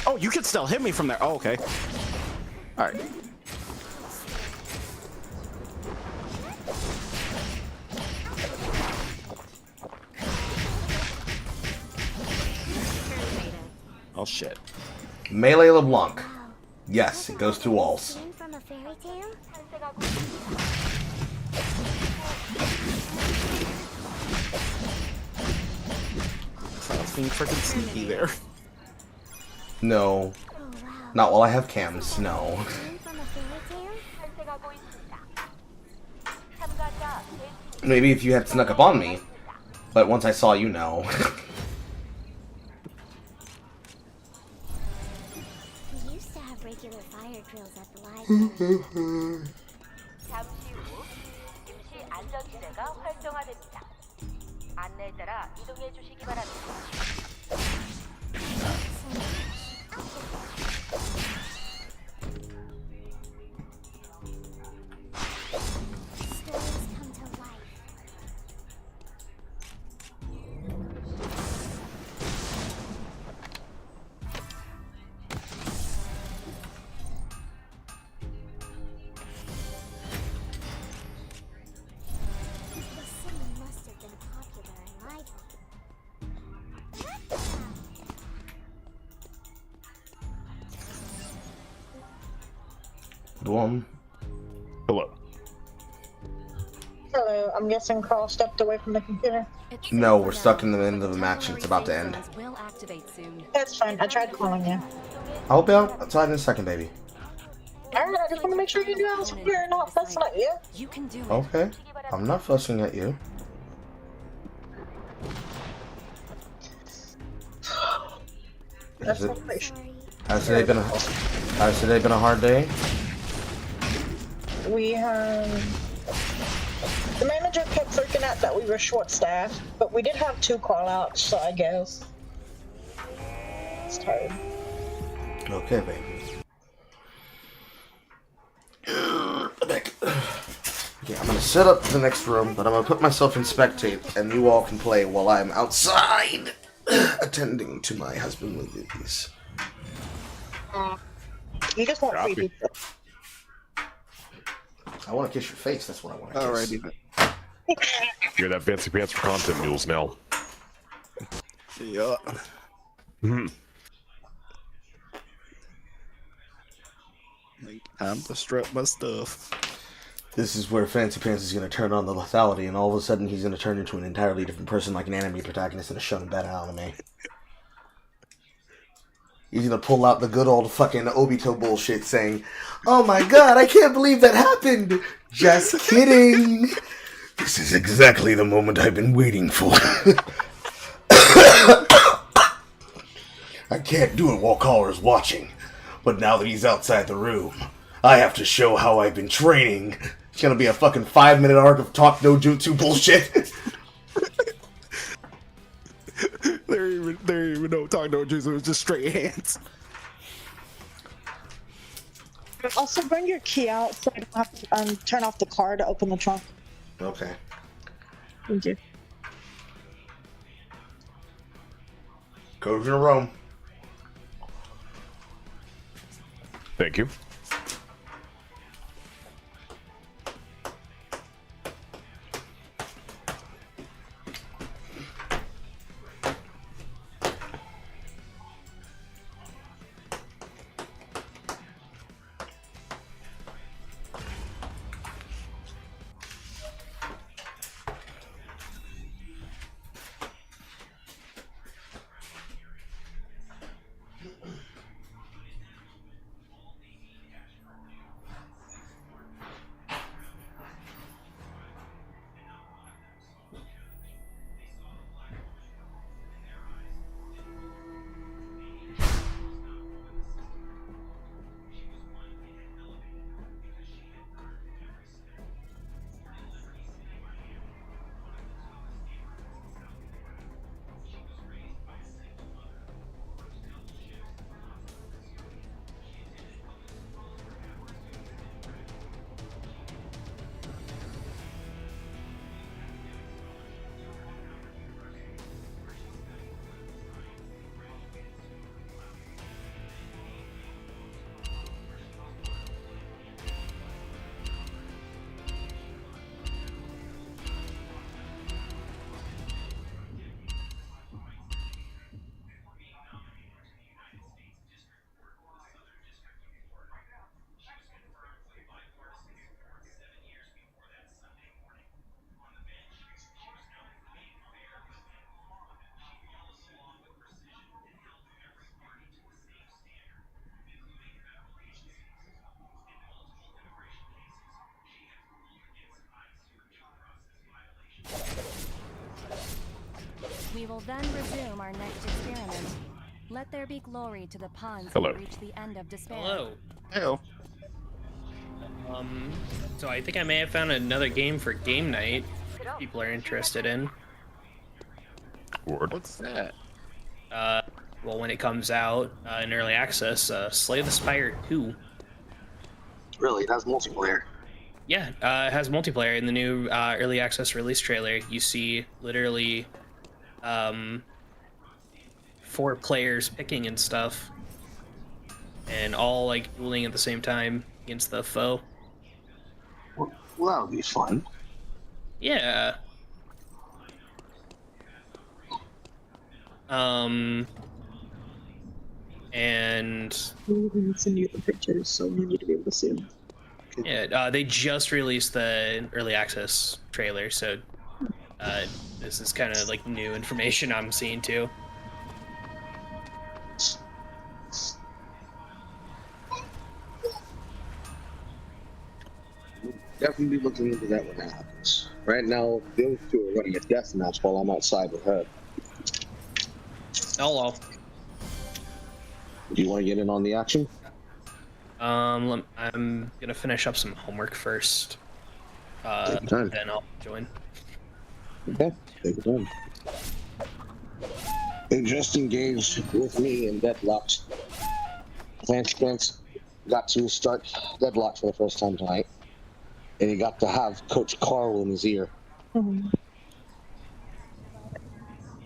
Oh, you can still hit me from there. Oh, okay. All right. Oh shit. Melee LeBlanc. Yes, it goes through walls. From a fairy tale? I was being freaking sneaky there. No. Not while I have cams, no. Maybe if you had snuck up on me. But once I saw you, no. We used to have regular fire drills at the library. 잠시 후 임시 안전지대가 활성화됩니다. 안내에 따라 이동해 주시기 바랍니다. Stories come to life. The city must have been popular and lively. Dwom. Hello. Hello, I'm guessing Carl stepped away from the computer. No, we're stuck in the end of a match and it's about to end. Will activate soon. That's fine, I tried calling you. I'll be outside in a second, baby. Alright, I just want to make sure you do out here, not fussing at you. You can do it. Okay. I'm not fussing at you. Has today been a hard day? We the manager kept freaking out that we were short-staffed, but we did have 2 call-outs, so I guess it's tired. Okay, baby. Okay, I'm gonna set up the next room, but I'm gonna put myself in spectate, and you all can play while I'm outside attending to my husbandly duties. You just want free pizza. I want to kiss your face. That's what I want to kiss. Alrighty. You're that fancy pants for content mules now. Yeah. Time to strap my stuff. This is where Fancy Pants is going to turn on the lethality, and all of a sudden he's going to turn into an entirely different person, like an anime protagonist in a shonen battle anime. He's going to pull out the good old fucking Obito bullshit, saying, "Oh my god, I can't believe that happened! Just kidding! This is exactly the moment I've been waiting for." I can't do it while Collar's watching. But now that he's outside the room, I have to show how I've been training. It's gonna be a fucking 5-minute arc of talk no jutsu bullshit. There ain't even no talk no juice. It was just straight hands. Also, bring your key out so I don't have to turn off the car to open the trunk. Okay. Thank you. Go to your room. Thank you. We will then resume our next experiment. Let there be glory to the pawns Hello. who reach the end of despair. Hello. Hello. So I think I may have found another game for game night. If people are interested in. What's that? Well, when it comes out in early access, Slay the Spire 2. Really, that's multiplayer. Yeah, it has multiplayer in the new early access release trailer. You see literally 4 players picking and stuff, and all like dueling at the same time against the foe. Well, that would be fun. Yeah. And I'm going to send you the pictures, so you need to be able to see them. yeah, they just released the early access trailer, so this is kind of like new information I'm seeing too. Definitely be looking into that when that happens. Right now, those two are running a death match while I'm outside with her. Hello. Do you want to get in on the action? I'm gonna finish up some homework first. Take your time. Then I'll join. Okay, take your time. They just engaged with me in Deadlocked. Lance Spence got to start Deadlocked for the first time tonight, and he got to have Coach Carl in his ear. Mm-hmm.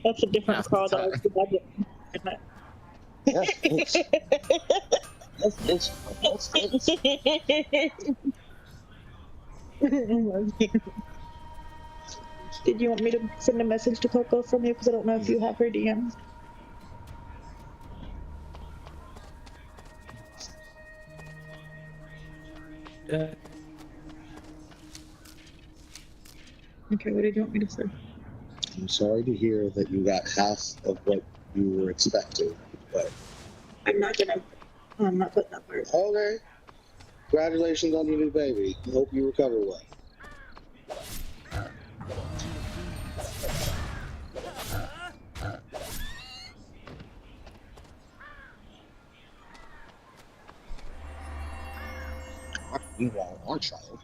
That's a different Carl that was the Yeah, it's Did you want me to send a message to Coco from you? Because I don't know if you have her DM. Okay, what did you want me to say? I'm sorry to hear that you got half of what you were expecting, but I'm not putting up words. Okay. Congratulations on your new baby. Hope you recover well. Meanwhile, our child.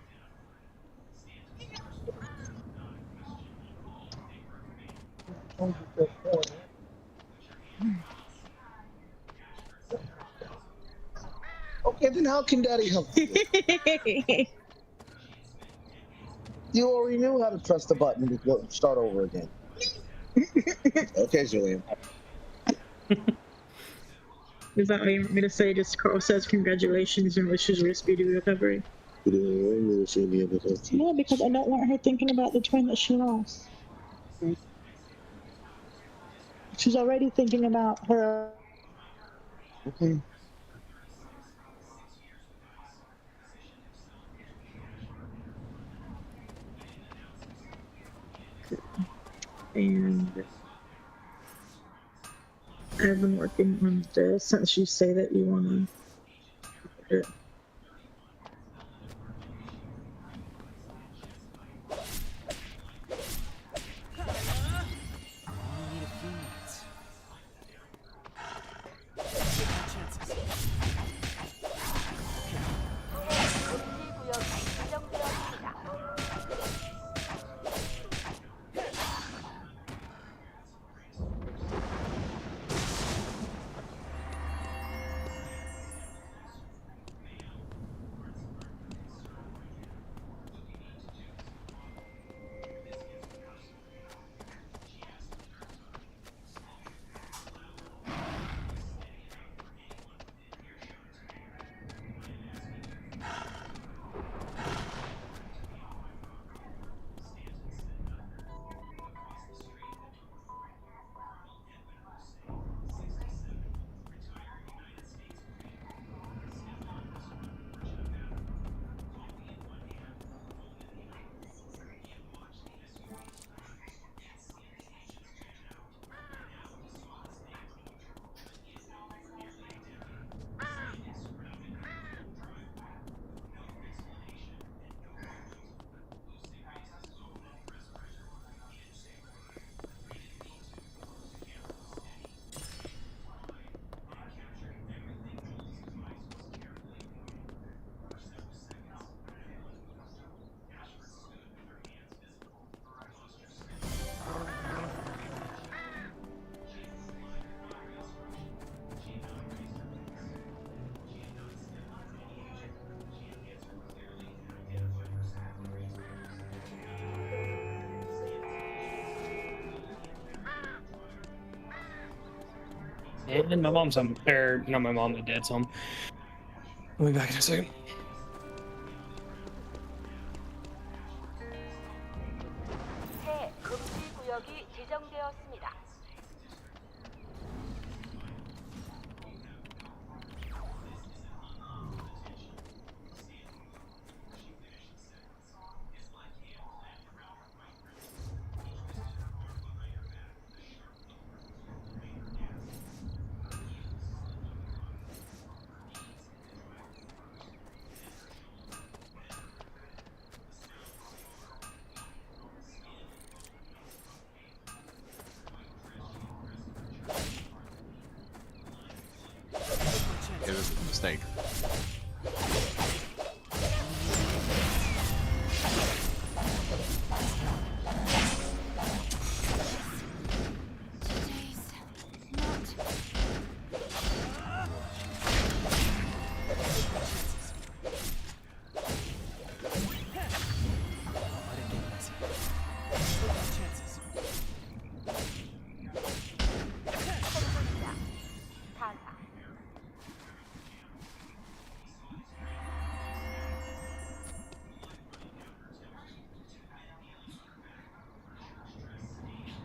Okay, then how can Daddy help you? You already knew how to press the button to go start over again. Okay, Julian. Is that what you want me to say? Just Carl says congratulations and wishes her a speedy recovery. Yeah, because I don't want her thinking about the twin that she lost. She's already thinking about her. Okay. And I've been working on this since you say that you want to. And my mom's home, or not my mom, my dad's home. I'll be back in a second. 새 금지 구역이 지정되었습니다. It was a mistake.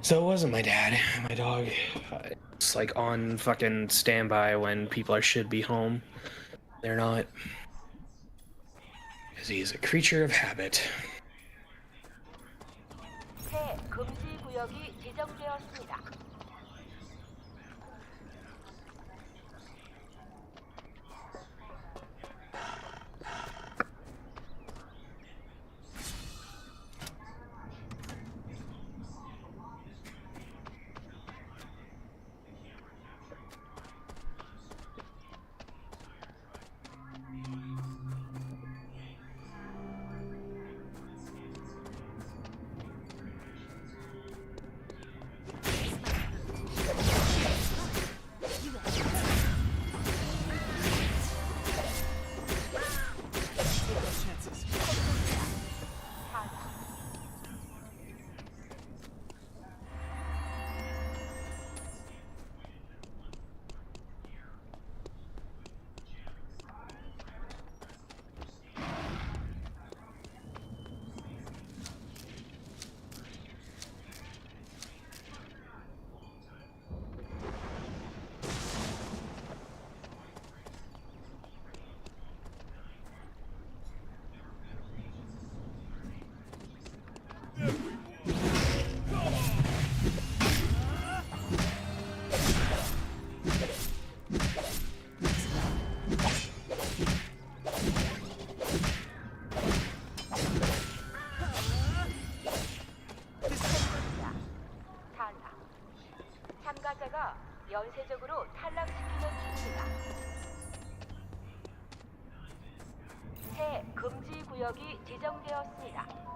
So it wasn't my dad, my dog. It's like on fucking standby when people should be home. They're not. Because he's a creature of habit. 새 금지 구역이 지정되었습니다. 구역이 지정되었습니다.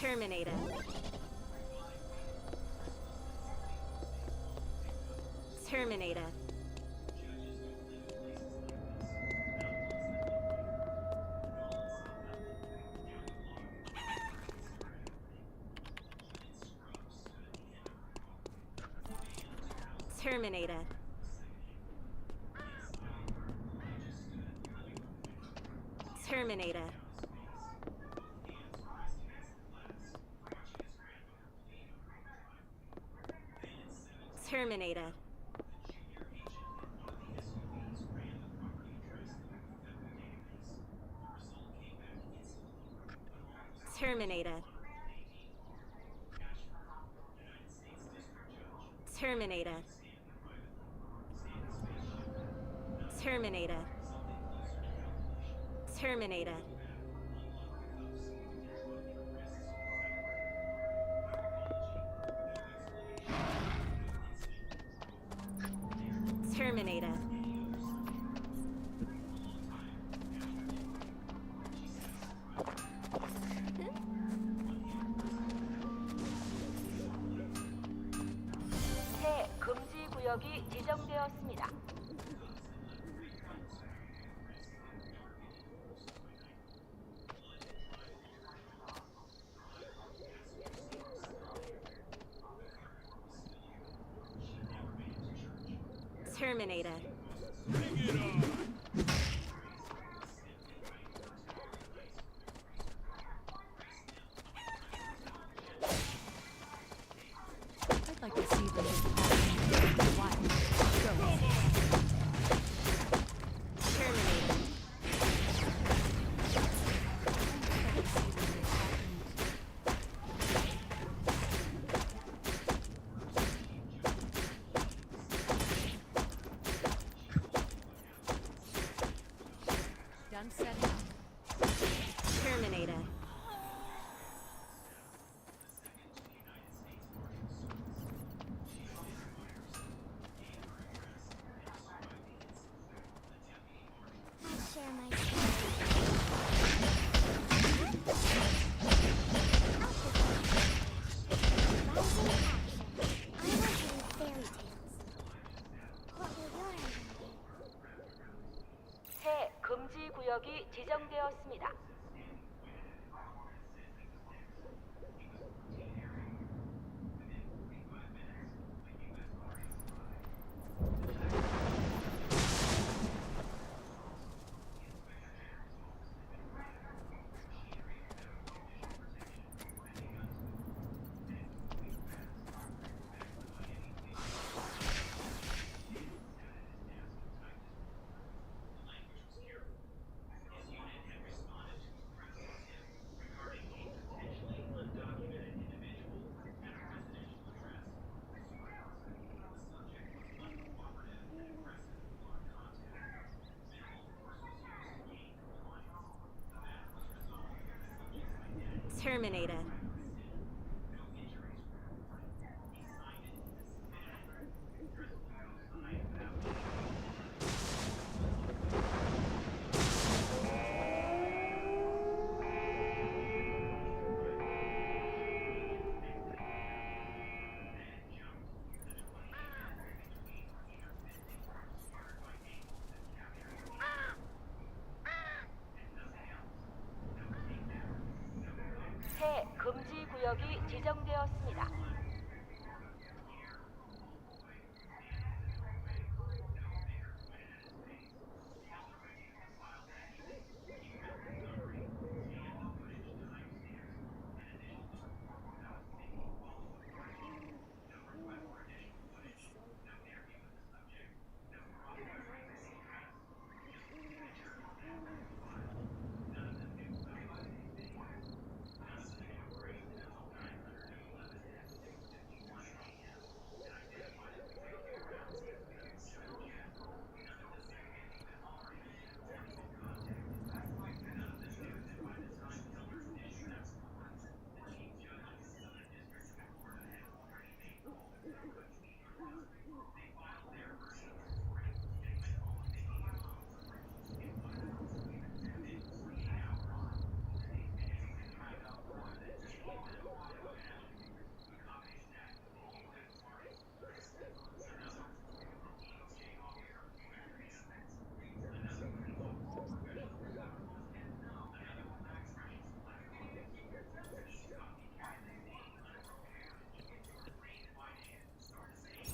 Terminated. Terminated. Terminated. Terminated. Terminated. Terminated. Terminated. Terminated. Terminated. Terminated. 새 금지 구역이 지정되었습니다. Terminated. I'd like to see them Whine. Go. Terminated. Done setting up. Terminated. I'll share my 새 금지 구역이 지정되었습니다. Terminated. 구역이 지정되었습니다.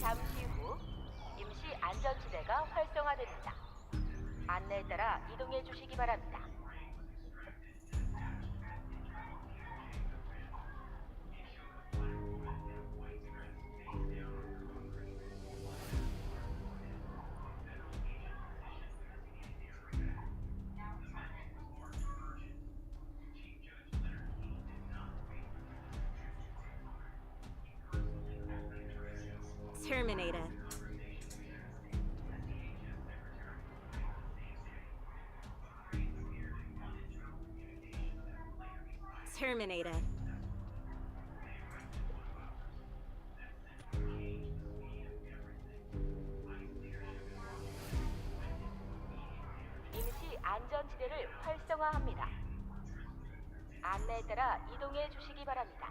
잠시 후 임시 안전지대가 활성화됩니다. 안내에 따라 이동해 주시기 바랍니다. Terminated. Terminated. 임시 안전지대를 활성화합니다. 안내에 따라 이동해 주시기 바랍니다.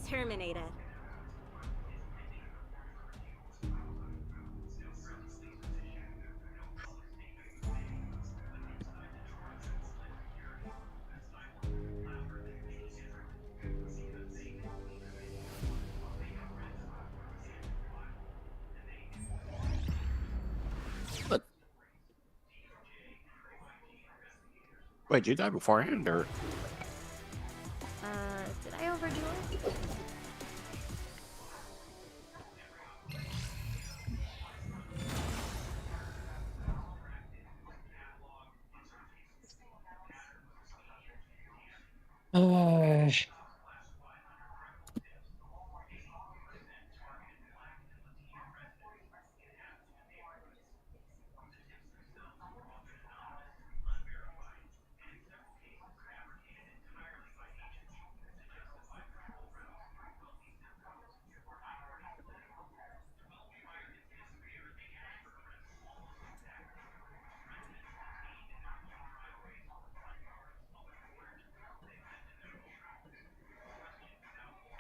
Terminated. Wait, you died beforehand, or? Did I overdo it?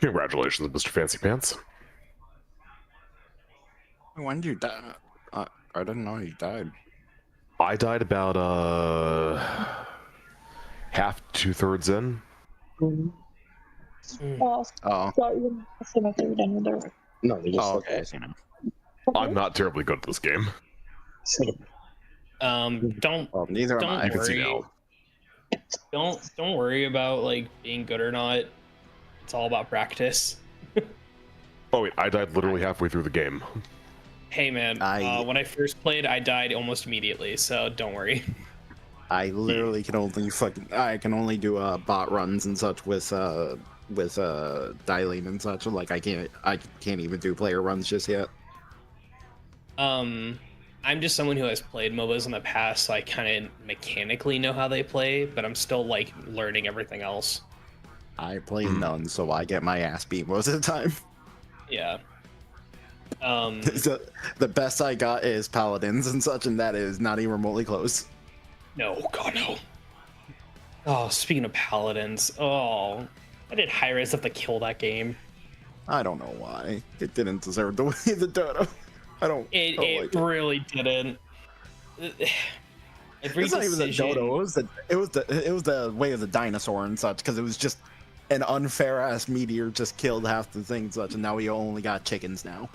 Congratulations, Mr. Fancy Pants. When did you die? I didn't know you died. I died about half, 2/3 in. Well, Oh. my third another. No, they just Oh, look okay. at it. I'm not terribly good at this game. Don't neither am don't I. I can see worry. now. Don't worry about like being good or not. It's all about practice. Oh wait, I died literally halfway through the game. Hey man, when I first played, I died almost immediately, so don't worry. I literally can only do bot runs and such with dialing and such. Like I can't even do player runs just yet. I'm just someone who has played MOBAs in the past, so I kind of mechanically know how they play, but I'm still like learning everything else. I play none, so I get my ass beat most of the time. Yeah. So the best I got is paladins and such, and that is not even remotely close. No, God no. Oh, speaking of paladins, I did high res have to kill that game. I don't know why. It didn't deserve the way the dodo. I don't. It really didn't. It's not even the dodo. It was the way of the dinosaur and such, because it was just an unfair ass meteor just killed half the thing and such, and now we only got chickens now.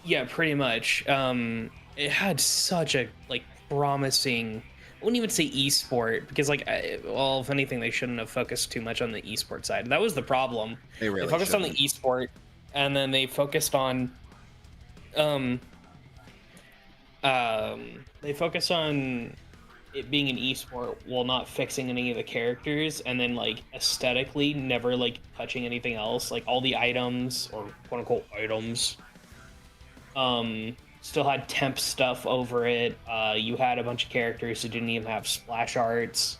Yeah, pretty much. It had such a like promising. I wouldn't even say esport because well, if anything, they shouldn't have focused too much on the esport side. That was the problem. They really focused on the esport, and then they focused on they focus on it being an esport while not fixing any of the characters, and then like aesthetically never like touching anything else. Like all the items or quote unquote items still had temp stuff over it. You had a bunch of characters who didn't even have splash arts.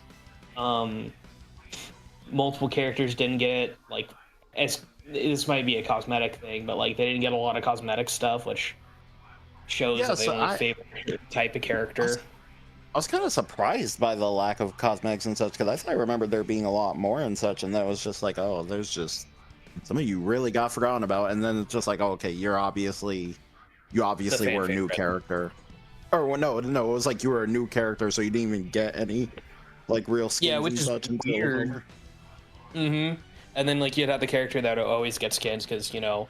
Multiple characters didn't get like this might be a cosmetic thing, but like they didn't get a lot of cosmetic stuff, which shows that they only favor a type of character. I was kind of surprised by the lack of cosmetics and such, because I remember there being a lot more and such, and that was just like, oh, there's just some of you really got forgotten about, and then it's just like, oh, okay, you obviously were a new character, or well, no, it was like you were a new character, so you didn't even get any like real skins which and is such weird. And then like you'd have the character that would always get skins because, you know,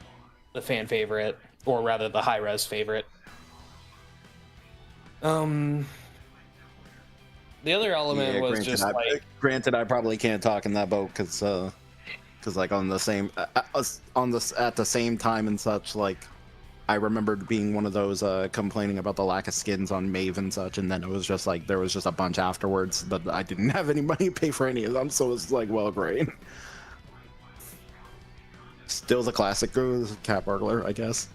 the fan favorite, or rather the high res favorite. The other element was granted, just like, granted, I probably can't talk in that boat because like on the same at the same time and such, like I remembered being one of those complaining about the lack of skins on Maeve and such, and then it was just like there was just a bunch afterwards, but I didn't have any money to pay for any of them, so it's like, well, great. Still the classic cat burglar, I guess.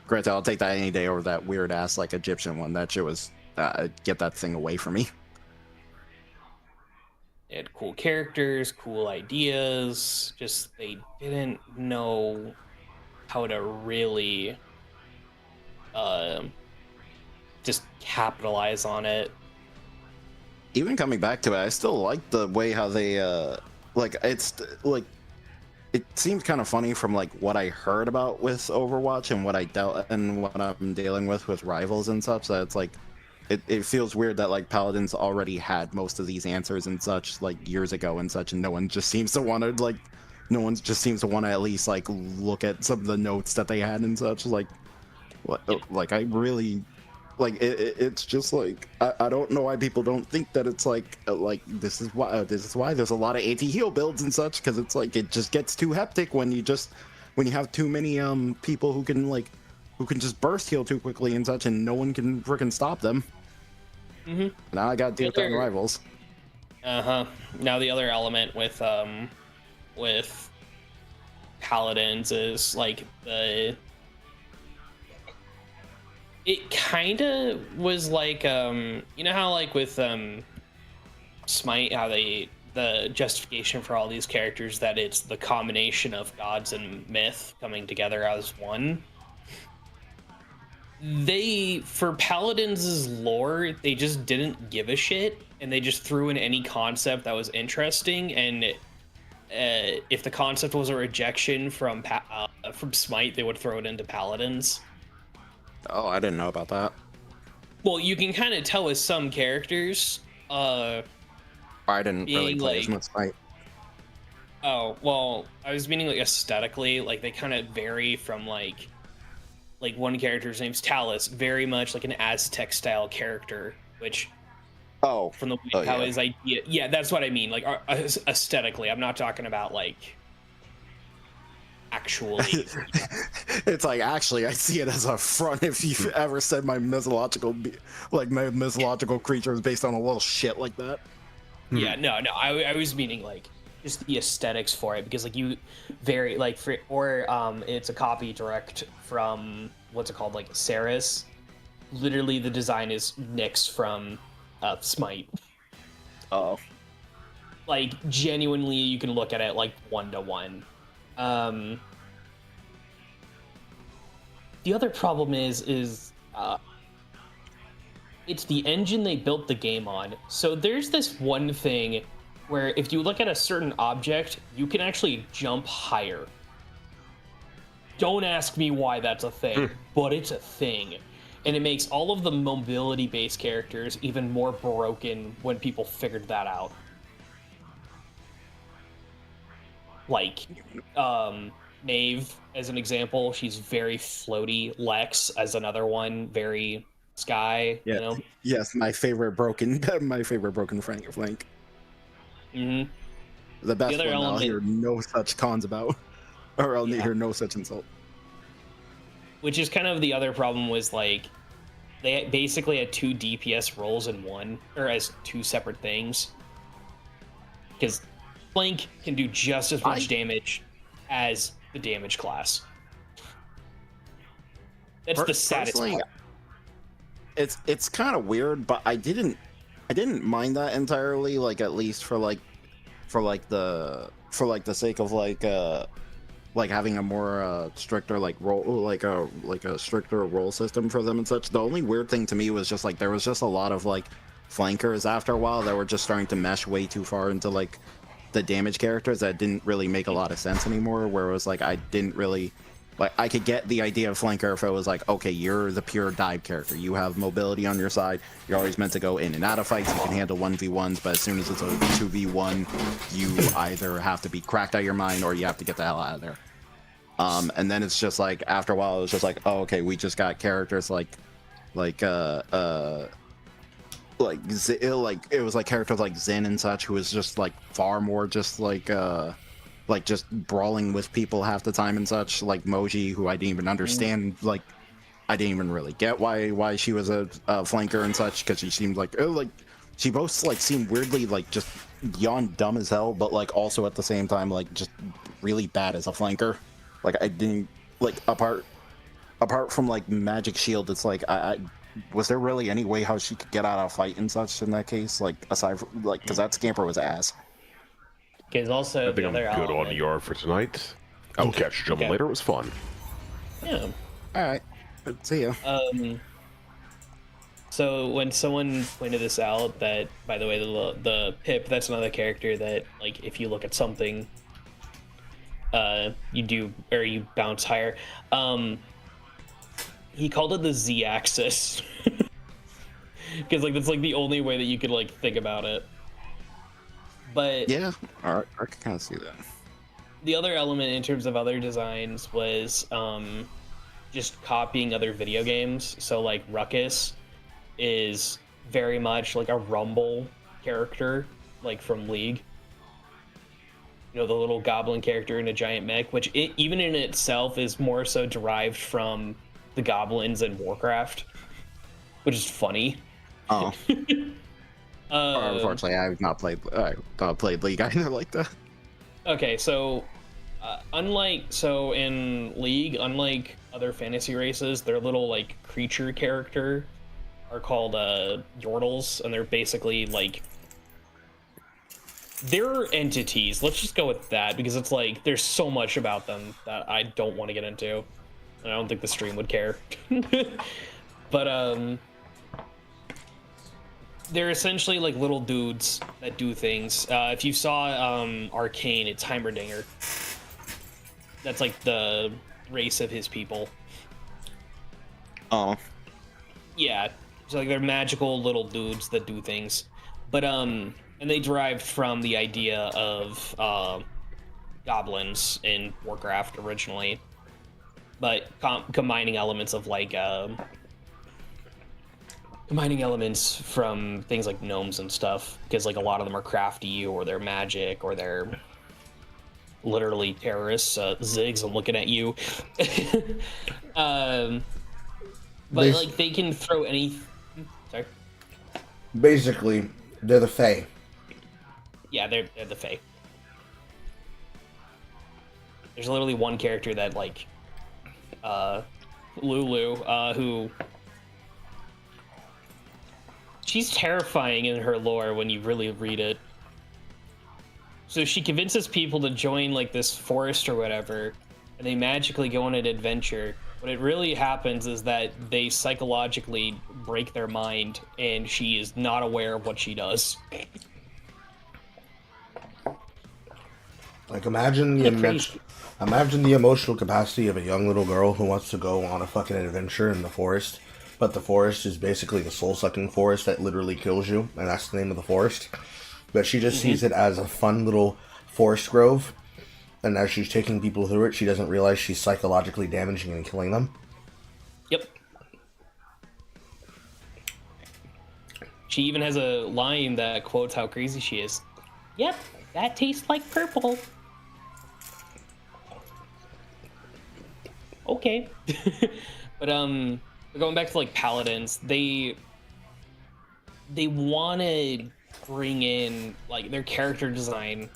Granted, I'll take that any day over that weird ass like Egyptian one. That shit was get that thing away from me. It had cool characters, cool ideas. Just they didn't know how to really just capitalize on it. Even coming back to it, I still like the way how they like it's like it seems kind of funny from like what I heard about with Overwatch and what I dealt and what I'm dealing with Rivals and such. That it's like it feels weird that like Paladins already had most of these answers and such like years ago and such, and no one just seems to want to at least like look at some of the notes that they had and such. Like what like I really like it's just like I don't know why people don't think that it's like this is why there's a lot of anti-heal builds and such, because it's like it just gets too hectic when you have too many people who can just burst heal too quickly and such, and no one can freaking stop them. Now I got to deal with that in Rivals. Now the other element with Paladins is like it kind of was like you know how like with Smite, how the justification for all these characters that it's the combination of gods and myth coming together as one. For Paladins' lore, they just didn't give a shit, and they just threw in any concept that was interesting, and if the concept was a rejection from Smite, they would throw it into Paladins. Oh, I didn't know about that. Well, you can kind of tell with some characters. I didn't really play as much Smite. Oh, well, I was meaning like aesthetically, like they kind of vary from like one character's name's Talus, very much like an Aztec style character, which from the way how his idea, yeah, that's what I mean, like aesthetically. I'm not talking about like actually. It's like actually I see it as a front if you've ever said my mythological creature is based on a little shit like that. Yeah, no, I was meaning like just the aesthetics for it, because like you very like it's a copy direct from what's it called, like Ceres. Literally the design is Nyx from Smite. Oh, like genuinely you can look at it like 1-to-1. The other problem is it's the engine they built the game on. So there's this one thing where if you look at a certain object, you can actually jump higher. Don't ask me why that's a thing, but it's a thing. And it makes all of the mobility-based characters even more broken when people figured that out. Like, Maeve, as an example, she's very floaty. Lex, as another one, very sky, Yeah. you know? Yes, my favorite broken flank. Mm-hmm. The best other one I'll element- hear no such cons about. Or I'll Yeah. hear no such insult. Which is kind of the other problem was, like, they basically had 2 DPS roles in one, or as 2 separate things. Because flank can do just as much damage as the damage class. That's the saddest Personally, part. it's kind of weird, but I didn't mind that entirely. Like at least for the sake of like having a more stricter like role, like a stricter role system for them and such. The only weird thing to me was just like there was just a lot of like flankers after a while that were just starting to mesh way too far into like the damage characters that didn't really make a lot of sense anymore. Where it was like I didn't really like, I could get the idea of flanker if it was like, okay, you're the pure dive character, you have mobility on your side, you're always meant to go in and out of fights, you can handle 1v1s, but as soon as it's a 2v1, you either have to be cracked out of your mind or you have to get the hell out of there. And then it's just like after a while, it's just like, oh, okay, we just got characters like it was like characters like Zen and such, who was just like far more just like just brawling with people half the time and such, like Moji, who I didn't even understand, like I didn't even really get why she was a flanker and such, because she seemed like she both like seemed weirdly like just beyond dumb as hell, but like also at the same time like just really bad as a flanker. Like I didn't like apart from like Magic Shield, it's like I was there really any way how she could get out of a fight and such in that case, like aside from like, because that scamper was ass. Because also I think I'm good on ER for tonight. I'll catch you gentlemen later. It was fun. Yeah. All right. See ya. So when someone pointed this out, that by the way, the Pip, that's another character that like if you look at something, you bounce higher. He called it the Z-axis because like that's like the only way that you could like think about it. But yeah, all right, I can kind of see that. The other element in terms of other designs was just copying other video games. So like Ruckus is very much like a Rumble character, like from League. You know, the little goblin character in a giant mech, which even in itself is more so derived from the goblins in Warcraft, which is funny. Oh. Unfortunately, I've not played League either like that. Okay, so in League, unlike other fantasy races, their little like creature character are called Yordles, and they're basically like they're entities. Let's just go with that, because it's like there's so much about them that I don't want to get into. I don't think the stream would care. But they're essentially like little dudes that do things. If you saw Arcane, it's Heimerdinger. That's like the race of his people. Oh. Yeah. So like they're magical little dudes that do things. But and they derived from the idea of goblins in Warcraft originally. But combining elements of like combining elements from things like gnomes and stuff, because like a lot of them are crafty, or they're magic, or they're literally terrorists. Ziggs, I'm looking at you. But like they can throw any. Sorry. Basically, they're the Fae. Yeah, they're the Fae. There's literally one character that like Lulu, who she's terrifying in her lore when you really read it. So she convinces people to join like this forest or whatever, and they magically go on an adventure. What it really happens is that they psychologically break their mind, and she is not aware of what she does. Like imagine imagine the emotional capacity of a young little girl who wants to go on a fucking adventure in the forest, but the forest is basically the soul-sucking forest that literally kills you, and that's the name of the forest. But she just sees it as a fun little forest grove, and as she's taking people through it, she doesn't realize she's psychologically damaging and killing them. Yep. She even has a line that quotes how crazy she is. Yep, that tastes like purple. Okay. But going back to like paladins, they want to bring in like their character design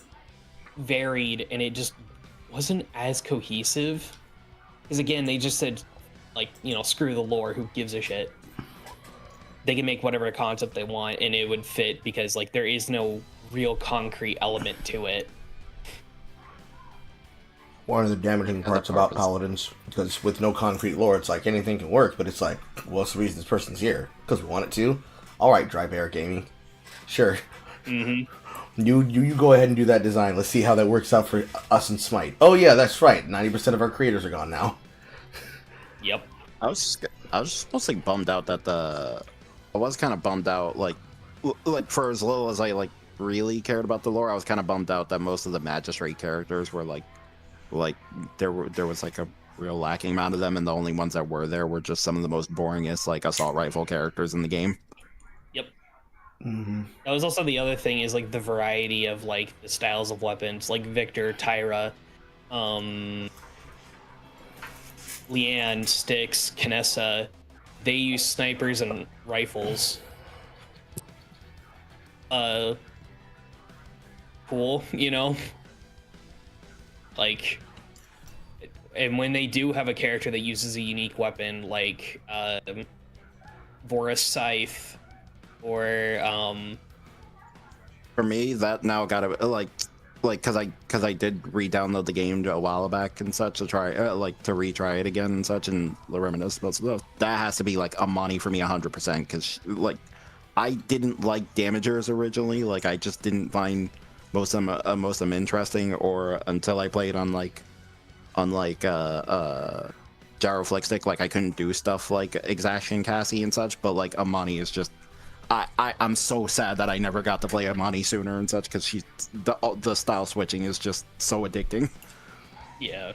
varied, and it just wasn't as cohesive. Because again, they just said like, you know, screw the lore, who gives a shit. They can make whatever concept they want and it would fit, because like there is no real concrete element to it. One of the damaging parts about paladins, because with no concrete lore, it's like anything can work, but it's like, what's the reason this person's here? Because we want it to? Alright, Dry Bear Gaming. Sure. Mm-hmm. You go ahead and do that design. Let's see how that works out for us in Smite. Oh yeah, that's right. 90% of our creators are gone now. Yep. I was mostly bummed out that I was kind of bummed out, like for as little as I like really cared about the lore, I was kind of bummed out that most of the magistrate characters were like there was like a real lacking amount of them, and the only ones that were there were just some of the most boringest like assault rifle characters in the game. Yep. Mm-hmm. That was also the other thing, is like the variety of like the styles of weapons, like Victor, Tyra, Leanne, Styx, Kinessa. They use snipers and rifles. Cool, you know? Like, and when they do have a character that uses a unique weapon, like Vorus Scythe, or For me, that now got like because I did re-download the game a while back and such to try to retry it again and such, and reminisce about stuff. That has to be like Amani for me 100%, because like I didn't like Damagers originally. Like I just didn't find most of them interesting, or until I played on Gyro Flick Stick, like I couldn't do stuff like Exaction Cassie and such. But like Amani is just, I'm so sad that I never got to play Amani sooner and such, because the style switching is just so addicting. yeah.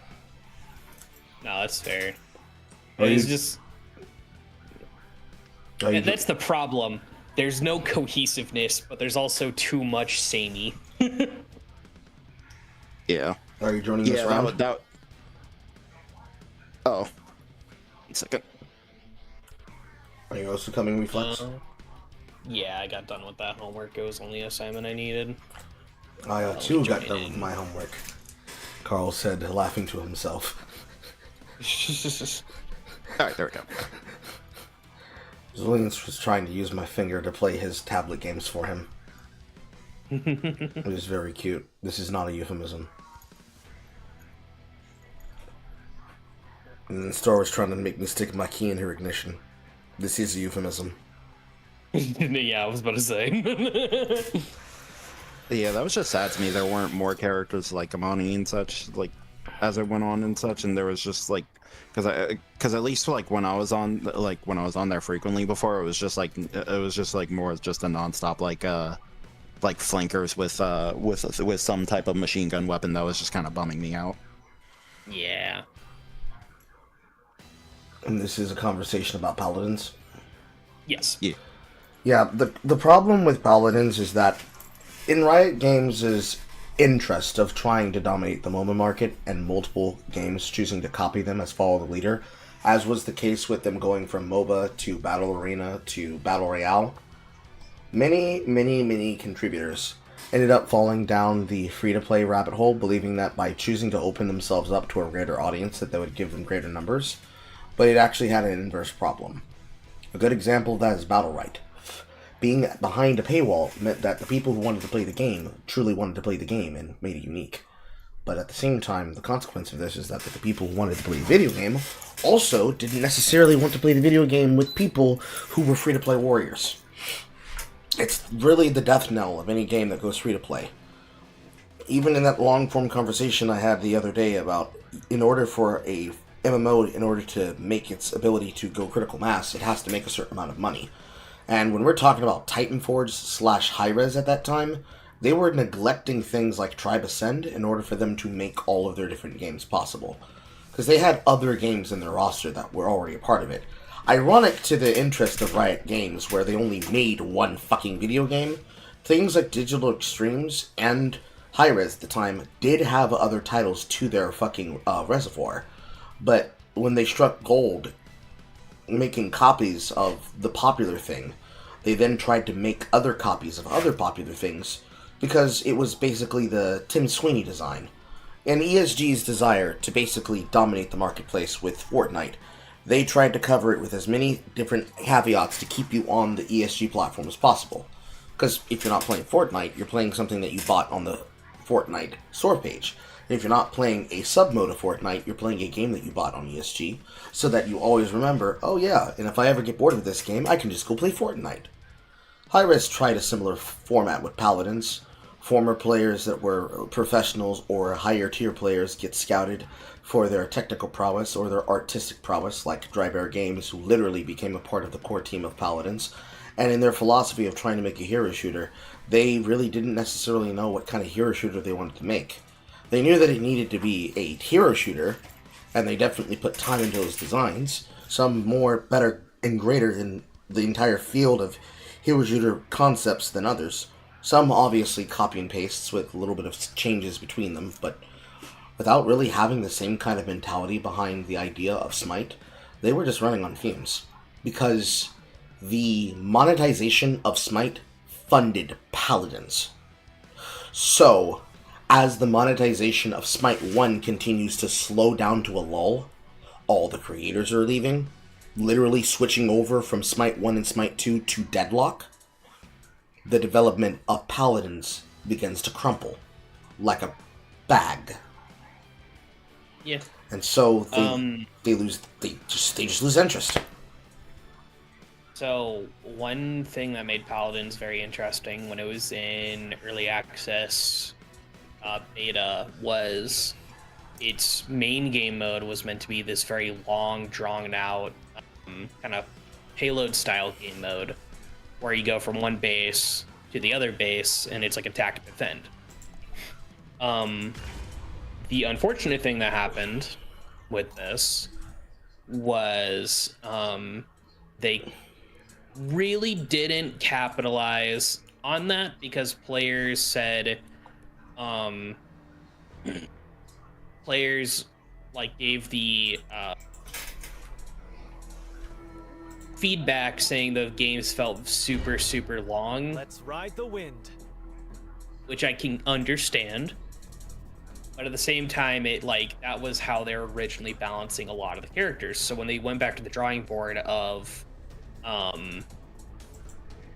No, that's fair. Are It's you- just Are you- that's the problem. There's no cohesiveness, but there's also too much samey. Yeah. Are you joining this round? Oh. 1 second. Are you also coming, Reflex? Yeah, I got done with that homework. It was only the assignment I needed. I too got done with my homework. Carl said, laughing to himself. Alright, there we go. Zillions was trying to use my finger to play his tablet games for him. It was very cute. This is not a euphemism. And then Star was trying to make me stick my key in her ignition. This is a euphemism. Yeah, I was about to say. Yeah, that was just sad to me. There weren't more characters like Amani and such, like, as it went on and such, and there was just like, because at least like when I was on there frequently before, it was just like more just a nonstop like flankers with some type of machine gun weapon that was just kind of bumming me out. Yeah. And this is a conversation about paladins. Yes. Yeah. Yeah, the problem with paladins is that in Riot Games' interest of trying to dominate the MOBA market, and multiple games choosing to copy them as follow the leader, as was the case with them going from MOBA to Battle Arena to Battle Royale, many contributors ended up falling down the free-to-play rabbit hole, believing that by choosing to open themselves up to a greater audience that they would give them greater numbers, but it actually had an inverse problem. A good example of that is Battle Right. Being behind a paywall meant that the people who wanted to play the game truly wanted to play the game and made it unique. But at the same time, the consequence of this is that the people who wanted to play the video game also didn't necessarily want to play the video game with people who were free-to-play warriors. It's really the death knell of any game that goes free-to-play. even in that long form conversation I had the other day about, in order for a MMO, in order to make its ability to go critical mass, it has to make a certain amount of money. And when we're talking about Titanforge / Hi-Rez at that time, they were neglecting things like Tribe Ascend in order for them to make all of their different games possible. Because they had other games in their roster that were already a part of it. Ironic to the interest of Riot Games, where they only made one fucking video game, things like Digital Extremes and Hi-Rez at the time did have other titles to their fucking reservoir. But when they struck gold making copies of the popular thing, they then tried to make other copies of other popular things, because it was basically the Tim Sweeney design. And ESG's desire to basically dominate the marketplace with Fortnite, they tried to cover it with as many different caveats to keep you on the ESG platform as possible. Because if you're not playing Fortnite, you're playing something that you bought on the Fortnite store page. And if you're not playing a sub-mode of Fortnite, you're playing a game that you bought on ESG, so that you always remember, oh yeah, and if I ever get bored of this game, I can just go play Fortnite. Hi-Rez tried a similar format with Paladins. Former players that were professionals or higher tier players get scouted for their technical prowess or their artistic prowess, like Dry Bear Games, who literally became a part of the core team of Paladins. And in their philosophy of trying to make a hero shooter, they really didn't necessarily know what kind of hero shooter they wanted to make. They knew that it needed to be a hero shooter, and they definitely put time into those designs, some more better and greater in the entire field of hero shooter concepts than others. Some obviously copy and pastes with a little bit of changes between them, but without really having the same kind of mentality behind the idea of Smite, they were just running on fumes. Because the monetization of Smite funded Paladins. So, as the monetization of Smite 1 continues to slow down to a lull, all the creators are leaving, literally switching over from Smite 1 and Smite 2 to Deadlock, the development of Paladins begins to crumple like a bag. Yeah. And so they just lose interest. So one thing that made Paladins very interesting when it was in early access beta was its main game mode was meant to be this very long, drawn out kind of payload style game mode where you go from one base to the other base and it's like attack and defend. The unfortunate thing that happened with this was they really didn't capitalize on that because players said players like gave the feedback saying the games felt super long. Let's ride the wind. Which I can understand. But at the same time, it like that was how they were originally balancing a lot of the characters. So when they went back to the drawing board of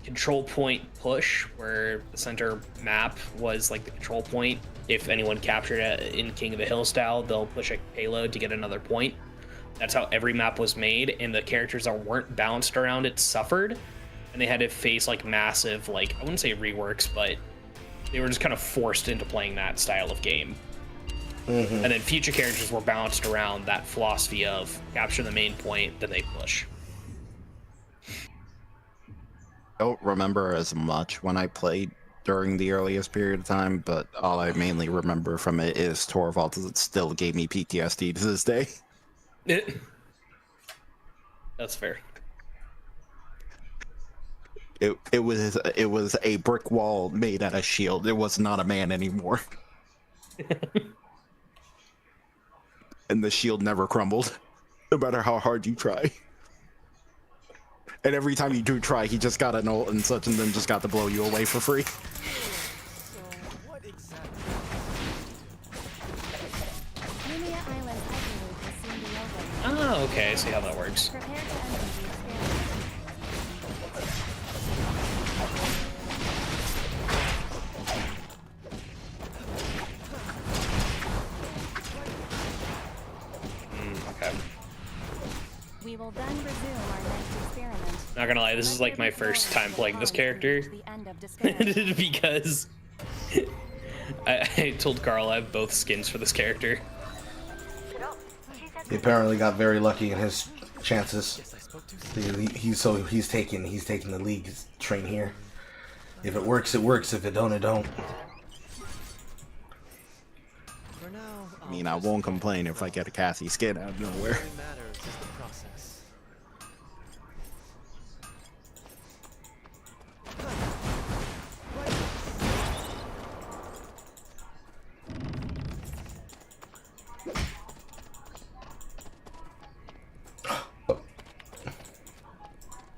control point push, where the center map was like the control point, if anyone captured it in King of the Hill style, they'll push a payload to get another point. That's how every map was made, and the characters that weren't balanced around it suffered, and they had to face like massive, like I wouldn't say reworks, but they were just kind of forced into playing that style of game. And then future characters were balanced around that philosophy of capture the main point, then they push. I don't remember as much when I played during the earliest period of time, but all I mainly remember from it is Torvald that still gave me PTSD to this day. That's fair. It was a brick wall made out of shield. It was not a man anymore. And the shield never crumbled, no matter how hard you try. And every time you do try, he just got an ult and such, and then just got to blow you away for free. Oh, okay, I see how that works. Okay. We will then resume our next experiment. Not gonna lie, this is like my first time playing this character. Because I told Carl I have both skins for this character. He apparently got very lucky in his chances. He's taking the league train here. If it works, it works. If it don't, it don't. I mean, I won't complain if I get a Cassie skin out of nowhere.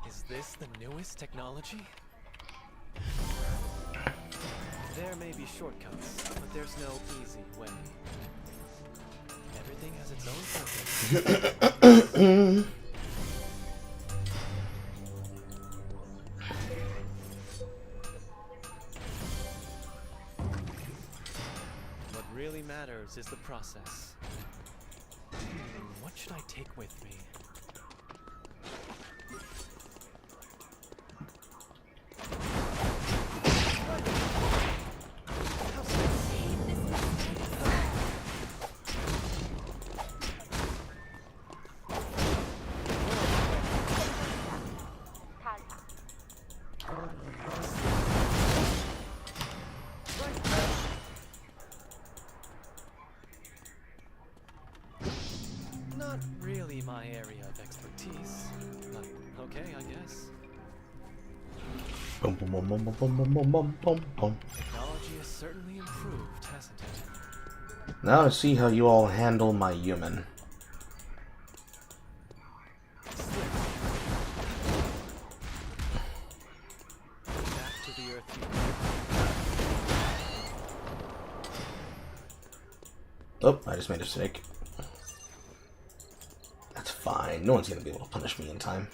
Is this the newest technology? There may be shortcuts, but there's no easy way. Everything has its own purpose. What really matters is the process. What should I take with me? Not really my area of expertise, but okay, I guess. Bum, bum, bum, bum, bum, bum, bum, bum, bum, bum. Technology has certainly improved, hasn't it? Now I see how you all handle my human. Back to the earth you Oh, I just made a mistake. That's fine. No one's gonna be able to punish me in time.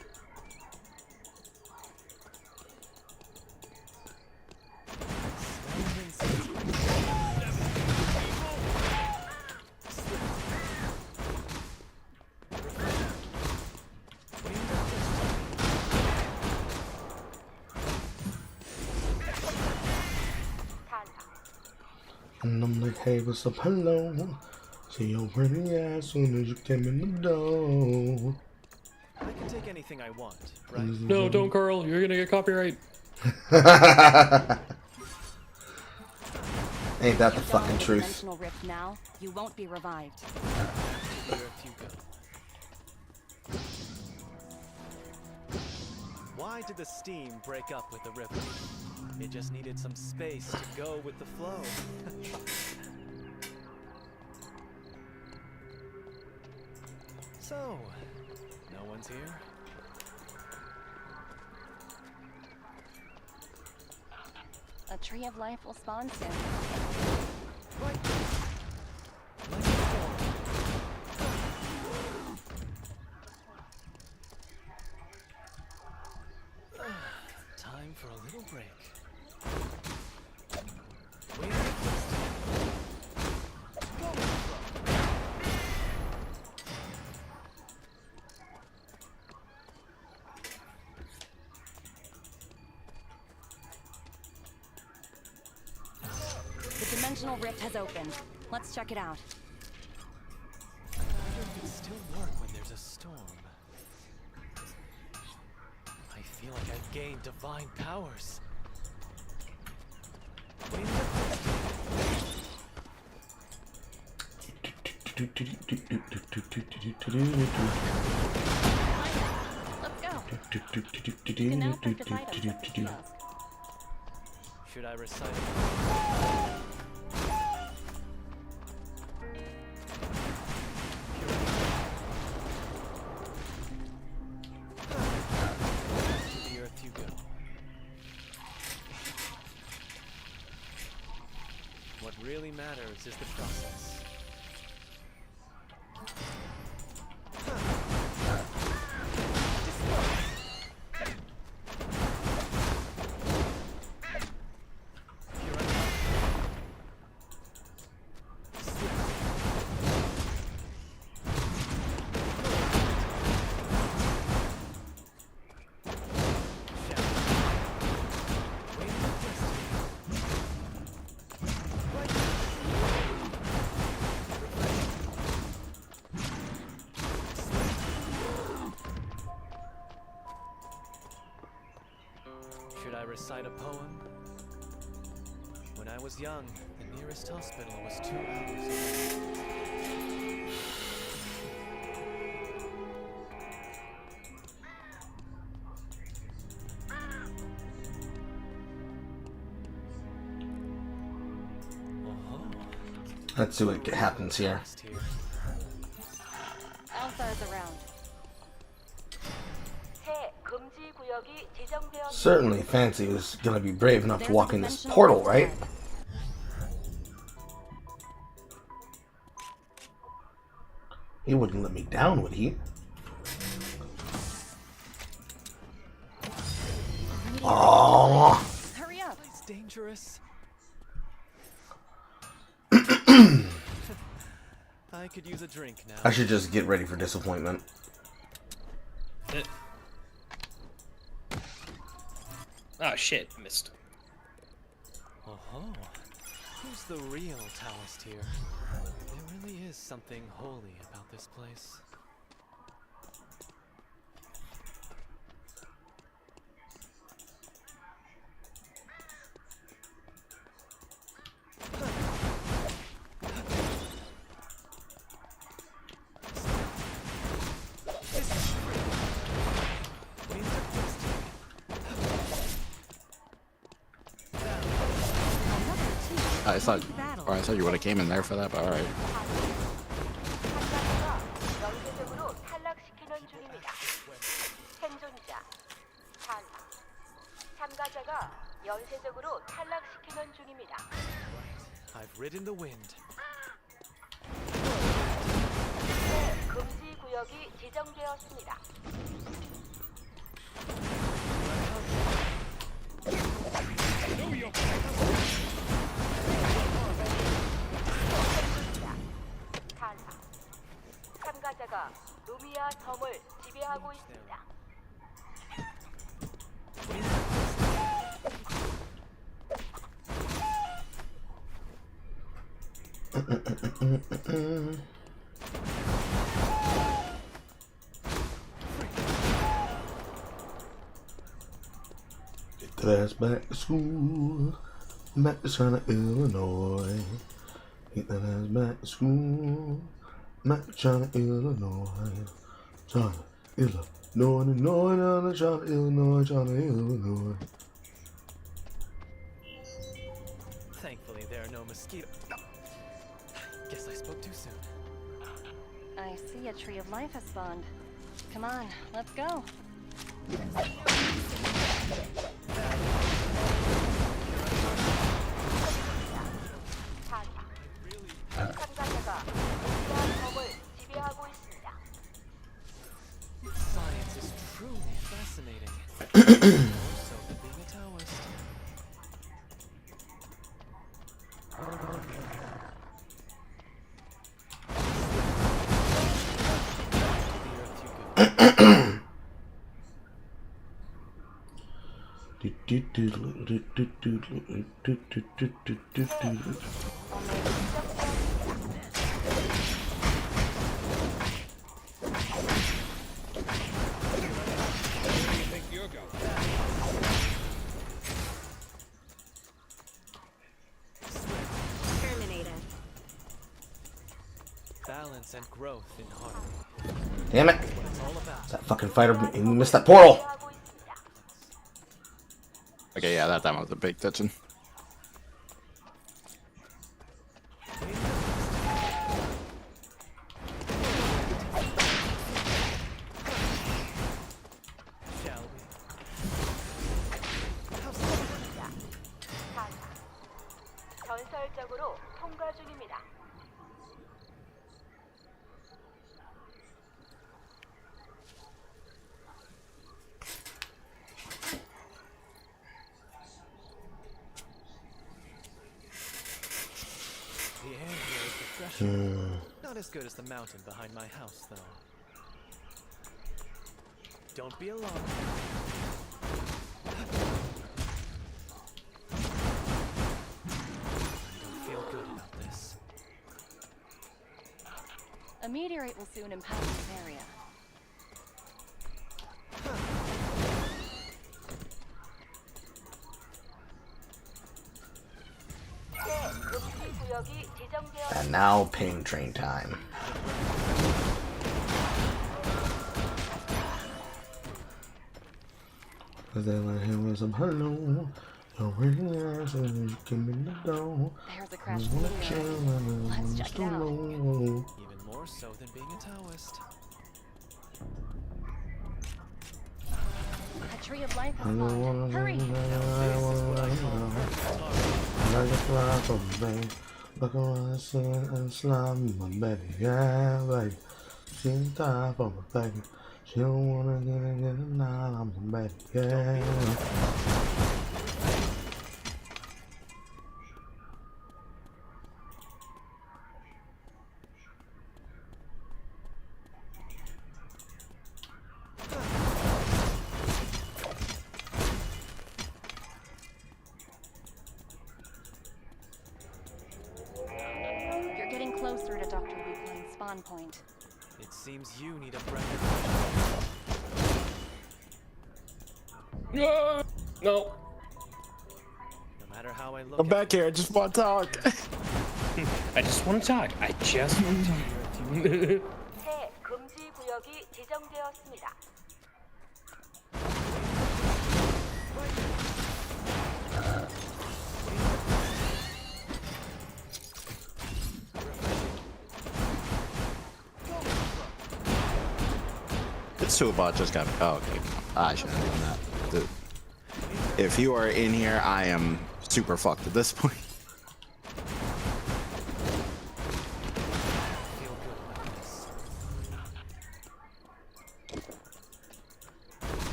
And I'm like, hey, what's up? Hello. See your pretty ass soon as you came in the door. I can take anything I want, right? No, don't, Carl. You're gonna get copyright. Ain't that the fucking truth? Dimensional rift now, you won't be revived. Here you go. Why did the steam break up with the river? It just needed some space to go with the flow. So, no one's here? A tree of life will spawn soon. Time for a little break. The dimensional rift has opened. Let's check it out. It can still work when there's a storm. I feel like I've gained divine powers. Let's go. You can now purchase items at the kiosk. Should I recite it? To the earth you go. What really matters is the process. recite a poem? When I was young, the nearest hospital was 2 hours away. Let's see what happens here. Alpha is around. Certainly Fancy is gonna be brave enough to walk in this portal, right? He wouldn't let me down, would he? Oh. Hurry up. It's dangerous. I could use a drink now. I should just get ready for disappointment. Oh shit, missed. Oh, who's the real Taoist here? There really is something holy about this place. I thought you would have came in there for that, but all right. I've ridden the wind. 참가자가 루미아 섬을 지배하고 있습니다. Get that ass back to school. Back to China, Illinois. Get that ass back to school. Back to China, Illinois. China, Illinois, China, Illinois, China, Illinois. Thankfully, there are no mosquitoes. Guess I spoke too soon. I see a tree of life has spawned. Come on, let's go. 참가자가 루미아 섬을 지배하고 있습니다. Science is truly fascinating. More so than being a Taoist. Terminated. Balance and growth in harmony. Damn it! That's what it's all about. That fucking fighter, we missed that portal! Okay, yeah, that time was a big touching. Shall we? 전설적으로 통과 중입니다. The air here is refreshing. Not as good as the mountain behind my house, though. Don't be alarmed. I don't feel good about this. A meteorite will soon impact this area. Now pain train time. Cause they let him with some hello. Your ring ass and you came in the door. There's a crash video. Let's check it out. Even more so than being a Taoist. A tree of life is spawned. Hurry! Look around and see and slime my baby, yeah, baby. She's tired for my baby. She don't wanna get it now, I'm the baby, yeah. You're getting closer to Dr. Whine's spawn point. It seems you need a breath. No. No matter how I look. I'm back here. I just want to talk. I just want to talk. I just want to talk. 새 금지 구역이 지정되었습니다. This Suabot just got. Oh, okay. I shouldn't have done that. Dude. If you are in here, I am super fucked at this point.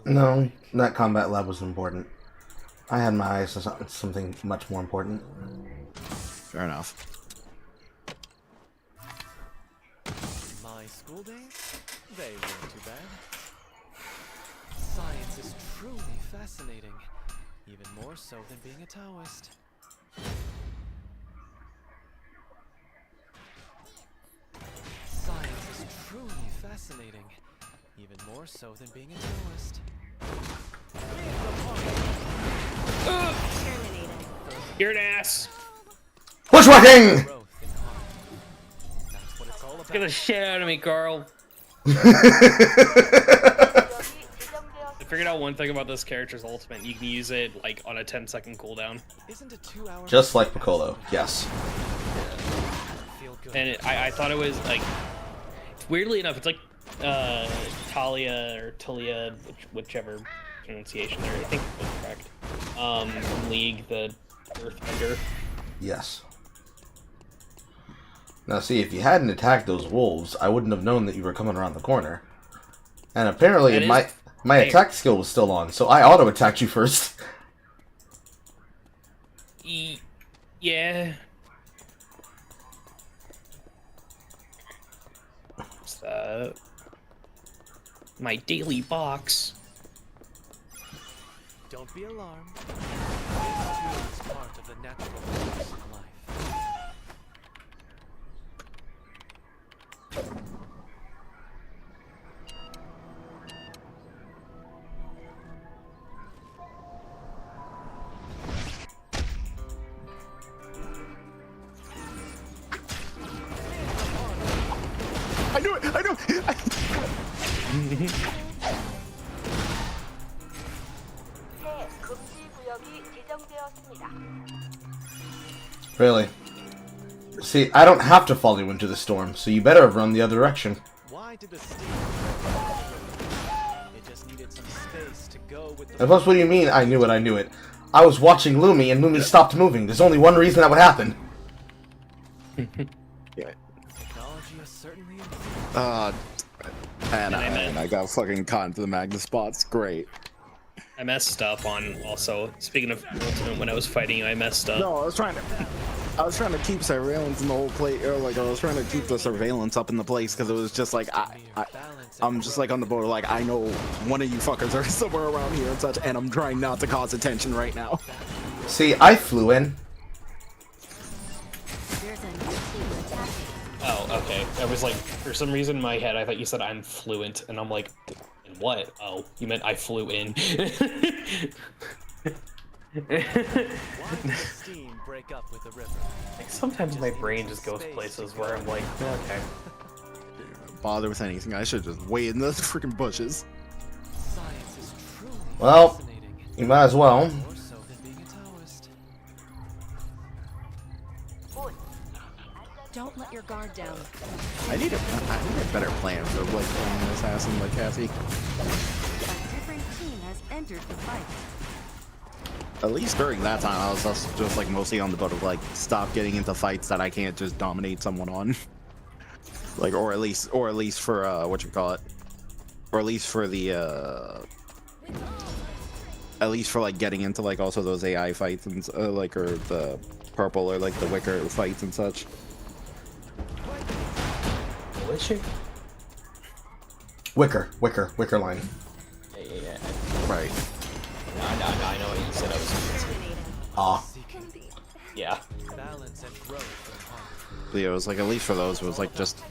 No, that combat lab was important. I had my eyes on something much more important. Fair enough. My school days? They weren't too bad. Science is truly fascinating. Even more so than being a Taoist. Science is truly fascinating. Even more so than being a Taoist. You're an ass. Bushwhacking! Get the shit out of me, Carl. I figured out one thing about this character's ultimate. You can use it like on a 10-second cooldown. Just like Piccolo, yes. And I thought it was like, weirdly enough, it's like Talia or Tilia, whichever pronunciation there. I think it was correct. From League, the Earthbender. Yes. Now see, if you hadn't attacked those wolves, I wouldn't have known that you were coming around the corner. And apparently my attack skill was still on, so I auto-attacked you first. Yeah. What's that? My daily box. Don't be alarmed. This too is part of the natural course of life. I knew it! I knew it! 새 금지 구역이 지정되었습니다. Really? See, I don't have to follow you into the storm, so you better have run the other direction. Why did the steam? It just needed some space to go with the. And plus, what do you mean, I knew it, I knew it? I was watching Lumi, and Lumi stopped moving. There's only one reason that would happen. Yeah. Technology has certainly And I got fucking caught into the Magnus spots. Great. I messed up on also. Speaking of ultimate, when I was fighting you, I messed up. No, I was trying to keep surveillance in the whole place, or like I was trying to keep the surveillance up in the place because it was just like I'm just like on the border, like I know one of you fuckers are somewhere around here and such, and I'm trying not to cause attention right now. See, I flew in. Oh, okay. I was like, for some reason in my head, I thought you said I'm fluent, and I'm like, in what? Oh, you meant I flew in. Like, sometimes my brain just goes places where I'm like, okay. Bother with anything. I should just wait in the freaking bushes. Well, you might as well. Don't let your guard down. I need a better plan for like playing an assassin like Cassie. A different team has entered the fight. At least during that time, I was just like mostly on the boat of like stop getting into fights that I can't just dominate someone on. Like, or at least for what you call it, or at least for the at least for like getting into like also those AI fights and like or the purple or like the wicker fights and such. Wicker line. Yeah. Right. No, I know what you said. I was. Ah. Yeah. But yeah, it was like at least for those, it was like just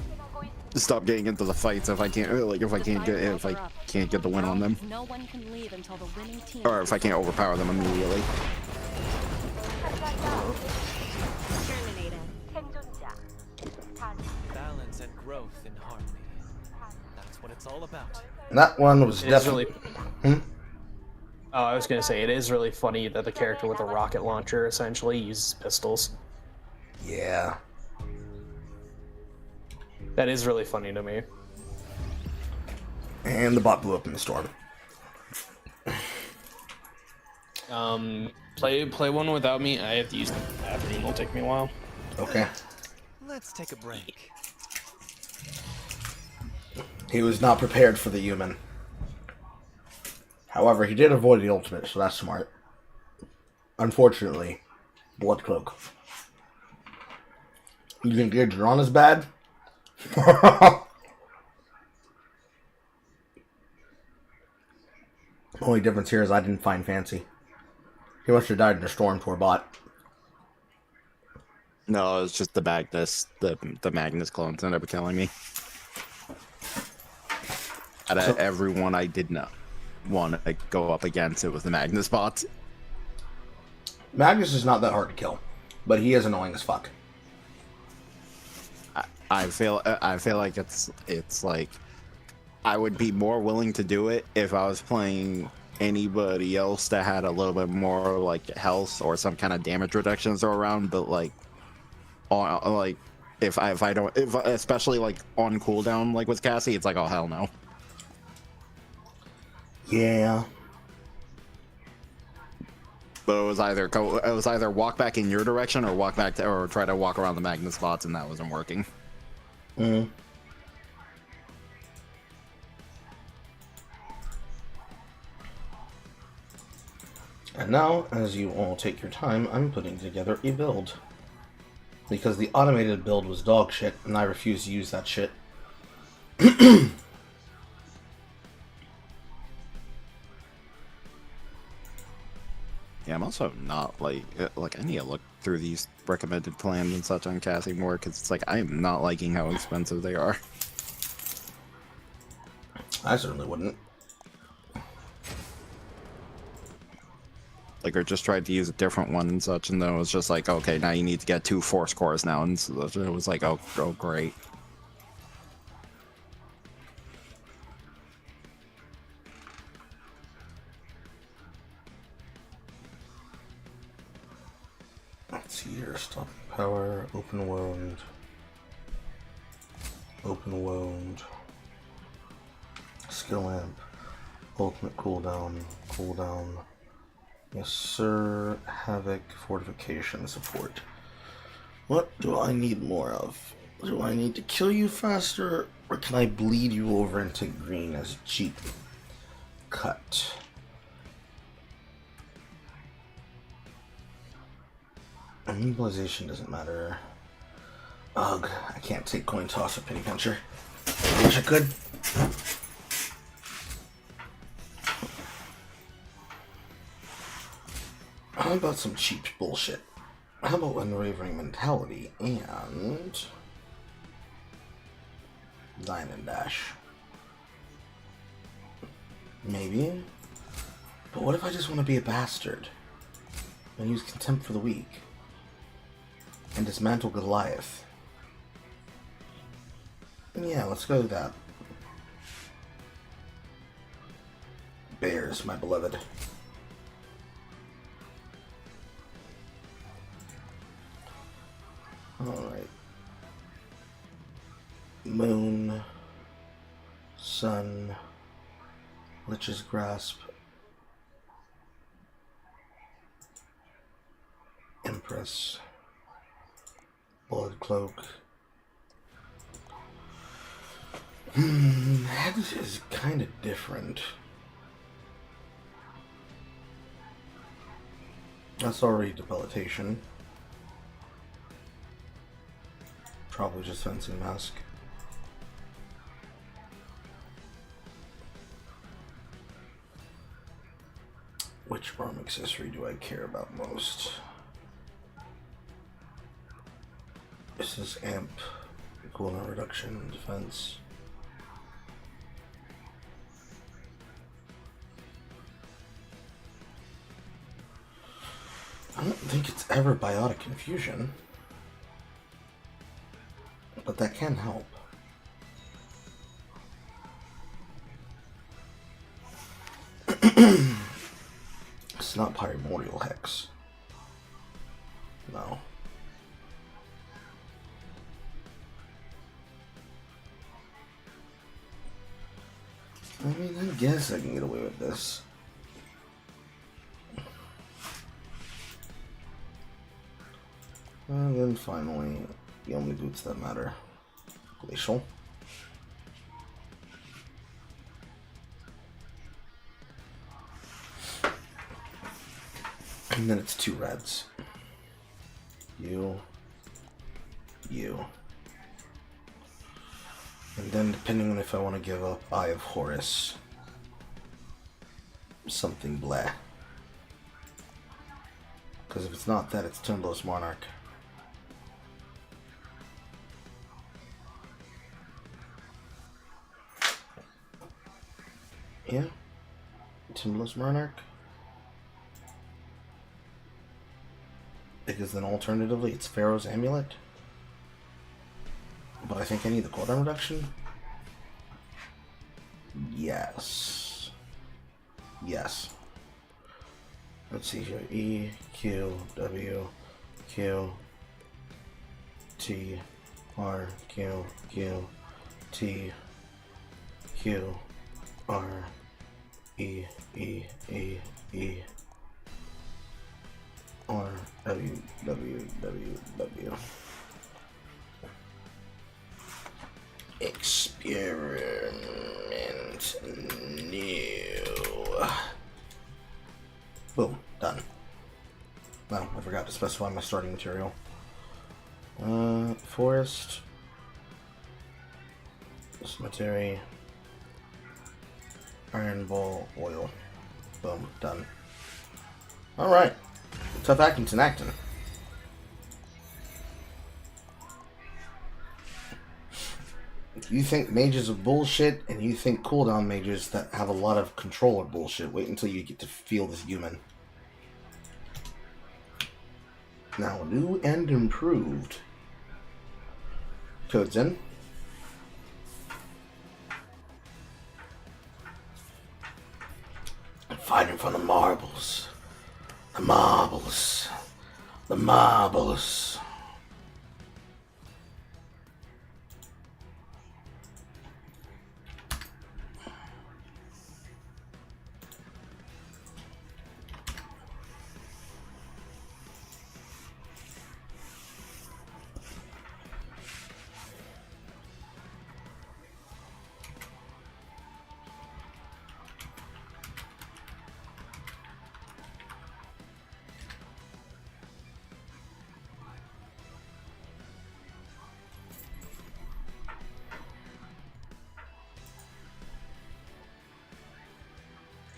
stop getting into the fights if I can't get the win on them, No one can leave until the winning team. or if I can't overpower them immediately. Balance and growth in harmony. That's what it's all about. That one was definitely. Oh, I was gonna say it is really funny that the character with a rocket launcher essentially uses pistols. Yeah. That is really funny to me. And the bot blew up in the storm. Play one without me. I have to use the bathroom. It'll take me a while. Okay. Let's take a break. He was not prepared for the human. However, he did avoid the ultimate, so that's smart. Unfortunately, Blood Cloak. You think Adrian is bad? Only difference here is I didn't find Fancy. He must have died in a storm to our bot. No, it's just the Magnus clones ended up killing me. Out of everyone I did not want to go up against, it was the Magnus bot. Magnus is not that hard to kill, but he is annoying as fuck. I feel like it's like I would be more willing to do it if I was playing anybody else that had a little bit more like health or some kind of damage reductions around, but like if especially like on cooldown like with Cassie, it's like, oh hell no. Yeah. But it was either walk back in your direction or walk back or try to walk around the Magnus spots, and that wasn't working. Mm. And now, as you all take your time, I'm putting together a build. Because the automated build was dog shit, and I refuse to use that shit. Yeah, I'm also not like I need to look through these recommended plans and such on Cassie more, because it's like I am not liking how expensive they are. I certainly wouldn't. Like, I just tried to use a different one and such, and then it was just like, okay, now you need to get 2 force cores now, and so it was like, oh great. Let's see here, stop power, open wound, skill amp, ultimate cooldown, yes sir, havoc, fortification, support. What do I need more of? Do I need to kill you faster, or can I bleed you over into green as cheap cut? Immobilization doesn't matter. Ugh, I can't take coin toss or penny puncher. I wish I could. How about some cheap bullshit? How about unwavering mentality and dine and dash? Maybe. But what if I just want to be a bastard? and use Contempt for the Weak, and dismantle Goliath. Yeah, let's go with that. Bears, my beloved. Alright. Moon, Sun, Lich's Grasp, Empress, Blood Cloak. That is kind of different. That's already Debilitation. Probably just Fencing Mask. Which arm accessory do I care about most? This is Amp, cooldown reduction, defense. I don't think it's ever Biotic Confusion, but that can help. It's not Primordial Hex. No. I mean, I guess I can get away with this. And then finally, the only boots that matter. Glacial. And then it's 2 reds. You. And then depending on if I want to give up Eye of Horus. Something blah. Because if it's not that, it's Timberless Monarch. Yeah. Timberless Monarch. Because then alternatively it's Pharaoh's Amulet. But I think I need the cooldown reduction. Yes. Yes. Let's see here. E, Q, W, Q, T, R, Q, Q, T, Q, R, E, E, E, E, R, W, W, W, W. Experiment new. Boom, done. No, I forgot to specify my starting material. Forest, cemetery, iron ball, oil. Boom, done. Alright. Tough Actington acting. If you think mages are bullshit, and you think cooldown mages that have a lot of control are bullshit, wait until you get to feel this human. Now, new and improved. Codes in. Fighting for the marbles. The marbles. The marbles.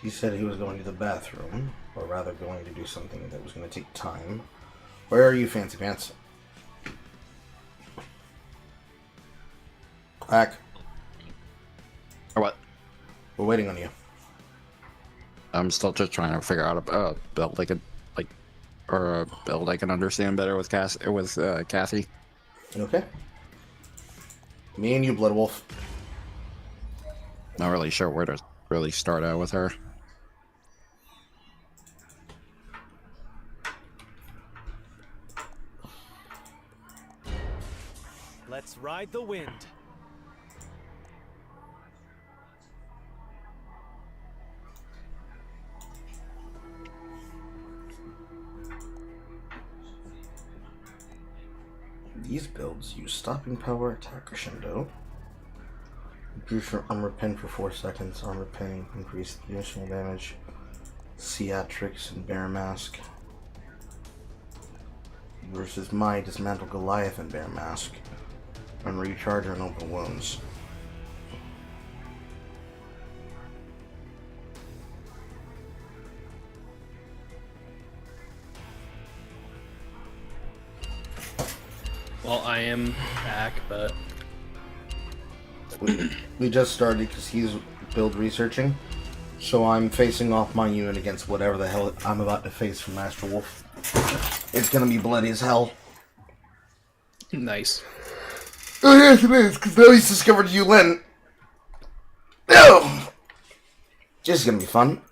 He said he was going to the bathroom, or rather going to do something that was going to take time. Where are you, Fancy Pants? Quack. Or what? We're waiting on you. I'm still just trying to figure out about like or a build I can understand better with Kathy. Okay. Me and you, Blood Wolf. Not really sure where to really start out with her. Let's ride the wind. These builds use stopping power, attack crescendo. Boost your armor pin for 4 seconds. Armor pin increase additional damage. Theatrics and Bear Mask. Versus my Dismantle Goliath and Bear Mask. And Recharger and Open Wounds. Well, I am back, but we just started because he's build researching. So I'm facing off my unit against whatever the hell I'm about to face from Master Wolf. It's gonna be bloody as hell. Nice. Oh yes it is, because now he's discovered Yulin. No! This is gonna be fun.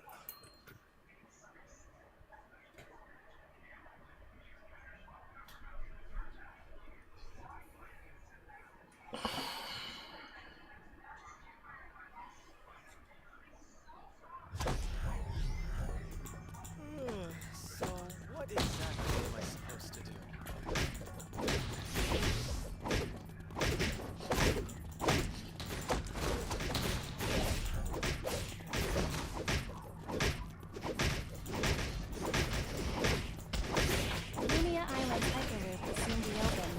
So, what exactly am I supposed to do? Lumia Island hyperloop will soon be open.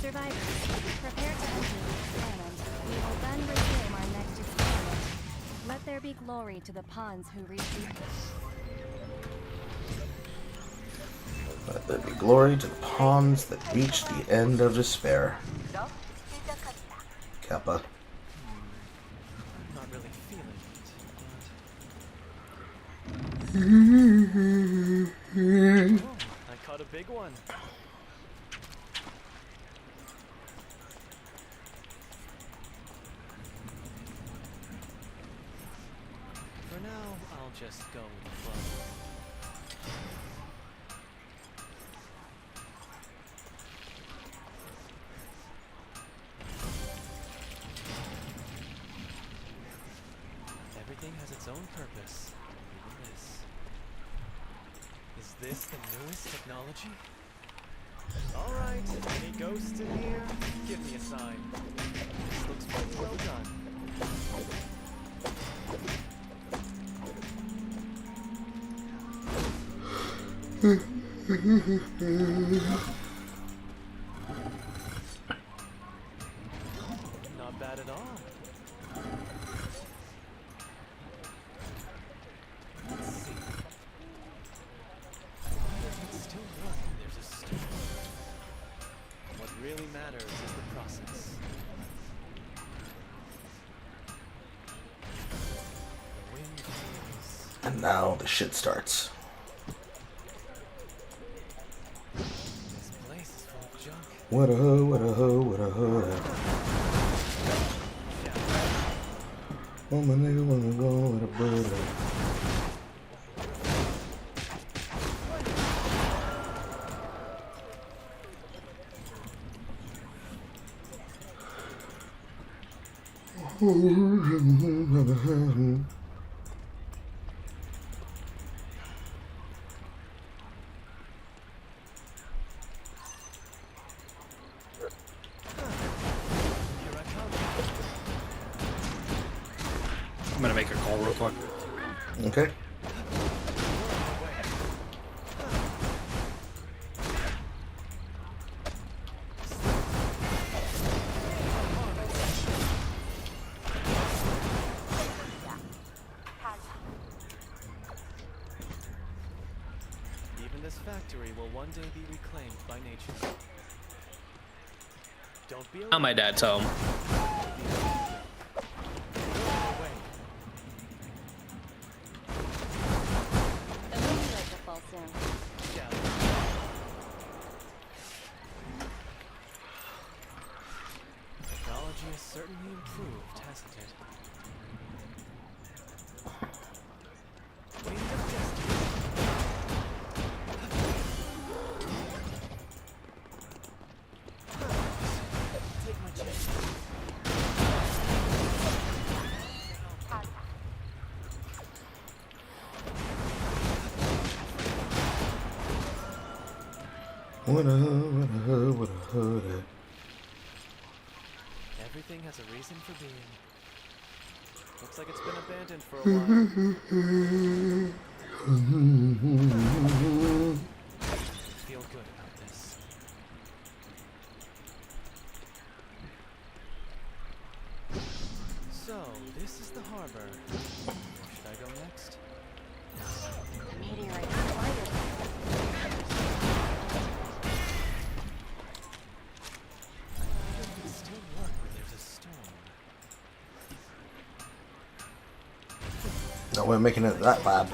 Survivors, prepare to enter the experiment. We will then resume our next experiment. Let there be glory to the pawns who reach the... Let there be glory to the pawns that reach the end of despair. Kappa. Not really feeling it. Oh, I caught a big one. For now, I'll just go with the flow. Everything has its own purpose, even this. Is this the newest technology? Alright, any ghosts in here? Give me a sign. This looks pretty well done. Not bad at all. Let's see. It's still running. There's a storm. What really matters is the process. The wind feels. And now the shit starts. This place is full of junk. What a ho, what a ho, what a ho. Oh my nigga wanna go with a bird. I'm gonna make a call real quick. Okay. Even this factory will one day be reclaimed by nature. Don't be Now my dad's home. The moonlight will fall soon. certainly improved, hasn't it? Wind of destiny. Take my chance. Everything has a reason for being. Looks like it's been abandoned for a while. I feel good about this. So, this is the harbor. Where should I go next? Meteorite collided. It can still work where there's a storm. No, we're making it that lab.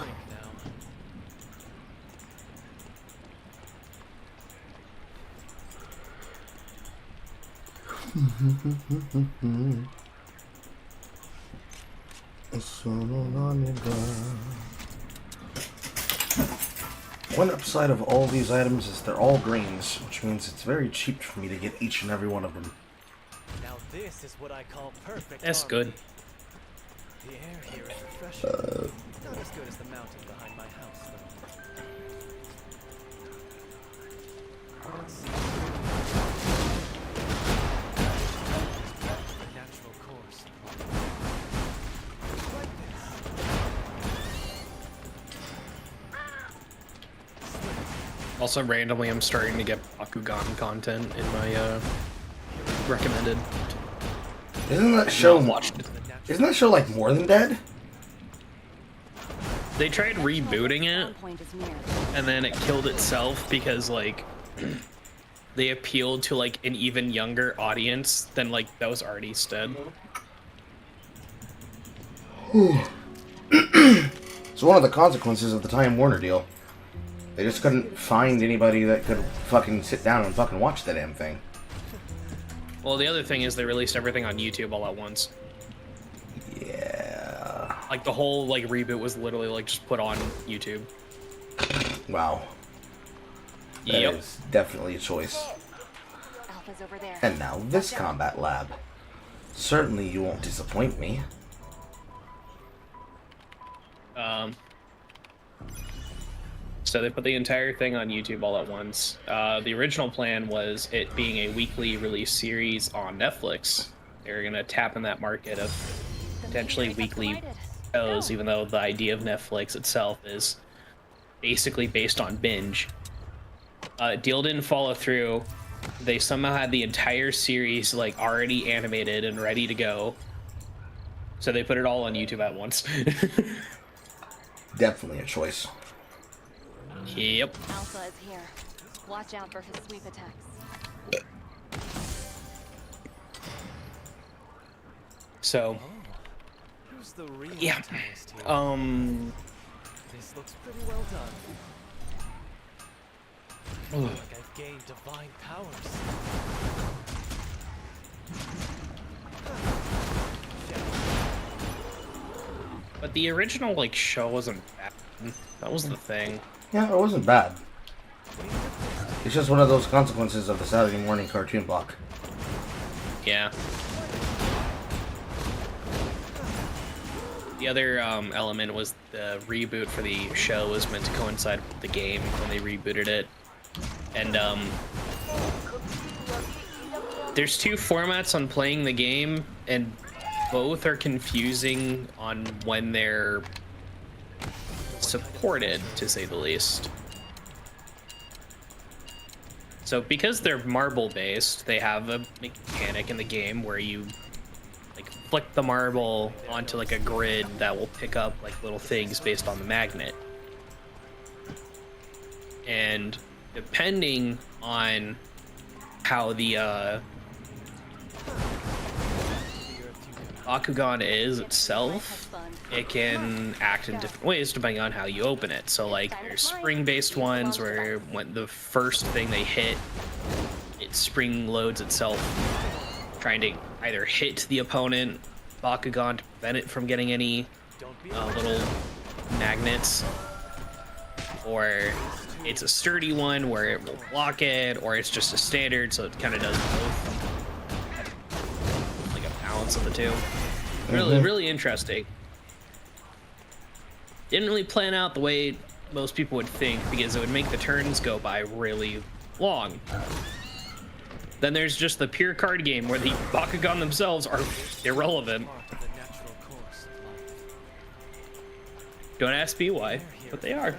One upside of all these items is they're all greens, which means it's very cheap for me to get each and every one of them. Now this is what I call perfect. That's good. The air here is refreshing. Not as good as the mountain behind my house, though. Let's see. A natural course. Like this. Also, randomly, I'm starting to get Bakugan content in my recommended. Isn't that show watched it? Isn't that show like More Than Dead? They tried rebooting it, and then it killed itself because like they appealed to like an even younger audience than like those artists did. It's one of the consequences of the Time Warner deal. They just couldn't find anybody that could fucking sit down and fucking watch the damn thing. Well, the other thing is they released everything on YouTube all at once. Yeah. Like the whole like reboot was literally like just put on YouTube. Wow. That Yep. is definitely a choice. Alpha's over there. And now this combat lab. Certainly you won't disappoint me. So they put the entire thing on YouTube all at once. The original plan was it being a weekly release series on Netflix. They were gonna tap in that market of potentially weekly shows, even though the idea of Netflix itself is basically based on binge. Deal didn't follow through. They somehow had the entire series like already animated and ready to go. So they put it all on YouTube at once. Definitely a choice. Yep. Alpha is here. Watch out for his sweep attacks. So, Who's the real yeah. Taoist here? This looks pretty well done. I feel like I've gained divine powers. But the original like show wasn't bad. That was the thing. Yeah, it wasn't bad. It's just one of those consequences of the Saturday morning cartoon block. Yeah. The other element was the reboot for the show was meant to coincide with the game when they rebooted it. And there's two formats on playing the game, and both are confusing on when they're supported, to say the least. So because they're marble based, they have a mechanic in the game where you like flick the marble onto like a grid that will pick up like little things based on the magnet. And depending on how the Bakugan is itself, it can act in different ways depending on how you open it. So like there's spring-based ones where when the first thing they hit, it spring loads itself trying to either hit the opponent Bakugan to prevent it from getting any little magnets, or it's a sturdy one where it will block it, or it's just a standard, so it kind of does both. Like a balance of the two. Really interesting. Didn't really plan out the way most people would think, because it would make the turns go by really long. Then there's just the pure card game where the Bakugan themselves are irrelevant. Don't ask me why, but they are.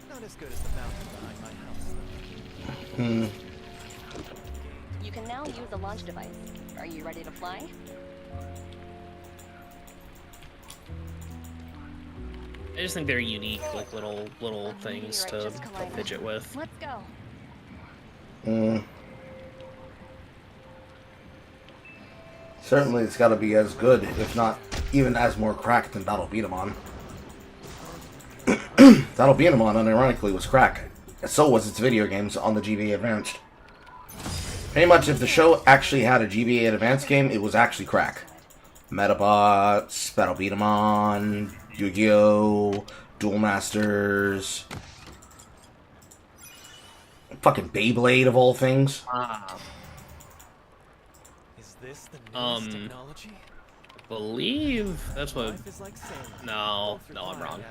Not as good as the mountain behind my house. You can now use a launch device. Are you ready to fly? I just think they're unique, like little things to fidget with. Let's go. Certainly, it's got to be as good, if not even as more cracked than Battle Beat 'em On. Battle Beat 'em On, unironically, was crack. So was its video games on the GBA Advanced. Pretty much, if the show actually had a GBA Advanced game, it was actually crack. Metabots, Battle Beat 'em On, Yu-Gi-Oh!, Duel Masters, fucking Beyblade of all things. Is this the newest technology? I believe that's what. No, I'm wrong.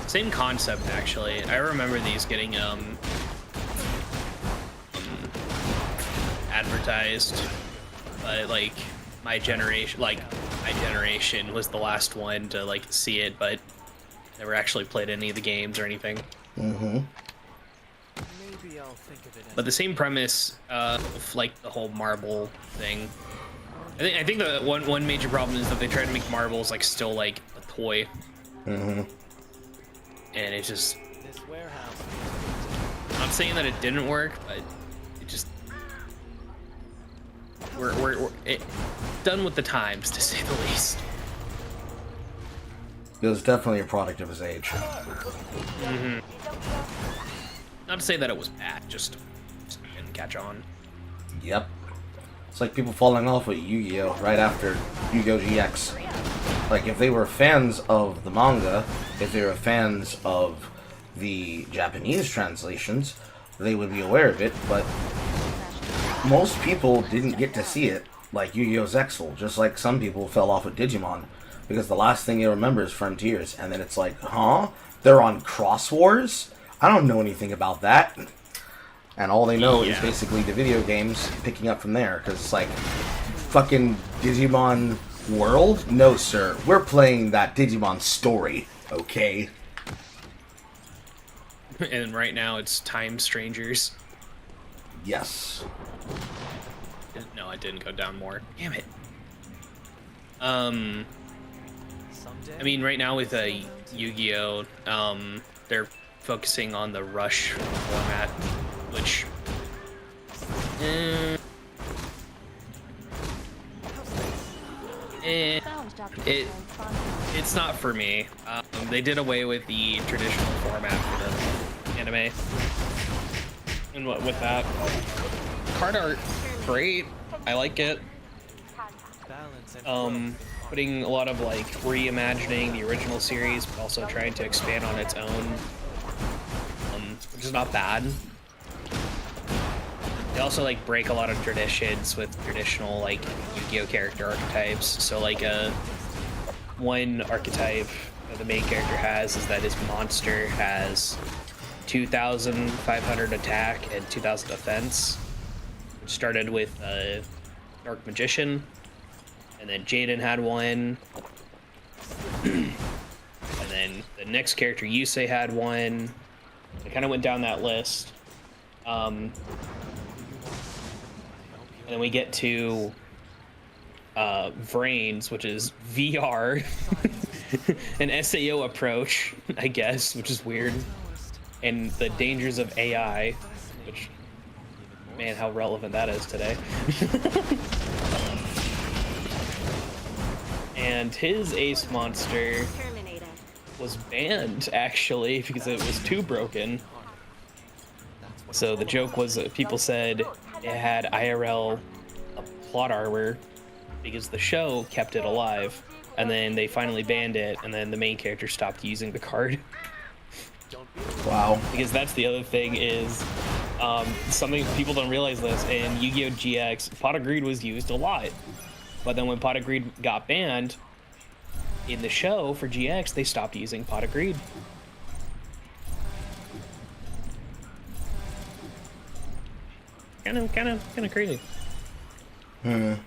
Same concept, actually. I remember these getting advertised, but like my generation was the last one to like see it, but never actually played any of the games or anything. Maybe I'll think of it. But the same premise of like the whole marble thing. I think the one major problem is that they try to make marbles like still like a toy. And it just. This warehouse. I'm not saying that it didn't work, but it just. We're done with the times, to say the least. It was definitely a product of his age. Not to say that it was bad, just didn't catch on. Yep. It's like people falling off with Yu-Gi-Oh! Right after Yu-Gi-Oh! GX. Like, if they were fans of the manga, if they were fans of the Japanese translations, they would be aware of it, but most people didn't get to see it, like Yu-Gi-Oh! Zexal, just like some people fell off with Digimon, because the last thing they remember is Frontiers, and then it's like, huh? They're on Cross Wars? I don't know anything about that. And all they know is basically the video games picking up from there, because it's like, fucking Digimon World? No, sir. We're playing that Digimon story, okay? And right now it's Time Strangers. Yes. No, it didn't go down more. Damn it. I mean, right now with Yu-Gi-Oh, they're focusing on the Rush format, which it's not for me. They did away with the traditional format for the anime, and what with that, card art, great. I like it. Putting a lot of like reimagining the original series, but also trying to expand on its own, which is not bad. They also like break a lot of traditions with traditional like Yu-Gi-Oh! Character archetypes. So like one archetype that the main character has is that his monster has 2,500 attack and 2,000 defense, which started with Dark Magician, and then Jaden had one, and then the next character Yusei had one. I kind of went down that list. And then we get to Vrains, which is VR, an SAO approach, I guess, which is weird, and the dangers of AI, which, man, how relevant that is today. And his ace monster was banned, actually, because it was too broken. So the joke was that people said it had IRL plot armor because the show kept it alive, and then they finally banned it, and then the main character stopped using the card. Wow. Because that's the other thing is something people don't realize this. In Yu-Gi-Oh! GX, Pot of Greed was used a lot, but then when Pot of Greed got banned in the show for GX, they stopped using Pot of Greed. Kind of crazy. The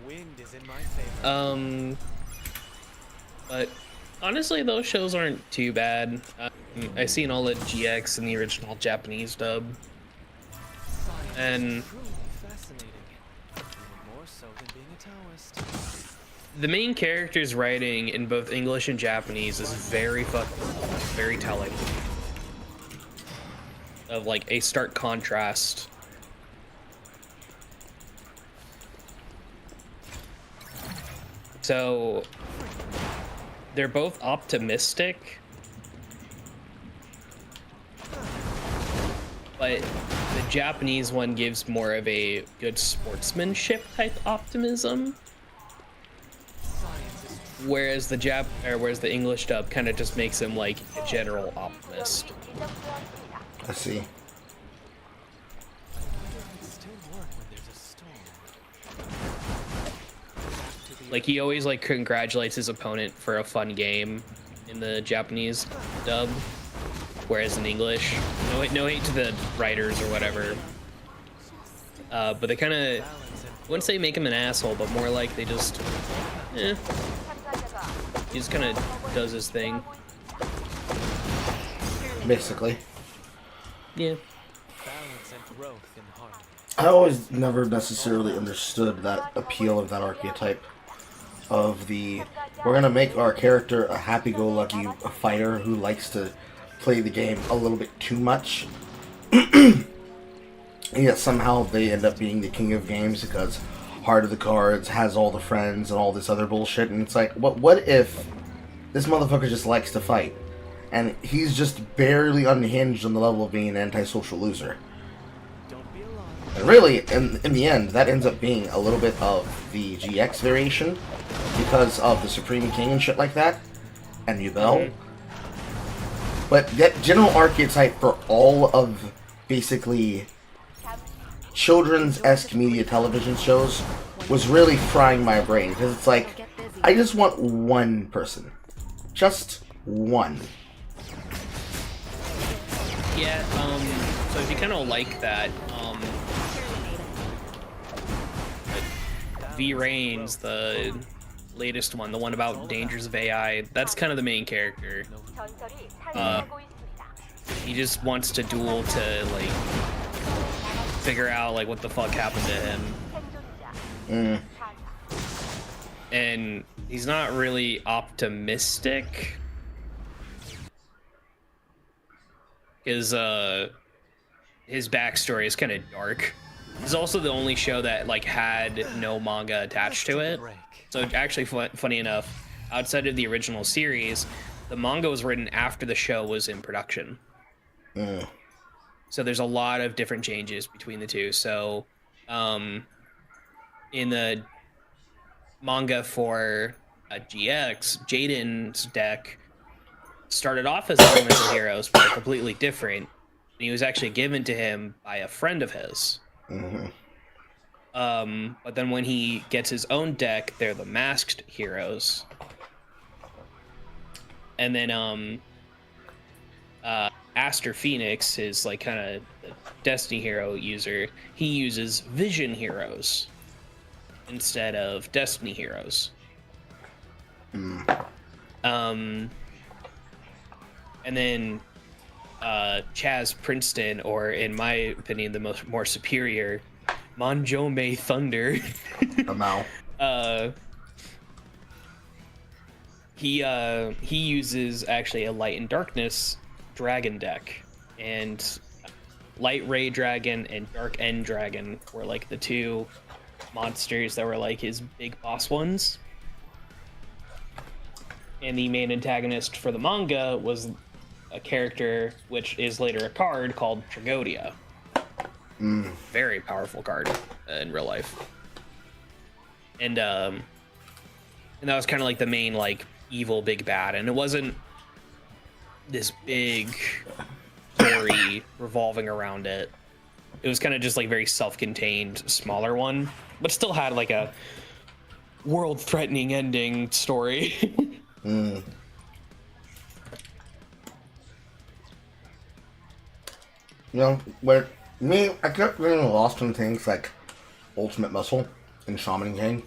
wind is in my favor. But honestly, those shows aren't too bad. I've seen all the GX and the original Japanese dub, and the main character's writing in both English and Japanese is very telling. Of like a stark contrast. So they're both optimistic, but the Japanese one gives more of a good sportsmanship type optimism, whereas the English dub kind of just makes him like a general optimist. I see. Like he always like congratulates his opponent for a fun game in the Japanese dub, whereas in English, no hate to the writers or whatever, but they kind of, I wouldn't say make him an asshole, but more like they just, he just kind of does his thing. Basically. Yeah. I always never necessarily understood that appeal of that archetype of the, we're gonna make our character a happy-go-lucky fighter who likes to play the game a little bit too much. Yet somehow they end up being the king of games because Heart of the Cards has all the friends and all this other bullshit, and it's like, what if this motherfucker just likes to fight? And he's just barely unhinged on the level of being an antisocial loser. And really, in the end, that ends up being a little bit of the GX variation because of the Supreme King and shit like that, and Yubel. But that general archetype for all of basically children's-esque media television shows was really frying my brain because it's like, I just want one person. Just one. Yeah, so if you kind of like that, V-Reigns, the latest one, the one about dangers of AI, that's kind of the main character. He just wants to duel to, like, figure out, like, what the fuck happened to him. And he's not really optimistic. His backstory is kind of dark. It's also the only show that like had no manga attached to it. So actually, funny enough, outside of the original series, the manga was written after the show was in production. So there's a lot of different changes between the two. So in the manga for GX, Jaden's deck started off as Elemental Heroes, but they're completely different. And he was actually given to him by a friend of his. But then when he gets his own deck, they're the Masked Heroes. And then Aster Phoenix is like kind of the Destiny Hero user. He uses Vision Heroes instead of Destiny Heroes. And then Chaz Princeton, or in my opinion, the more superior Manjome Thunder. He uses actually a Light and Darkness dragon deck, and Light Ray Dragon and Dark End Dragon were like the two monsters that were like his big boss ones. And the main antagonist for the manga was a character, which is later a card, called Tragodia. Very powerful card in real life. and that was kind of like the main like evil big bad, and it wasn't this big story revolving around it. It was kind of just like very self-contained, smaller one, but still had like a world-threatening ending story. Mm. You know, where me, I kept getting lost in things like Ultimate Muscle and Shaman King,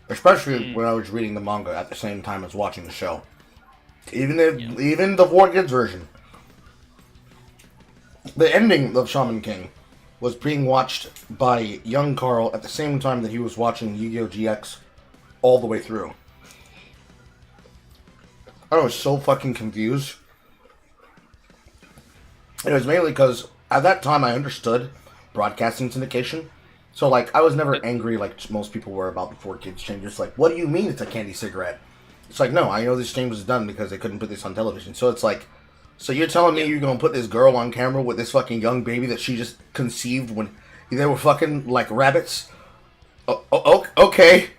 especially when I was reading the manga at the same time as watching the show. Even the 4Kids version, the ending of Shaman King was being watched by young Carl at the same time that he was watching Yu-Gi-Oh! GX all the way through. I was so fucking confused. It was mainly because at that time I understood broadcasting syndication. So, like, I was never angry like most people were about the 4Kids changes. Like, what do you mean it's a candy cigarette? It's like, no, I know this change was done because they couldn't put this on television. So it's like, so you're telling me you're going to put this girl on camera with this fucking young baby that she just conceived when they were fucking, like, rabbits? Okay.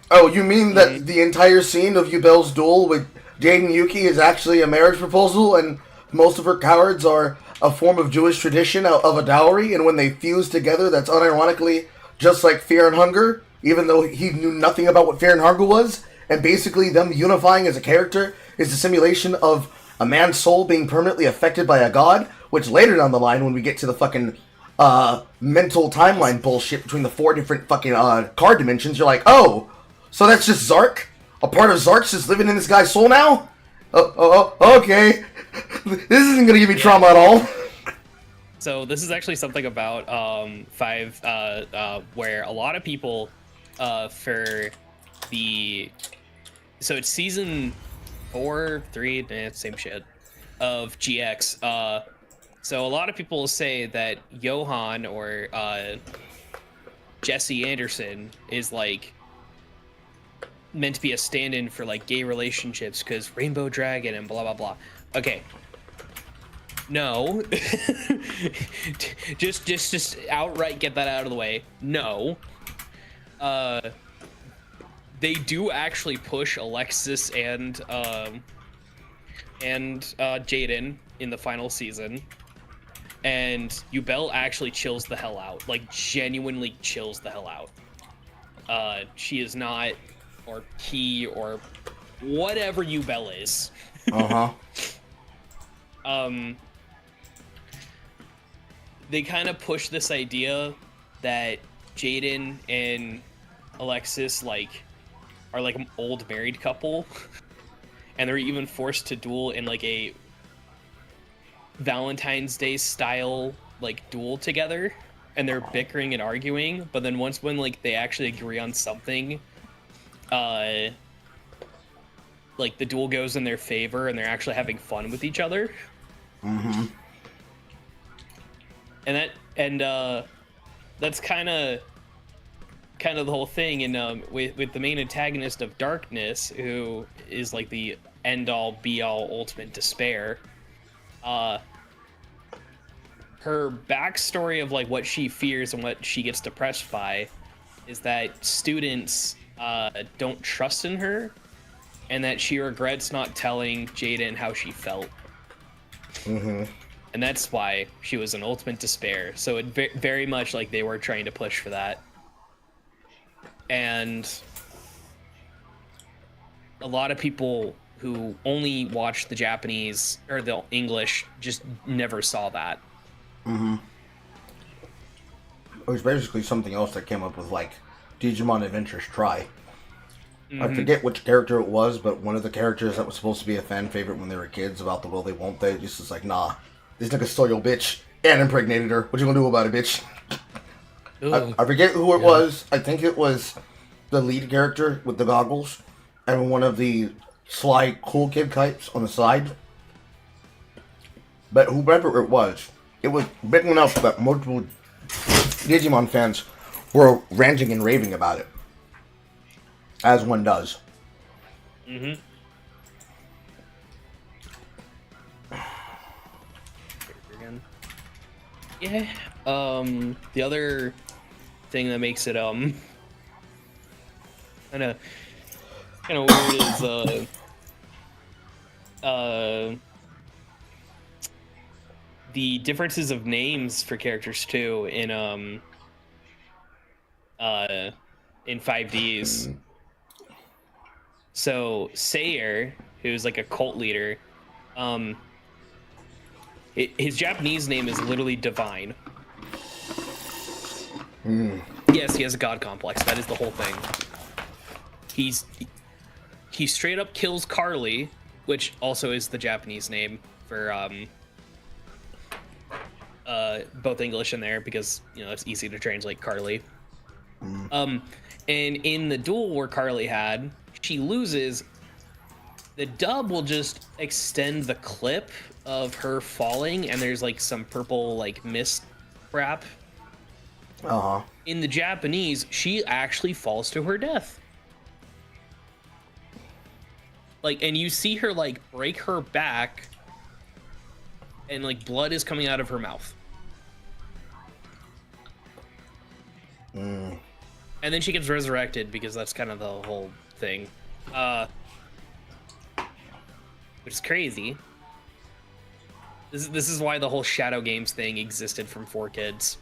Oh, you mean that the entire scene of Yubel's duel with Jade and Yuki is actually a marriage proposal, and most of her cowards are a form of Jewish tradition of a dowry, and when they fuse together, that's unironically just like Fear and Hunger, even though he knew nothing about what Fear and Hunger was, and basically them unifying as a character is a simulation of a man's soul being permanently affected by a god, which later down the line, when we get to the fucking mental timeline bullshit between the 4 different fucking card dimensions, you're like, oh, so that's just Zark? A part of Zark's just living in this guy's soul now? Okay. This isn't gonna give me trauma at all. So this is actually something about 5, where a lot of people for the, so it's season 4, 3, same shit, of GX. So a lot of people say that Johan or Jesse Anderson is like meant to be a stand-in for like gay relationships because Rainbow Dragon and blah blah blah. Okay. No. just outright get that out of the way. No. They do actually push Alexis and Jaden in the final season. And Yubel actually chills the hell out. Like, genuinely chills the hell out. She is not, or he, or whatever Yubel is. They kind of push this idea that Jaden and Alexis, like, are like an old married couple. And they're even forced to duel in like a Valentine's Day style like duel together, and they're bickering and arguing, but then when like they actually agree on something, like the duel goes in their favor and they're actually having fun with each other. And that's kind of the whole thing. And with the main antagonist of Darkness, who is like the end all be all ultimate despair, her backstory of like what she fears and what she gets depressed by is that students don't trust in her, and that she regrets not telling Jaden how she felt. And that's why she was in ultimate despair. So it very much like they were trying to push for that. And a lot of people who only watched the Japanese or the English just never saw that. It was basically something else that came up with like Digimon Adventures Try. I forget which character it was, but one of the characters that was supposed to be a fan favorite when they were kids about the will they won't they just was like, nah, this nigga stole your bitch and impregnated her. What you gonna do about it, bitch? I forget who it was. I think it was the lead character with the goggles and one of the sly cool kid types on the side. But whoever it was big enough that multiple Digimon fans were ranting and raving about it. As one does. Yeah. The other thing that makes it kind of weird is the differences of names for characters too in 5Ds. So Sayer, who's like a cult leader, his Japanese name is literally Divine. Yes, he has a god complex. That is the whole thing. He straight up kills Carly, which also is the Japanese name for both English in there because it's easy to translate Carly. And in the duel where Carly had, she loses. The dub will just extend the clip of her falling, and there's like some purple like mist crap. In the Japanese, she actually falls to her death. Like, and you see her like break her back, and like blood is coming out of her mouth. And then she gets resurrected because that's kind of the whole thing. Which is crazy. This is why the whole Shadow Games thing existed from 4Kids.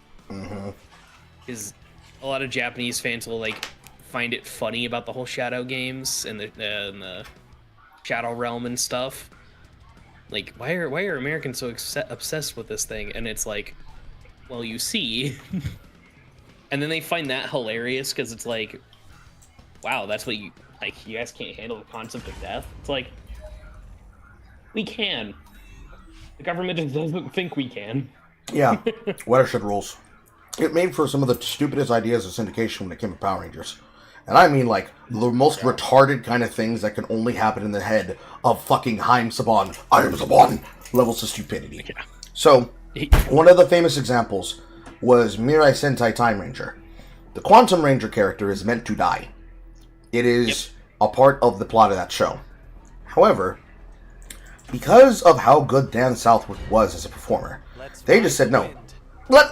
Because a lot of Japanese fans will like find it funny about the whole Shadow Games and the Shadow Realm and stuff. Like, why are Americans so obsessed with this thing? And it's like, well, you see. And then they find that hilarious because it's like, wow, that's what you guys can't handle the concept of death. It's like, we can. The government just doesn't think we can. Yeah, watershed rules. It made for some of the stupidest ideas of syndication when it came to Power Rangers. And I mean, like, the most retarded kind of things that can only happen in the head of fucking Haim Saban. I am Saban! Levels of stupidity. Yeah. So, one of the famous examples was Mirai Sentai Time Ranger. The Quantum Ranger character is meant to die. It is a part of the plot of that show. However, because of how good Dan Southworth was as a performer, they just said, no, let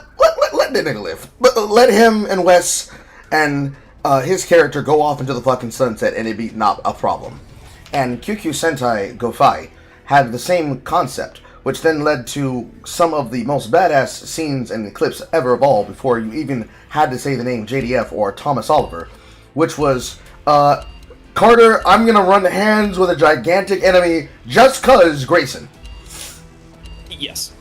the nigga live. Let him and Wes and his character go off into the fucking sunset and it'd be not a problem. And QQ Sentai Go-Fi had the same concept, which then led to some of the most badass scenes and clips ever of all before you even had to say the name JDF or Thomas Oliver, which was, Carter, I'm gonna run hands with a gigantic enemy just 'cause Grayson. Yes.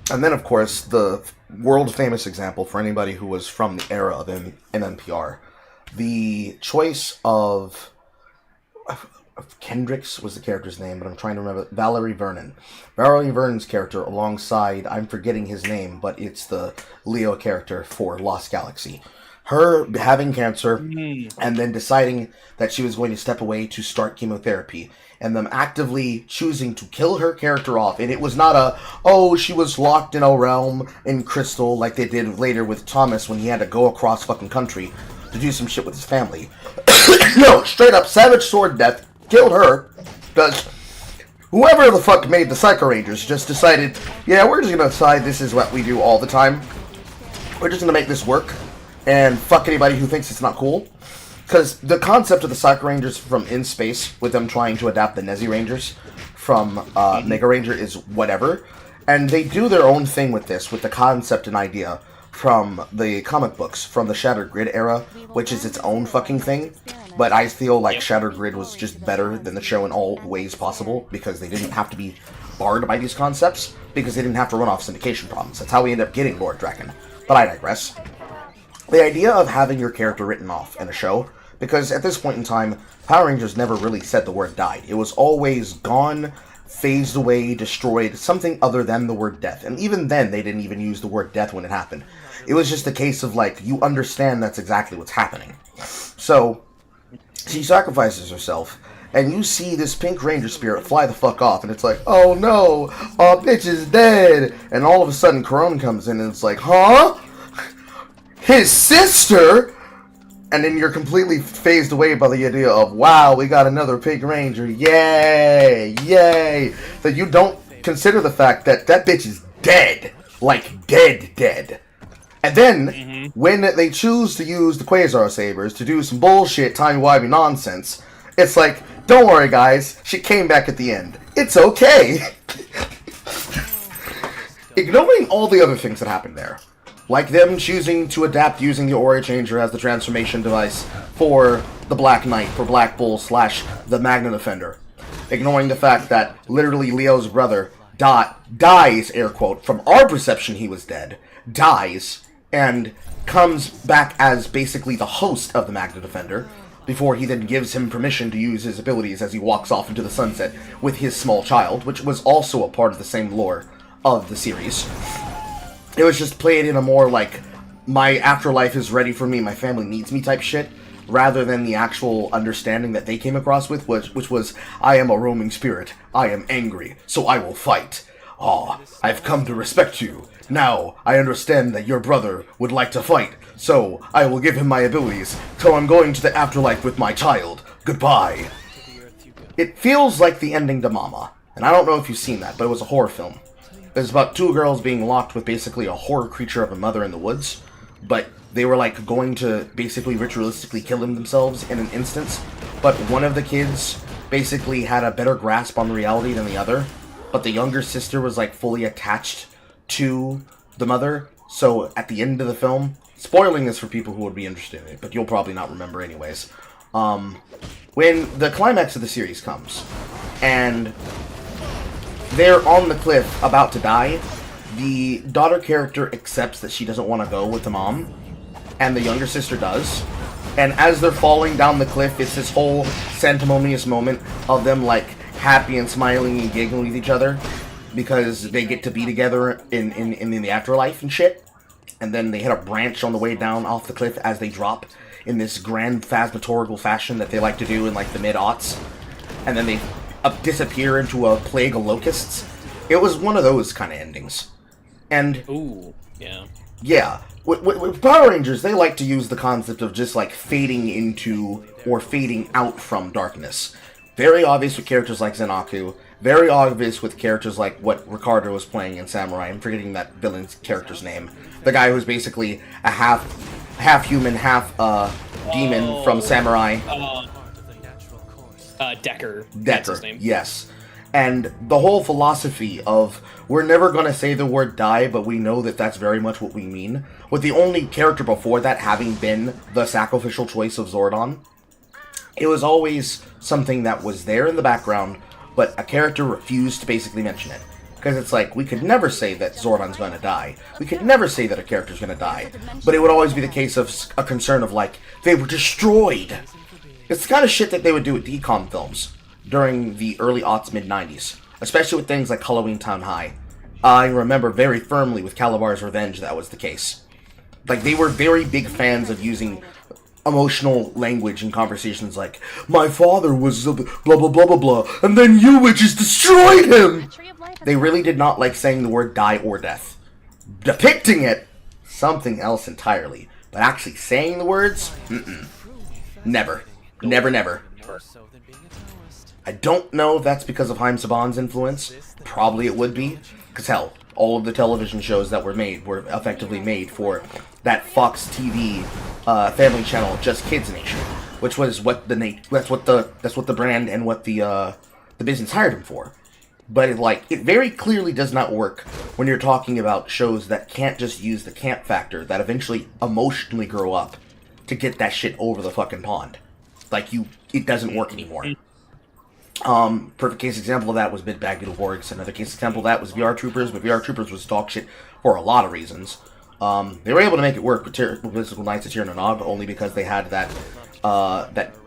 And then, of course, the world-famous example for anybody who was from the era of MMPR, the choice of Kendricks was the character's name, but I'm trying to remember. Valerie Vernon. Valerie Vernon's character alongside, I'm forgetting his name, but it's the Leo character for Lost Galaxy. Her having cancer and then deciding that she was going to step away to start chemotherapy, and them actively choosing to kill her character off. And it was not she was locked in a realm in Crystal like they did later with Thomas when he had to go across fucking country to do some shit with his family. No, straight up savage sword death, killed her, because whoever the fuck made the Psycho Rangers just decided, yeah, we're just gonna decide this is what we do all the time. We're just gonna make this work, and fuck anybody who thinks it's not cool. Because the concept of the Psycho Rangers from In Space, with them trying to adapt the Nezzy Rangers from Mega Ranger, is whatever. And they do their own thing with this, with the concept and idea from the comic books, from the Shattered Grid era, which is its own fucking thing. But I feel like Shattered Grid was just better than the show in all ways possible, because they didn't have to be barred by these concepts, because they didn't have to run off syndication problems. That's how we end up getting Lord Draken. But I digress. The idea of having your character written off in a show, because at this point in time, Power Rangers never really said the word died. It was always gone, phased away, destroyed, something other than the word death. And even then, they didn't even use the word death when it happened. It was just a case of, like, you understand that's exactly what's happening. So, she sacrifices herself, and you see this Pink Ranger spirit fly the fuck off, and it's like, oh no, our bitch is dead! And all of a sudden, Corone comes in, and it's like, huh? His sister? And then you're completely phased away by the idea of, wow, we got another Pink Ranger, yay, yay! That you don't consider the fact that that bitch is dead. Like, dead. And then, when they choose to use the Quasar Sabers to do some bullshit, timey-wimey nonsense, it's like, don't worry guys, she came back at the end. It's okay! Ignoring all the other things that happened there, like them choosing to adapt using the Aura Changer as the transformation device for the Black Knight, for Black Bull / the Magna Defender, ignoring the fact that literally Leo's brother dies, air quote, from our perception he was dead, dies, and comes back as basically the host of the Magna Defender, before he then gives him permission to use his abilities as he walks off into the sunset with his small child, which was also a part of the same lore of the series. It was just played in a more like, my afterlife is ready for me, my family needs me type shit, rather than the actual understanding that they came across with, which was, I am a roaming spirit, I am angry, so I will fight. Ah, I've come to respect you. Now, I understand that your brother would like to fight, so I will give him my abilities, so I'm going to the afterlife with my child. Goodbye. It feels like the ending to Mama, and I don't know if you've seen that, but it was a horror film. It was about two girls being locked with basically a horror creature of a mother in the woods, but they were like going to basically ritualistically kill themselves in an instance, but one of the kids basically had a better grasp on reality than the other, but the younger sister was like fully attached to the mother, so at the end of the film, spoiling this for people who would be interested in it, but you'll probably not remember anyways, when the climax of the series comes, and they're on the cliff about to die, the daughter character accepts that she doesn't want to go with the mom, and the younger sister does, and as they're falling down the cliff, it's this whole sanctimonious moment of them like happy and smiling and giggling with each other, because they get to be together in the afterlife and shit. And then they hit a branch on the way down off the cliff as they drop in this grand phantasmatorical fashion that they like to do in like the mid-aughts. And then they disappear into a plague of locusts. It was one of those kind of endings. And ooh, yeah. Yeah. With Power Rangers, they like to use the concept of just like fading into or fading out from darkness. Very obvious with characters like Zenaku. Very obvious with characters like what Ricardo was playing in Samurai. I'm forgetting that villain's character's name. The guy who's basically a half human, half demon from Samurai. Decker. That's his name. Yes. And the whole philosophy of, we're never going to say the word die, but we know that that's very much what we mean. With the only character before that having been the sacrificial choice of Zordon. It was always something that was there in the background, but a character refused to basically mention it. Because it's like, we could never say that Zordon's going to die. We could never say that a character's going to die. But it would always be the case of a concern of like, they were destroyed. It's the kind of shit that they would do with decom films during the early aughts, mid-90s. Especially with things like Halloween Town High. I remember very firmly with Calabar's Revenge that was the case. Like, they were very big fans of using emotional language in conversations like, my father was blah blah blah blah blah, and then you witches destroyed him! They really did not like saying the word die or death. Depicting it, something else entirely. But actually saying the words, never. Never, never. I don't know if that's because of Haim Saban's influence. Probably it would be. Because hell, all of the television shows that were made were effectively made for that Fox TV family channel, Just Kids Nation, which was what that's what the brand and what the business hired him for. But it very clearly does not work when you're talking about shows that can't just use the camp factor, that eventually emotionally grow up to get that shit over the fucking pond. It doesn't work anymore. Perfect case example of that was Big Bad Beetleborgs. Another case example of that was VR Troopers, but VR Troopers was dog shit for a lot of reasons. They were able to make it work with Mystical Knights of Tir na Nog only because they had that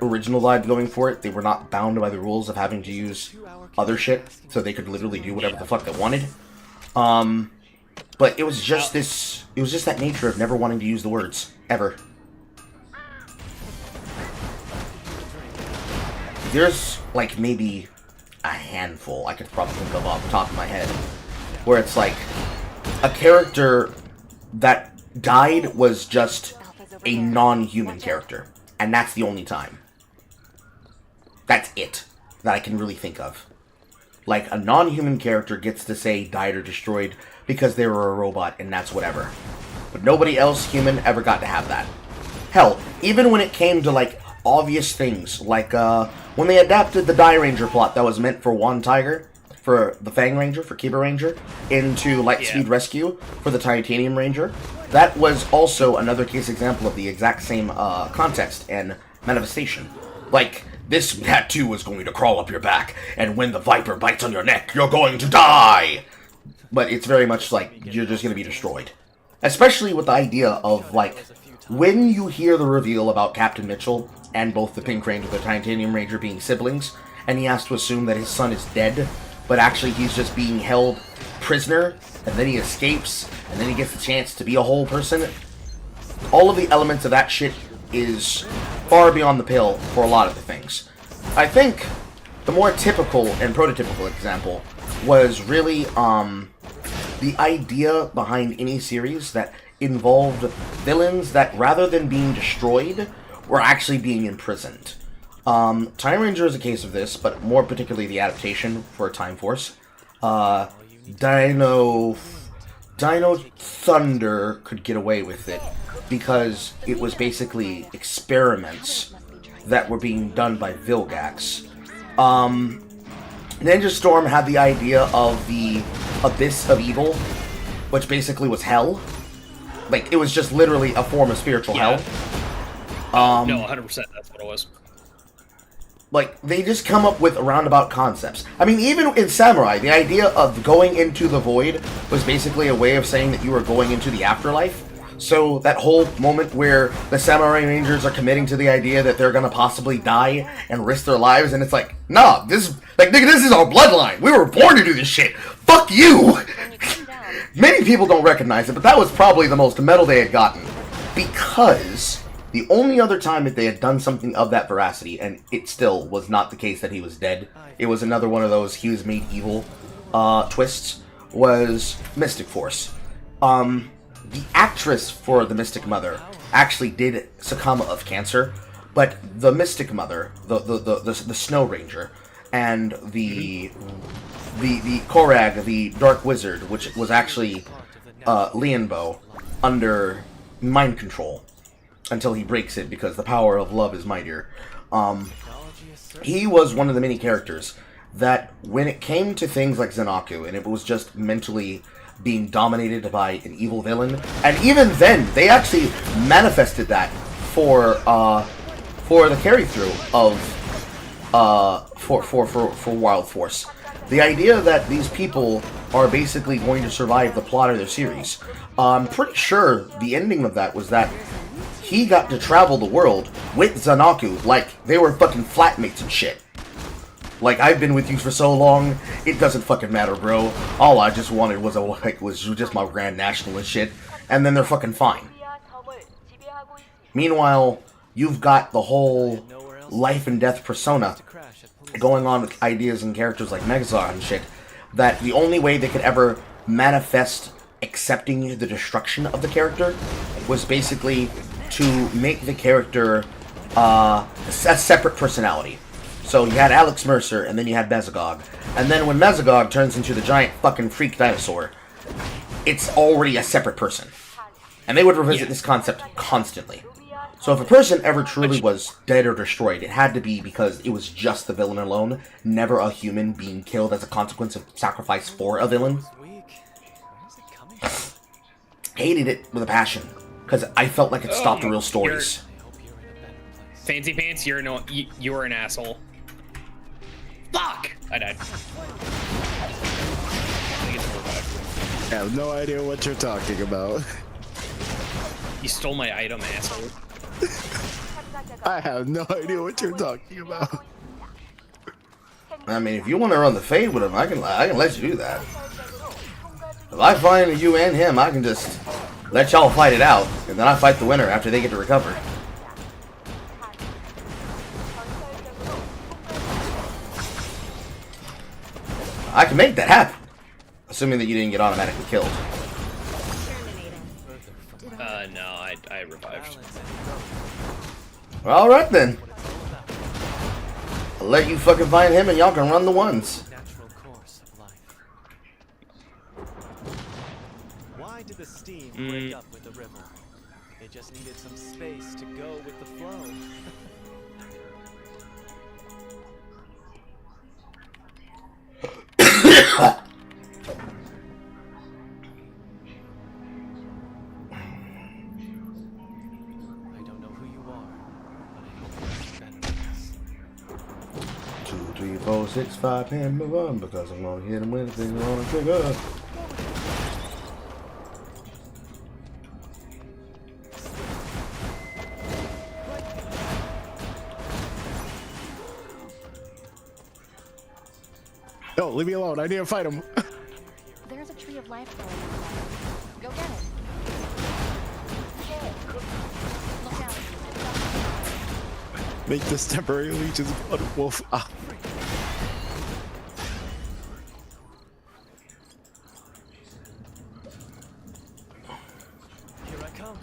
original vibe going for it. They were not bound by the rules of having to use other shit, so they could literally do whatever the fuck they wanted. But it was just that nature of never wanting to use the words, ever. There's, like, maybe a handful I could probably think of off the top of my head, where it's like, a character that died was just a non-human character, and that's the only time. That's it that I can really think of. Like, a non-human character gets to say died or destroyed because they were a robot, and that's whatever. but nobody else human ever got to have that. Hell, even when it came to, like, obvious things, like, when they adapted the Die Ranger plot that was meant for One Tiger, for the Fang Ranger, for Kiba Ranger, into Lightspeed Rescue for the Titanium Ranger, that was also another case example of the exact same, context and manifestation. Like, this tattoo is going to crawl up your back, and when the Viper bites on your neck, you're going to die! But it's very much like, you're just going to be destroyed. Especially with the idea of, like, when you hear the reveal about Captain Mitchell and both the Pink Ranger and the Titanium Ranger being siblings, and he has to assume that his son is dead, but actually he's just being held prisoner, and then he escapes, and then he gets the chance to be a whole person, all of the elements of that shit is far beyond the pale for a lot of the things. I think the more typical and prototypical example was really, the idea behind any series that involved villains that, rather than being destroyed, were actually being imprisoned. Time Ranger is a case of this, but more particularly the adaptation for Time Force. Dino Thunder could get away with it because it was basically experiments that were being done by Vilgax. Ninja Storm had the idea of the Abyss of Evil, which basically was hell. Like, it was just literally a form of spiritual hell. No, 100%, that's what it was. Like, they just come up with roundabout concepts. I mean, even in Samurai, the idea of going into the void was basically a way of saying that you were going into the afterlife. So that whole moment where the Samurai Rangers are committing to the idea that they're gonna possibly die and risk their lives, and it's like, nah, this, like, nigga, this is our bloodline. We were born to do this shit. Fuck you! Many people don't recognize it, but that was probably the most metal they had gotten. Because the only other time that they had done something of that veracity, and it still was not the case that he was dead, it was another one of those he was made evil twists, was Mystic Force. The actress for the Mystic Mother actually did succumb of cancer, but the Mystic Mother, the Snow Ranger, and the Korag, the Dark Wizard, which was actually Lianbo, under mind control until he breaks it because the power of love is mightier. He was one of the many characters that, when it came to things like Zenaku, and it was just mentally being dominated by an evil villain, and even then, they actually manifested that for the carry-through of for Wild Force. The idea that these people are basically going to survive the plot of their series. I'm pretty sure the ending of that was that he got to travel the world with Zanaku like they were fucking flatmates and shit. Like, I've been with you for so long, it doesn't fucking matter, bro. All I just wanted was just my Grand National and shit, and then they're fucking fine. Meanwhile, you've got the whole life and death persona going on with ideas and characters like Megazord and shit, that the only way they could ever manifest accepting the destruction of the character was basically to make the character a separate personality. So you had Alex Mercer, and then you had Mesogog. And then when Mesogog turns into the giant fucking freak dinosaur, it's already a separate person. And they would revisit this concept constantly. So if a person ever truly was dead or destroyed, it had to be because it was just the villain alone, never a human being killed as a consequence of sacrifice for a villain. Hated it with a passion, because I felt like it stopped the real stories. Fancy Pants, you're an asshole. Fuck! I died. I have no idea what you're talking about. You stole my item, asshole. I have no idea what you're talking about. I mean, if you want to run the fade with him, I can let you do that. If I find you and him, I can just let y'all fight it out, and then I fight the winner after they get to recover. I can make that happen, assuming that you didn't get automatically killed. No, I revived. Well, alright then. I'll let you fucking find him and y'all can run the ones. the steam break up with the river. They just needed some space to go with the flow. I don't know who you are, but I hope you're better than this. 2, 3, 4, 6, 5, and move on because I'm gonna hit him with a thing on the trigger. No, leave me alone. I need to fight him. There's a tree of life growing. Go get it. Look out. Make this temporary leech's blood wolf. Ah. Here I come.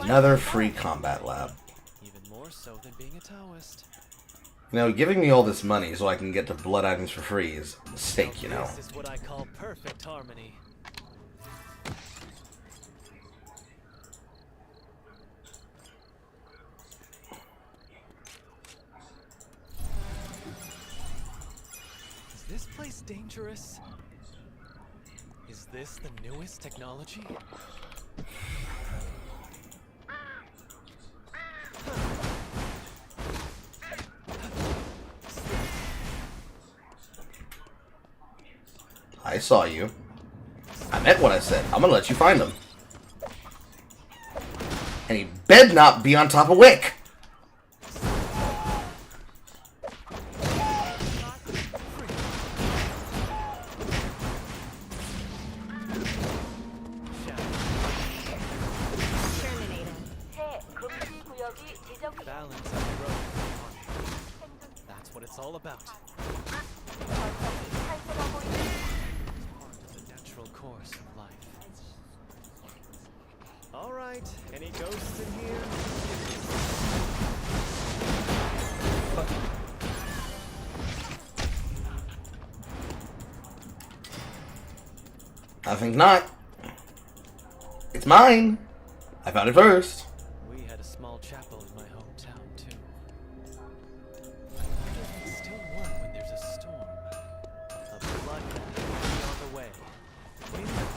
Another free combat lab. Even more so than being a Taoist. You know, giving me all this money so I can get the blood items for free is a mistake, you know. This is what I call perfect harmony. Is this place dangerous? Is this the newest technology? I saw you. I meant what I said. I'm gonna let you find them. And he better not be on top of Wick. Balance and growth. That's what it's all about. The natural course of life. All right, any ghosts in here? I think not. It's mine. I found it first. We had a small chapel in my hometown too. I can still work when there's a storm. A bloodbath on the way. Wait a minute.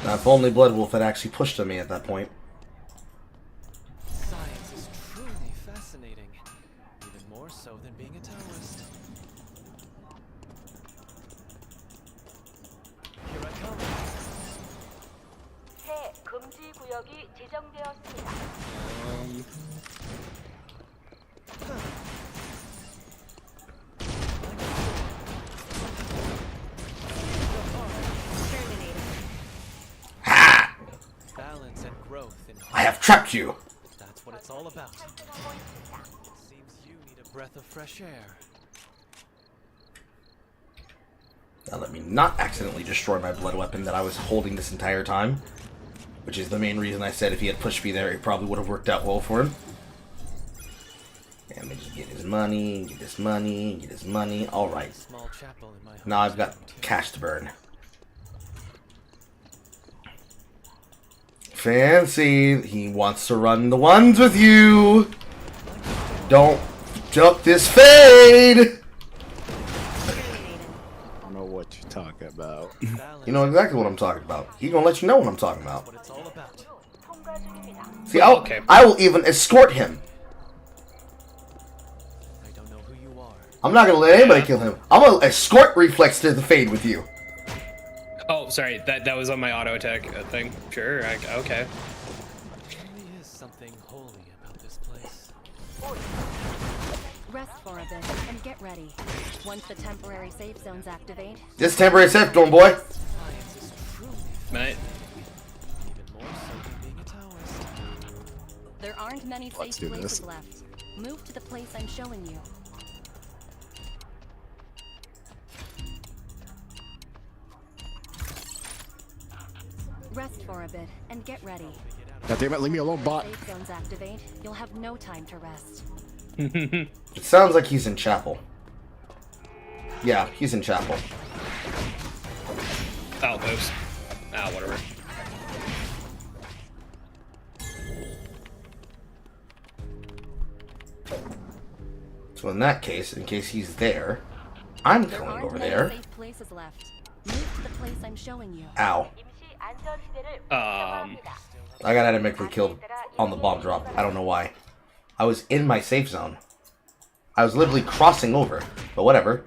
Now, if only Bloodwolf had actually pushed on me at that point. Science is truly fascinating. Even more so than being a Taoist. Here I come. 새 금지 구역이 지정되었습니다. Balance and growth in I have trapped you. That's what it's all about. Seems you need a breath of fresh air. Now let me not accidentally destroy my blood weapon that I was holding this entire time. Which is the main reason I said if he had pushed me there, it probably would have worked out well for him. And let me just get his money, get his money, get his money. Alright. Now I've got cash to burn. Fancy. He wants to run the ones with you. Don't jump this fade. I don't know what you're talking about. You know exactly what I'm talking about. He's gonna let you know what I'm talking about. See, I will even escort him. I'm not gonna let anybody kill him. I'm gonna escort Reflex to the fade with you. Oh, sorry. That was on my auto attack thing. Sure. Okay. There really is something holy about this place. Rest for a bit and get ready. Once the temporary safe zones activate. This temporary safe zone, boy. Mate. There aren't many Let's safe do places this. left. Move to the place I'm showing you. Rest for a bit and get ready. God damn it, leave me alone, bot. Safe zones activate. You'll have no time to rest. It sounds like he's in chapel. Yeah, he's in chapel. Outpost. Whatever. So in that case, in case he's there, I'm going over there. Safe places left. Move to the place I'm showing you. Ow. I got animically killed on the bomb drop. I don't know why. I was in my safe zone. I was literally crossing over. But whatever.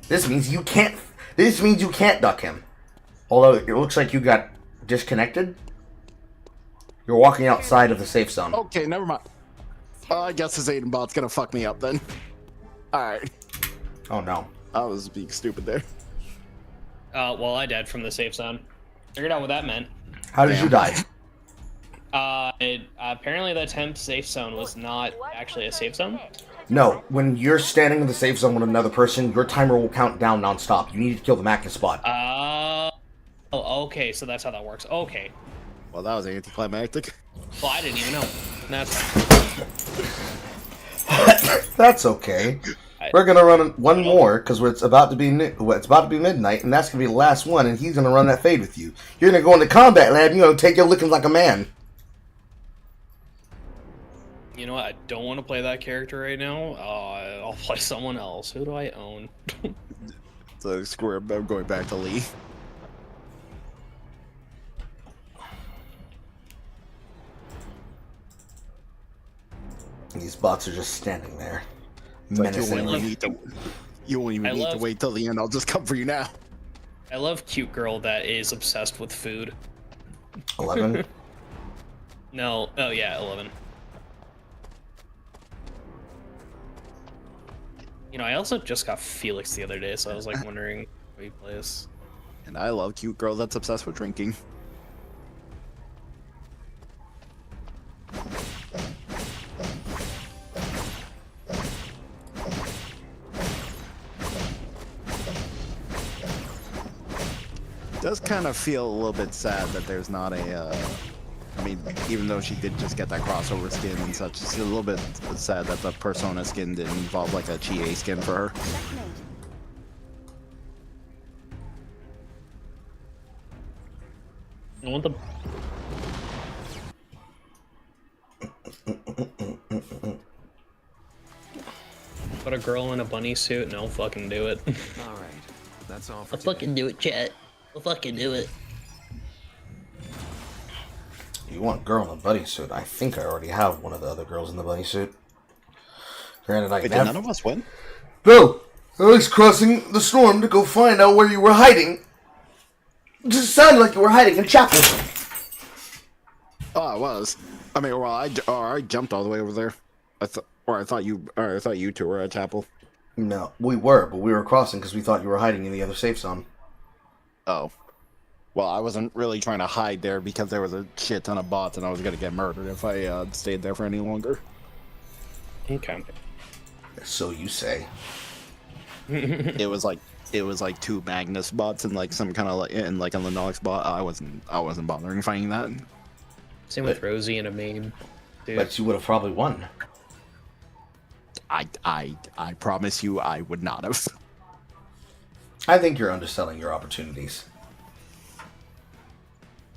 This means you can't. This means you can't duck him. Although it looks like you got disconnected. You're walking outside of the safe zone. Okay, never mind. I guess this Aiden bot's gonna fuck me up then. Alright. Oh no. I was being stupid there. Well, I died from the safe zone. Figured out what that meant. How did you die? Apparently the temp safe zone was not actually a safe zone. No, when you're standing in the safe zone with another person, your timer will count down non-stop. You need to kill the Magnus spot. Oh, okay, so that's how that works. Okay. Well, that was anticlimactic. Well, I didn't even know. That's That's okay. We're gonna run one more because it's about to be midnight, and that's gonna be the last one. And he's gonna run that fade with you. You're gonna go into combat lab. You're gonna take your licking like a man. You know what? I don't want to play that character right now. I'll play someone else. Who do I own? So screw it, I'm going back to Lee. These bots are just standing there. Like you menacingly. won't even need to wait till the end. I'll just come for you now. I love cute girl that is obsessed with food. 11? No. Oh yeah, 11. You know, I also just got Felix the other day, so I was like wondering how he plays. And I love cute girl that's obsessed with drinking. Does kind of feel a little bit sad that there's not a, I mean, even though she did just get that crossover skin and such, it's a little bit sad that the Persona skin didn't involve like a Chie skin for her. I want the... Put a girl in a bunny suit and I'll fucking do it. Alright, that's all for I'll fucking do it, chat. I'll fucking do it. You want girl in a bunny suit? I think I already have one of the other girls in the bunny suit. Granted, I Wait, can did none of us win? No! I was crossing the storm to go find out where you were hiding. It just sounded like you were hiding in chapel. Oh, I was. I mean, well, I jumped all the way over there. I thought you two were at chapel. No, we were, but we were crossing because we thought you were hiding in the other safe zone. Oh. Well, I wasn't really trying to hide there because there was a shit ton of bots and I was gonna get murdered if I stayed there for any longer. Okay. So you say. it was like 2 Magnus bots and like some kind of like and like a Lennox bot. I wasn't bothering finding that. Same with Rosie and a maid. Dude. But you would have probably won. I promise you I would not have. I think you're underselling your opportunities.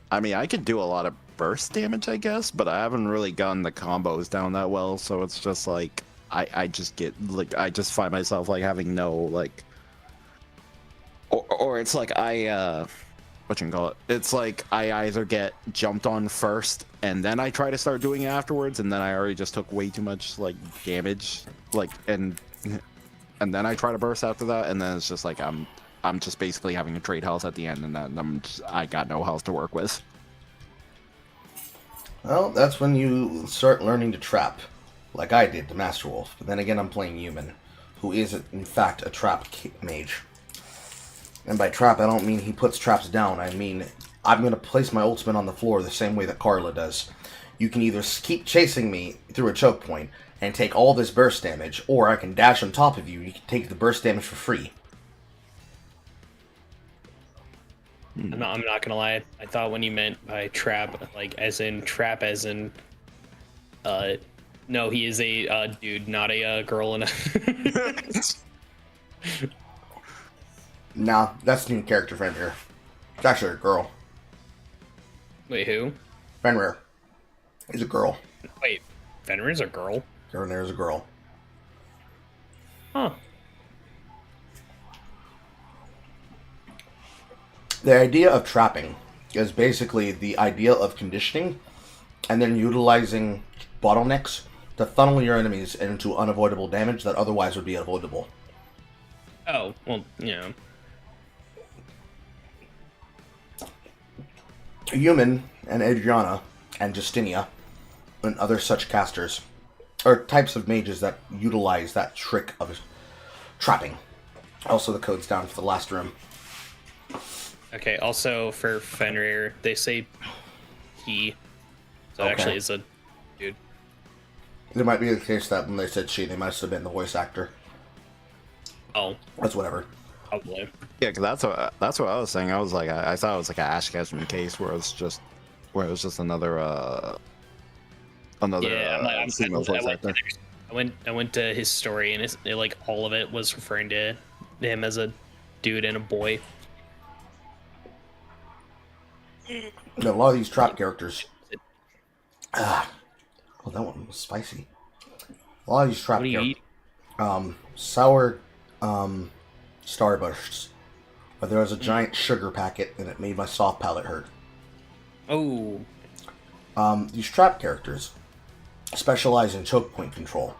I mean, I could do a lot of burst damage, I guess, but I haven't really gotten the combos down that well, so it's just like I just get like I just find myself like having no like or it's like what you can call it? It's like I either get jumped on first and then I try to start doing it afterwards, and then I already just took way too much like damage, like and then I try to burst after that, and then it's just like I'm just basically having to trade health at the end, and then I got no health to work with. Well, that's when you start learning to trap, like I did to Master Wolf. But then again, I'm playing Human, who is in fact a trap mage. And by trap, I don't mean he puts traps down. I mean I'm going to place my ultimate on the floor the same way that Carla does. You can either keep chasing me through a choke point and take all this burst damage, or I can dash on top of you. You can take the burst damage for free. I'm not gonna lie. I thought when you meant by trap, like as in trap, as in, no, he is a dude, not a girl. And Nah, that's the new character Fenrir. It's actually a girl. Wait, who? Fenrir. He's a girl. Wait, Fenrir's a girl? Fenrir's a girl. Huh. The idea of trapping is basically the idea of conditioning and then utilizing bottlenecks to funnel your enemies into unavoidable damage that otherwise would be avoidable. Oh, well, yeah. Human and Adriana and Justinia and other such casters are types of mages that utilize that trick of trapping. Also, the code's down for the last room. Okay, also for Fenrir, they say he. So Okay. actually it's a dude. There might be a case that when they said she, they must have been the voice actor. Oh. That's whatever. Probably. Yeah, because that's what I was saying. I was like, I thought it was like an Ash Ketchum case where it was just another Yeah, female voice actor. I went to his story, and like all of it was referring to him as a dude and a boy. A lot of these trap characters. Oh, that one was spicy. A lot of these trap characters. Sour Starbursts. But there was a giant sugar packet, and it made my soft palate hurt. Oh. These trap characters specialize in choke point control,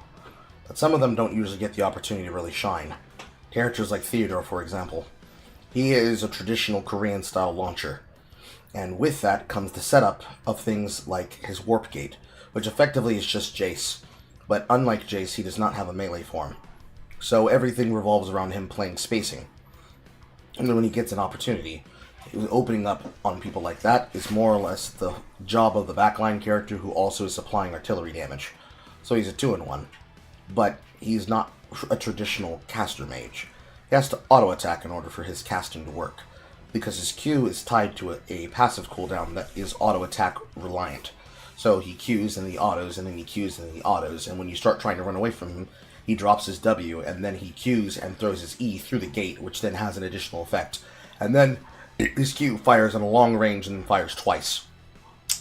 but some of them don't usually get the opportunity to really shine. Characters like Theodore, for example. He is a traditional Korean-style launcher, and with that comes the setup of things like his Warp Gate, which effectively is just Jace, but unlike Jace, he does not have a melee form. So everything revolves around him playing spacing. And then when he gets an opportunity, opening up on people like that is more or less the job of the backline character who also is supplying artillery damage. So he's a 2-in-1. But he's not a traditional caster mage. He has to auto-attack in order for his casting to work, because his Q is tied to a passive cooldown that is auto-attack reliant. So he Qs and the autos, and then he Qs and the autos, and when you start trying to run away from him, he drops his W, and then he Qs and throws his E through the gate, which then has an additional effect. And then his Q fires on a long range and fires twice,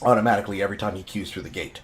automatically every time he Qs through the gate.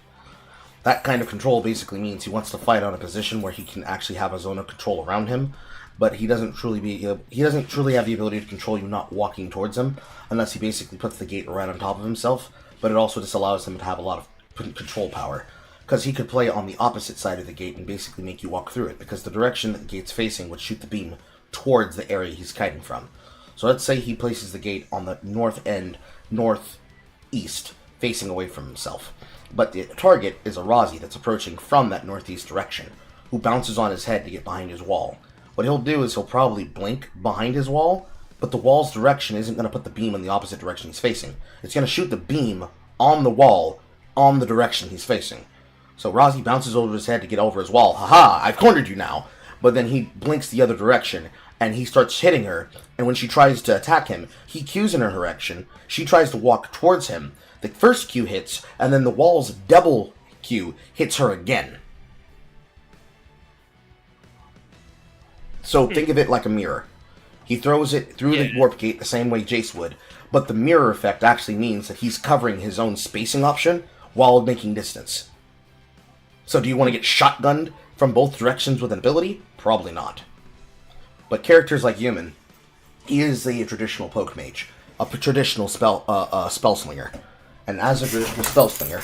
That kind of control basically means he wants to fight on a position where he can actually have a zone of control around him, but he doesn't truly have the ability to control you not walking towards him, unless he basically puts the gate right on top of himself, but it also just allows him to have a lot of control power. Because he could play on the opposite side of the gate and basically make you walk through it, because the direction that the gate's facing would shoot the beam towards the area he's kiting from. So let's say he places the gate on the north end, northeast, facing away from himself. But the target is a Razi that's approaching from that northeast direction, who bounces on his head to get behind his wall. What he'll do is he'll probably blink behind his wall, but the wall's direction isn't going to put the beam in the opposite direction he's facing. It's going to shoot the beam on the wall, on the direction he's facing. So Razi bounces over his head to get over his wall. Haha, I've cornered you now. But then he blinks the other direction, and he starts hitting her, and when she tries to attack him, he Qs in her direction. She tries to walk towards him. The first Q hits, and then the wall's double Q hits her again. So think of it like a mirror. He throws it through the warp gate the same way Jace would, but the mirror effect actually means that he's covering his own spacing option while making distance. So do you want to get shotgunned from both directions with an ability? Probably not. But characters like Human, he is a traditional poke mage, a traditional spell slinger. And as a traditional spell slinger,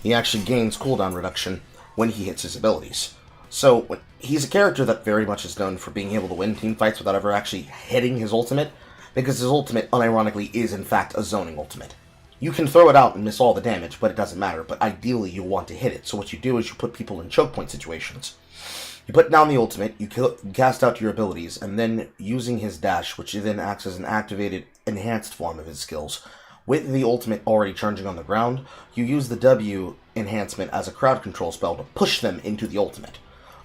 he actually gains cooldown reduction when he hits his abilities. So he's a character that very much is known for being able to win team fights without ever actually hitting his ultimate, because his ultimate, unironically, is in fact a zoning ultimate. You can throw it out and miss all the damage, but it doesn't matter. But ideally, you want to hit it. So what you do is you put people in choke point situations. You put down the ultimate, you cast out your abilities, and then using his dash, which then acts as an activated, enhanced form of his skills, With the ultimate already charging on the ground, you use the W enhancement as a crowd control spell to push them into the ultimate.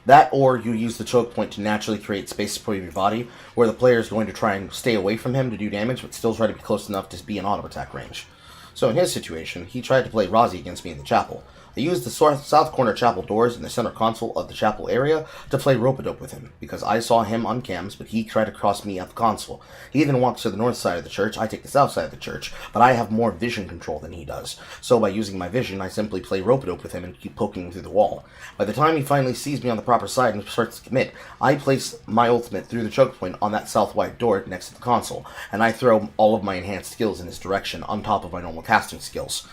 That, or you use the choke point to naturally create space for your body, where the player is going to try and stay away from him to do damage, but still try to be close enough to be in auto attack range. So in his situation, he tried to play Razi against me in the chapel. I used the south corner chapel doors in the center console of the chapel area to play rope-a-dope with him, because I saw him on cams, but he tried to cross me at the console. He then walks to the north side of the church, I take the south side of the church, but I have more vision control than he does. So by using my vision, I simply play rope-a-dope with him and keep poking him through the wall. By the time he finally sees me on the proper side and starts to commit, I place my ultimate through the choke point on that south-wide door next to the console, and I throw all of my enhanced skills in his direction on top of my normal casting skills.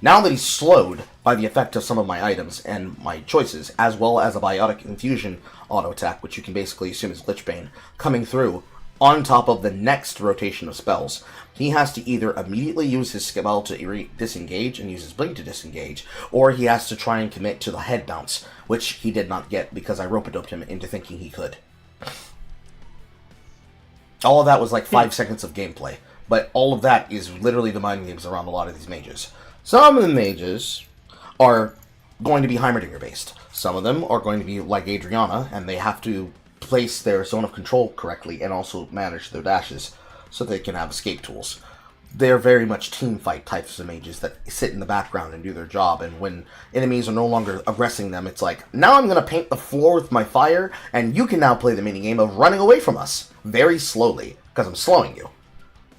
Now that he's slowed by the effect of some of my items and my choices, as well as a Biotic Infusion auto attack, which you can basically assume is Lichbane, coming through on top of the next rotation of spells, he has to either immediately use his spell to disengage and use his blink to disengage, or he has to try and commit to the head bounce, which he did not get because I rope-a-doped him into thinking he could. All of that was like 5 seconds of gameplay, but all of that is literally the mind games around a lot of these mages. Some of the mages are going to be Heimerdinger based. Some of them are going to be like Adriana, and they have to place their zone of control correctly and also manage their dashes so they can have escape tools. They're very much team fight types of mages that sit in the background and do their job, and when enemies are no longer aggressing them, it's like, now I'm going to paint the floor with my fire, and you can now play the minigame of running away from us, very slowly, because I'm slowing you.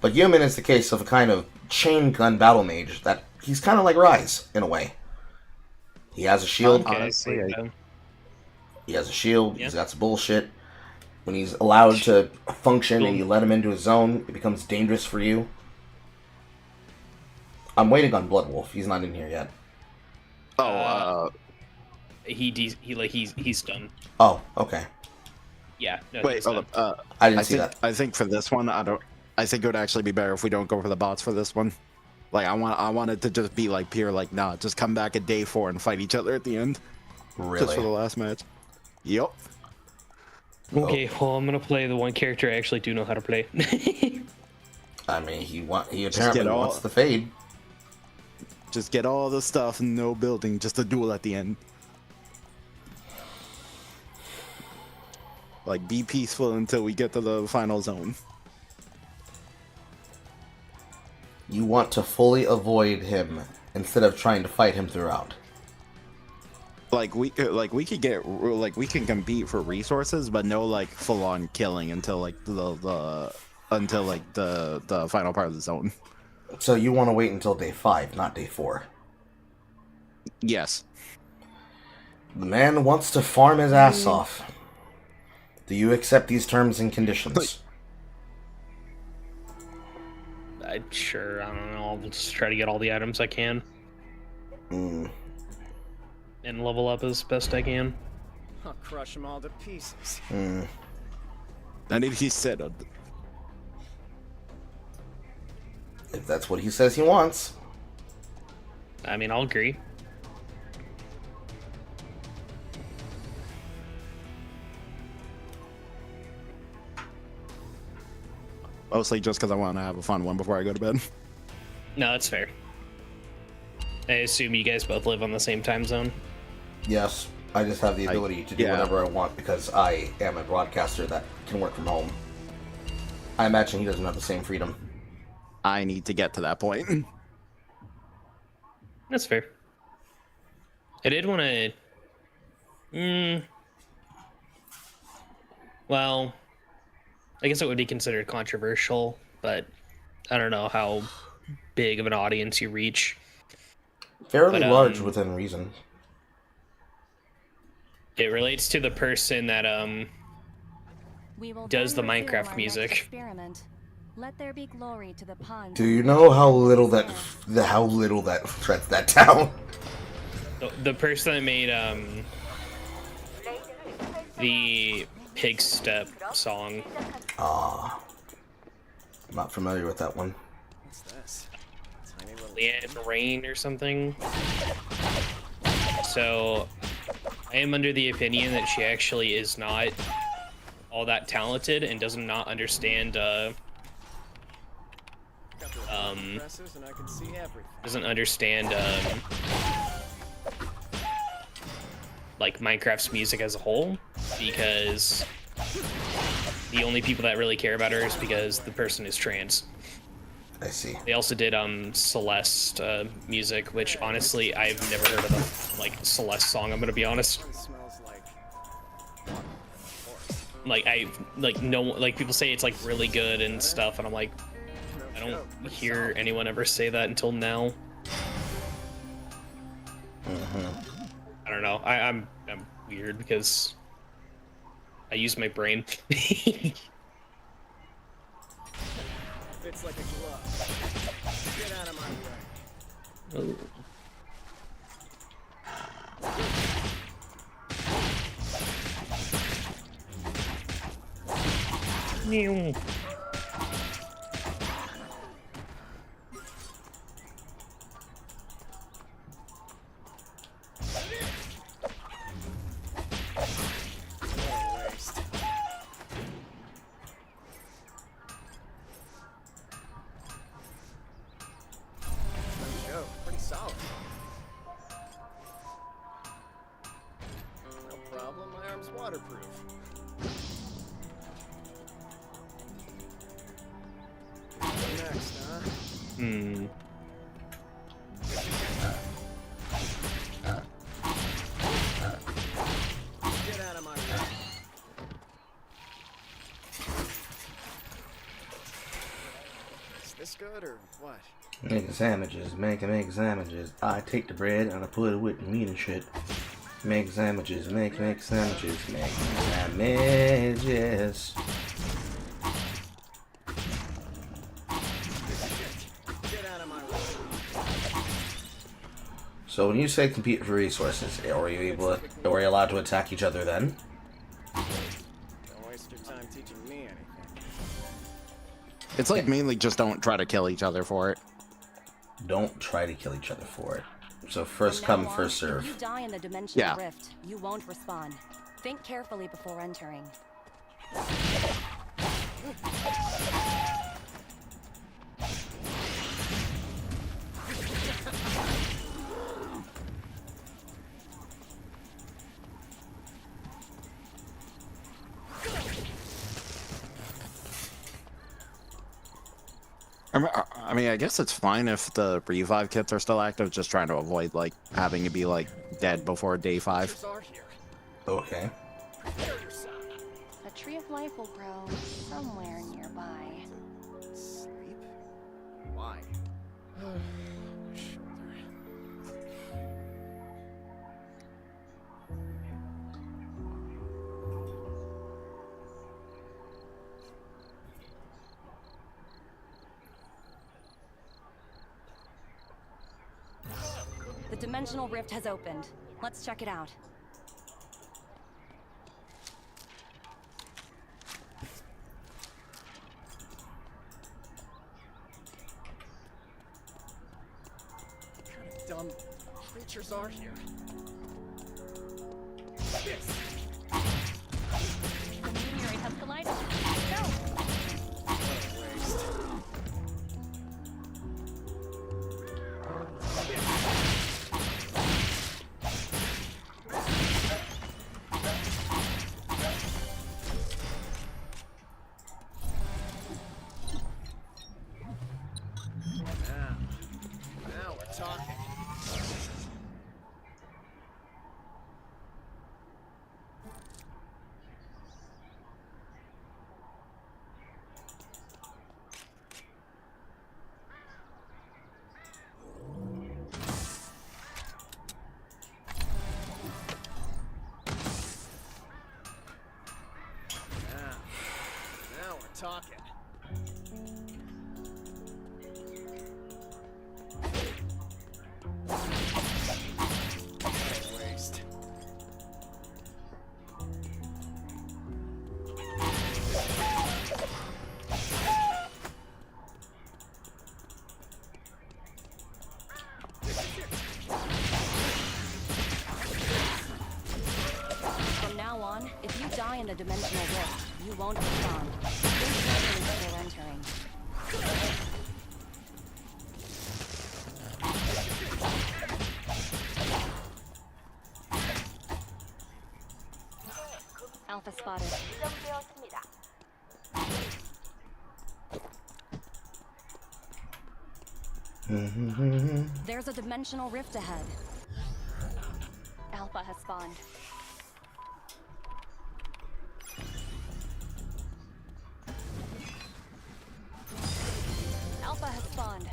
But Yumin is the case of a kind of chain gun battle mage that he's kind of like Rise, in a way. He has a shield. Honestly, he has a shield. Yeah. He's got some bullshit. When he's allowed to function and you let him into his zone, it becomes dangerous for you. I'm waiting on Bloodwolf. He's not in here yet. He's done. Oh, okay. Yeah. No, wait, hold up. I didn't see that. I think for this one, I think it would actually be better if we don't go for the bots for this one. Like, I want it to just be like pure, like, nah, just come back at day 4 and fight each other at the end. Really? Just for the last match. Yep. Okay, well, I'm gonna play the one character I actually do know how to play. I mean, he apparently wants the fade. Just get all the stuff, no building, just a duel at the end. Like, be peaceful until we get to the final zone. You want to fully avoid him instead of trying to fight him throughout. We can compete for resources, but no like full on killing until like the final part of the zone. So you want to wait until day 5, not day 4. Yes. The man wants to farm his ass off. Do you accept these terms and conditions? Sure, I don't know. I'll just try to get all the items I can. And level up as best I can. I'll crush them all to pieces. And if he said if that's what he says he wants. I mean, I'll agree. Mostly just because I want to have a fun one before I go to bed. No, that's fair. I assume you guys both live on the same time zone? Yes, I just have the ability to do whatever I want because I am a broadcaster that can work from home. I imagine he doesn't have the same freedom. I need to get to that point. That's fair. I did want to... Well, I guess it would be considered controversial, but I don't know how big of an audience you reach. Fairly large within reason. It relates to the person that does the Minecraft music. Let there be glory to the pawns. Do you know how little that shreds that down? The person that made the Pig Step song. I'm not familiar with that one. What's this? Leanne Rain or something. So I am under the opinion that she actually is not all that talented and does not understand doesn't understand like Minecraft's music as a whole, because the only people that really care about her is because the person is trans. I see. They also did Celeste music, which honestly I've never heard of a Celeste song. I'm gonna be honest. People say it's like really good and stuff, and I'm like, I don't hear anyone ever say that until now. I don't know. I'm weird because I use my brain. Fits like a glove. Get out of my way. Oh. Pretty solid. No problem, my arm's waterproof. Next, huh? Get out of my way. Is this good or what? Make sandwiches, make sandwiches. I take the bread and I put it with meat and shit. Make sandwiches, make sandwiches, make sandwiches. Get out of my way. So when you say compete for resources, are you allowed to attack each other then? Don't waste your time teaching me anything. It's like mainly just don't try to kill each other for it. Don't try to kill each other for it. So first come, first serve. If you die in the dimensional Yeah. rift, you won't respawn. Think carefully before entering. I mean, I guess it's fine if the revive kits are still active, just trying to avoid, like, having to be, like, dead before day 5. Okay. A tree of life will grow somewhere nearby. Sleep? Why? The dimensional rift has opened. Let's check it out. What kind of dumb creatures are here? The meteorite has collided. Go! What a waste. Now we're talking. Now we're talking. What a waste. From now on, if you die in the dimensional rift, you won't respond. Think carefully before entering. spotted. 지정되었습니다. There's a dimensional rift ahead. Alpha has spawned. Alpha has spawned.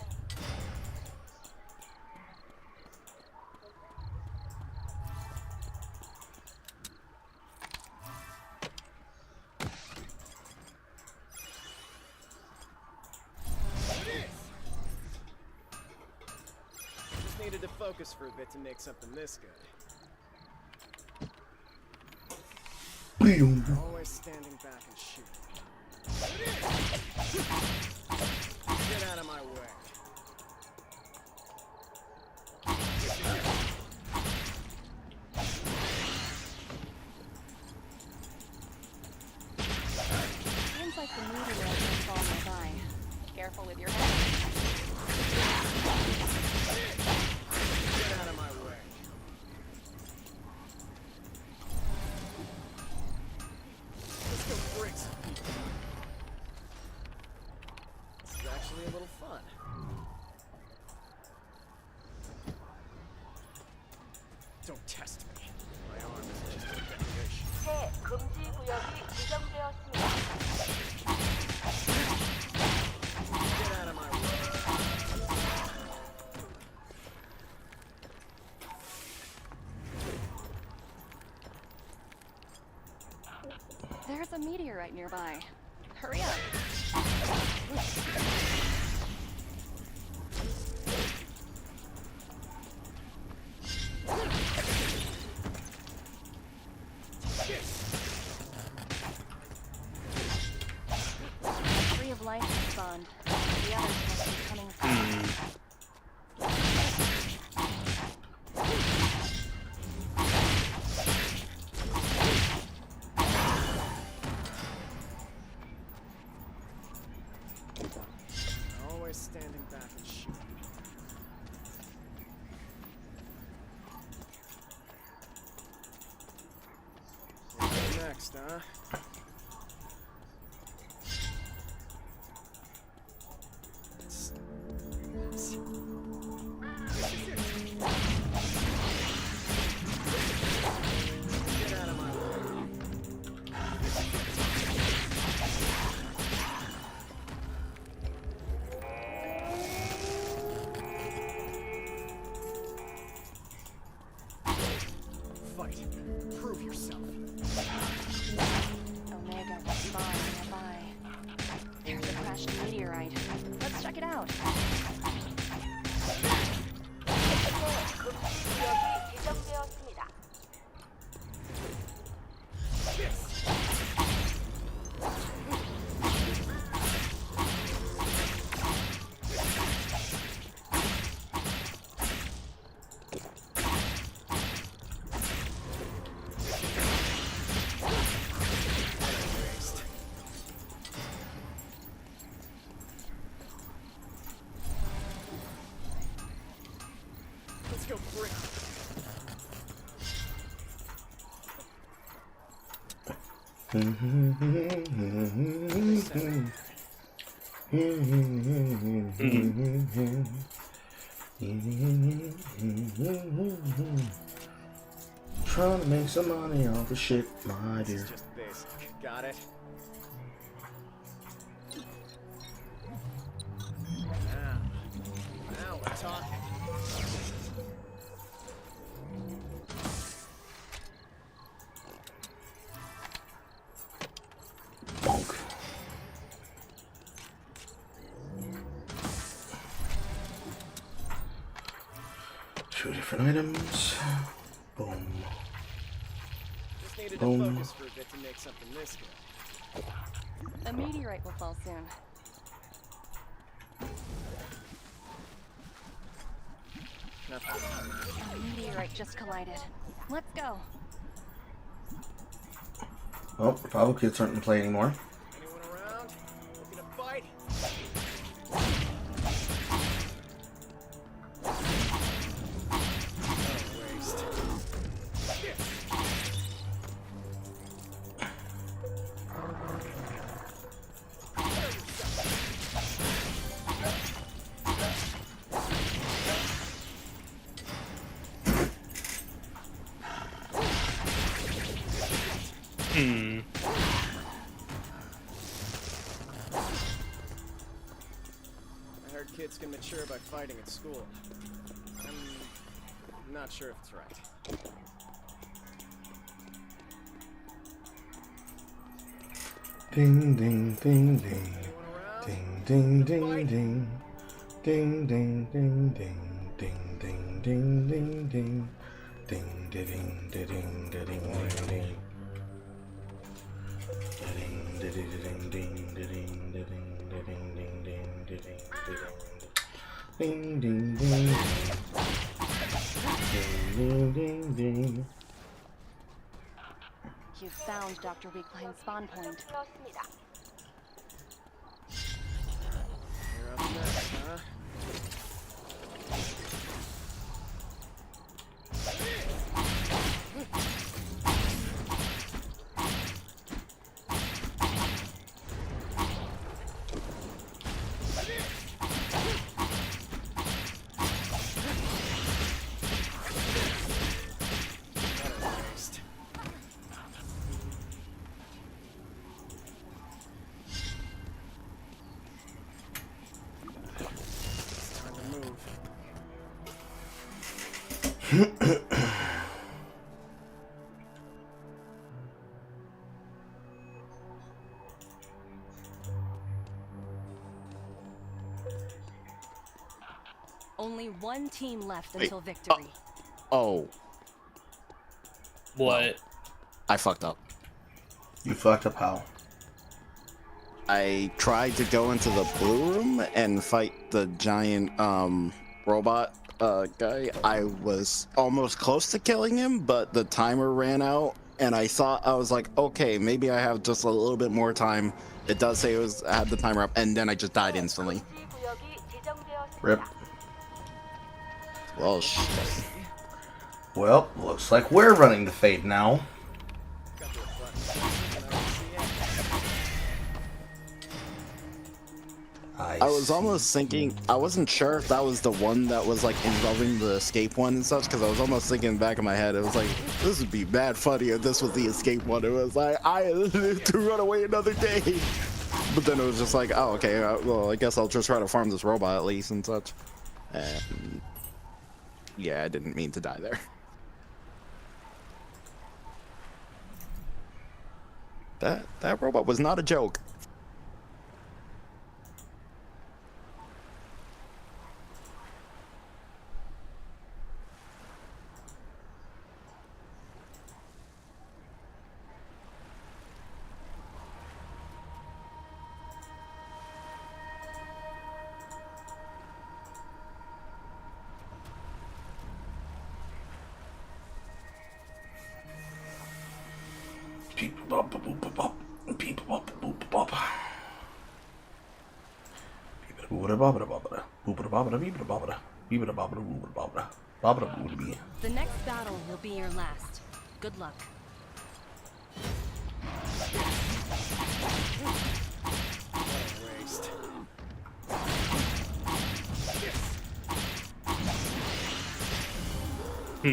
Just needed to focus for a bit to make something this good. Always standing back and shooting. Get out of my way. Seems like the meteorite will fall nearby. Careful with your head. Get out of my way. Let's go break some people. This is actually a little fun. Don't test me. My arm is just a decoration. 새 금지 구역이 지정되었습니다. Get out of my way. There's a meteorite nearby. Hurry up. Tree of life has spawned. The others must be coming fast. Always standing back and shooting. What's next, huh? Get out of my way. Fight. Prove yourself. Omega will spawn nearby. There's a crashed meteorite. Let's check it out. 새 금지 구역이 지정되었습니다. Let's go break. Trying to make some money off the shit, my dear. It's just basic. Got it? Now we're talking. Bonk. Two different items. Boom. Just needed to Boom. focus for a bit to make something this good. A meteorite will fall soon. A meteorite just collided. Let's go. Oh, the Pablo kids aren't in play anymore. Anyone around? Looking to fight? What a waste. I heard kids can mature by fighting at school. I'm not sure if it's right. Ding ding ding ding. Ding ding ding ding. Ding ding ding ding. Ding ding ding ding ding. Ding ding ding ding ding ding ding. Ding ding ding ding ding ding ding ding ding. Ding ding ding. Ding ding ding. You've found Dr. Weakline's spawn point. You're up next, huh? Only one team left until victory. Oh. What? I fucked up. You fucked up how? I tried to go into the blue room and fight the giant robot guy. I was almost close to killing him, but the timer ran out, and I was like, okay, maybe I have just a little bit more time. It does say I had the timer up, and then I just died instantly. Rip. Well, shit. Well, looks like we're running the fade now. I was almost thinking, I wasn't sure if that was the one that was like involving the escape one and such, because I was almost thinking in the back of my head, it was like, this would be bad funny if this was the escape one. It was like, I live to run away another day. But then it was just like, oh, okay, well, I guess I'll just try to farm this robot at least and such. And yeah, I didn't mean to die there. That robot was not a joke. The next battle will be your last. Good luck. I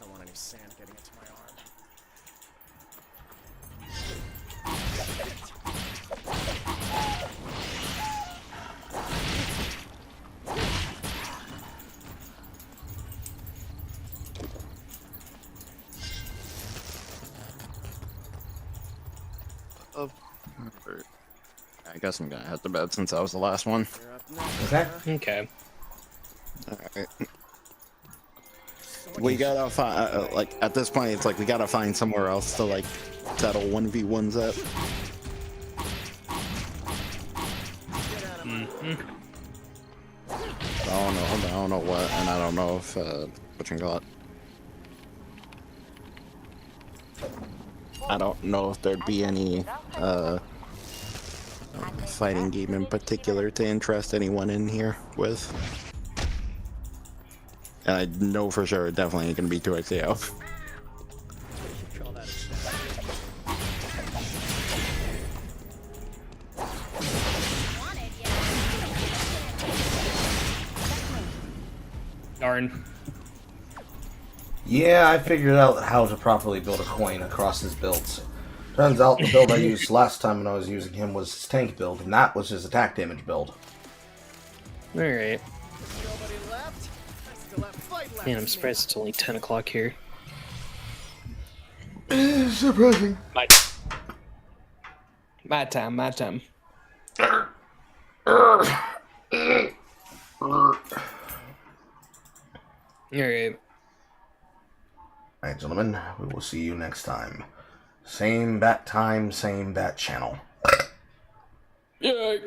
don't want any sand getting into my arm. I guess I'm gonna head to bed since I was the last one. Okay. Okay. Alright. We gotta find, like, at this point, it's like we gotta find somewhere else to, like, settle 1v1s at. I don't know what, and I don't know if, whatchamacallit. I don't know if there'd be any fighting game in particular to interest anyone in here with. And I know for sure it definitely ain't gonna be 2XAO. Darn. Yeah, I figured out how to properly build a coin across his builds. Turns out the build I used last time when I was using him was his tank build, and that was his attack damage build. Alright. Man, I'm surprised it's only 10 o'clock here. Surprising. My time. Alright. Alright, gentlemen, we will see you next time. Same bat time, same bat channel. Yay!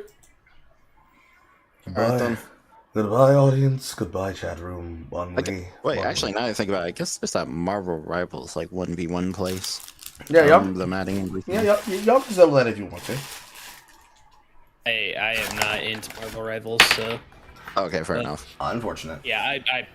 Goodbye. Alright, then. Goodbye, audience. Goodbye, chat room. Wait, actually, now I think about it, I guess there's that Marvel Rivals, like, 1v1 place. Yeah, The matting and everything. Yeah, y'all can settle that if you want to. I am not into Marvel Rivals, so... Okay, fair enough. Unfortunate. Yeah, I